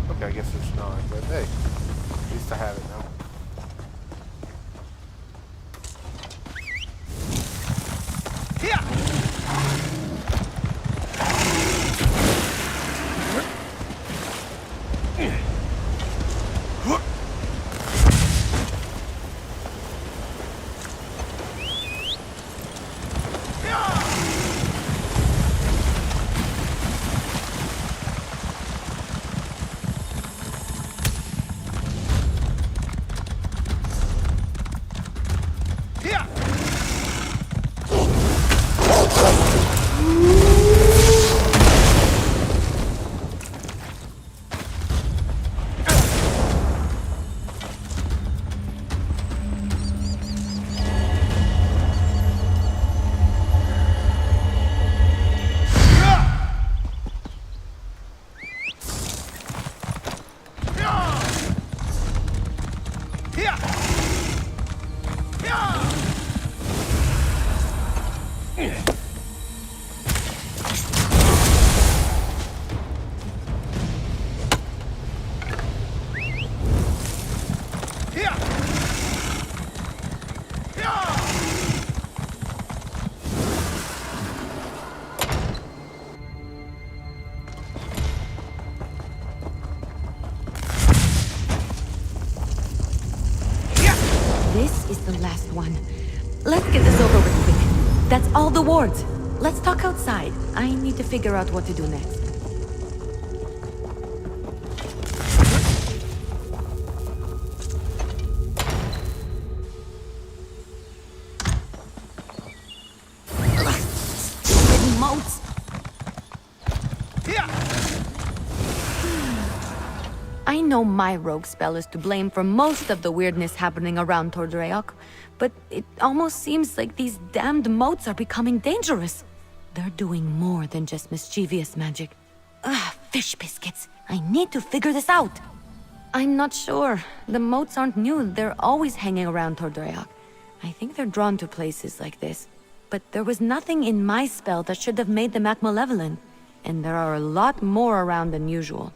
Okay, I guess it's not, but hey, at least I have it now. This is the last one. Let's get this over with quick. That's all the wards. Let's talk outside. I need to figure out what to do next. Stupid moats! I know my rogue spell is to blame for most of the weirdness happening around Tordreac, but it almost seems like these damned moats are becoming dangerous. They're doing more than just mischievous magic. Fish biscuits. I need to figure this out. I'm not sure. The moats aren't new. They're always hanging around Tordreac. I think they're drawn to places like this. But there was nothing in my spell that should have made them act malevolent. And there are a lot more around than usual.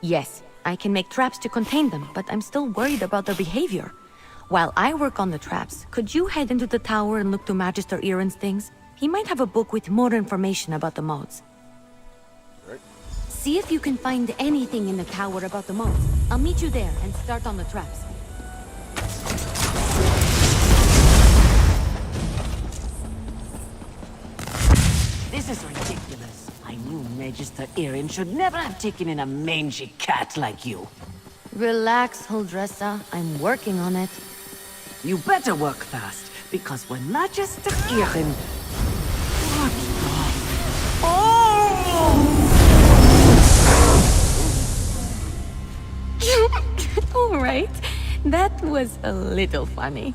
Yes, I can make traps to contain them, but I'm still worried about their behavior. While I work on the traps, could you head into the tower and look to Magister Irin's things? He might have a book with more information about the modes. Right. See if you can find anything in the tower about the modes. I'll meet you there and start on the traps. This is ridiculous. I knew Magister Irin should never have taken in a mangy cat like you. Relax, Huldressa. I'm working on it. You better work fast, because when Magister Irin... What the... Oh! That was a little funny.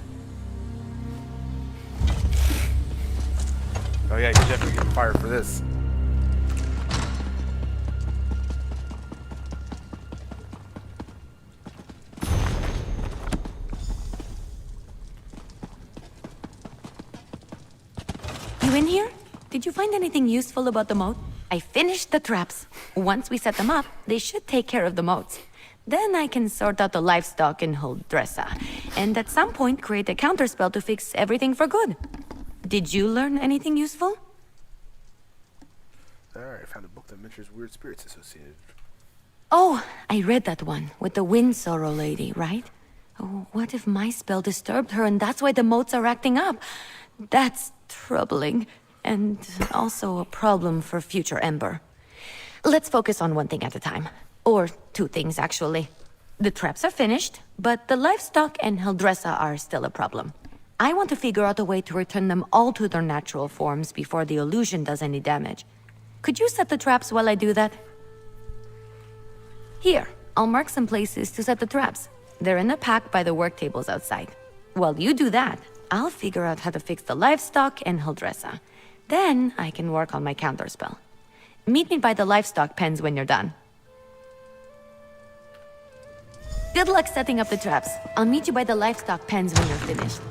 Oh yeah, you're definitely getting fired for this. You in here? Did you find anything useful about the moat? I finished the traps. Once we set them up, they should take care of the moats. Then I can sort out the livestock in Holdressa, and at some point create a counterspell to fix everything for good. Did you learn anything useful? Alright, I found a book that mentions weird spirits associated. Oh, I read that one, with the Wind Sorrow lady, right? Oh, what if my spell disturbed her and that's why the moats are acting up? That's troubling, and also a problem for future Ember. Let's focus on one thing at a time. Or two things, actually. The traps are finished, but the livestock and Heldressa are still a problem. I want to figure out a way to return them all to their natural forms before the illusion does any damage. Could you set the traps while I do that? Here, I'll mark some places to set the traps. They're in a pack by the work tables outside. While you do that, I'll figure out how to fix the livestock and Heldressa. Then I can work on my counterspell. Meet me by the livestock pens when you're done. Good luck setting up the traps. I'll meet you by the livestock pens when you're finished.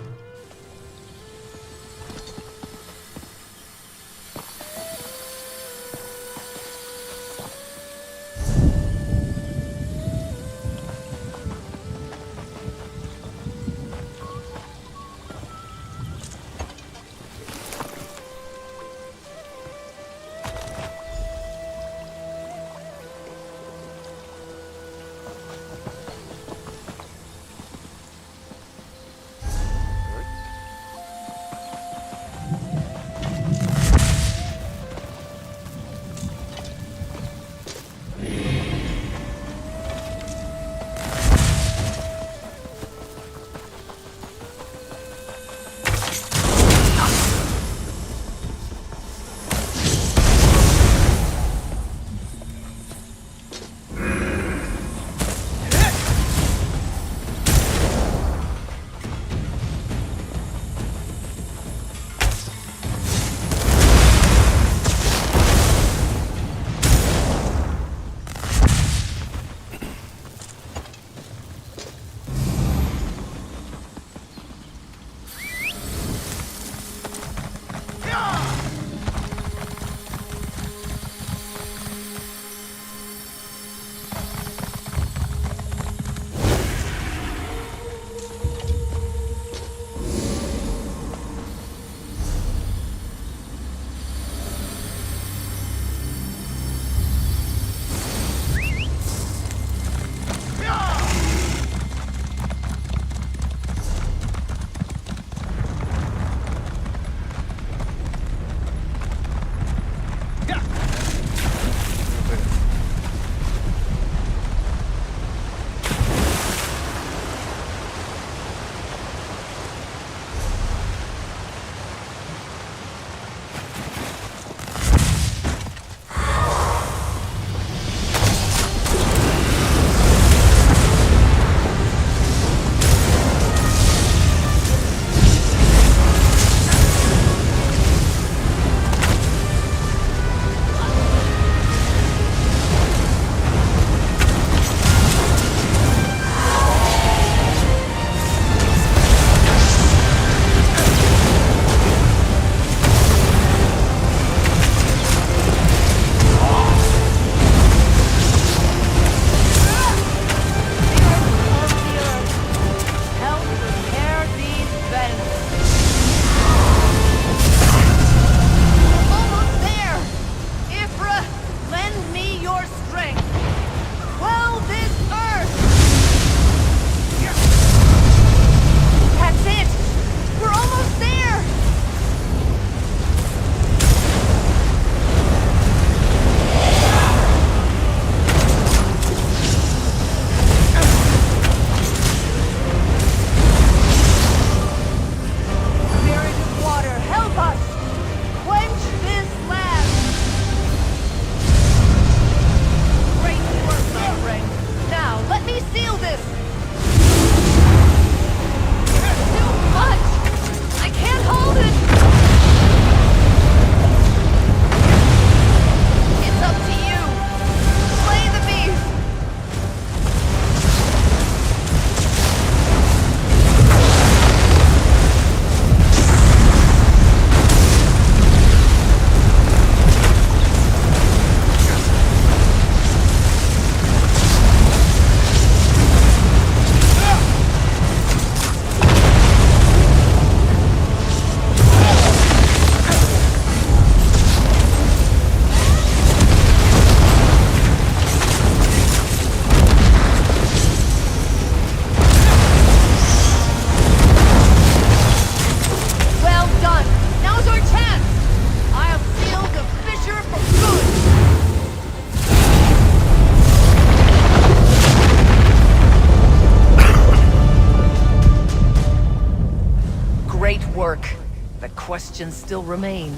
questions still remain.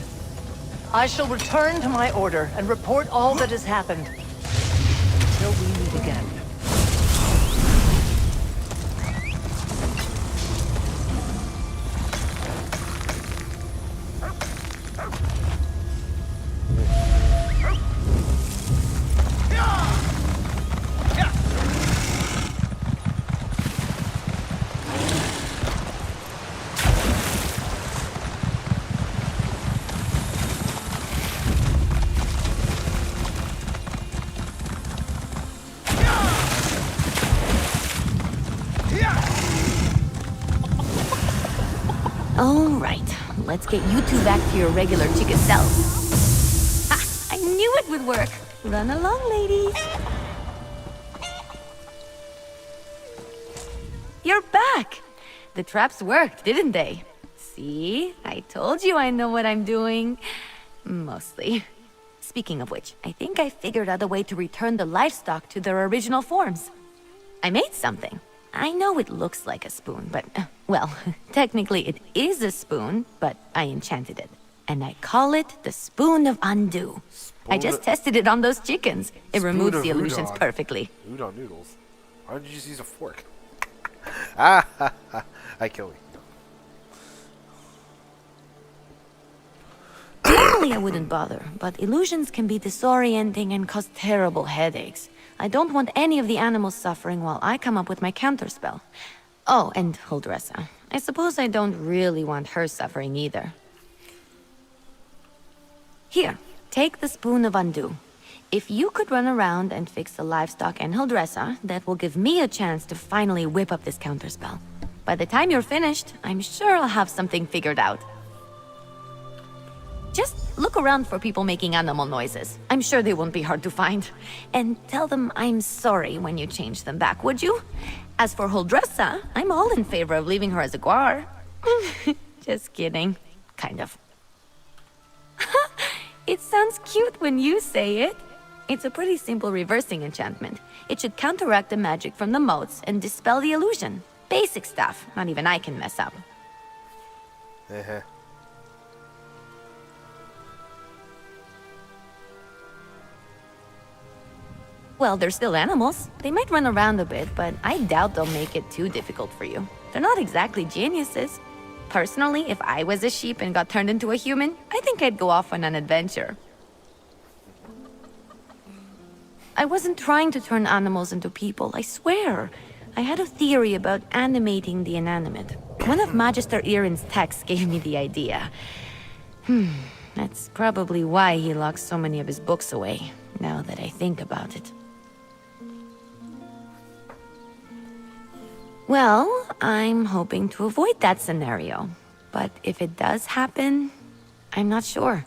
I shall return to my order and report all that has happened. Until we meet again. All right, let's get you two back to your regular chicken selves. Ha! I knew it would work. Run along, ladies. You're back. The traps worked, didn't they? See? I told you I know what I'm doing. Mostly. Speaking of which, I think I figured out a way to return the livestock to their original forms. I made something. I know it looks like a spoon, but, well, technically it is a spoon, but I enchanted it. And I call it the Spoon of Undo. I just tested it on those chickens. It removes the illusions perfectly. Udon noodles? Why did you just use a fork? Ah, ha, ha. I kill you. Normally I wouldn't bother, but illusions can be disorienting and cause terrible headaches. I don't want any of the animals suffering while I come up with my counterspell. Oh, and Huldressa. I suppose I don't really want her suffering either. Here, take the Spoon of Undo. If you could run around and fix the livestock and Huldressa, that will give me a chance to finally whip up this counterspell. By the time you're finished, I'm sure I'll have something figured out. Just look around for people making animal noises. I'm sure they won't be hard to find. And tell them I'm sorry when you change them back, would you? As for Huldressa, I'm all in favor of leaving her as a guar. Just kidding. Kind of. It sounds cute when you say it. It's a pretty simple reversing enchantment. It should counteract the magic from the motes and dispel the illusion. Basic stuff. Not even I can mess up. Well, they're still animals. They might run around a bit, but I doubt they'll make it too difficult for you. They're not exactly geniuses. Personally, if I was a sheep and got turned into a human, I think I'd go off on an adventure. I wasn't trying to turn animals into people, I swear. I had a theory about animating the inanimate. One of Magister Irin's texts gave me the idea. That's probably why he locks so many of his books away, now that I think about it. Well, I'm hoping to avoid that scenario. But if it does happen, I'm not sure.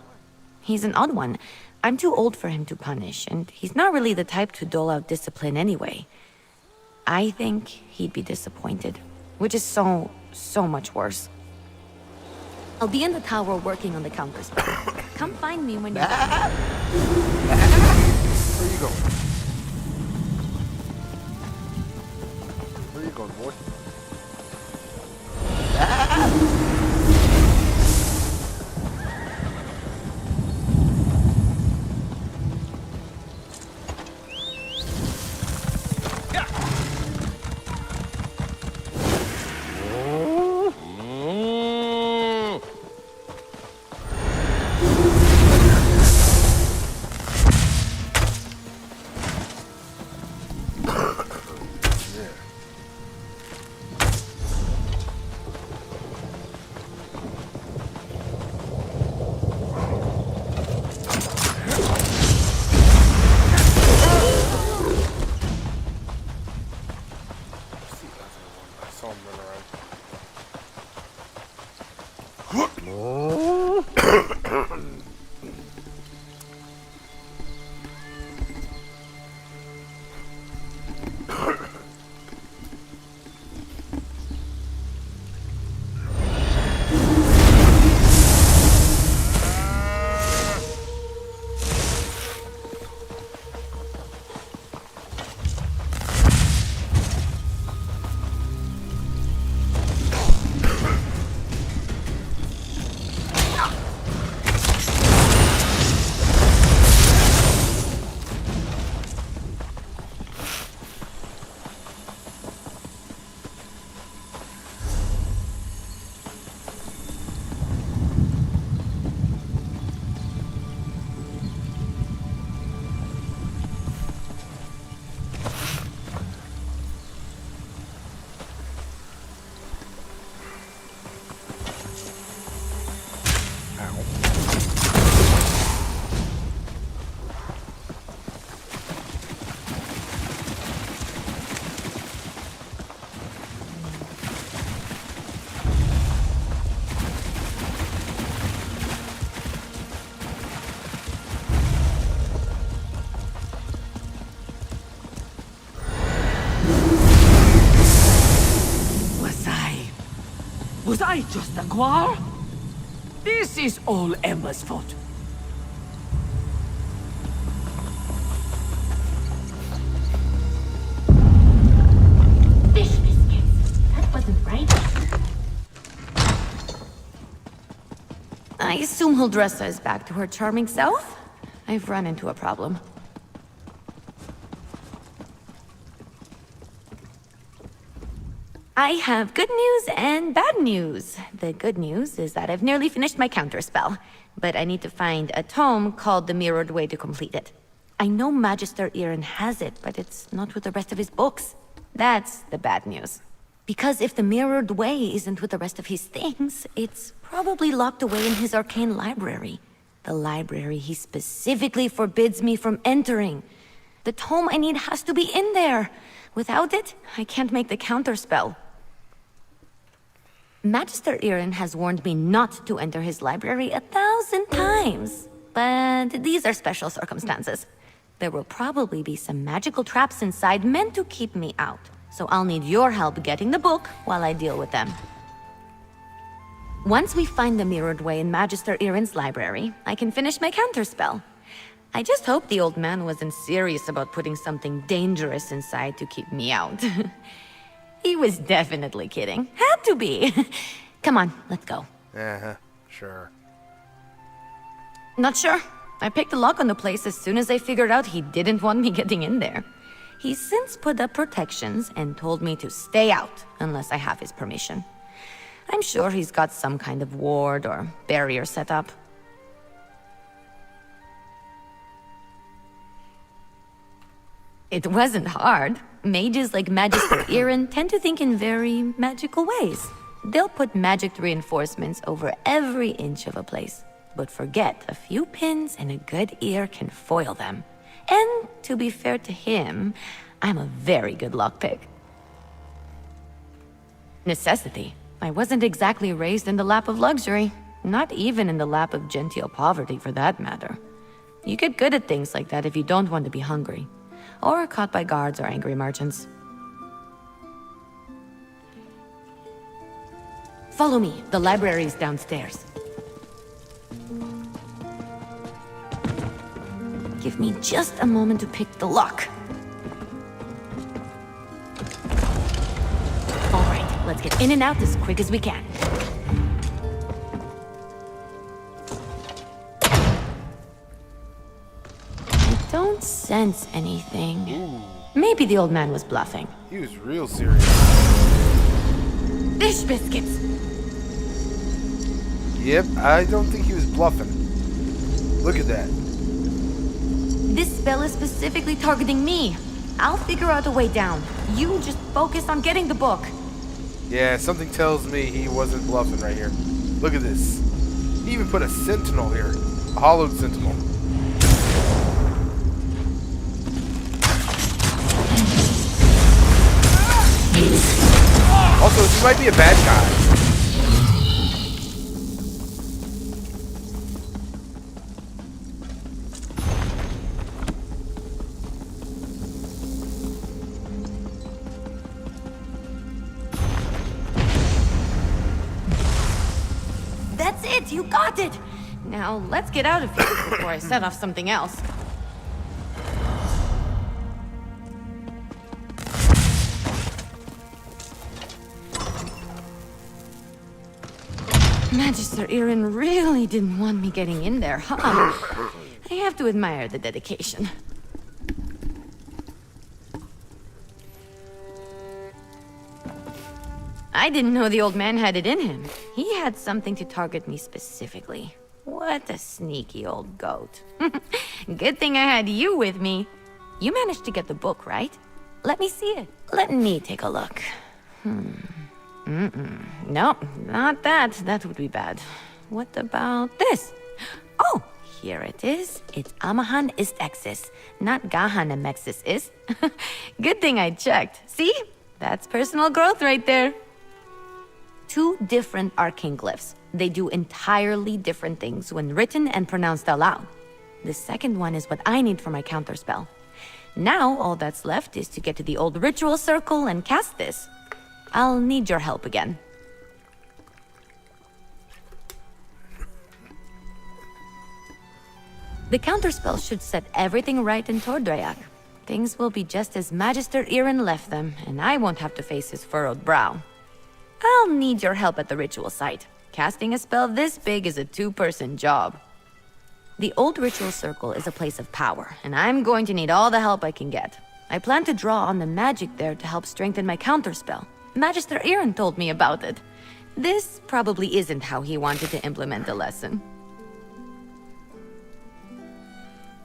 He's an odd one. I'm too old for him to punish, and he's not really the type to dole out discipline anyway. I think he'd be disappointed, which is so much worse. I'll be in the tower working on the counterspell. Come find me when you're done. Where you going? Where you going, boy? Was I just a guar? This is all Emma's fault. Fish biscuits. That wasn't right. I assume Huldressa is back to her charming self. I've run into a problem. I have good news and bad news. The good news is that I've nearly finished my counterspell, but I need to find a tome called The Mirrored Way to complete it. I know Magister Irin has it, but it's not with the rest of his books. That's the bad news. Because if the Mirrored Way isn't with the rest of his things, it's probably locked away in his arcane library. The library he specifically forbids me from entering. The tome I need has to be in there. Without it, I can't make the counterspell. Magister Irin has warned me not to enter his library 1,000 times. But these are special circumstances. There will probably be some magical traps inside meant to keep me out. So I'll need your help getting the book while I deal with them. Once we find the Mirrored Way in Magister Irin's library, I can finish my counterspell. I just hope the old man wasn't serious about putting something dangerous inside to keep me out. He was definitely kidding. Had to be. Come on, let's go. Uh-huh, sure. Not sure. I picked the lock on the place as soon as I figured out he didn't want me getting in there. He's since put up protections and told me to stay out unless I have his permission. I'm sure he's got some kind of ward or barrier set up. It wasn't hard. Mages like Magister Irin tend to think in very magical ways. They'll put magic reinforcements over every inch of a place, but forget a few pins and a good ear can foil them. And to be fair to him, I'm a very good lockpick. Necessity. I wasn't exactly raised in the lap of luxury, not even in the lap of genteel poverty for that matter. You get good at things like that if you don't want to be hungry, or caught by guards or angry merchants. Follow me, the library's downstairs. Give me just a moment to pick the lock. All right, let's get in and out as quick as we can. I don't sense anything. Ooh. Maybe the old man was bluffing. He was real serious. Fish biscuits! Yep, I don't think he was bluffing. Look at that. This spell is specifically targeting me. I'll figure out a way down. You just focus on getting the book. Yeah, something tells me he wasn't bluffing right here. Look at this. He even put a sentinel here. A hollowed sentinel. Also, he might be a bad guy. That's it! You got it! Now, let's get out of here before I set off something else. Magister Irin really didn't want me getting in there, huh? I have to admire the dedication. I didn't know the old man had it in him. He had something to target me specifically. What a sneaky old goat. Good thing I had you with me. You managed to get the book, right? Let me see it. Let me take a look. Nope, not that. That would be bad. What about this? Oh, here it is. It's Amahan ist Exis, not Gahan Amexis is. Good thing I checked. See? That's personal growth right there. 2 different arcane glyphs. They do entirely different things when written and pronounced aloud. The second one is what I need for my counterspell. Now, all that's left is to get to the old ritual circle and cast this. I'll need your help again. The counterspell should set everything right in Tordreac. Things will be just as Magister Irin left them, and I won't have to face his furrowed brow. I'll need your help at the ritual site. Casting a spell this big is a two-person job. The old ritual circle is a place of power, and I'm going to need all the help I can get. I plan to draw on the magic there to help strengthen my counterspell. Magister Irin told me about it. This probably isn't how he wanted to implement the lesson.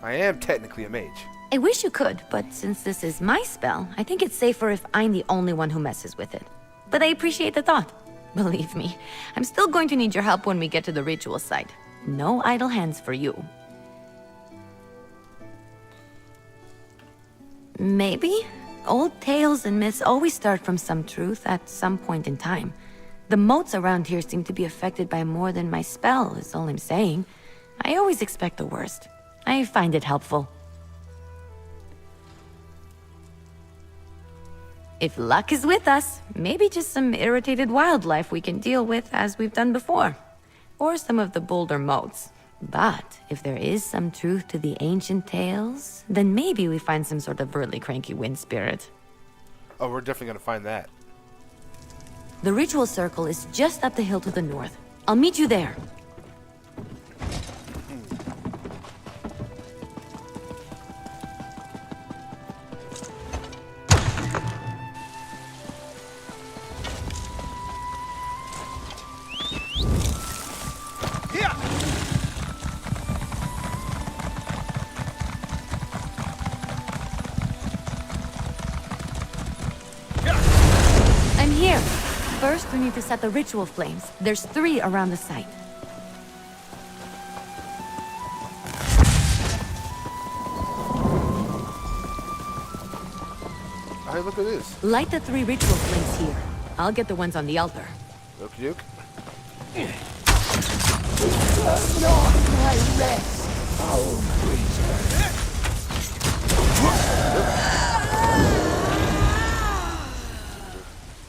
I am technically a mage. I wish you could, but since this is my spell, I think it's safer if I'm the only one who messes with it. But I appreciate the thought. Believe me, I'm still going to need your help when we get to the ritual site. No idle hands for you. Maybe? Old tales and myths always start from some truth at some point in time. The moats around here seem to be affected by more than my spell, is all I'm saying. I always expect the worst. I find it helpful. If luck is with us, maybe just some irritated wildlife we can deal with as we've done before. Or some of the bolder moats. But if there is some truth to the ancient tales, then maybe we find some sort of really cranky wind spirit. Oh, we're definitely gonna find that. The ritual circle is just up the hill to the north. I'll meet you there. I'm here. First, we need to set the ritual flames. There's 3 around the site. Hey, look at this. Light the 3 ritual flames here. I'll get the ones on the altar. Okie doke. Not my rest, foul creature.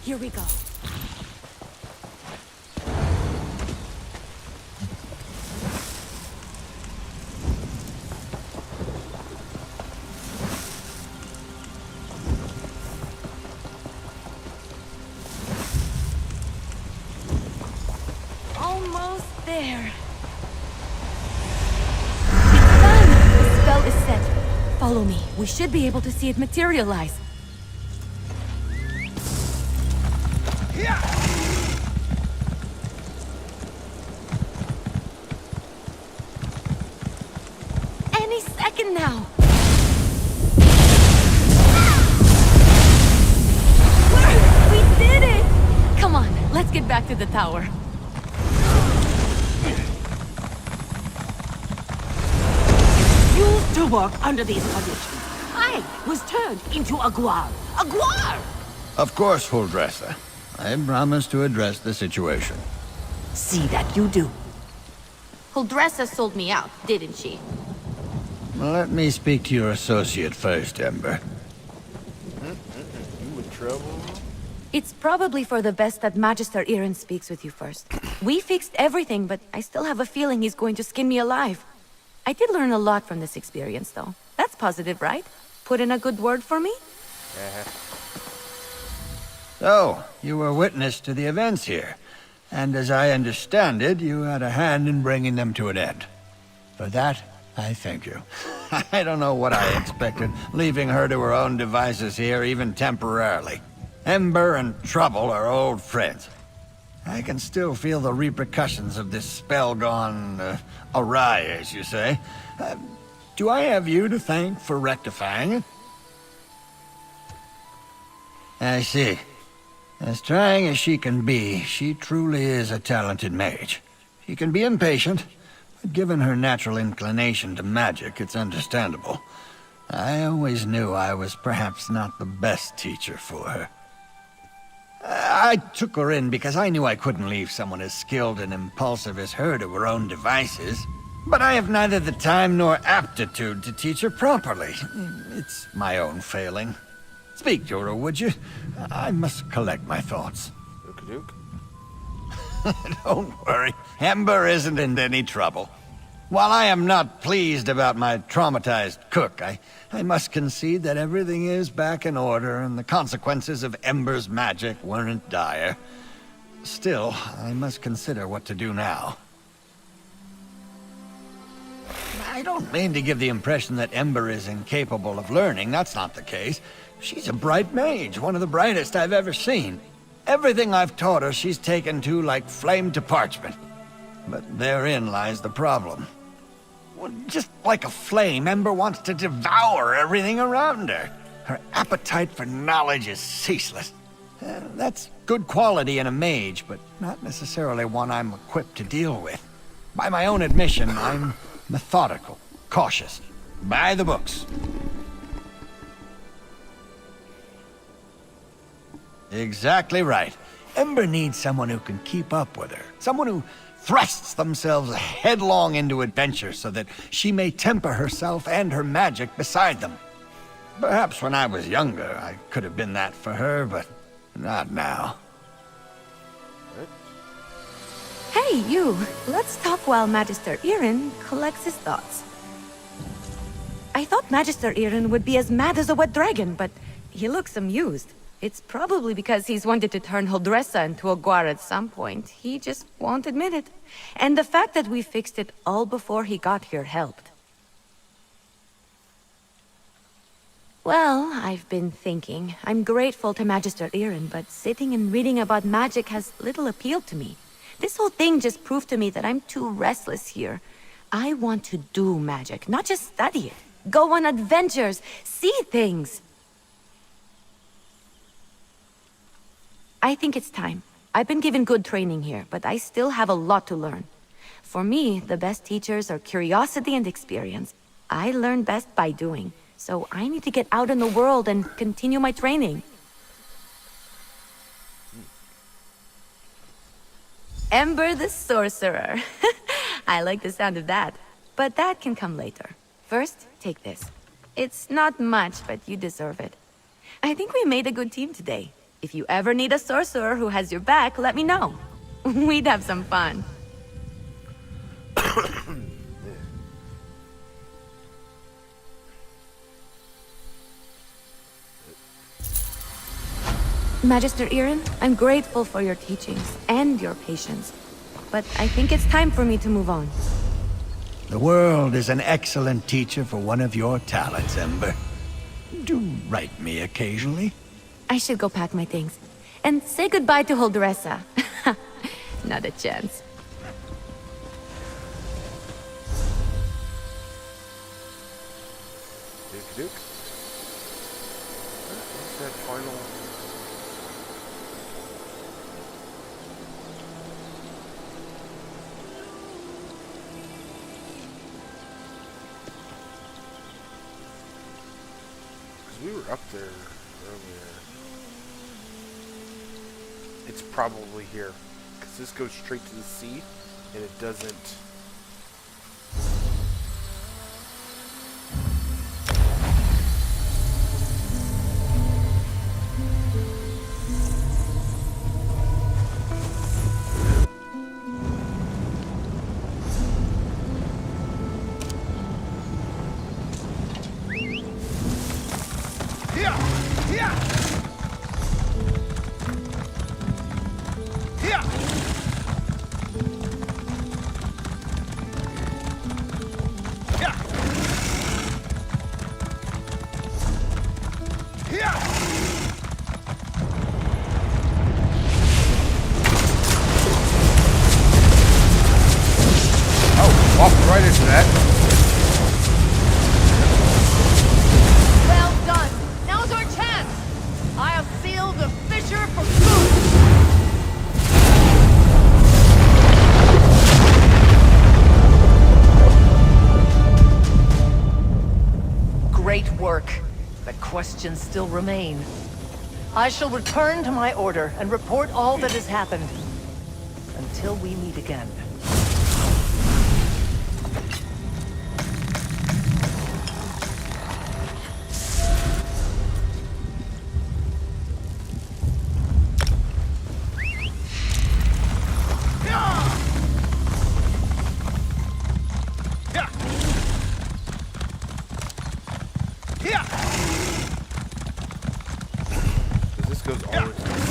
Here we go. Almost there. It's done! The spell is set. Follow me. We should be able to see it materialize. Any second now. We did it! Come on, let's get back to the tower. Used to work under these conditions. I was turned into a guar. A guar! Of course, Huldressa. I promise to address the situation. See that you do. Huldressa sold me out, didn't she? Let me speak to your associate first, Ember. You in trouble? It's probably for the best that Magister Irin speaks with you first. We fixed everything, but I still have a feeling he's going to skin me alive. I did learn a lot from this experience, though. That's positive, right? Put in a good word for me? So, you were witness to the events here. And as I understand it, you had a hand in bringing them to an end. For that, I thank you. I don't know what I expected, leaving her to her own devices here, even temporarily. Ember and Trouble are old friends. I can still feel the repercussions of this spell gone awry, as you say. Do I have you to thank for rectifying it? I see. As trying as she can be, she truly is a talented mage. She can be impatient, but given her natural inclination to magic, it's understandable. I always knew I was perhaps not the best teacher for her. I took her in because I knew I couldn't leave someone as skilled and impulsive as her to her own devices. But I have neither the time nor aptitude to teach her properly. It's my own failing. Speak to her, would you? I must collect my thoughts. Okie-doke. Don't worry. Ember isn't in any trouble. While I am not pleased about my traumatized cook, I must concede that everything is back in order and the consequences of Ember's magic weren't dire. Still, I must consider what to do now. I don't mean to give the impression that Ember is incapable of learning. That's not the case. She's a bright mage, one of the brightest I've ever seen. Everything I've taught her, she's taken to like flame to parchment. But therein lies the problem. Well, just like a flame, Ember wants to devour everything around her. Her appetite for knowledge is ceaseless. That's good quality in a mage, but not necessarily one I'm equipped to deal with. By my own admission, I'm methodical, cautious, by the books. Exactly right. Ember needs someone who can keep up with her. Someone who thrusts themselves headlong into adventure so that she may temper herself and her magic beside them. Perhaps when I was younger, I could have been that for her, but not now. Hey, you. Let's talk while Magister Irin collects his thoughts. I thought Magister Irin would be as mad as a wet dragon, but he looks amused. It's probably because he's wanted to turn Huldressa into a guar at some point. He just won't admit it. And the fact that we fixed it all before he got here helped. Well, I've been thinking. I'm grateful to Magister Irin, but sitting and reading about magic has little appeal to me. This whole thing just proved to me that I'm too restless here. I want to do magic, not just study it. Go on adventures, see things. I think it's time. I've been given good training here, but I still have a lot to learn. For me, the best teachers are curiosity and experience. I learn best by doing, so I need to get out in the world and continue my training. Ember the Sorcerer. I like the sound of that. But that can come later. First, take this. It's not much, but you deserve it. I think we made a good team today. If you ever need a sorcerer who has your back, let me know. We'd have some fun. Magister Irin, I'm grateful for your teachings and your patience. But I think it's time for me to move on. The world is an excellent teacher for one of your talents, Ember. Do write me occasionally. I should go pack my things. And say goodbye to Huldressa. Not a chance. Duke. What's that final? Because we were up there earlier. It's probably here. Because this goes straight to the sea, and it doesn't... Walked right into that. Well done. Now's our chance. I have sealed the fissure for good. Great work. But questions still remain. I shall return to my order and report all that has happened. Until we meet again. goes all the way to the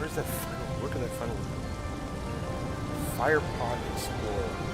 Where's that funnel? Look at that funnel. Fire Pod Explorer.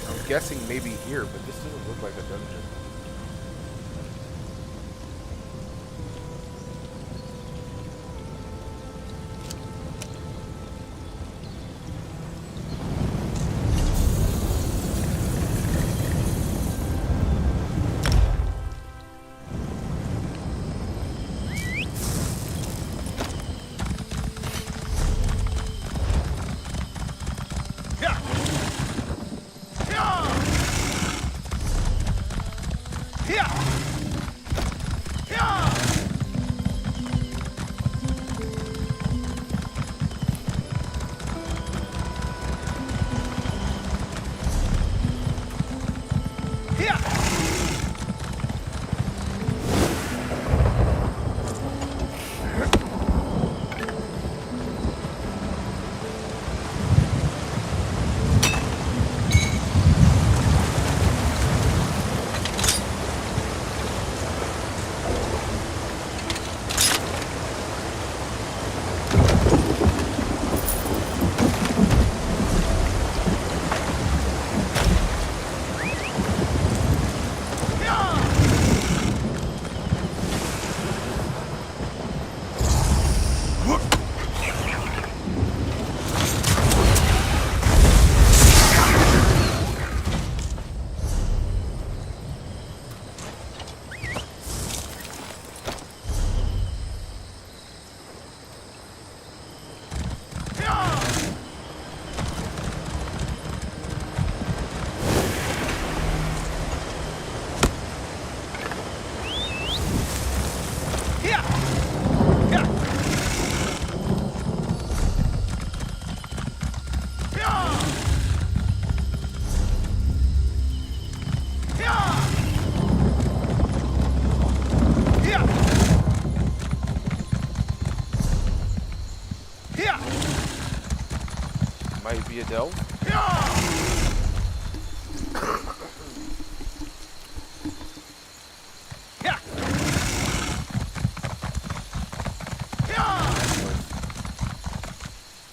I'm guessing maybe here, but this doesn't look like a dungeon. Might be a delve.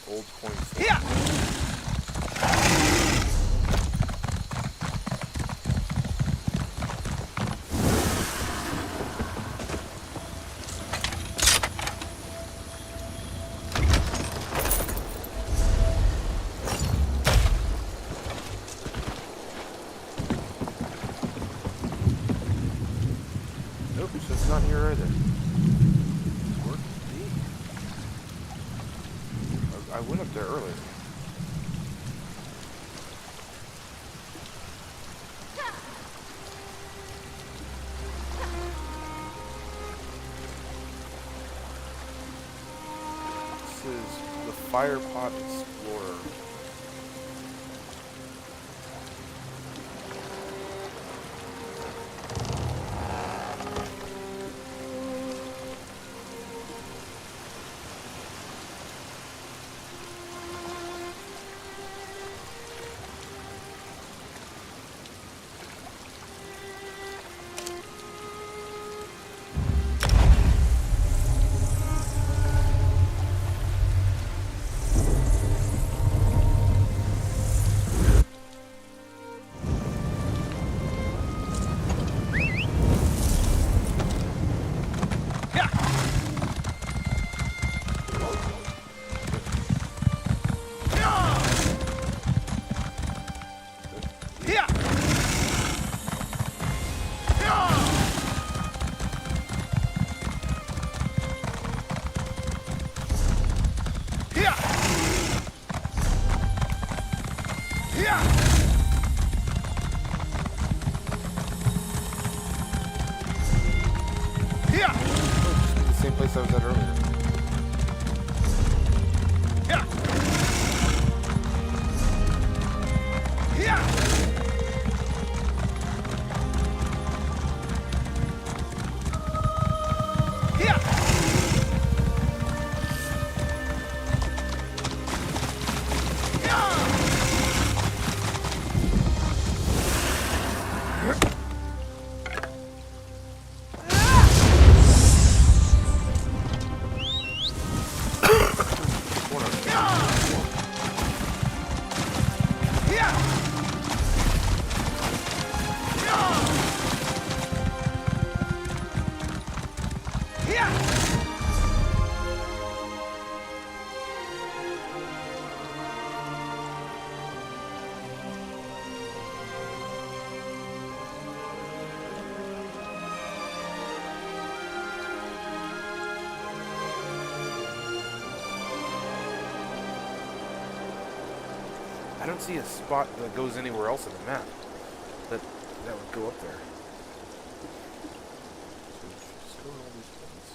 Old coin. Nope, so it's not here either. Where could it be? I went up there earlier. This is the Firepot Explorer. The same place I was at earlier. I don't see a spot that goes anywhere else on the map that would go up there. So just go to all these points.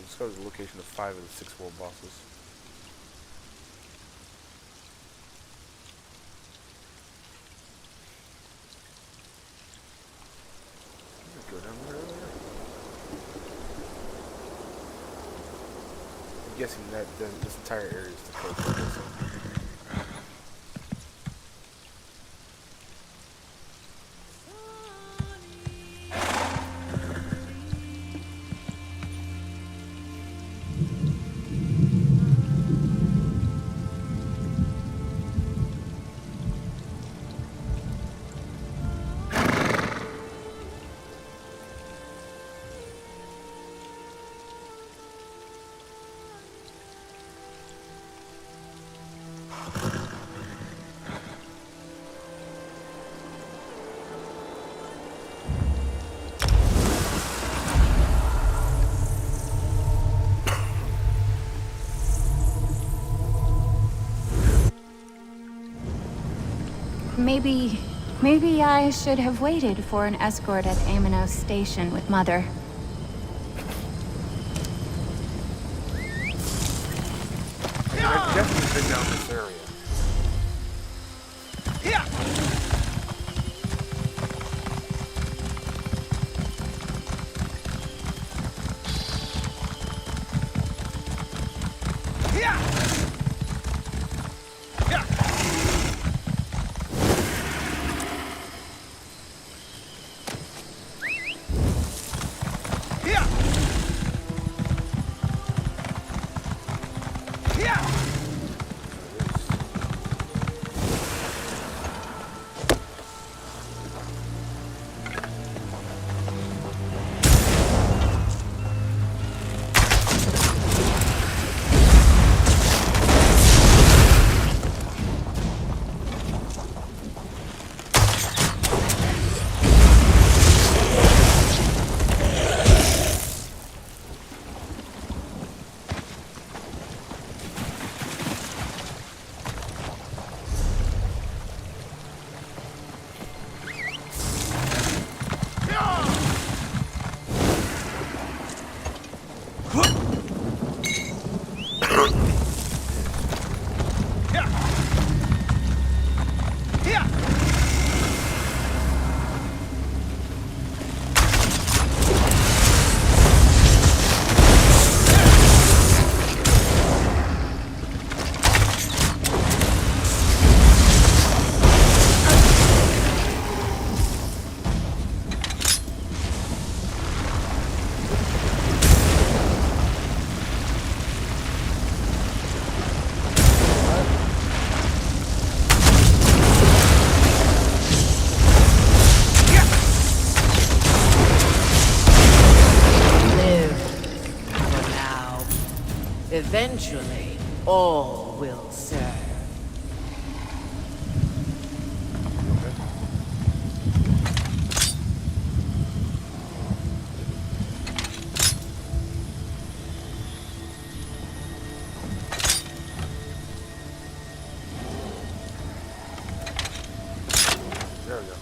Discover the location of 5 of the 6 world bosses. Go down there earlier. I'm guessing that this entire area is the code. Maybe I should have waited for an escort at Amnos Station with Mother. I've definitely been down this area. Eventually, all will serve. There we go.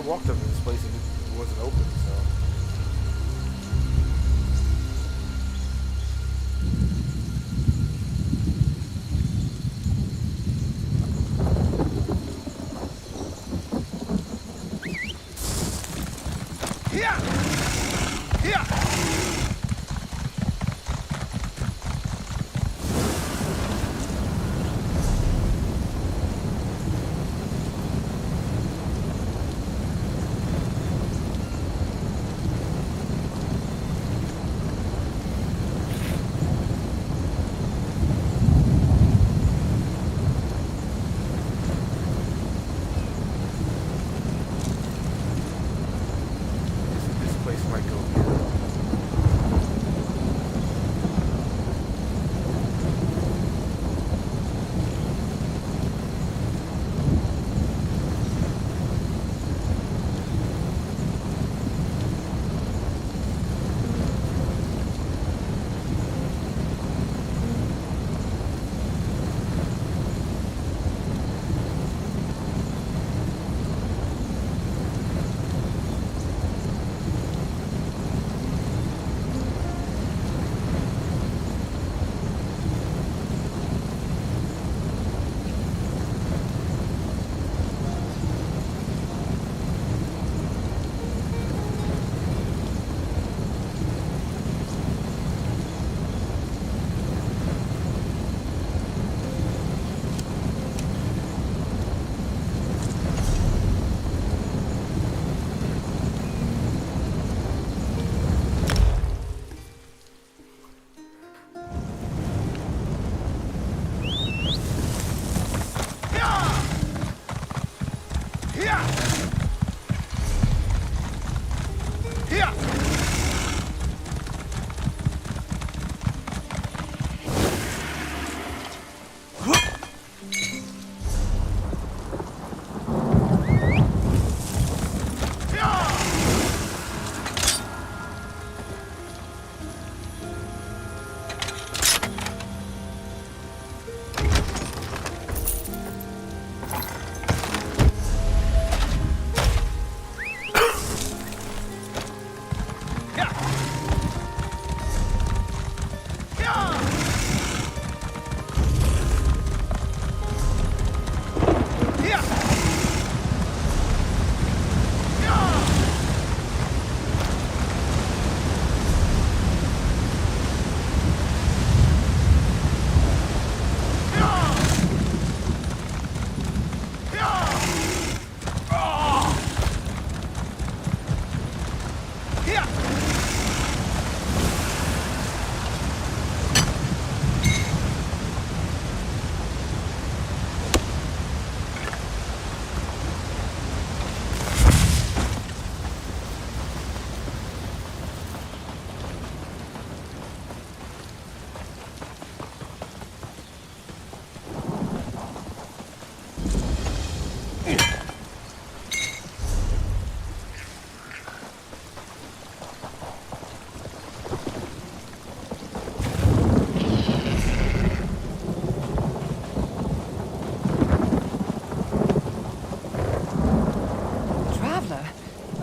walked up to this place and it wasn't open, so. This place might go here.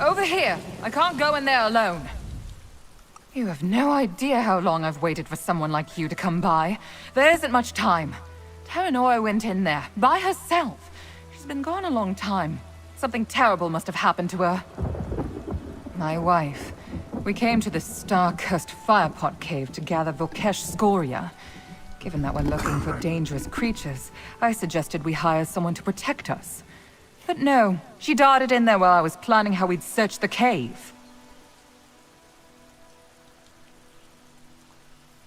Over here. I can't go in there alone. You have no idea how long I've waited for someone like you to come by. There isn't much time. Terranora went in there, by herself. She's been gone a long time. Something terrible must have happened to her. My wife. We came to this star-cursed firepot cave to gather Vokesh scoria. Given that we're looking for dangerous creatures, I suggested we hire someone to protect us. But no, she darted in there while I was planning how we'd search the cave.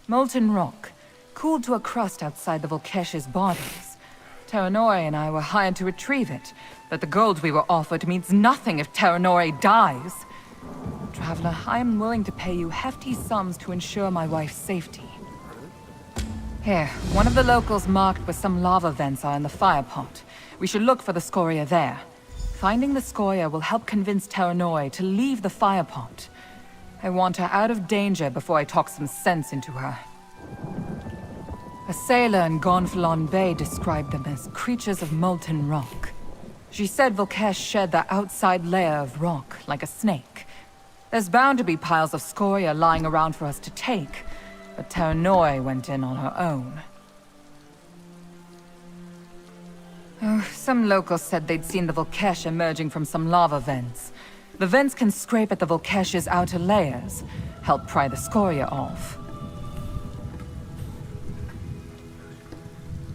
Molten rock, cooled to a crust outside the Volkesh's bodies. Terranora and I were hired to retrieve it, but the gold we were offered means nothing if Terranora dies. Traveler, I am willing to pay you hefty sums to ensure my wife's safety. Here, one of the locals marked where some lava vents are in the firepot. We should look for the scoria there. Finding the scoria will help convince Terranora to leave the firepot. I want her out of danger before I talk some sense into her. A sailor in Gonfalon Bay described them as creatures of molten rock. She said Volkesh shed that outside layer of rock, like a snake. There's bound to be piles of scoria lying around for us to take, but Terranoi went in on her own. Oh, some locals said they'd seen the Volkesh emerging from some lava vents. The vents can scrape at the Volkesh's outer layers, help pry the scoria off.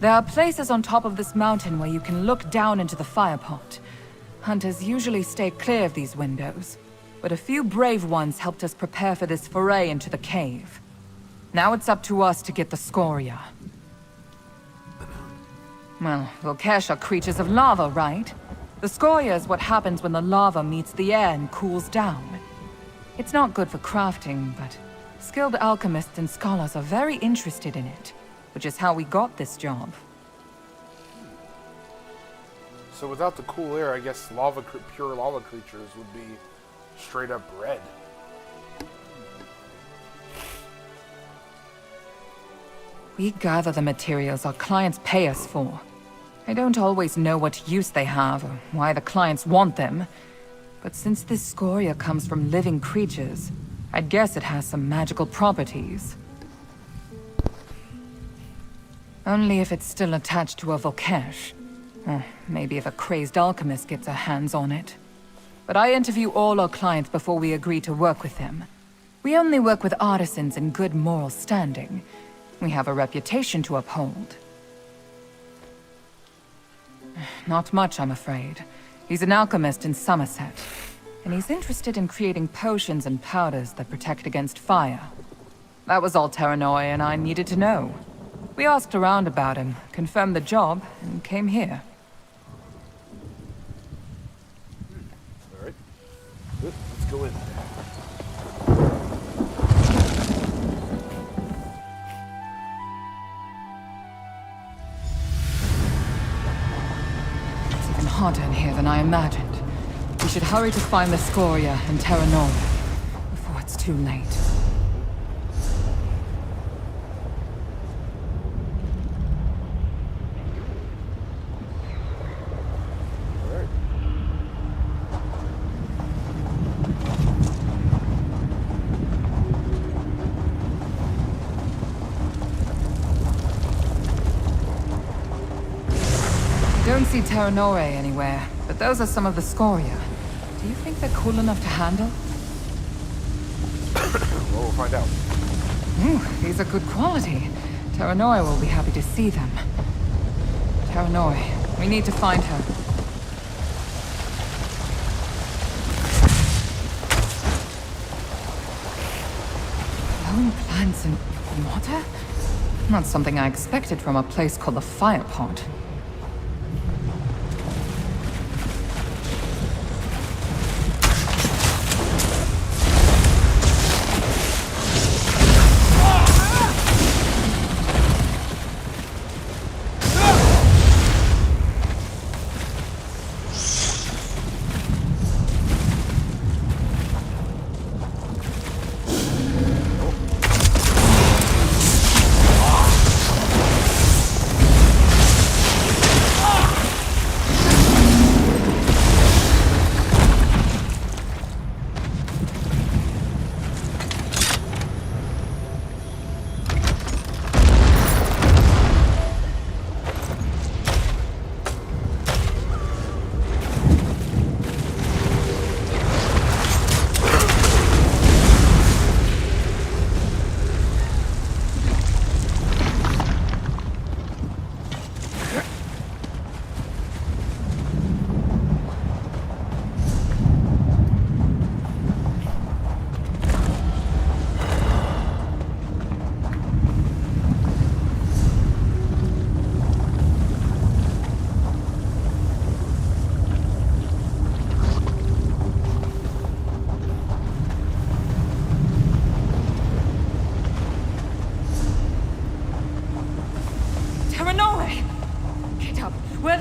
There are places on top of this mountain where you can look down into the firepot. Hunters usually stay clear of these windows, but a few brave ones helped us prepare for this foray into the cave. Now it's up to us to get the scoria. Well, Volkesh are creatures of lava, right? The scoria is what happens when the lava meets the air and cools down. It's not good for crafting, but skilled alchemists and scholars are very interested in it, which is how we got this job. So without the cool air, I guess pure lava creatures would be straight up red. We gather the materials our clients pay us for. I don't always know what use they have or why the clients want them, but since this scoria comes from living creatures, I'd guess it has some magical properties. Only if it's still attached to a Volkesh. Or maybe if a crazed alchemist gets her hands on it. But I interview all our clients before we agree to work with them. We only work with artisans in good moral standing. We have a reputation to uphold. Not much, I'm afraid. He's an alchemist in Somerset, and he's interested in creating potions and powders that protect against fire. That was all Terranoi and I needed to know. We asked around about him, confirmed the job, and came here. Alright. Good. Let's go in. It's even hotter in here than I imagined. We should hurry to find the scoria and Terranoi before it's too late. Don't see Terranoi anywhere, but those are some of the scoria. Do you think they're cool enough to handle? Well, we'll find out. Ooh, these are good quality. Terranoi will be happy to see them. Terranoi, we need to find her. Glowing plants and water? Not something I expected from a place called the Firepot.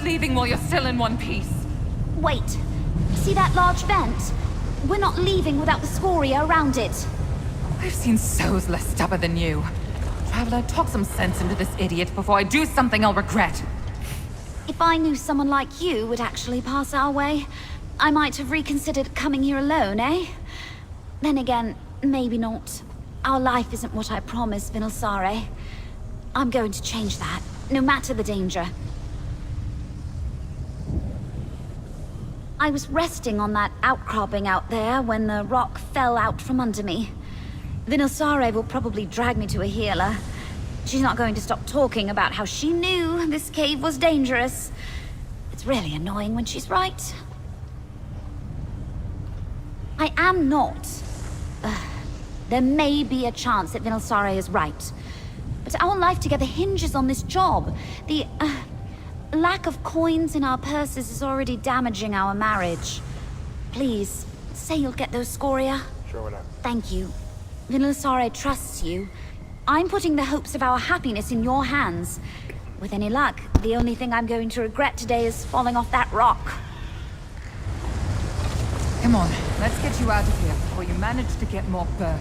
Leaving while you're still in one piece. Wait. See that large vent? We're not leaving without the scoria around it. I've seen souls less stubborn than you. Traveler, talk some sense into this idiot before I do something I'll regret. If I knew someone like you would actually pass our way, I might have reconsidered coming here alone, eh? Then again, maybe not. Our life isn't what I promised, Vinalsare. I'm going to change that, no matter the danger. I was resting on that outcropping out there when the rock fell out from under me. Vinalsare will probably drag me to a healer. She's not going to stop talking about how she knew this cave was dangerous. It's really annoying when she's right. I am not. There may be a chance that Vinalsare is right. But our life together hinges on this job. The lack of coins in our purses is already damaging our marriage. Please, say you'll get those Scoria. Sure, why not? Thank you. Vinalsare trusts you. I'm putting the hopes of our happiness in your hands. With any luck, the only thing I'm going to regret today is falling off that rock. Come on, let's get you out of here before you manage to get more burns.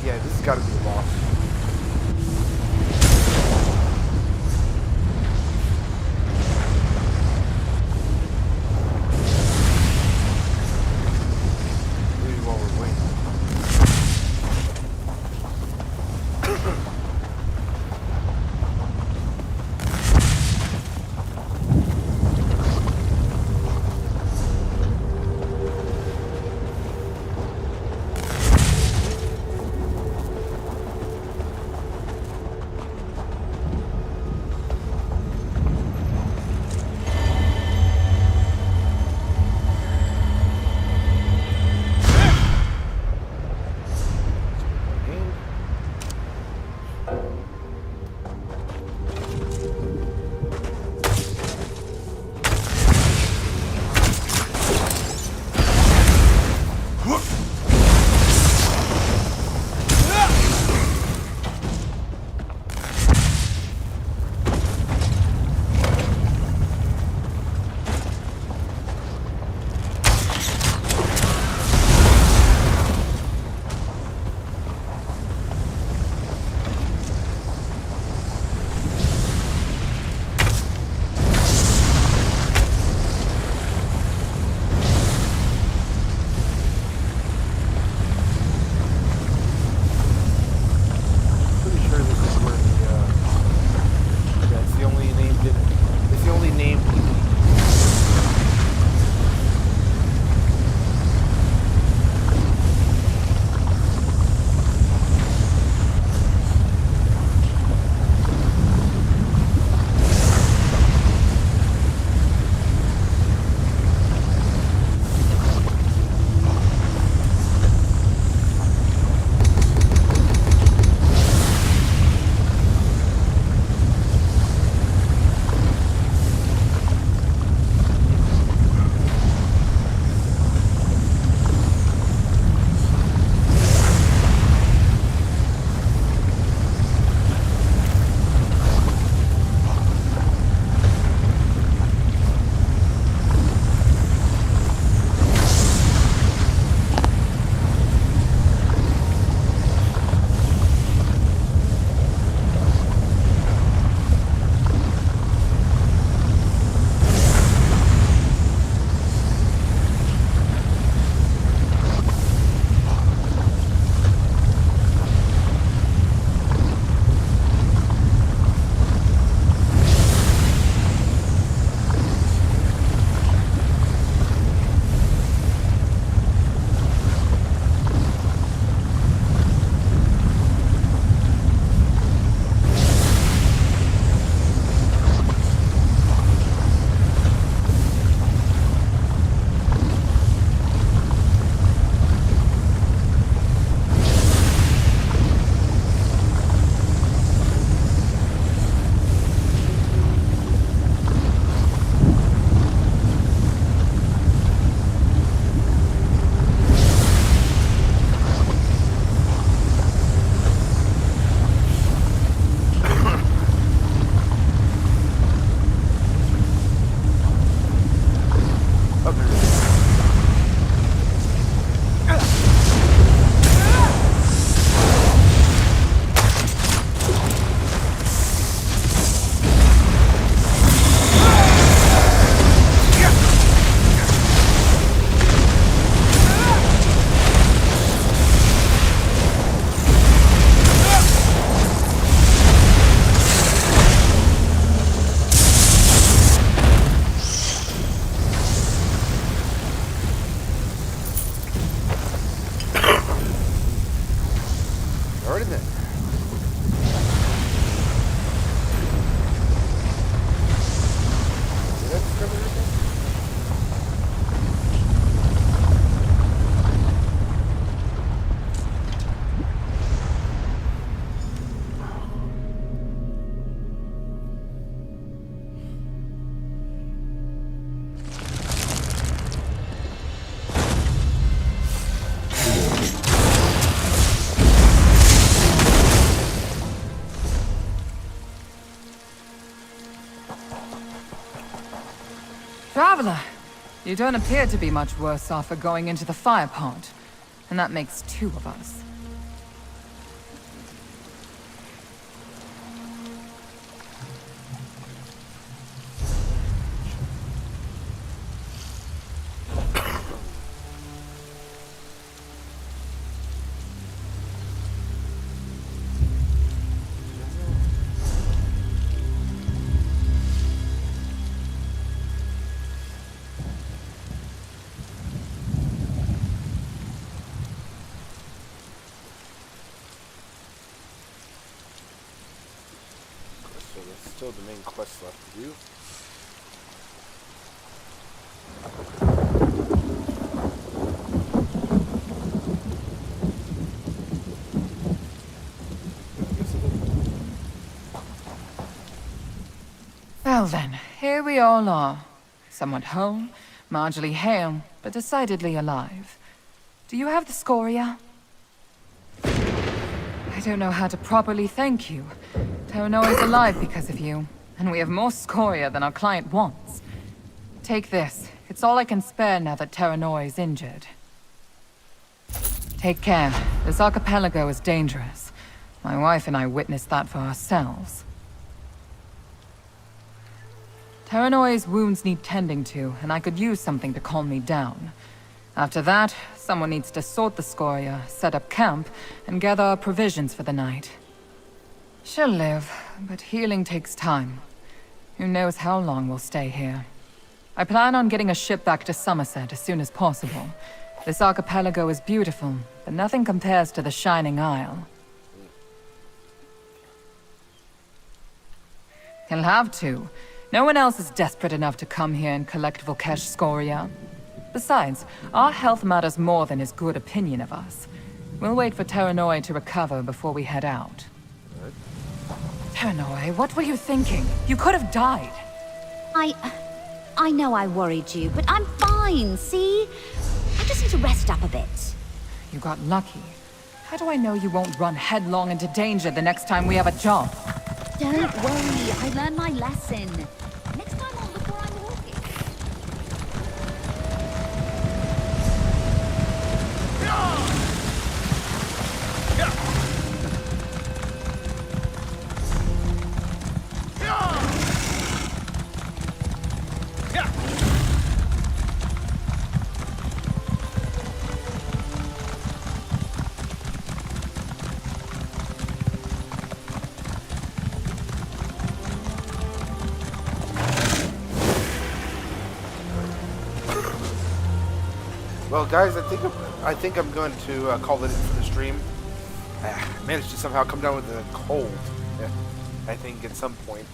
Yeah, this has got to be the boss. Traveler, you don't appear to be much worse off for going into the fire pond. And that makes 2 of us. So there's still the main quest left to do. Well then, here we all are. Somewhat whole, marginally hale, but decidedly alive. Do you have the scoria? I don't know how to properly thank you. Terranoi is alive because of you, and we have more scoria than our client wants. Take this. It's all I can spare now that Terranoi is injured. Take care. This archipelago is dangerous. My wife and I witnessed that for ourselves. Terranoi's wounds need tending to, and I could use something to calm me down. After that, someone needs to sort the scoria, set up camp, and gather our provisions for the night. She'll live, but healing takes time. Who knows how long we'll stay here. I plan on getting a ship back to Somerset as soon as possible. This archipelago is beautiful, but nothing compares to the Shining Isle. He'll have to. No one else is desperate enough to come here and collect Volkesh scoria. Besides, our health matters more than his good opinion of us. We'll wait for Terranoi to recover before we head out. Terranoi, what were you thinking? You could have died. I know I worried you, but I'm fine, see? I just need to rest up a bit. You got lucky. How do I know you won't run headlong into danger the next time we have a job? Don't worry, I learned my lesson. Next time I'll look where I'm walking. Well, guys, I think I'm going to call it in for the stream. I managed to somehow come down with a cold. I think at some point.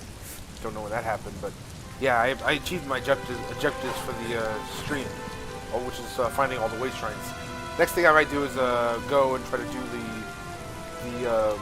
Don't know when that happened, but yeah, I achieved my objectives for the stream, which is finding all the Wayshrines. Next thing I might do is go and try to do the